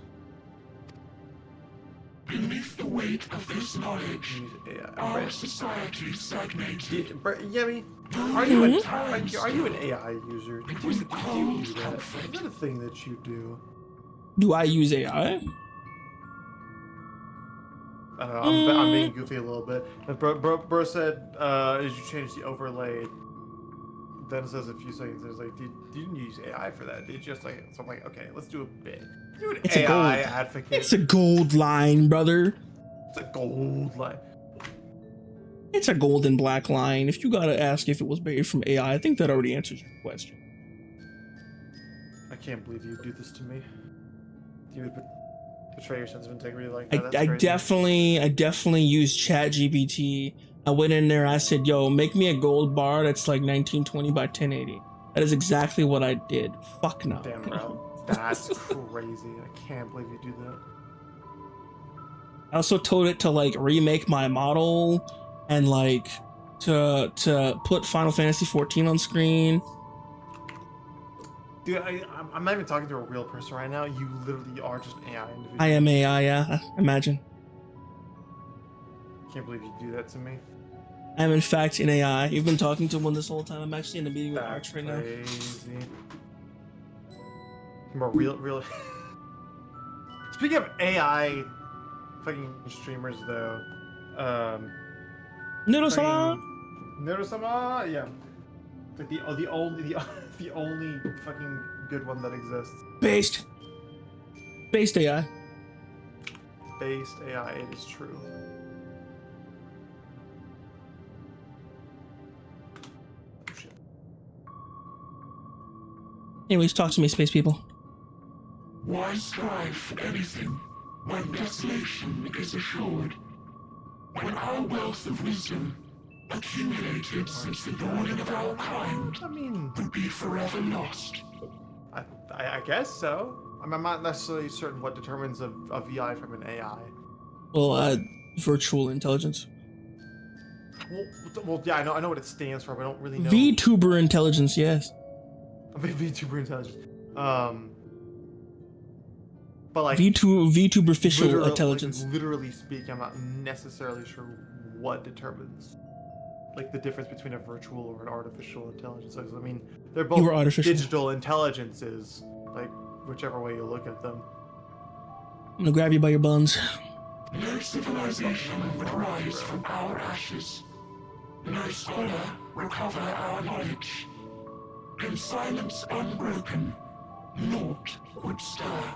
Beneath the weight of this knowledge, our society stagnated. Yeah, I mean, are you an AI user? Do you do that? Is that a thing that you do? Do I use AI? I don't know, I'm being goofy a little bit. But bro said, as you change the overlay, then it says a few seconds. It's like, you didn't use AI for that, did you? Just like, so I'm like, okay, let's do a bit. You're an AI advocate. It's a gold line, brother. It's a gold line. It's a gold and black line. If you gotta ask if it was made from AI, I think that already answers your question. I can't believe you do this to me. You would betray your sense of integrity like that. I definitely used ChatGPT. I went in there, I said, yo, make me a gold bar that's like 1920 by 1080. That is exactly what I did. Fuck no. Damn, bro. That's crazy. I can't believe you do that. I also told it to like remake my model and like to put Final Fantasy XIV on screen. Dude, I'm not even talking to a real person right now. You literally are just an AI individual. I am AI, yeah. Imagine. Can't believe you do that to me. I am in fact in AI. You've been talking to one this whole time. I'm actually in a meeting with Arch right now. Crazy. More real. Speaking of AI, fucking streamers though. Noodle-sama! Noodle-sama, yeah. Like the only fucking good one that exists. Based AI. Based AI, it is true. Oh, shit. Anyways, talk to me, space people. Why strive for anything when desolation is assured? When our wealth of wisdom, accumulated since the dawning of our kind, would be forever lost? I guess so. I'm not necessarily certain what determines a VI from an AI. Well, virtual intelligence. Well, yeah, I know what it stands for, but I don't really know. VTuber intelligence, yes. VTuber intelligence. But like VTuber official intelligence. Like, literally speaking, I'm not necessarily sure what determines like the difference between a virtual or an artificial intelligence. I mean, they're both digital intelligences, like whichever way you look at them. I'm gonna grab you by your buns. No civilization would rise from our ashes. No scholar recover our knowledge. In silence unbroken, naught would stir.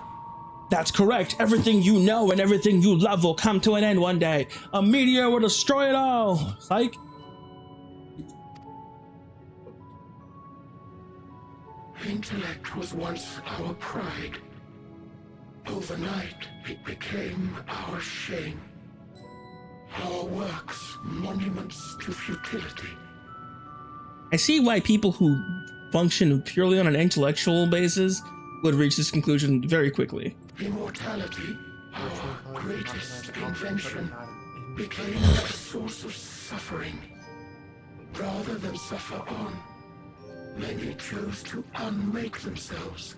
That's correct. Everything you know and everything you love will come to an end one day. A meteor will destroy it all. Psych. intellect was once our pride. Overnight, it became our shame. Our works, monuments to futility. I see why people who function purely on an intellectual basis would reach this conclusion very quickly. Immortality, our greatest invention, became a source of suffering. Rather than suffer on, many chose to unmake themselves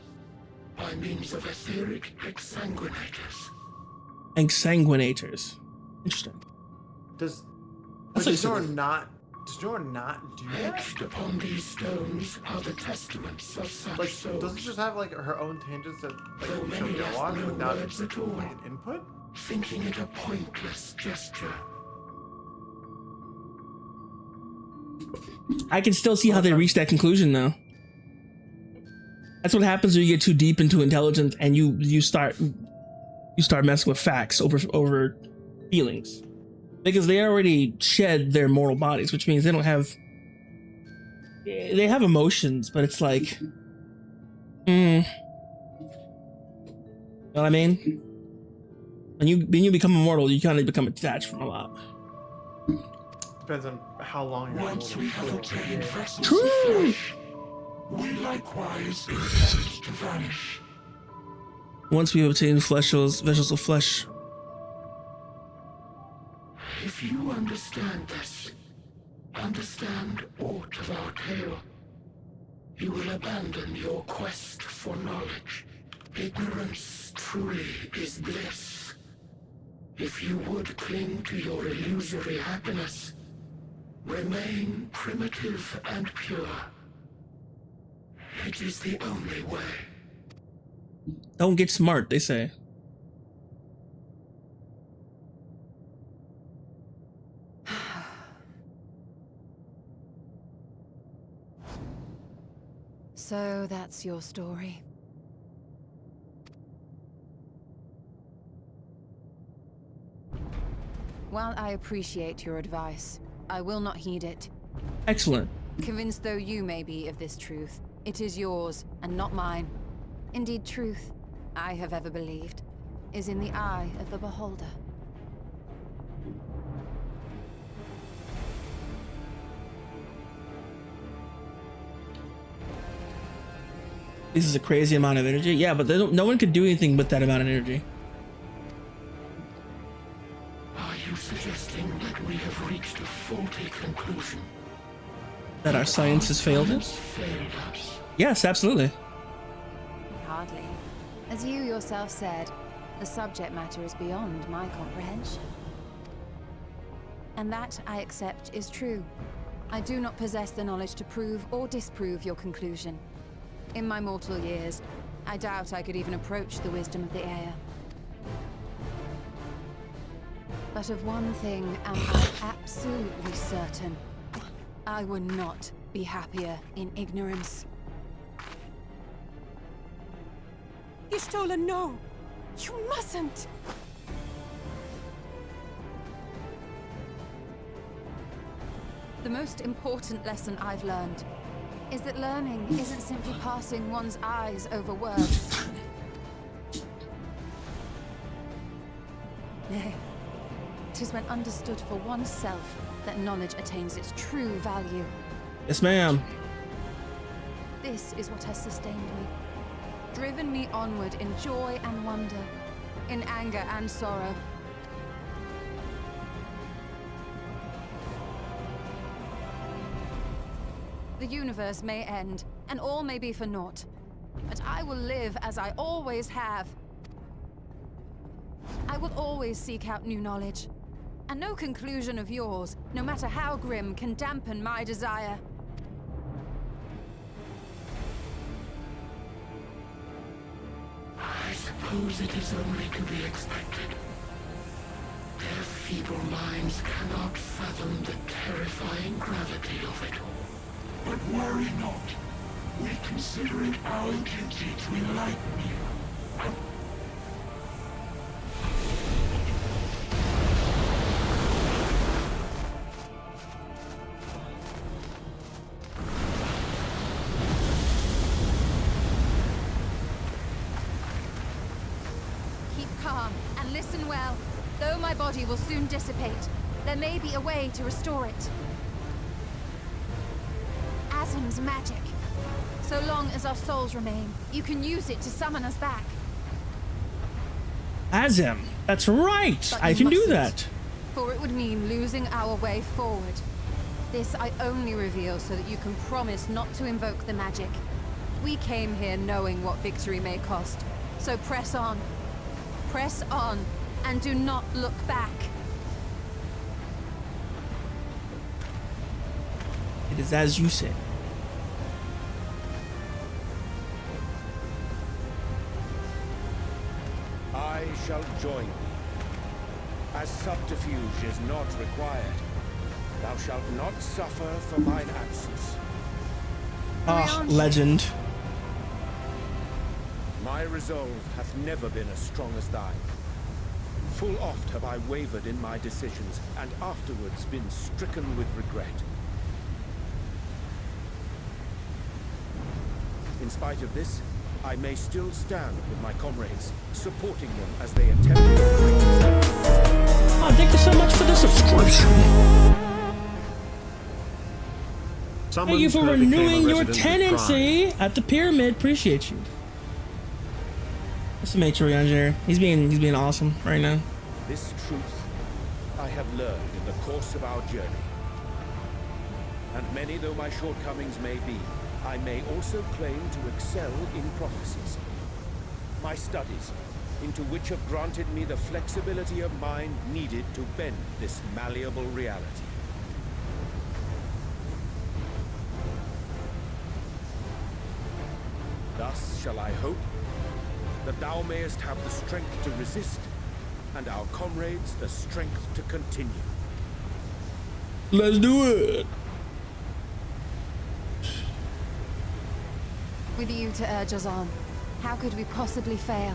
by means of etheric exsanguinators. Exsanguinators. Interesting. Does That's like Jordan not do that? Etched upon these stones are the testaments of such Like, souls. does it just have like her own tangents that Though like many she'll go have on no without words at all, like an input? thinking it a pointless gesture. I can still see how they reach that conclusion though. That's what happens when you get too deep into intelligence and you start messing with facts over feelings. Because they already shed their mortal bodies, which means they have emotions, but it's like you know what I mean? When you become immortal, you kind of become detached from a lot. Depends on how long you're Once we have obtained vessels True. of flesh, we likewise intend to vanish. Once we obtain vessels of flesh. If you understand this, understand aught of our tale, you will abandon your quest for knowledge. Ignorance truly is bliss. If you would cling to your illusory happiness, remain primitive and pure. It is the only way. Don't get smart, they say. So that's your story. While I appreciate your advice, I will not heed it. Excellent. Convinced though you may be of this truth, it is yours and not mine. Indeed, truth, I have ever believed, is in the eye of the beholder. This is a crazy amount of energy. Yeah, but no one could do anything with that amount of energy. Are you suggesting that we have reached a faulty conclusion? That our science has failed us? Failed us. Yes, absolutely. Hardly. As you yourself said, the subject matter is beyond my comprehension. And that, I accept, is true. I do not possess the knowledge to prove or disprove your conclusion. In my mortal years, I doubt I could even approach the wisdom of the air. But of one thing am I absolutely certain. I would not be happier in ignorance. Y'shtola, no! You mustn't! The most important lesson I've learned is that learning isn't simply passing one's eyes over words. Nay, it is when understood for oneself that knowledge attains its true value. Yes, ma'am. This is what has sustained me, driven me onward in joy and wonder, in anger and sorrow. The universe may end, and all may be for naught. But I will live as I always have. I will always seek out new knowledge. And no conclusion of yours, no matter how grim, can dampen my desire. I suppose it is only to be expected. Their feeble minds cannot fathom the terrifying gravity of it all. But worry not. We consider it our duty to enlighten you. Though my body will soon dissipate, there may be a way to restore it. Azim's magic. So long as our souls remain, you can use it to summon us back. Azim, that's right. But I you can do mustn't, that. For it would mean losing our way forward. This I only reveal so that you can promise not to invoke the magic. We came here knowing what victory may cost. So press on. Press on, and do not look back. It is as you say. I shall join thee. As subterfuge is not required, thou shalt not suffer for mine absence. Ah, legend. My resolve hath never been as strong as thine. Full oft have I wavered in my decisions, and afterwards been stricken with regret. In spite of this, I may still stand with my comrades, supporting them as they attempt to bring us. Oh, thank you so much for the subscription. Thank you for renewing your tenancy at the pyramid. Appreciate you. That's the Matriarch here. He's being awesome right now. This truth I have learned in the course of our journey. And many though my shortcomings may be, I may also claim to excel in prophecies. My studies, into which have granted me the flexibility of mind needed to bend this malleable reality. Thus shall I hope that thou mayest have the strength to resist, and our comrades the strength to continue. Let's do it. With you to urge us on, how could we possibly fail?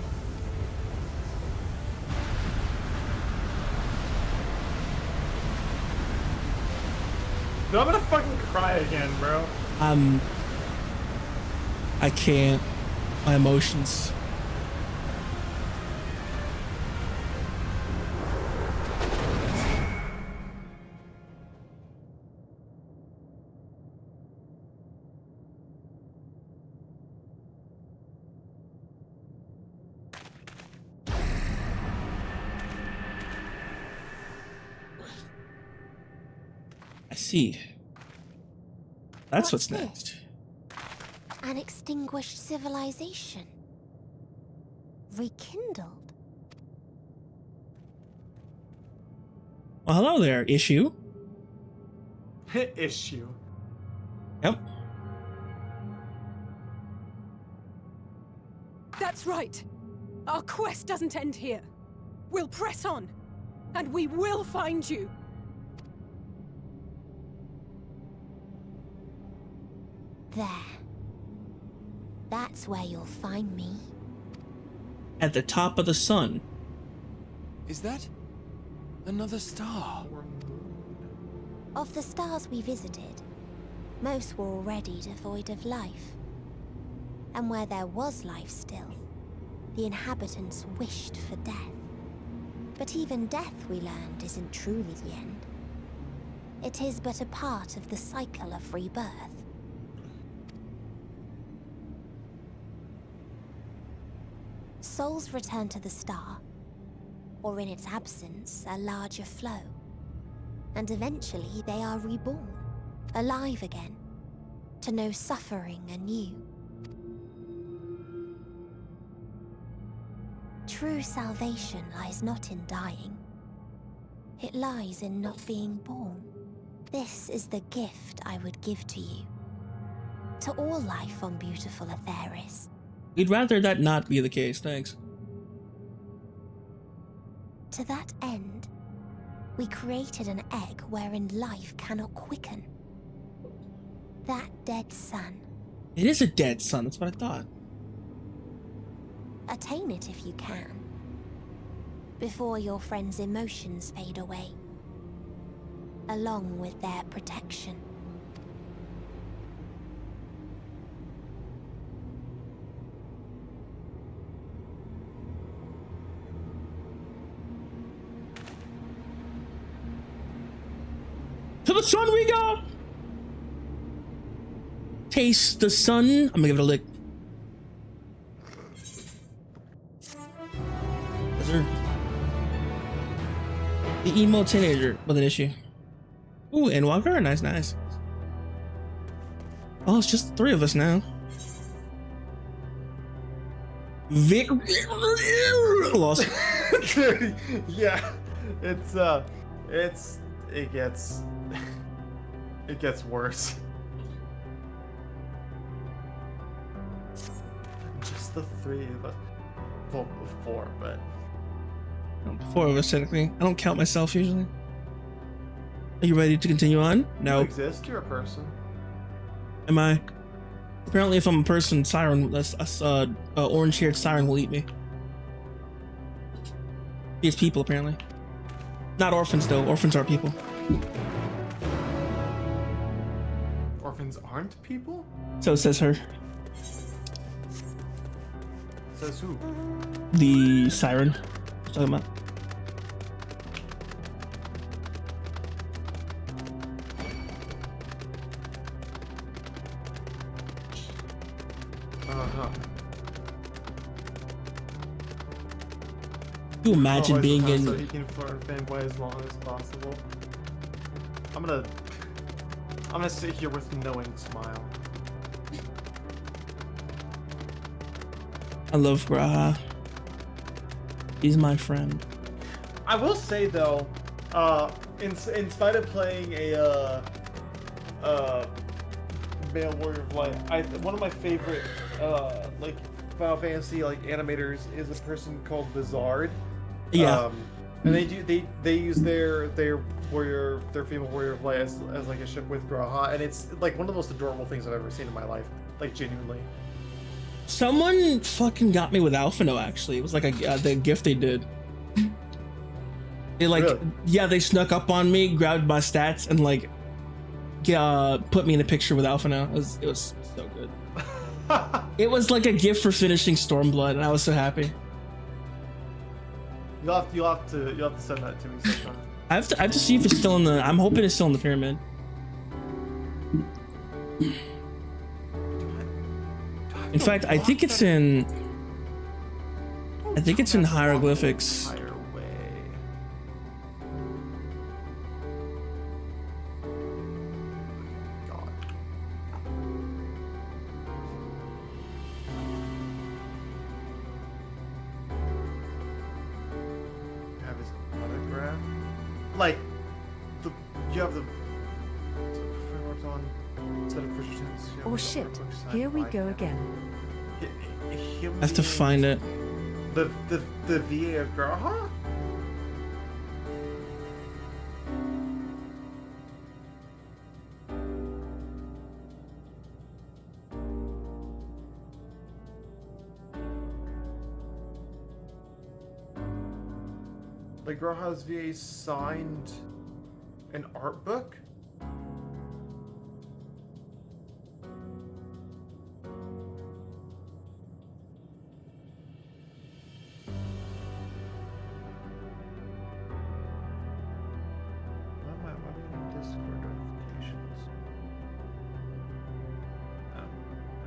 No, I'm gonna fucking cry again, bro. I can't. My emotions. I see. That's what's next. An extinguished civilization. Rekindled. Well, hello there, issue. Issue. Yep. That's right. Our quest doesn't end here. We'll press on, and we will find you. There. That's where you'll find me. At the top of the sun. Is that another star? Of the stars we visited, most were already devoid of life. And where there was life still, the inhabitants wished for death. But even death, we learned, isn't truly the end. It is but a part of the cycle of rebirth. Souls return to the star, or in its absence, a larger flow. And eventually they are reborn, alive again, to know suffering anew. True salvation lies not in dying. It lies in not being born. This is the gift I would give to you. To all life on beautiful Aetheris. We'd rather that not be the case, thanks. To that end, we created an egg wherein life cannot quicken. That dead sun. It is a dead sun, that's what I thought. Attain it if you can. Before your friends' emotions fade away. Along with their protection. To the sun we go! Taste the sun. I'm gonna give it a lick. Yes, sir. The emo teenager with an issue. Ooh, Endwalker? Nice, nice. Oh, it's just 3 of us now. Vic lost. Dude, yeah, it gets worse. Just the 3 of us. Well, 4, but 4 of us technically. I don't count myself usually. Are you ready to continue on? No. you exist. You're a person. Am I? Apparently, if I'm a person, Siren, orange-haired Siren will eat me. It's people, apparently. Not orphans, though. Orphans are people. Orphans aren't people? So says her. Says who? The Siren. What you talking about? You imagine being in. So he can fanboy as long as possible. I'm gonna sit here with knowing smile. I love Graha. He's my friend. I will say though, in spite of playing a male warrior of light, one of my favorite like Final Fantasy like animators is a person called Bizarre. Yeah. And they use their warrior, their female warrior of light as like a ship with Graha, and it's like one of the most adorable things I've ever seen in my life, like genuinely. Someone fucking got me with Alphino, actually. It was like the gift they did. They like, Really? yeah, they snuck up on me, grabbed my stats, and like, put me in a picture with Alphino. It was so good. It was like a gift for finishing Stormblood, and I was so happy. You'll have to send that to me sometime. I have to see if it's still in the. I'm hoping it's still in the pyramid. In fact, I think it's in. I think it's in hieroglyphics. Higher way. God. Have his autograph. Like you have the frameworks on instead of Christians. Oh shit! Here we go again. I have to find it. The VA of Graha? Like Graha's VA signed an art book? Why am I getting Discord notifications?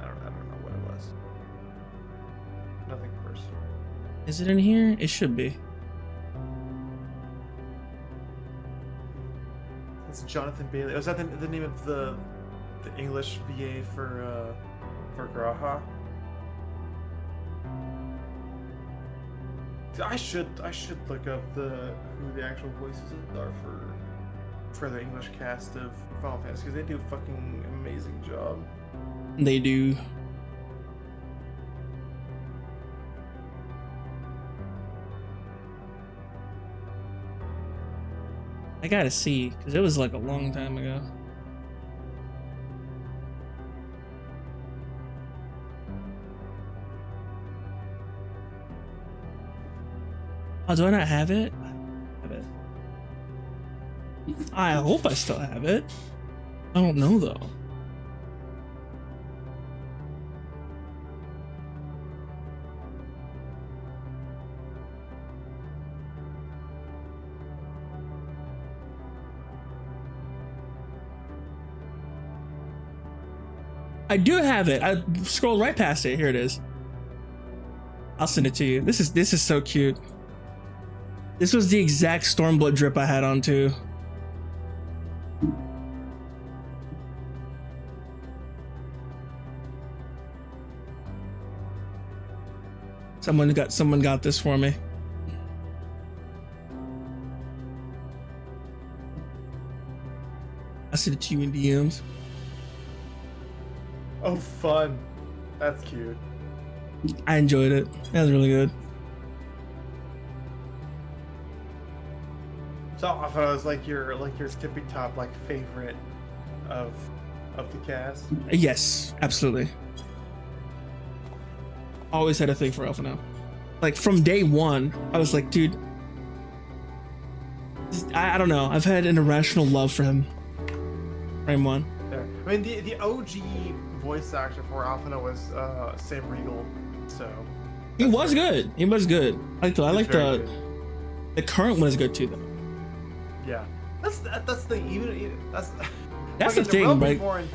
I don't know what it was. Nothing personal. Is it in here? It should be. It's Jonathan Bailey. Was that the name of the English VA for Graha? I should look up who the actual voices are for the English cast of Final Fantasy, because they do a fucking amazing job. They do. I gotta see, because it was like a long time ago. Oh, do I not have it? I hope I still have it. I don't know though. I do have it. I scrolled right past it. Here it is. I'll send it to you. This is so cute. This was the exact Stormblood drip I had on too. Someone got this for me. I sent it to you in DMs. Oh, fun. That's cute. I enjoyed it. That was really good. So I thought it was like your tippy top favorite of the cast. Yes, absolutely. Always had a thing for Alphinaud. Like from day one, I was like, dude, I don't know. I've had an irrational love for him. Frame one. There. I mean, the OG voice actor for Alphinaud was Sam Riegel, so He was good. He was good. I like the current one is good too though. Yeah, that's the That's the thing, right?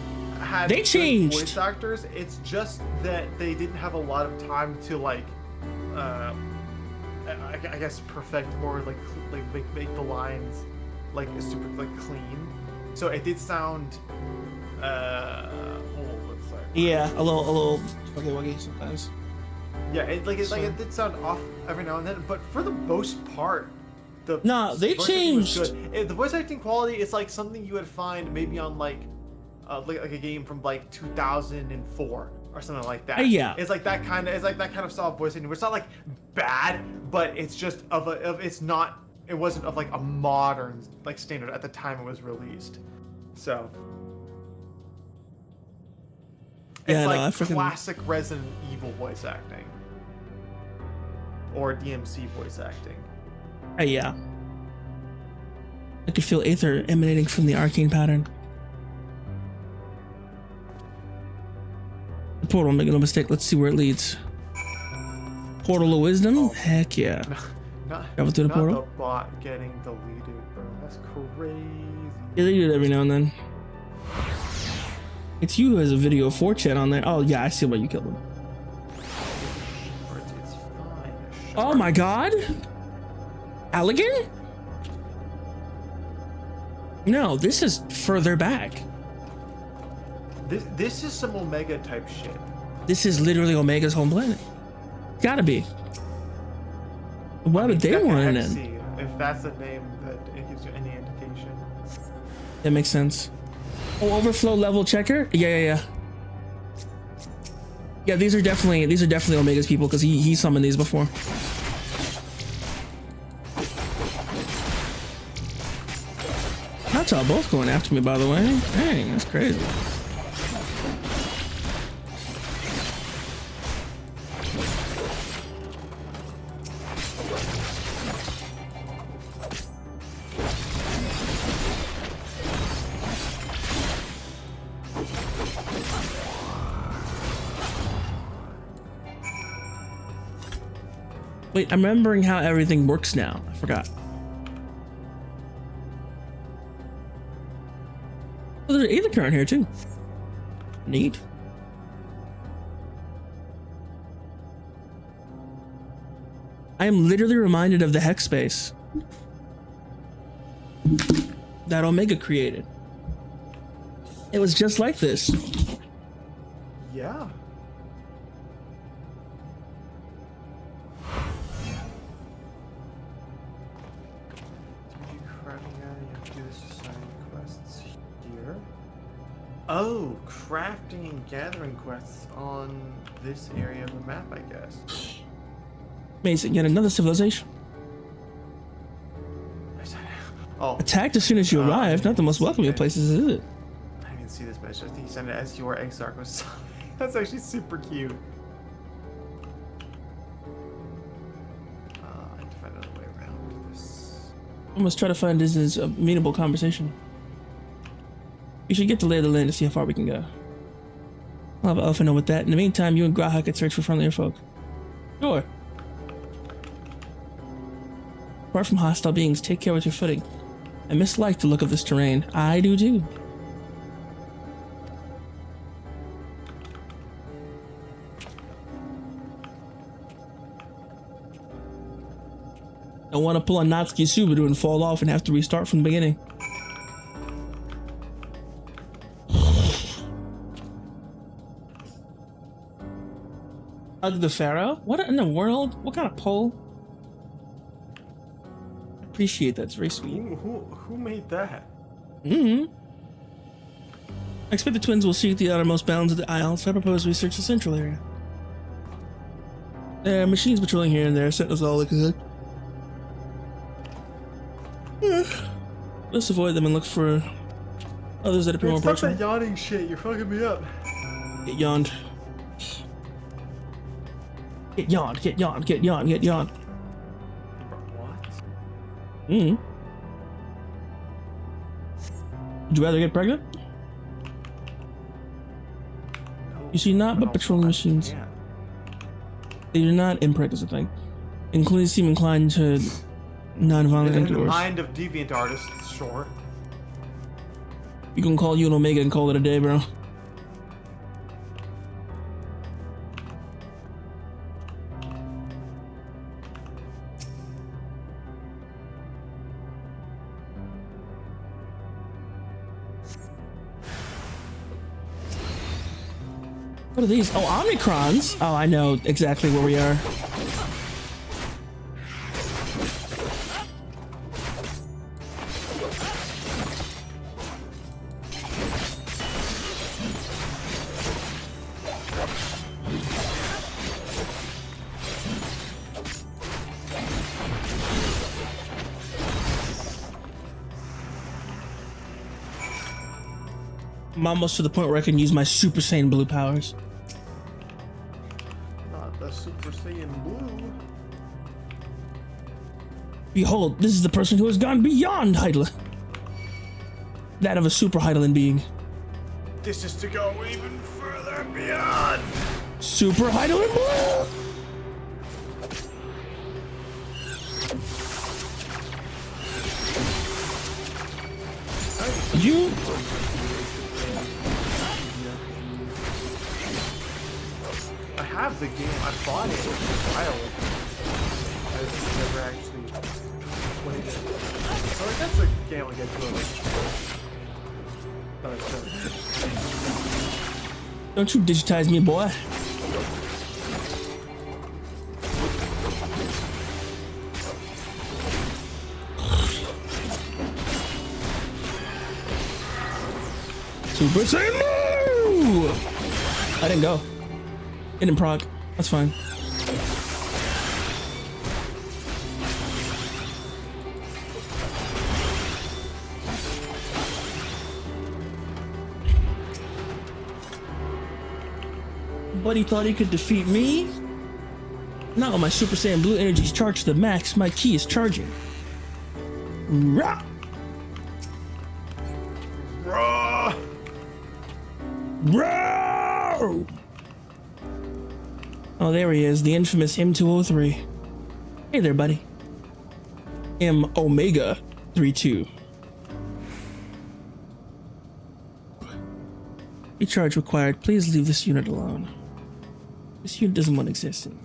Had They changed voice actors. It's just that they didn't have a lot of time to I guess perfect or make the lines super clean. So it did sound Yeah, a little fucking wuggy sometimes. Yeah, it did sound off every now and then, but for the most part, they changed. The voice acting quality is like something you would find maybe on like a game from 2004 or something like that. Yeah, it's like that kind of soft voice acting. It's not like bad, but it's just it wasn't of a modern standard at the time it was released. So it's classic Resident Evil voice acting or DMC voice acting. Yeah. I could feel Aether emanating from the arcane pattern. The portal, make no mistake. Let's see where it leads. Portal of Wisdom? Heck yeah. Travel through the portal? Not the bot getting deleted, bro. That's crazy. Yeah, they do it every now and then. It's you who has a video of 4chan on there. Oh yeah, I see why you killed him. It's fine. Oh my god! Allegan? No, this is further back. This is some Omega type shit. This is literally Omega's home planet. Gotta be. Why would they want it in? If that's the name that it gives you any indication. That makes sense. Oh, overflow level checker? Yeah. Yeah, these are definitely Omega's people because he summoned these before. That's all both going after me, by the way. Dang, that's crazy. Wait, I'm remembering how everything works now. I forgot. Oh, there's an Aether current here too. Neat. I am literally reminded of the hex space that Omega created. It was just like this. Yeah. Oh, crafting and gathering quests on this area of the map, I guess. Amazing, yet another civilization. Oh. Attacked as soon as you arrived. Not the most welcoming of places, is it? I didn't see this message. I think you sent it as your Exarch was. That's actually super cute. I have to find another way around this. I must try to find this amenable conversation. You should get the lay of the land to see how far we can go. I'll have Alphinaud with that. In the meantime, you and Graha could search for friendlier folk. Sure. Apart from hostile beings, take care with your footing. I mislike the look of this terrain. I do too. I want to pull a Natsuki Subaru and fall off and have to restart from the beginning. Hug the Pharaoh? What in the world? What kind of poll? Appreciate that. It's very sweet. Who made that? I expect the twins will seek the outermost bounds of the Isle, so I propose we search the central area. There are machines patrolling here and there, setting us all look good. Let's avoid them and look for others that appear more Stop approachable. that yawning shit, you're fucking me up. Get yawned. Get yawned, get yawned, get yawned, get yawned. What? Would you rather get pregnant? No, You see, not but patrolling machines. They do not impregnate is a thing. Including seem inclined to non-violent In the intercourse. mind of deviant artists, sure. You can call you an Omega and call it a day, bro. What are these? Oh, Omicrons! Oh, I know exactly where we are. I'm almost to the point where I can use my Super Saiyan Blue powers. Not the Super Saiyan Blue. Behold, this is the person who has gone beyond Heidelin. That of a super Heidelin being. This is to go even further beyond. Super Heidelin Blue! You... I have the game. I bought it a while ago. I just never actually played it. So like that's a game I'll get to it. Don't you digitize me, boy. Super Saiyan Blue! I didn't go. It didn't proc. That's fine. Buddy thought he could defeat me? Now my Super Saiyan Blue energy is charged to the max. My key is charging. Rah! Raw! Bro! Oh, there he is, the infamous M203. Hey there, buddy. M Omega 32. Recharge required. Please leave this unit alone. This unit doesn't want to exist anymore.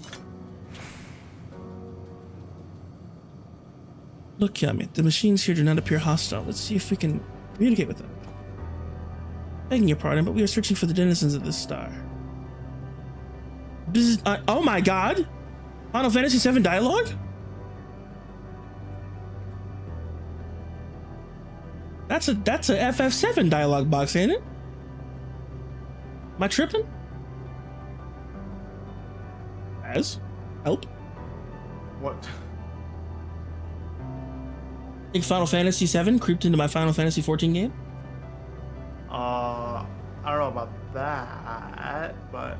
Look, Yami, the machines here do not appear hostile. Let's see if we can communicate with them. Begging your pardon, but we are searching for the denizens of this star. Oh my god! Final Fantasy VII dialogue? That's a FF7 dialogue box, ain't it? Am I tripping? As? Help? What? Think Final Fantasy VII creeped into my Final Fantasy XIV game? I don't know about that, but...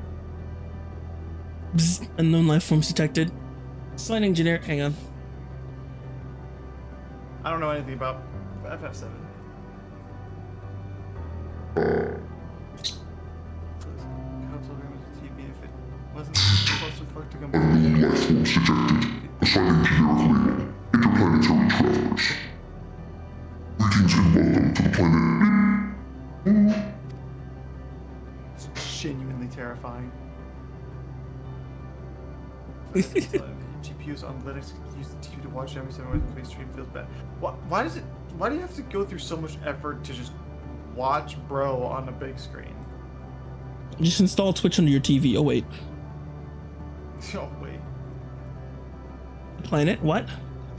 Bzz, unknown life forms detected. Sliding generic. Hang on. I don't know anything about FF7. Console game was a TV if it wasn't supposed to fuck to come Life forms detected. Assigning generic label. Interplanetary travelers. Greetings and welcome to the planet. It's genuinely terrifying. GPU CPUs on Linux use the TV to watch every 7 hours of the big stream feels bad. Why do you have to go through so much effort to just watch bro on a big screen? Just install Twitch onto your TV. Oh wait. Oh wait. Playing it? What?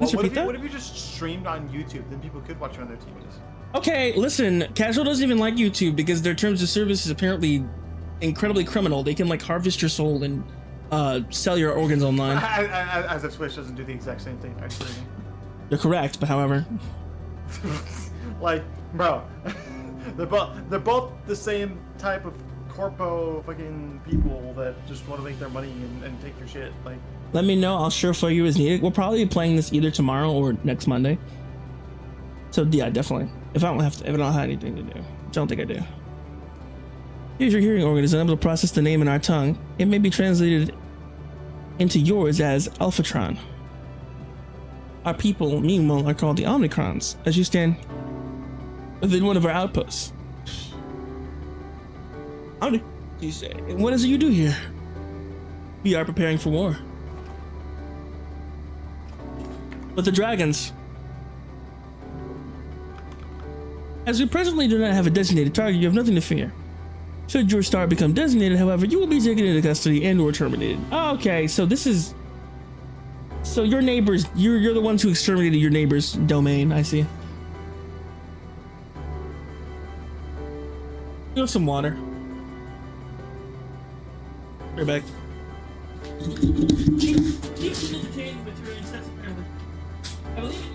Let's repeat that. What if you just streamed on YouTube? Then people could watch it on their TVs. Okay, listen. Casual doesn't even like YouTube because their terms of service is apparently incredibly criminal. They can like harvest your soul and sell your organs online. As if Twitch doesn't do the exact same thing by streaming. You're correct, but however, like, bro, they're both the same type of corpo fucking people that just want to make their money and take your shit. Like, let me know. I'll surefire you as needed. We'll probably be playing this either tomorrow or next Monday. So yeah, definitely. If I don't have anything to do, I don't think I do. Here's your hearing organ is unable to process the name in our tongue. It may be translated into yours as Alphatron. Our people, meanwhile, are called the Omnicrons, as you stand within one of our outposts. Omni, you say, what is it you do here? We are preparing for war. With the dragons. As we presently do not have a designated target, you have nothing to fear. Should your star become designated, however, you will be taken into custody and or terminated. Okay, so this is... So your neighbors, you're the ones who exterminated your neighbor's domain, I see. You have some water. Right back. I believe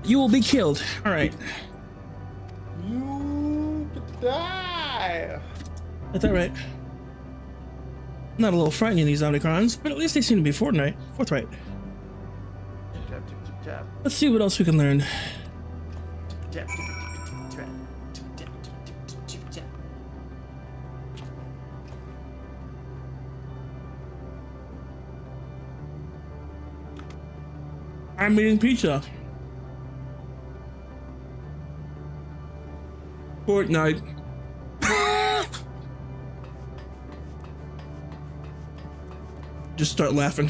You will be killed. All right. You die. That's all right. Not a little frightening, these Omnicrons, but at least they seem to be forthright. Let's see what else we can learn. I'm eating pizza. Fortnite. Just start laughing.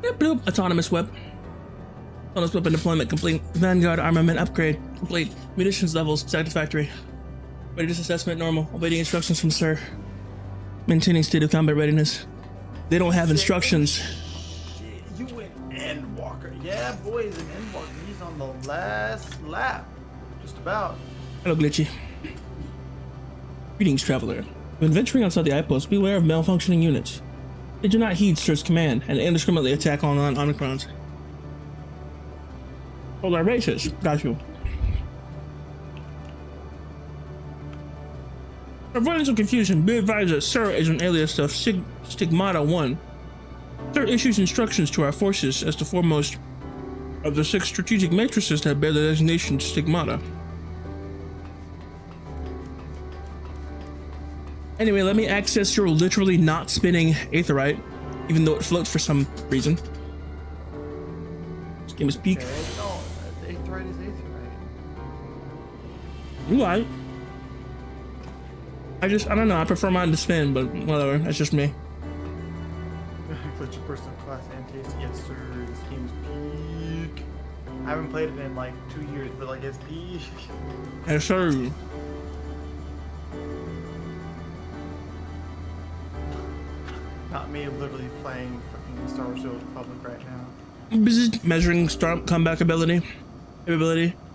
Bloop, bloop. Autonomous web. Autonomous weapon deployment complete. Vanguard armament upgrade complete. Munitions levels satisfactory. Readiness assessment normal. Awaiting instructions from Sir. Maintaining state of combat readiness. They don't have instructions. Shit, you went Endwalker. Yeah, boys, an Endwalker. He's on the last lap. Just about. Hello, Glitchy. Greetings, traveler. When venturing outside the outpost, beware of malfunctioning units. They do not heed Sir's command and indiscriminately attack all non-Omnicrons. Hold our bases. Got you. For avoidance of confusion, be advised that Sir is an alias of Stigmata 1. Sir issues instructions to our forces as the foremost of the 6 strategic matrices that bear the designation Stigmata. Anyway, let me access your literally not spinning Aetherite, even though it floats for some reason. This game is peak. Okay, no, Aetherite is Aetherite. You right. I don't know, I prefer mine to spin, but whatever, that's just me. Glitchy person class and taste. Yes, sir. This game's peak. I haven't played it in like 2 years, but like it's peak. Yes, sir. Not me literally playing fucking Star Wars Republic right now. Busy measuring start comeback ability.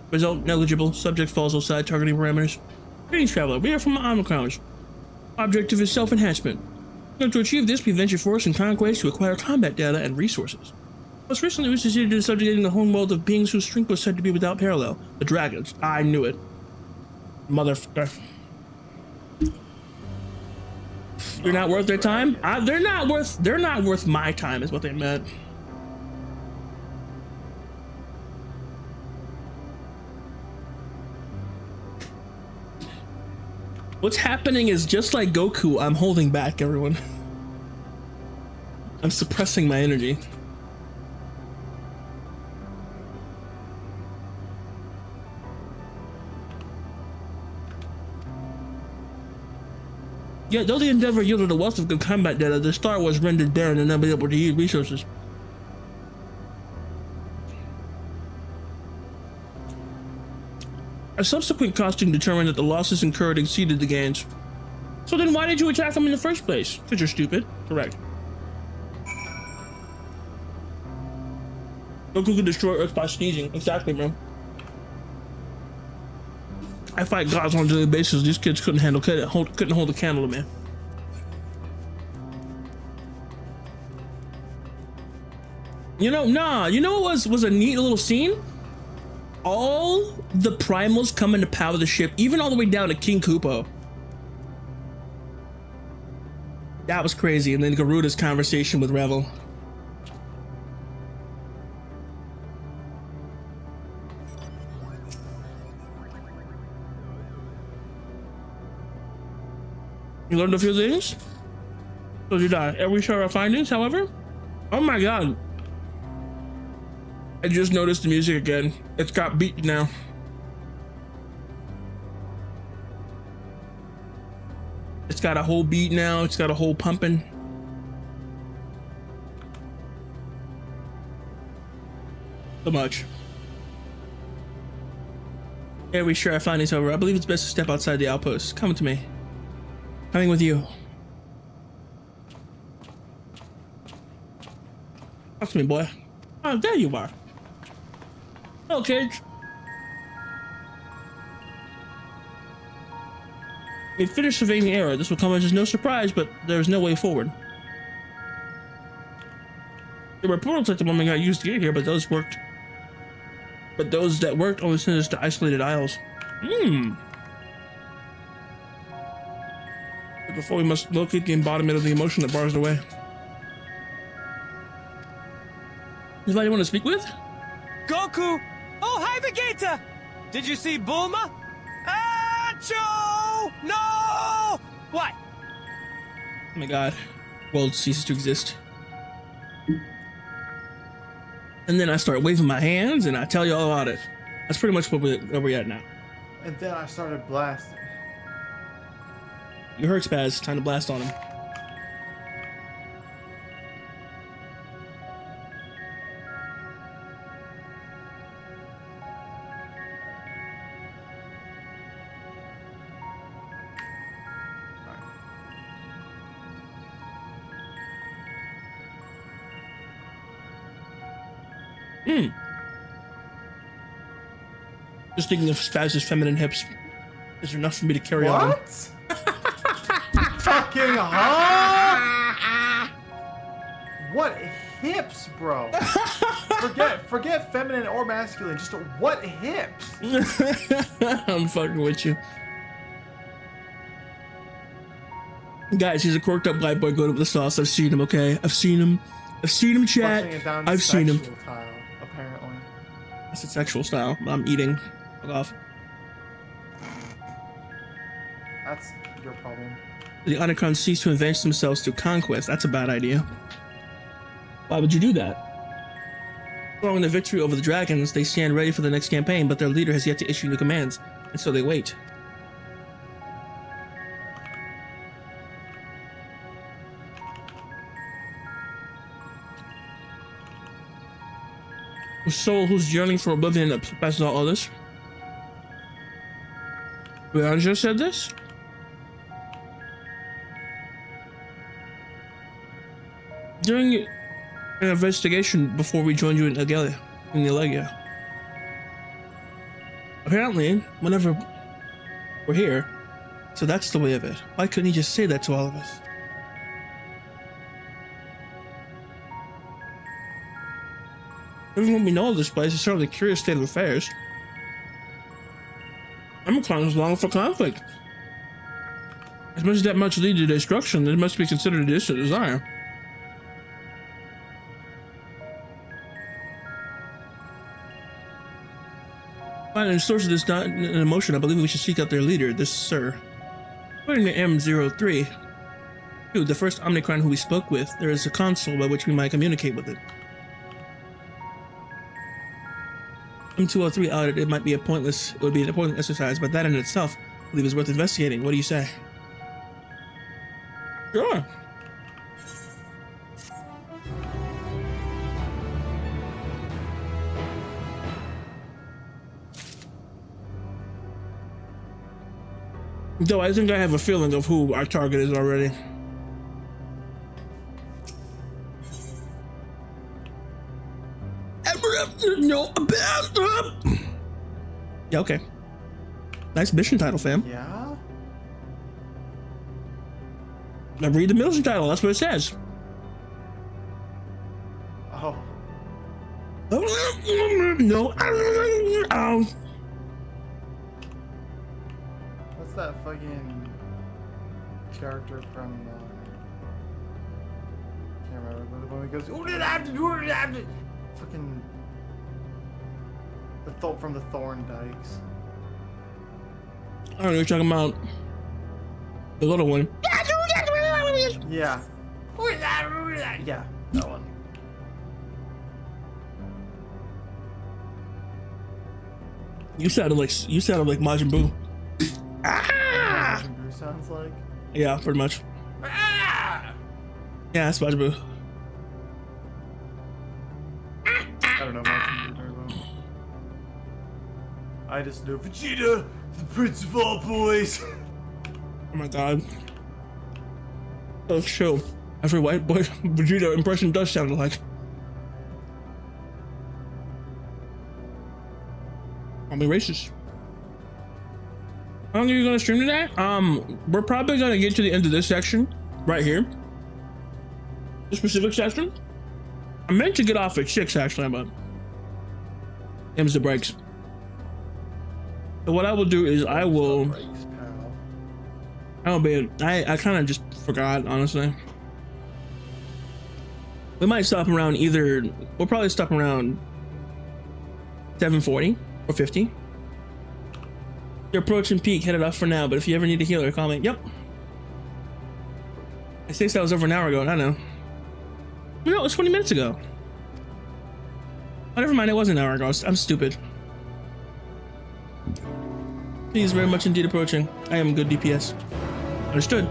Result negligible. Subject falls outside targeting parameters. Greetings, traveler. We are from the Omnicrons. Objective is self-enhancement. To achieve this, we venture forth in conquest to acquire combat data and resources. Most recently, we succeeded in subjugating the home world of beings whose strength was said to be without parallel. The dragons. I knew it. Motherfucker. You're not worth their time? They're not worth my time, is what they meant. What's happening is just like Goku, I'm holding back, everyone. I'm suppressing my energy. Yet, though the Endeavor yielded a wealth of good combat data, the Star was rendered barren and unable to yield resources. A subsequent costing determined that the losses incurred exceeded the gains. So then why did you attack them in the first place? Because you're stupid. Correct. Goku could destroy Earth by sneezing. Exactly, bro. I fight gods on a daily basis. These kids couldn't hold a candle to me. You know, nah. You know what was a neat little scene? All the primals coming to power the ship, even all the way down to King Kupo. That was crazy. And then Garuda's conversation with Revel. You learned a few things? So did I. Are we share our findings, however? Oh my god. I just noticed the music again. It's got beat now. It's got a whole beat now. It's got a whole pumping. So much. Yeah, we share our findings, however. I believe it's best to step outside the outpost. Come to me. Coming with you. Talk to me, boy. Oh, there you are. Hello, kids. We finished surveying the area. This will come as no surprise, but there's no way forward. There were portals at the moment got used to get here, but those worked. But those that worked only sent us to isolated isles. But before we must locate the embodiment of the emotion that bars the way. Is anybody you want to speak with? Goku! Oh, hi, Vegeta! Did you see Bulma? Achoo! No! What? Oh my god. World ceases to exist. And then I start waving my hands and I tell you all about it. That's pretty much where we're at now. And then I started blasting. You heard Spaz, time to blast on him. Just thinking of Spaz's feminine hips is enough for me to carry on. What? Fucking huh? What hips, bro? forget feminine or masculine. Just what hips? I'm fucking with you. Guys, he's a corked up black boy going up the sauce. I've seen him, okay? I've seen him, chat. I've seen him. Tile, apparently. That's a sexual style. I'm eating. Fuck off. That's your problem. The Unicrons cease to advance themselves to conquest. That's a bad idea. Why would you do that? Following the victory over the dragons, they stand ready for the next campaign, but their leader has yet to issue new commands, and so they wait. A soul who's yearning for oblivion that passes all others. Rihanna just said this? During an investigation before we joined you in Allegia. Apparently, whenever we're here, so that's the way of it. Why couldn't he just say that to all of us? Everyone we know of this place is certainly a curious state of affairs. Omicron is longing for conflict. As much as that much lead to destruction, it must be considered a distant desire. Finding the source of this not an emotion, I believe we should seek out their leader, this Sir. According to M03, the first Omnicron who we spoke with, there is a console by which we might communicate with it. M203 outed it might be it would be an important exercise, but that in itself, I believe is worth investigating. What do you say? Sure. Though I think I have a feeling of who our target is already. No. Yeah, okay. Nice mission title, fam. Yeah? Now read the mission title, that's what it says. Oh. No. What's that fucking character from can't remember, but when he goes, fucking from the Thorndikes. I don't know, you're talking about the little one. Yeah. Yeah, that one. You sounded like Majin Buu. Majin Buu sounds like. Yeah, pretty much. Yeah, that's Majin Buu. I don't know Majin Buu very well. I just know Vegeta, the Prince of all boys. Oh my god. That's true. Every white boy Vegeta impression does sound alike. I'll be racist. How long are you gonna stream today? We're probably gonna get to the end of this section right here. This specific section. I meant to get off at 6 actually, but them's the breaks. So what I will do is I kind of just forgot, honestly. We might stop around we'll probably stop around 7:40 or 50. You're approaching peak, headed off for now, but if you ever need a healer, call me. Yep. I think that was over an hour ago, I know. No, it was 20 minutes ago. Oh, never mind, it was an hour ago. I'm stupid. Please, very much indeed approaching. I am good DPS. Understood.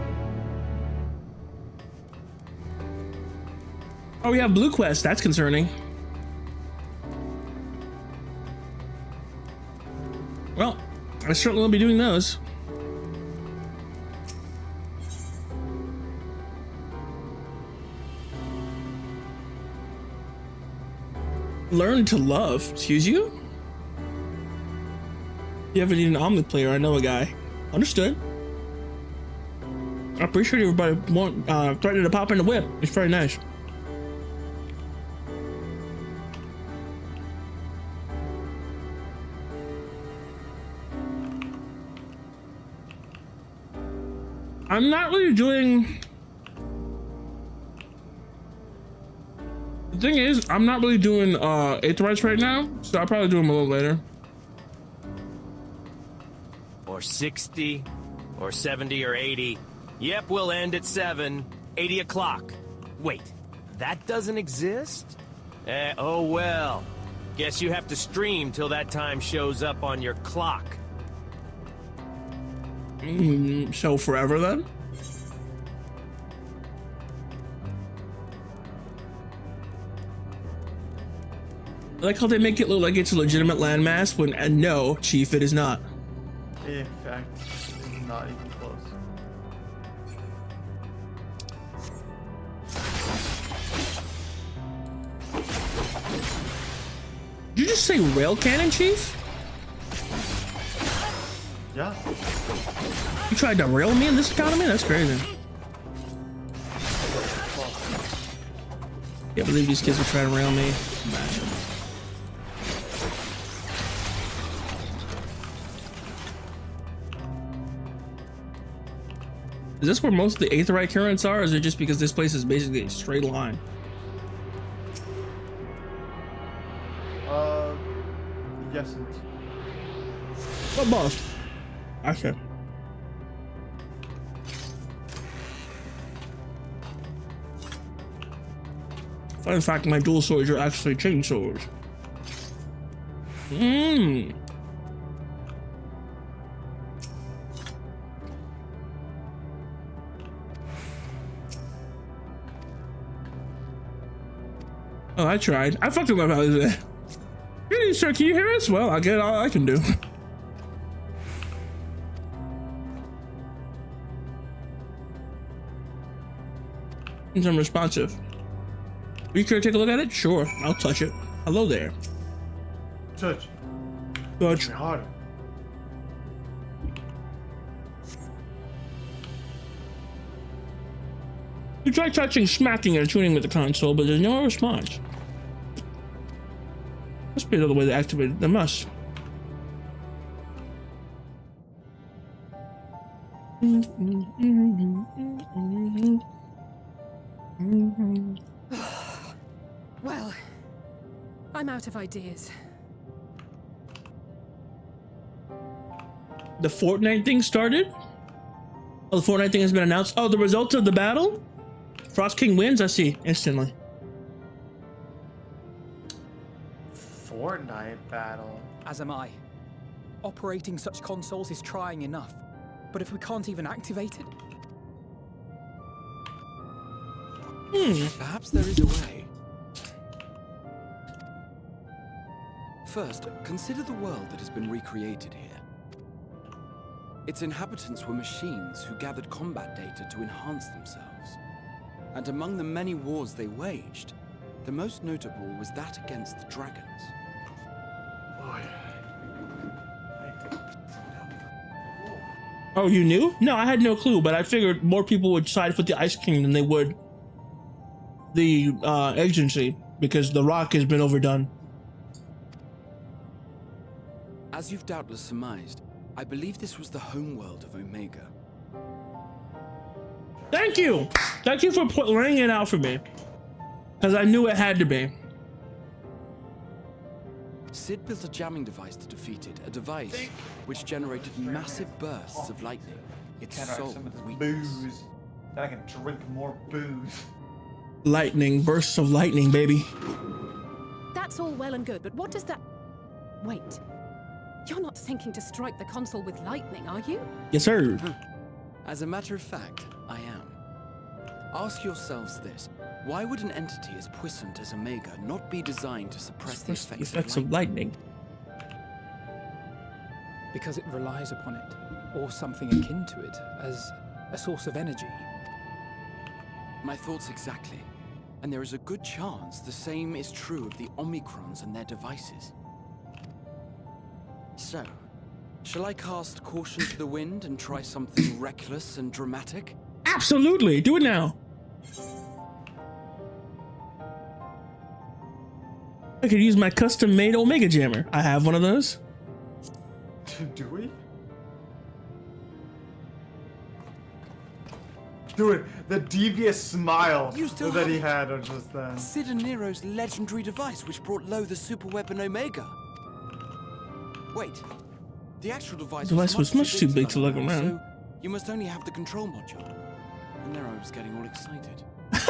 Oh, we have blue quests. That's concerning. Well, I certainly will be doing those. Learn to love. Excuse you? You ever need an omelet player? I know a guy. Understood. I appreciate everybody threatening to pop in the whip. It's very nice. I'm not really doing... The thing is, I'm not really doing Aetherites right now, so I'll probably do them a little later. Or 60, or 70, or 80. Yep, we'll end at 80 o'clock. Wait, that doesn't exist? Oh well. Guess you have to stream till that time shows up on your clock. So forever then? I like how they make it look like it's a legitimate landmass when no, Chief, it is not. In fact, it's not even close. Did you just say rail cannon, Chief? Yeah. You tried to rail me in this economy? That's crazy. Can't believe these kids are trying to rail me. Smash them. Is this where most of the Aetherite currents are, or is it just because this place is basically a straight line? Yes. Oh, boss. Okay. Fun fact, my dual swords are actually chain swords. Oh, I tried. I fucked with my values there. Sir, can you hear us? Well, I'll get all I can do. I'm responsive. Are you care to take a look at it? Sure, I'll touch it. Hello there. Touch. Touch. Harder. You try touching, smacking, and tuning with the console, but there's no response. Must be another way to activate it. There must. Well, I'm out of ideas. The Fortnite thing started? Oh, the Fortnite thing has been announced. Oh, the results of the battle? Frost King wins? I see. Instantly. Fortnite battle. As am I. Operating such consoles is trying enough. But if we can't even activate it... Perhaps there is a way. First, consider the world that has been recreated here. Its inhabitants were machines who gathered combat data to enhance themselves. And among the many wars they waged, the most notable was that against the dragons. Boy. Oh, you knew? No, I had no clue, but I figured more people would side with the Ice King than they would the agency, because the Rock has been overdone. As you've doubtless surmised, I believe this was the homeworld of Omega. Thank you! Thank you for laying it out for me. Because I knew it had to be. Sid built a jamming device to defeat it, a device which generated massive bursts of lightning. Its sole weakness. Booze. Then I can drink more booze. Lightning, bursts of lightning, baby. That's all well and good, but what does that... Wait. You're not thinking to strike the console with lightning, are you? Yes, sir. As a matter of fact, I am. Ask yourselves this. Why would an entity as puissant as Omega not be designed to suppress the effects of lightning? Because it relies upon it, or something akin to it, as a source of energy. My thoughts exactly. And there is a good chance the same is true of the Omicrons and their devices. So, shall I cast caution to the wind and try something reckless and dramatic? Absolutely! Do it now! I could use my custom-made Omega Jammer. I have one of those. Do we? Dude, the devious smile that he had on just then. Sid and Nero's legendary device which brought low the superweapon Omega. Wait, the actual device was much too big to lug around. So you must only have the control module. And Nero was getting all excited.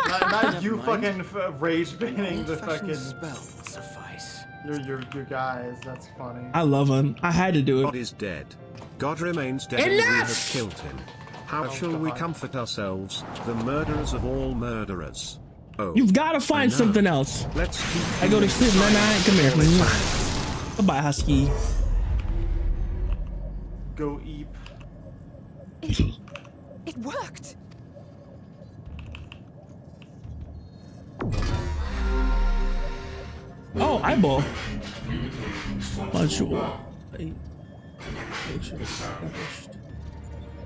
Not you fucking rage baiting the fucking spell would suffice. Your guys. That's funny. I love him. I had to do it. God is dead. God remains dead. And we have killed him. How shall we comfort ourselves, the murderers of all murderers? Oh, you've got to find something else. Let's keep I go to sleep night. Come here. Goodbye, Husky. Go eep. It worked. Oh, eyeball. Module.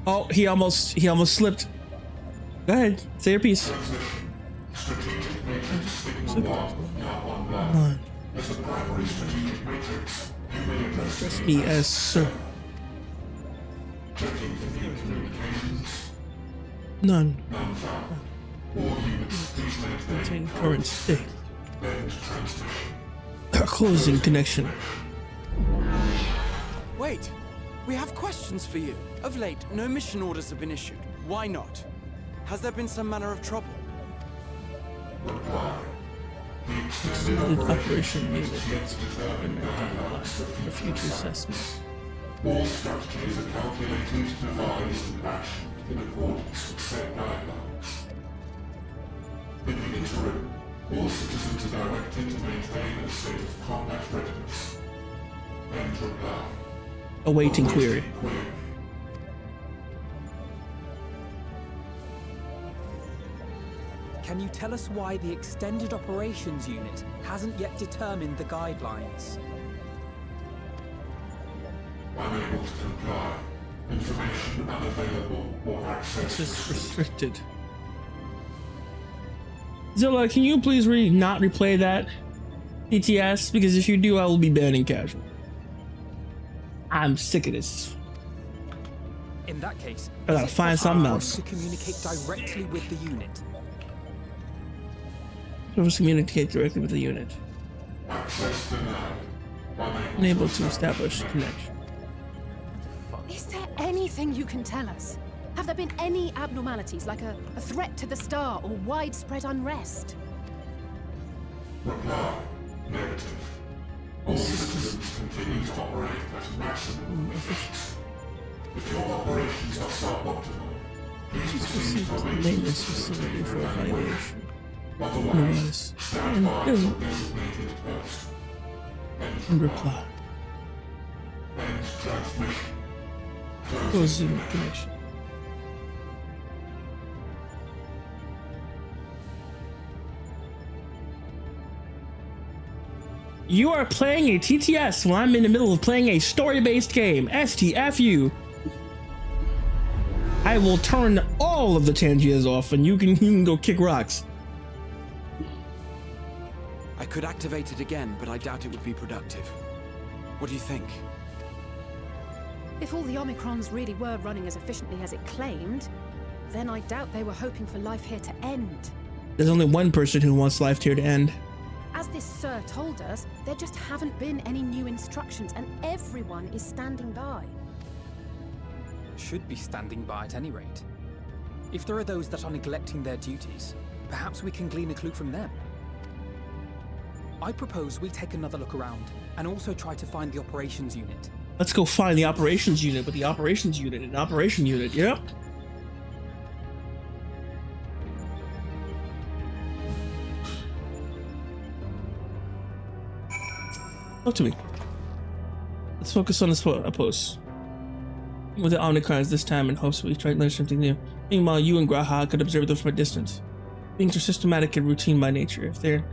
Oh, he almost slipped. Go ahead, say your piece. Address me as sir. None. Maintain current state. Closing connection. Wait, we have questions for you. Of late, no mission orders have been issued. Why not? Has there been some manner of trouble? Extended operation unit for future assessments. All strategies are calculated, devised, and matched in accordance with set guidelines. In the interim, all citizens are directed to maintain a state of combat readiness. And reply. Awaiting query. Can you tell us why the Extended Operations Unit hasn't yet determined the guidelines? Unable to comply. Information unavailable or access this is restricted. Zilla, can you please not replay that PTS? Because if you do, I will be banning casual. I'm sick of this. In that case, I gotta find something else. To communicate directly with the unit. Let's communicate directly with the unit. Access denied. Unable to establish connection. Is there anything you can tell us? Have there been any abnormalities, like a threat to the star or widespread unrest? Reply. Negative. All systems continue to operate at maximum efficiency. If your operations are suboptimal, please proceed to the maintenance facility for evaluation. Otherwise, stand by for designated post. And reply. End transmission. Closing connection. You are playing a TTS while I'm in the middle of playing a story-based game. STFU. I will turn all of the Tangiers off, and you can go kick rocks. I could activate it again, but I doubt it would be productive. What do you think? If all the Omicrons really were running as efficiently as it claimed, then I doubt they were hoping for life here to end. There's only one person who wants life here to end. As this Sir told us, there just haven't been any new instructions, and everyone is standing by. Should be standing by at any rate. If there are those that are neglecting their duties, perhaps we can glean a clue from them. I propose we take another look around, and also try to find the operations unit. Let's go find the operations unit with the operations unit and operation unit. Yep. Talk to me. Let's focus on this post. With the Omnicrons this time in hopes we try to learn something new. Meanwhile, you and Graha could observe them from a distance. Beings are systematic and routine by nature. If there are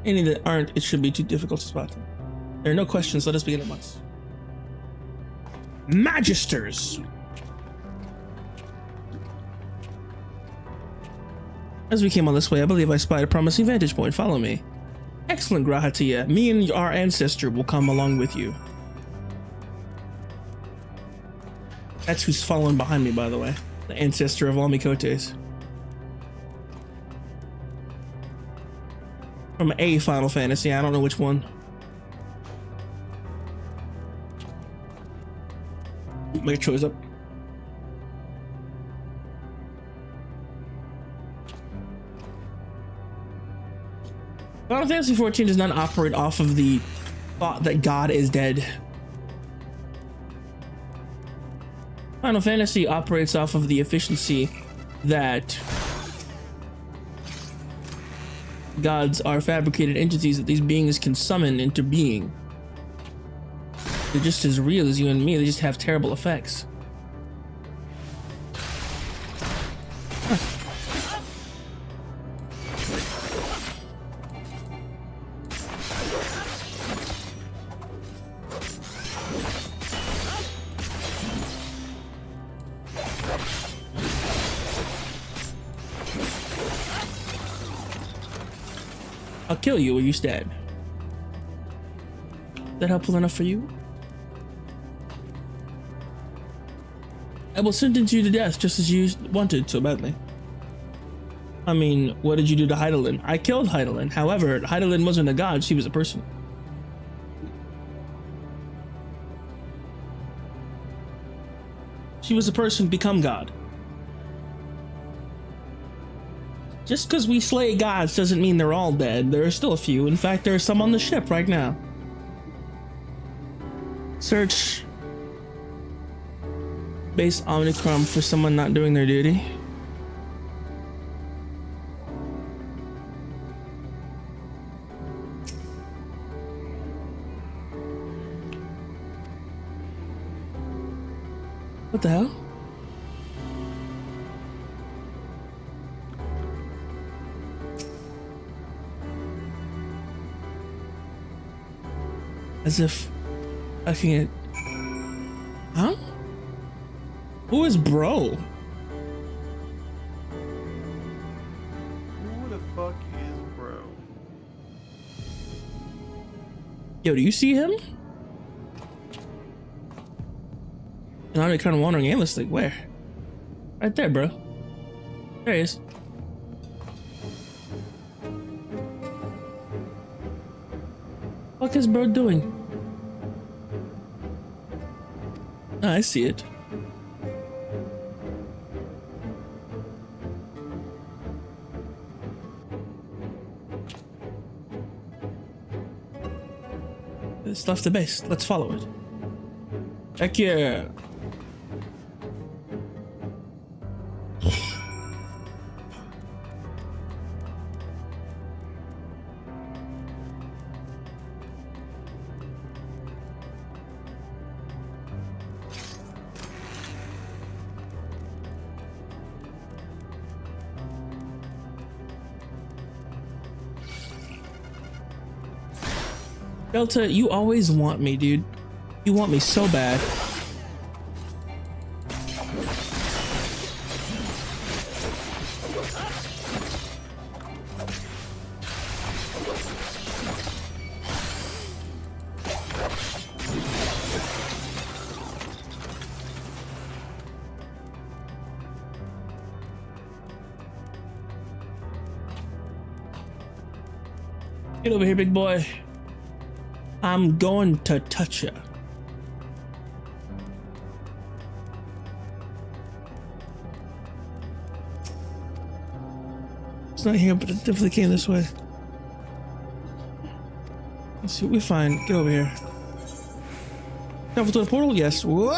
any that aren't, it should be too difficult to spot them. There are no questions. Let us begin at once. Magisters! As we came on this way, I believe I spied a promising vantage point. Follow me. Excellent, Grahatia. Me and our ancestor will come along with you. That's who's following behind me, by the way. The ancestor of all Mikotes. From a Final Fantasy, I don't know which one. Make a choice up. Final Fantasy XIV does not operate off of the thought that God is dead. Final Fantasy operates off of the efficiency that gods are fabricated entities that these beings can summon into being. They're just as real as you and me, they just have terrible effects. I'll kill you or you stab. That helpful enough for you? I will sentence you to death just as you wanted so badly. I mean, what did you do to Heidelin? I killed Heidelin. However, Heidelin wasn't a god, she was a person. She was a person become god. Just because we slay gods doesn't mean they're all dead. There are still a few. In fact, there are some on the ship right now. Search base Omnicron for someone not doing their duty. What the hell? As if I can't. Huh? Who is bro? Who the fuck is bro? Yo, do you see him? And I'm kind of wandering aimlessly. Where? Right there, bro. There he is. What is bro doing? Ah, I see it. It's left the base. Let's follow it. Heck yeah. Delta, you always want me, dude. You want me so bad. Get over here, big boy. I'm going to touch you. It's not here, but it definitely came this way. Let's see what we find. Get over here. Travel to the portal? Yes. Whoa!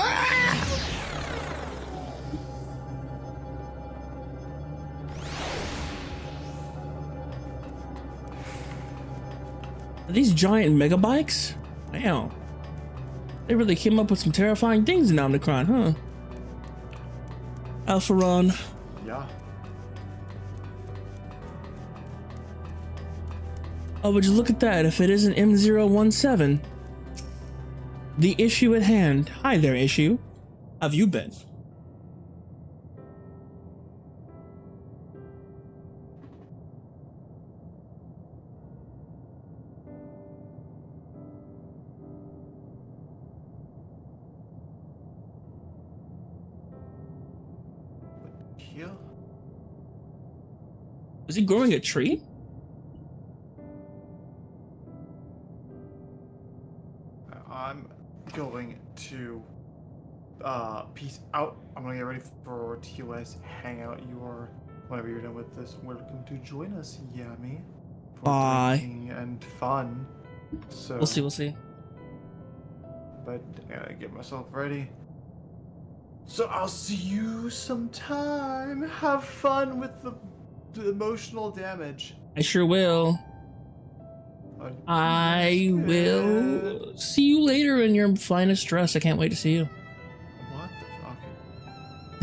Are these giant mega bikes? Damn. They really came up with some terrifying things in Omnicron, huh? Alpharon. Yeah. Oh, would you look at that? If it isn't M017, the issue at hand. Hi there, issue. How have you been? Here? Is he growing a tree? I'm going to peace out. I'm gonna get ready for TOS hangout. You are, whenever you're done with this, welcome to join us, Yami. For Bye. drinking and fun. So We'll see. But I gotta get myself ready. So I'll see you sometime. Have fun with the emotional damage. I sure will. I will see you later in your finest dress. I can't wait to see you. What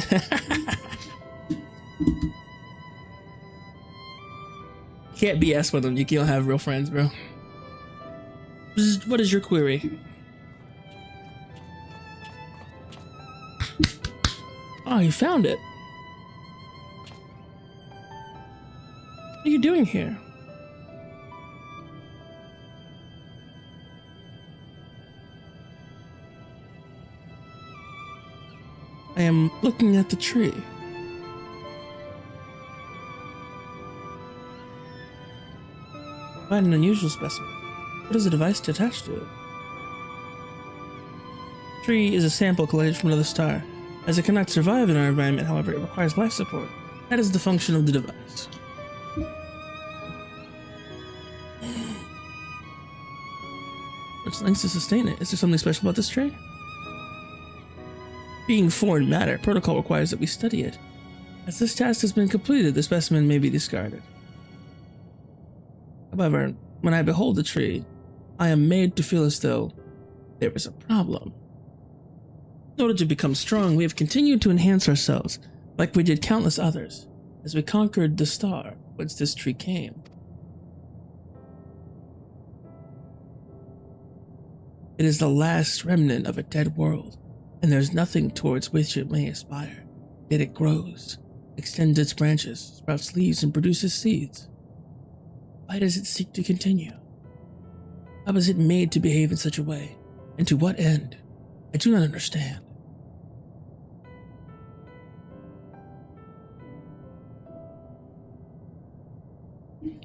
the fuck? Can't BS with them. You can't have real friends, bro. What is your query? Oh, you found it. What are you doing here? I am looking at the tree. Quite an unusual specimen. What is the device attached to it? The tree is a sample collated from another star. As it cannot survive in our environment, however, it requires life support. That is the function of the device. Which lengths to sustain it? Is there something special about this tree? Being foreign matter, protocol requires that we study it. As this task has been completed, the specimen may be discarded. However, when I behold the tree, I am made to feel as though there is a problem. In order to become strong, we have continued to enhance ourselves, like we did countless others, as we conquered the star whence this tree came. It is the last remnant of a dead world, and there is nothing towards which it may aspire. Yet it grows, extends its branches, sprouts leaves, and produces seeds. Why does it seek to continue? How was it made to behave in such a way? And to what end? I do not understand.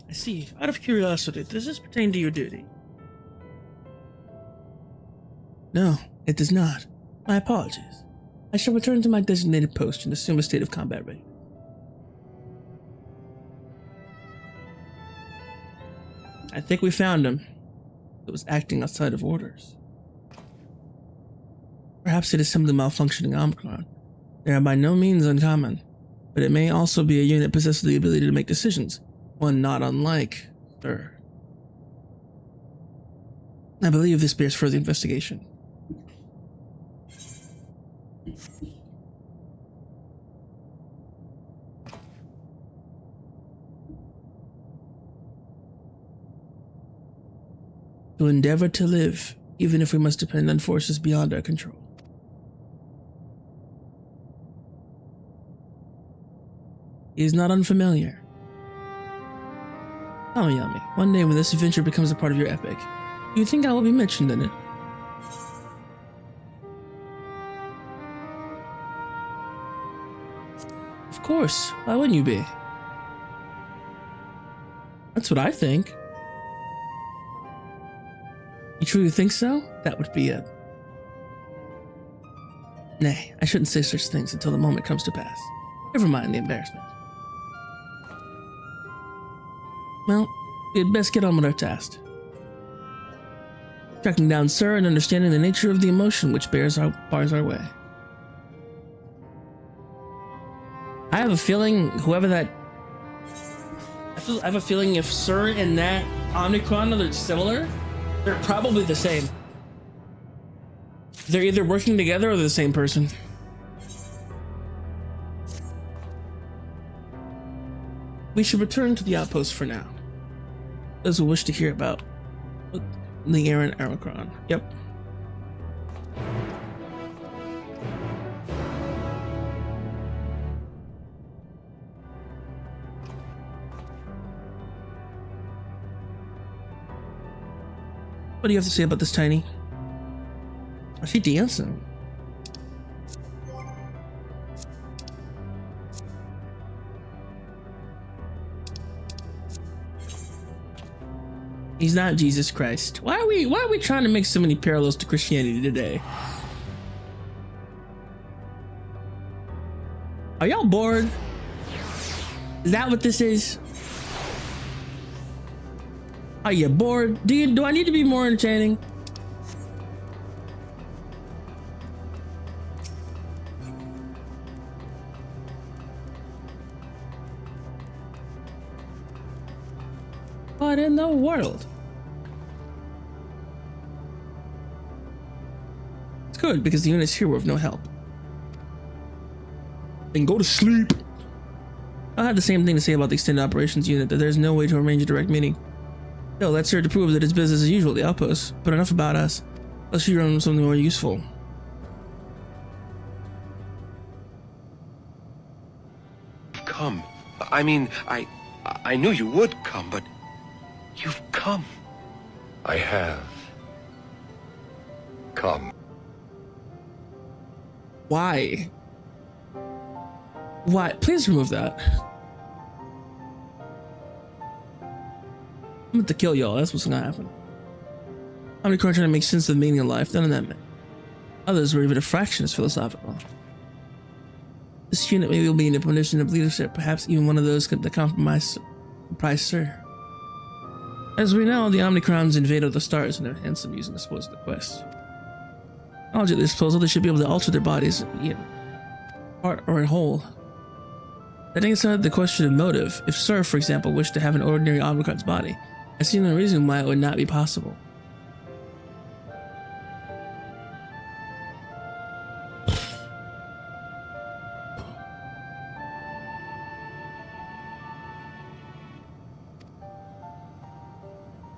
I see. Out of curiosity, does this pertain to your duty? No, it does not. My apologies. I shall return to my designated post and assume a state of combat readiness. I think we found him. It was acting outside of orders. Perhaps it is simply malfunctioning Omicron. They are by no means uncommon, but it may also be a unit possessed with the ability to make decisions, one not unlike Sir. I believe this bears further investigation. To endeavor to live, even if we must depend on forces beyond our control. He is not unfamiliar. Oh, Yami, one day when this adventure becomes a part of your epic, do you think I will be mentioned in it? Of course, why wouldn't you be? That's what I think. You truly think so? That would be it. Nay, I shouldn't say such things until the moment comes to pass. Never mind the embarrassment. Well, we'd best get on with our task. Tracking down Sir and understanding the nature of the emotion which bars our way. I have a feeling whoever that... I have a feeling if Sir and that Omnicron are similar, they're probably the same. They're either working together or they're the same person. We should return to the outpost for now. Those who wish to hear about the Aaron Omicron. Yep. What do you have to say about this, Tiny? Oh, she dancing. He's not Jesus Christ. Why are we trying to make so many parallels to Christianity today? Are y'all bored? Is that what this is? Are you bored? Do I need to be more entertaining? What in the world? It's good because the units here were of no help. Then go to sleep. I had the same thing to say about the extended operations unit, that there's no way to arrange a direct meeting. Still, let's here to prove that it's business as usual at the outpost. But enough about us. Let's hear on something more useful. Come. I mean, I knew you would come, but you've come. I have come. Why? Why? Please remove that. I'm about to kill y'all. That's what's gonna happen. Omnicron trying to make sense of the meaning of life. None of that meant. Others were even a fraction as philosophical. This unit maybe will be in a position of leadership, perhaps even one of those that compromise Sir. As we know, the Omnicrons invaded the stars in their handsome using the spoils of the quest. Knowledge at their disposal, they should be able to alter their bodies, in part or in whole. Setting aside the question of motive, if Sir, for example, wished to have an ordinary Omnicron's body, I see no reason why it would not be possible.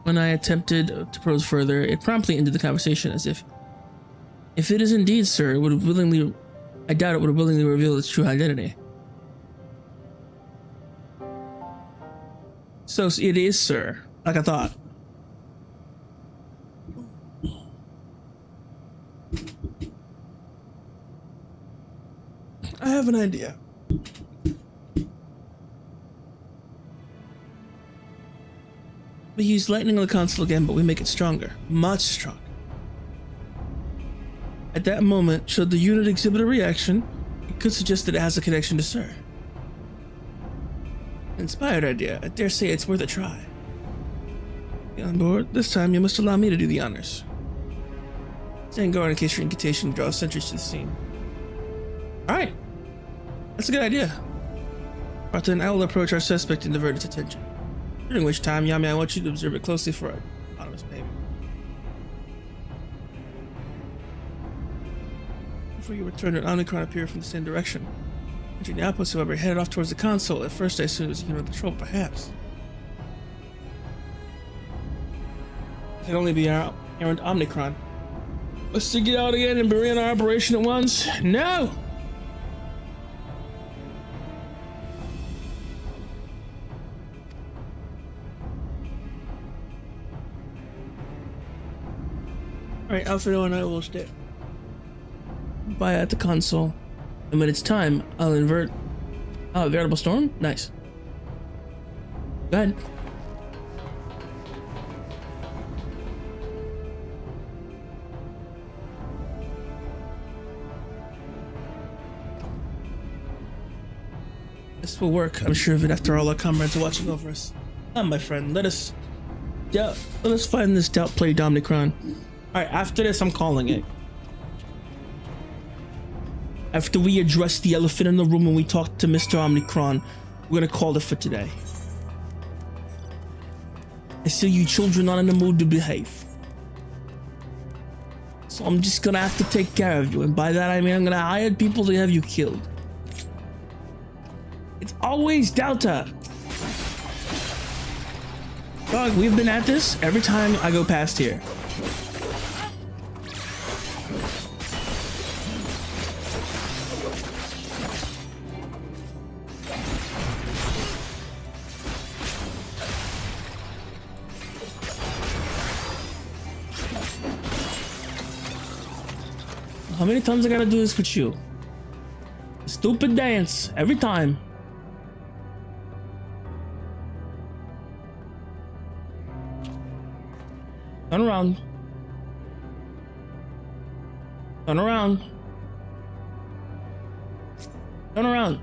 When I attempted to probe further, it promptly ended the conversation as if it is indeed Sir, it would have willingly, I doubt it would have willingly revealed its true identity. So it is Sir, like I thought. I have an idea. We use lightning on the console again, but we make it stronger. Much stronger. At that moment, should the unit exhibit a reaction, it could suggest that it has a connection to Sir. Inspired idea. I dare say it's worth a try. Be on board? This time you must allow me to do the honors. Stand guard in case your incantation draws sentries to the scene. Alright. That's a good idea. But then I will approach our suspect and divert its attention. During which time, Yami, I want you to observe it closely for an anonymous payment. Before you return, an Omnicron appeared from the same direction. Entering the outpost, however, headed off towards the console. At first, I assumed it was a unit patrol, perhaps. It could only be our errant Omnicron. Let's get out again and begin our operation at once. No! Alright, Alfredo and I will stay by at the console. And when it's time, I'll invert. Oh, veritable storm? Nice. Go ahead. This will work, I'm sure of it, after all our comrades are watching over us. My friend, let us find this doubt play Domnicron. Alright, after this, I'm calling it. After we address the elephant in the room and we talk to Mr. Omnicron, we're gonna call it for today. I see you children not in the mood to behave. So I'm just gonna have to take care of you, and by that I mean I'm gonna hire people to have you killed. It's always Delta. Dog, we've been at this every time I go past here. How many times I gotta do this with you? Stupid dance every time. Turn around. Turn around. Turn around.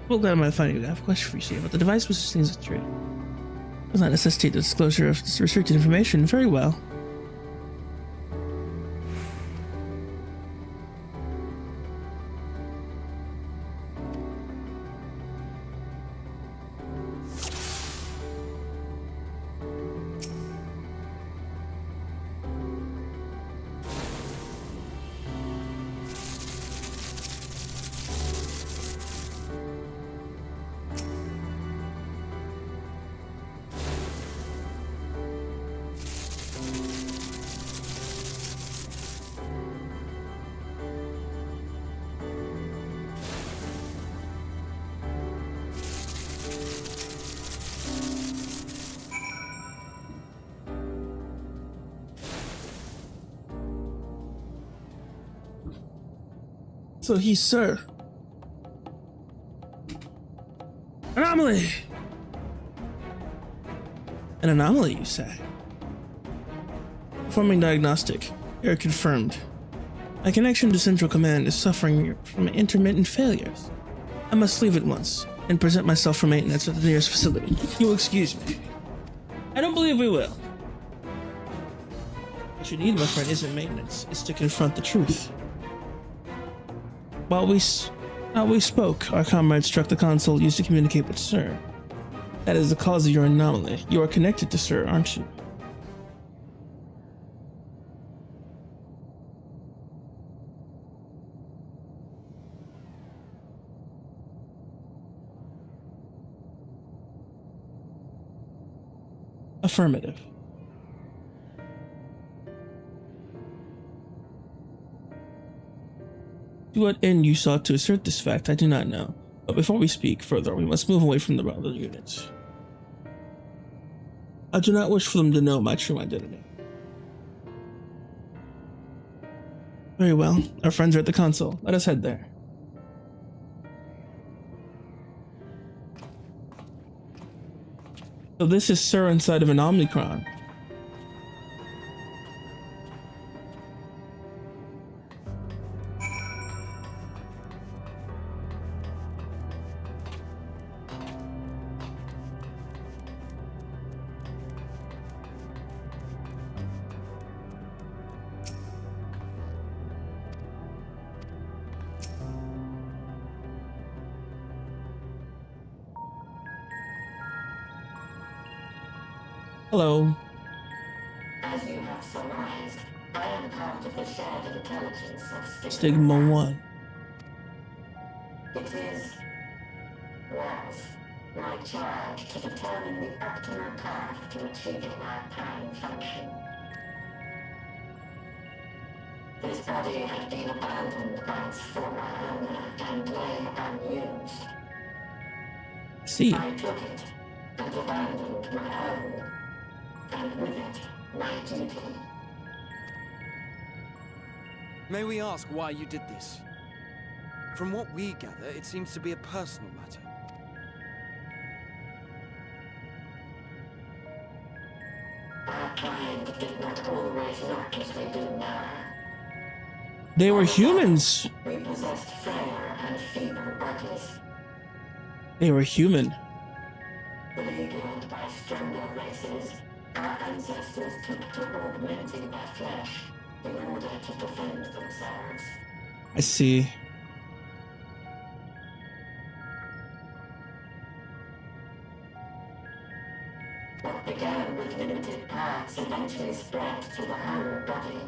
Well, glad I might find you. I have a question for you, Steve. But the device was sustains the tree. Does not necessitate the disclosure of this restricted information. Very well. So he's Sir. Anomaly! An anomaly, you say? Performing diagnostic. Error confirmed. My connection to Central Command is suffering from intermittent failures. I must leave at once and present myself for maintenance at the nearest facility. You'll excuse me. I don't believe we will. What you need, my friend, isn't maintenance. It's to confront the truth. While we spoke, our comrade struck the console used to communicate with Sir. That is the cause of your anomaly. You are connected to Sir, aren't you? Affirmative. To what end you sought to assert this fact, I do not know. But before we speak further, we must move away from the rebel units. I do not wish for them to know my true identity. Very well. Our friends are at the console. Let us head there. So this is Sir inside of an Omnicron. Hello. As you have surmised, I am part of the shared intelligence of Stigma 1. It was my charge to determine the optimal path to achieving our prime function. This body had been abandoned by its former owner and lay unused. See. I took it and abandoned my own, and with it, my duty. May we ask why you did this? From what we gather, it seems to be a personal matter. Our kind did not always look as we do now. They were humans. We possessed frail and feeble bodies. They were human. Beleaguered by stronger races, our ancestors took to augmenting their flesh in order to defend themselves. I see. What began with limited parts eventually spread to the whole body,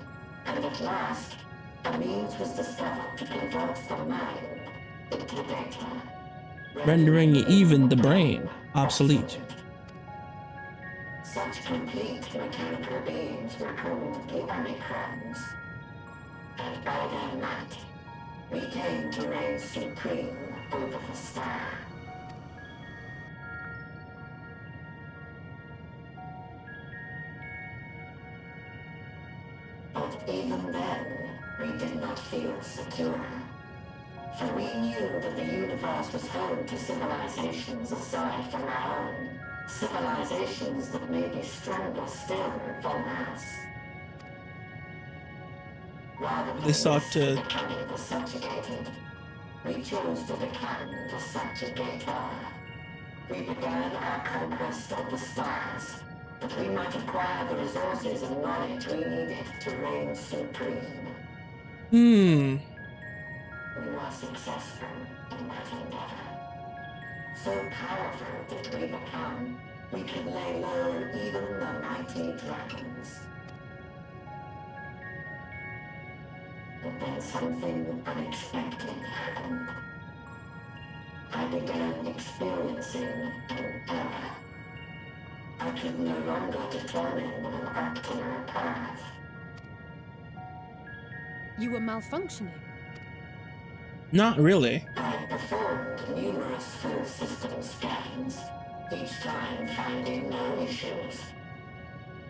and at last, a means was discovered to convert the mind into data. Rendering even the brain obsolete. Such complete mechanical beings were called the Omicrons. And by their might, we came to reign supreme over the star. But even then, we did not feel secure. For we knew that the universe was home to civilizations aside from our own. Civilizations that may be stronger still than us. Rather than They sought to becoming the subjugated, we chose to become the subjugator. We began our conquest of the stars, that we might acquire the resources and knowledge we needed to reign supreme. We were successful in that endeavor. So powerful did we become, we could lay low even the mighty dragons. But then something unexpected happened. I began experiencing an error. I could no longer determine an optimal path. You were malfunctioning. Not really. I performed numerous full system scans, each time finding no issues.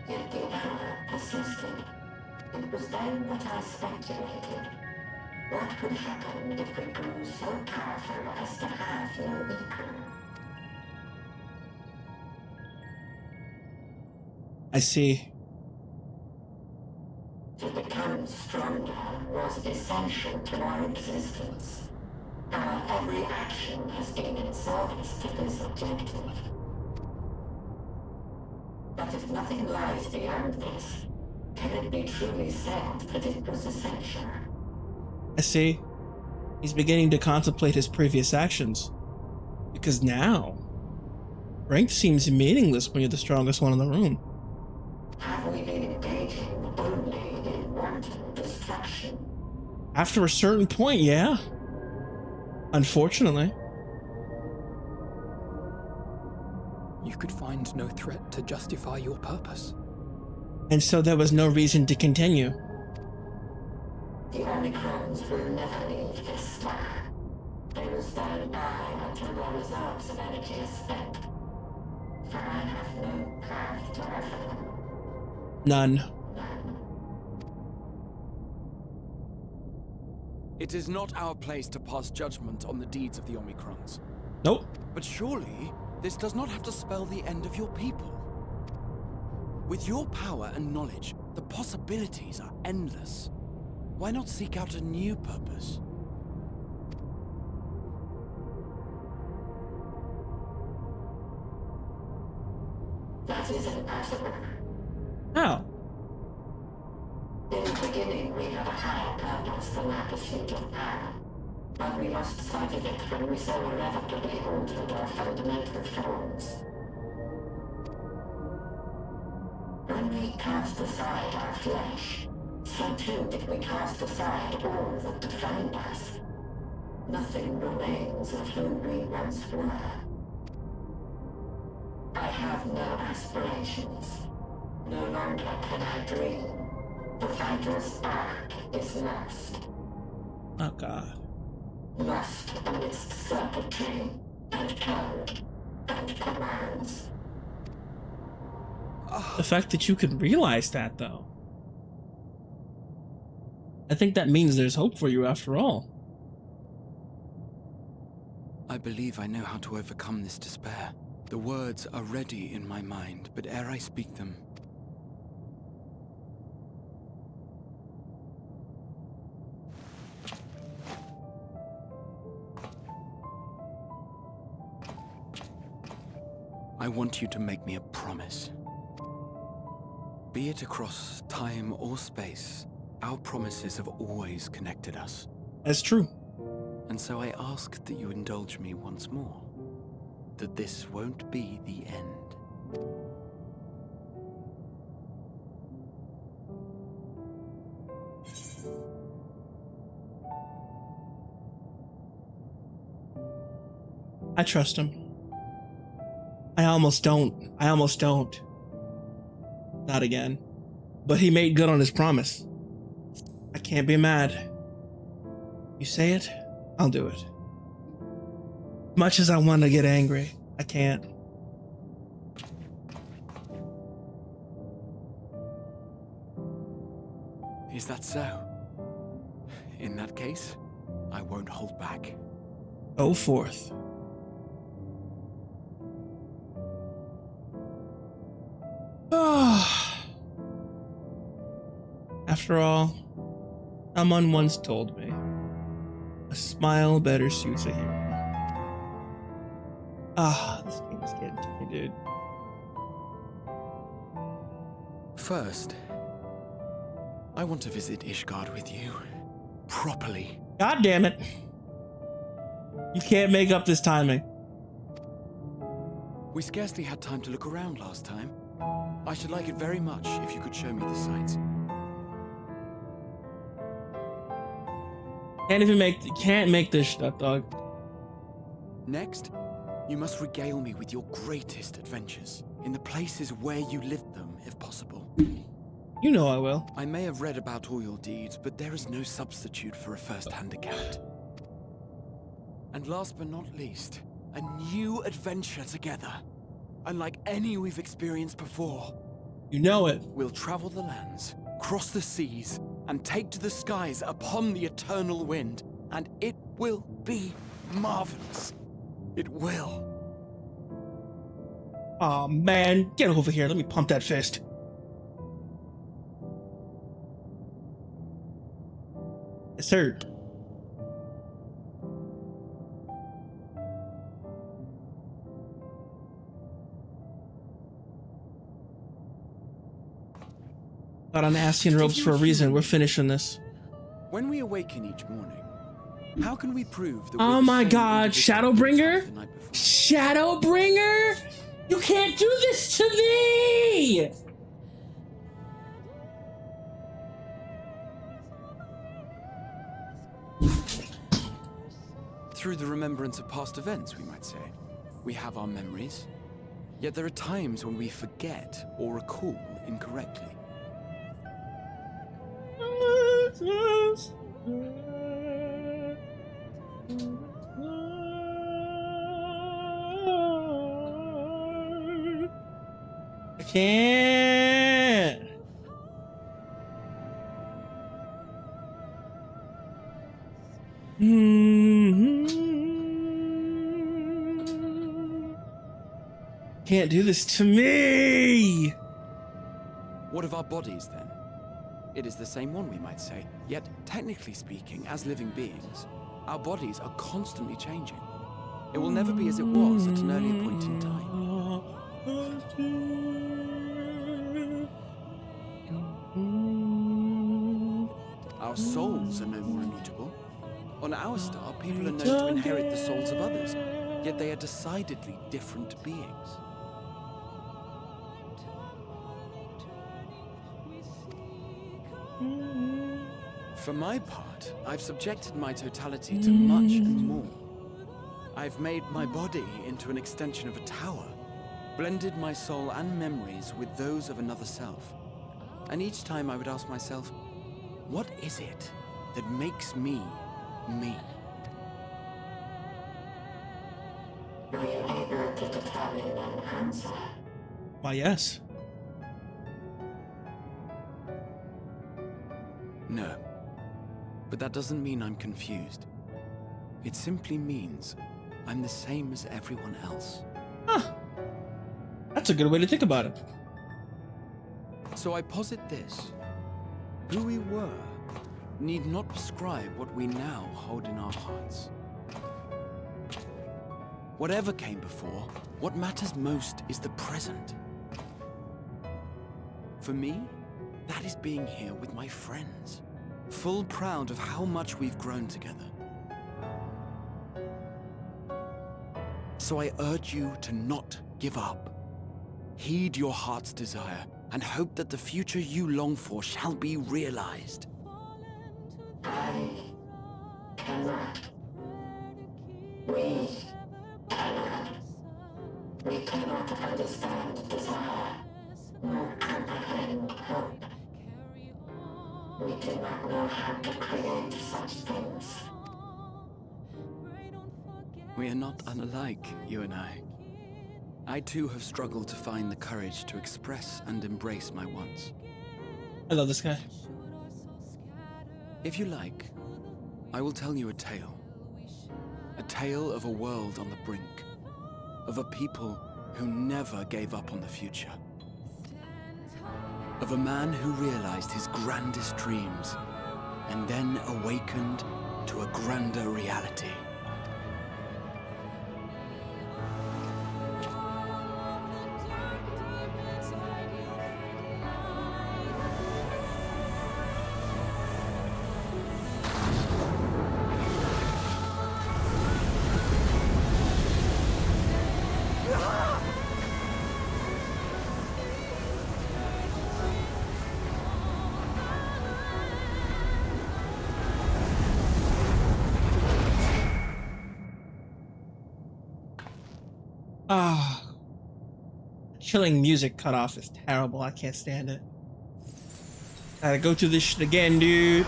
Yet the error persisted. It was then that I speculated. What could happen if we grew so powerful as to have no equal? I see. To become stronger was essential to our existence. Our every action has been in service to this objective. But if nothing lies beyond this, can it be truly said that it was essential? I see. He's beginning to contemplate his previous actions. Because now, rank seems meaningless when you're the strongest one in the room. Have we been engaging only in wanton destruction? After a certain point, yeah. Unfortunately. You could find no threat to justify your purpose. And so there was no reason to continue. The Omicrons will never leave this star. They will stand by until their reserves of energy is spent. For I have no path to offer them. None. It is not our place to pass judgment on the deeds of the Omicrons. Nope. But surely, this does not have to spell the end of your people. With your power and knowledge, the possibilities are endless. Why not seek out a new purpose? That is impossible. How? In the beginning, we had a higher purpose than our pursuit of power. But we lost sight of it when we so irrevocably altered our fundamental forms. When we cast aside our flesh, so too did we cast aside all that defined us. Nothing remains of who we once were. I have no aspirations. No longer can I dream. The fighter's spark is lost. Oh god. Lost amidst circuitry and code and commands. The fact that you can realize that, though. I think that means there's hope for you after all. I believe I know how to overcome this despair. The words are ready in my mind, but ere I speak them, I want you to make me a promise. Be it across time or space, our promises have always connected us. That's true. And so I ask that you indulge me once more. That this won't be the end. I trust him. I almost don't. Not again. But he made good on his promise. I can't be mad. You say it, I'll do it. Much as I want to get angry, I can't. Is that so? In that case, I won't hold back. Go forth. After all, someone once told me, a smile better suits a hero. This game is getting to me, dude. First, I want to visit Ishgard with you. Properly. God damn it. You can't make up this timing. We scarcely had time to look around last time. I should like it very much if you could show me the sights. Can't make this shit up, dog. Next, you must regale me with your greatest adventures, in the places where you lived them, if possible. You know I will. I may have read about all your deeds, but there is no substitute for a first-hand account. And last but not least, a new adventure together. Unlike any we've experienced before. You know it. We'll travel the lands, cross the seas, and take to the skies upon the eternal wind. And it will be marvelous. It will. Aw, man. Get over here. Let me pump that fist. Yes, sir. Got on Ascian ropes for a reason. We're finishing this. When we awaken each morning, how can we prove that Oh my god, Shadowbringer? Shadowbringer? You can't do this to me! Through the remembrance of past events, we might say. We have our memories, yet there are times when we forget or recall incorrectly. I can't. Can't do this to me! What of our bodies, then? It is the same one, we might say. Yet, technically speaking, as living beings, our bodies are constantly changing. It will never be as it was at an earlier point in time. Our souls are no more immutable. On our star, people are known to inherit the souls of others, yet they are decidedly different beings. For my part, I've subjected my totality to much and more. I've made my body into an extension of a tower, blended my soul and memories with those of another self. And each time I would ask myself, what is it that makes me, me? Were you able to determine an answer? Why, yes. No. But that doesn't mean I'm confused. It simply means I'm the same as everyone else. Huh. That's a good way to think about it. So I posit this. Who we were need not prescribe what we now hold in our hearts. Whatever came before, what matters most is the present. For me, that is being here with my friends, full proud of how much we've grown together. So I urge you to not give up. Heed your heart's desire and hope that the future you long for shall be realized. I cannot. We cannot. We cannot understand desire, nor comprehend hope. We do not know how to create such things. We are not unlike, you and I. I too have struggled to find the courage to express and embrace my wants. I love this guy. If you like, I will tell you a tale. A tale of a world on the brink. Of a people who never gave up on the future. Of a man who realized his grandest dreams and then awakened to a grander reality. Ah, chilling music cut off is terrible. I can't stand it. Gotta go through this shit again, dude.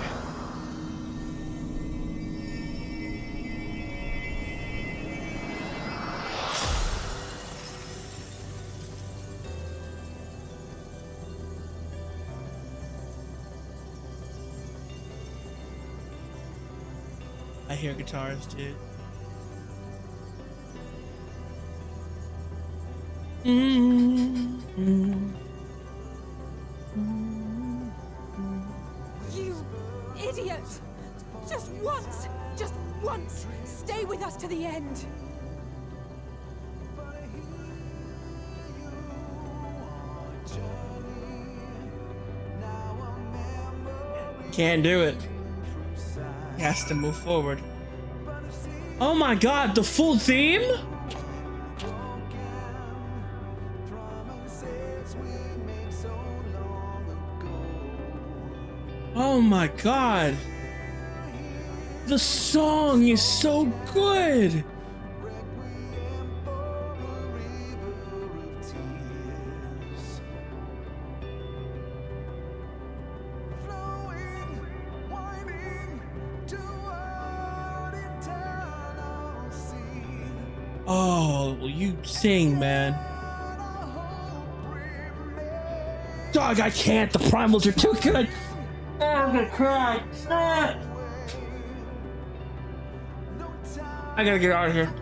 I hear guitars, dude. You idiot! Just once, stay with us to the end. Can't do it. He has to move forward. Oh my god, the full theme? Oh my god. The song is so good. Oh, will you sing, man? Dog, I can't. The primals are too good. Oh, I'm gonna cry. Ah. I gotta get out of here.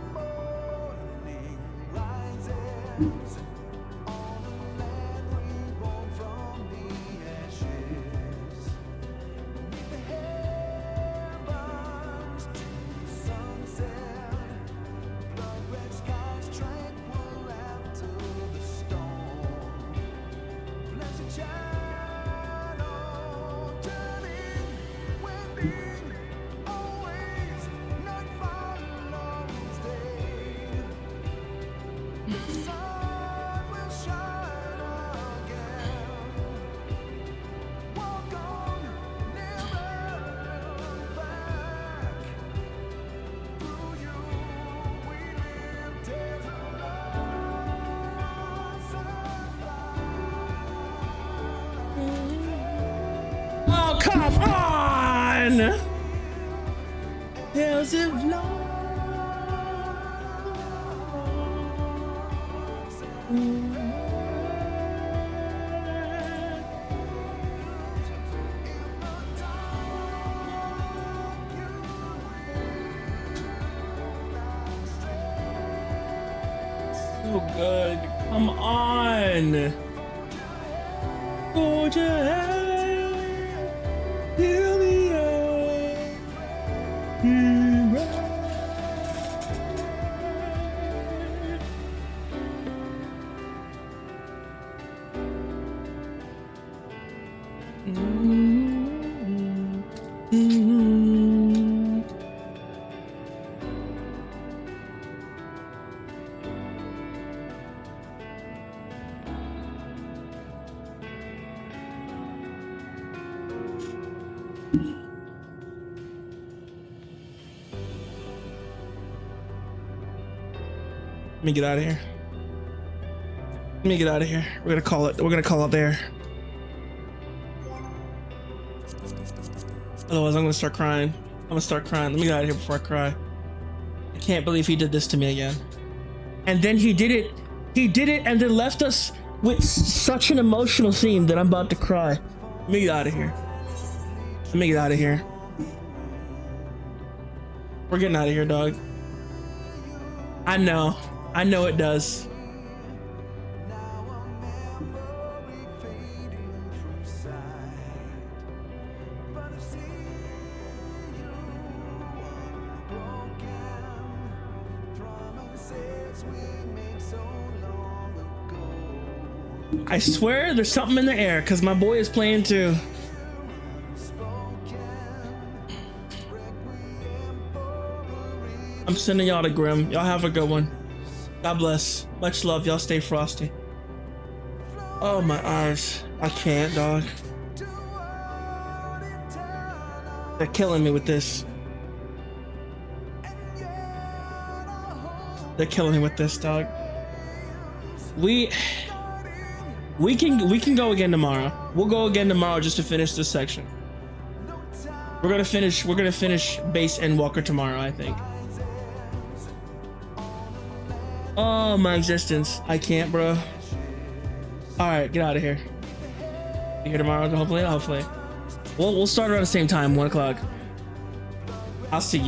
Oh, come on! There's a love. So good. Come on. Go to hell. Hear me out. Let me get out of here. Let me get out of here. We're gonna call it. We're gonna call it there. Otherwise, I'm gonna start crying. I'm gonna start crying. Let me get out of here before I cry. I can't believe he did this to me again. And then he did it. He did it, and then left us with such an emotional theme that I'm about to cry. Let me get out of here. Let me get out of here. We're getting out of here, dog. I know. I know it does. I swear there's something in the air because my boy is playing too. I'm sending y'all to Grim. Y'all have a good one. God bless. Much love. Y'all stay frosty. Oh, my eyes. I can't, dog. They're killing me with this. They're killing me with this, dog. We can go again tomorrow. We'll go again tomorrow just to finish this section. We're gonna finish base Endwalker tomorrow, I think. Oh, my existence. I can't, bro. Alright, get out of here. Be here tomorrow, hopefully. We'll start around the same time, 1 o'clock. I'll see you.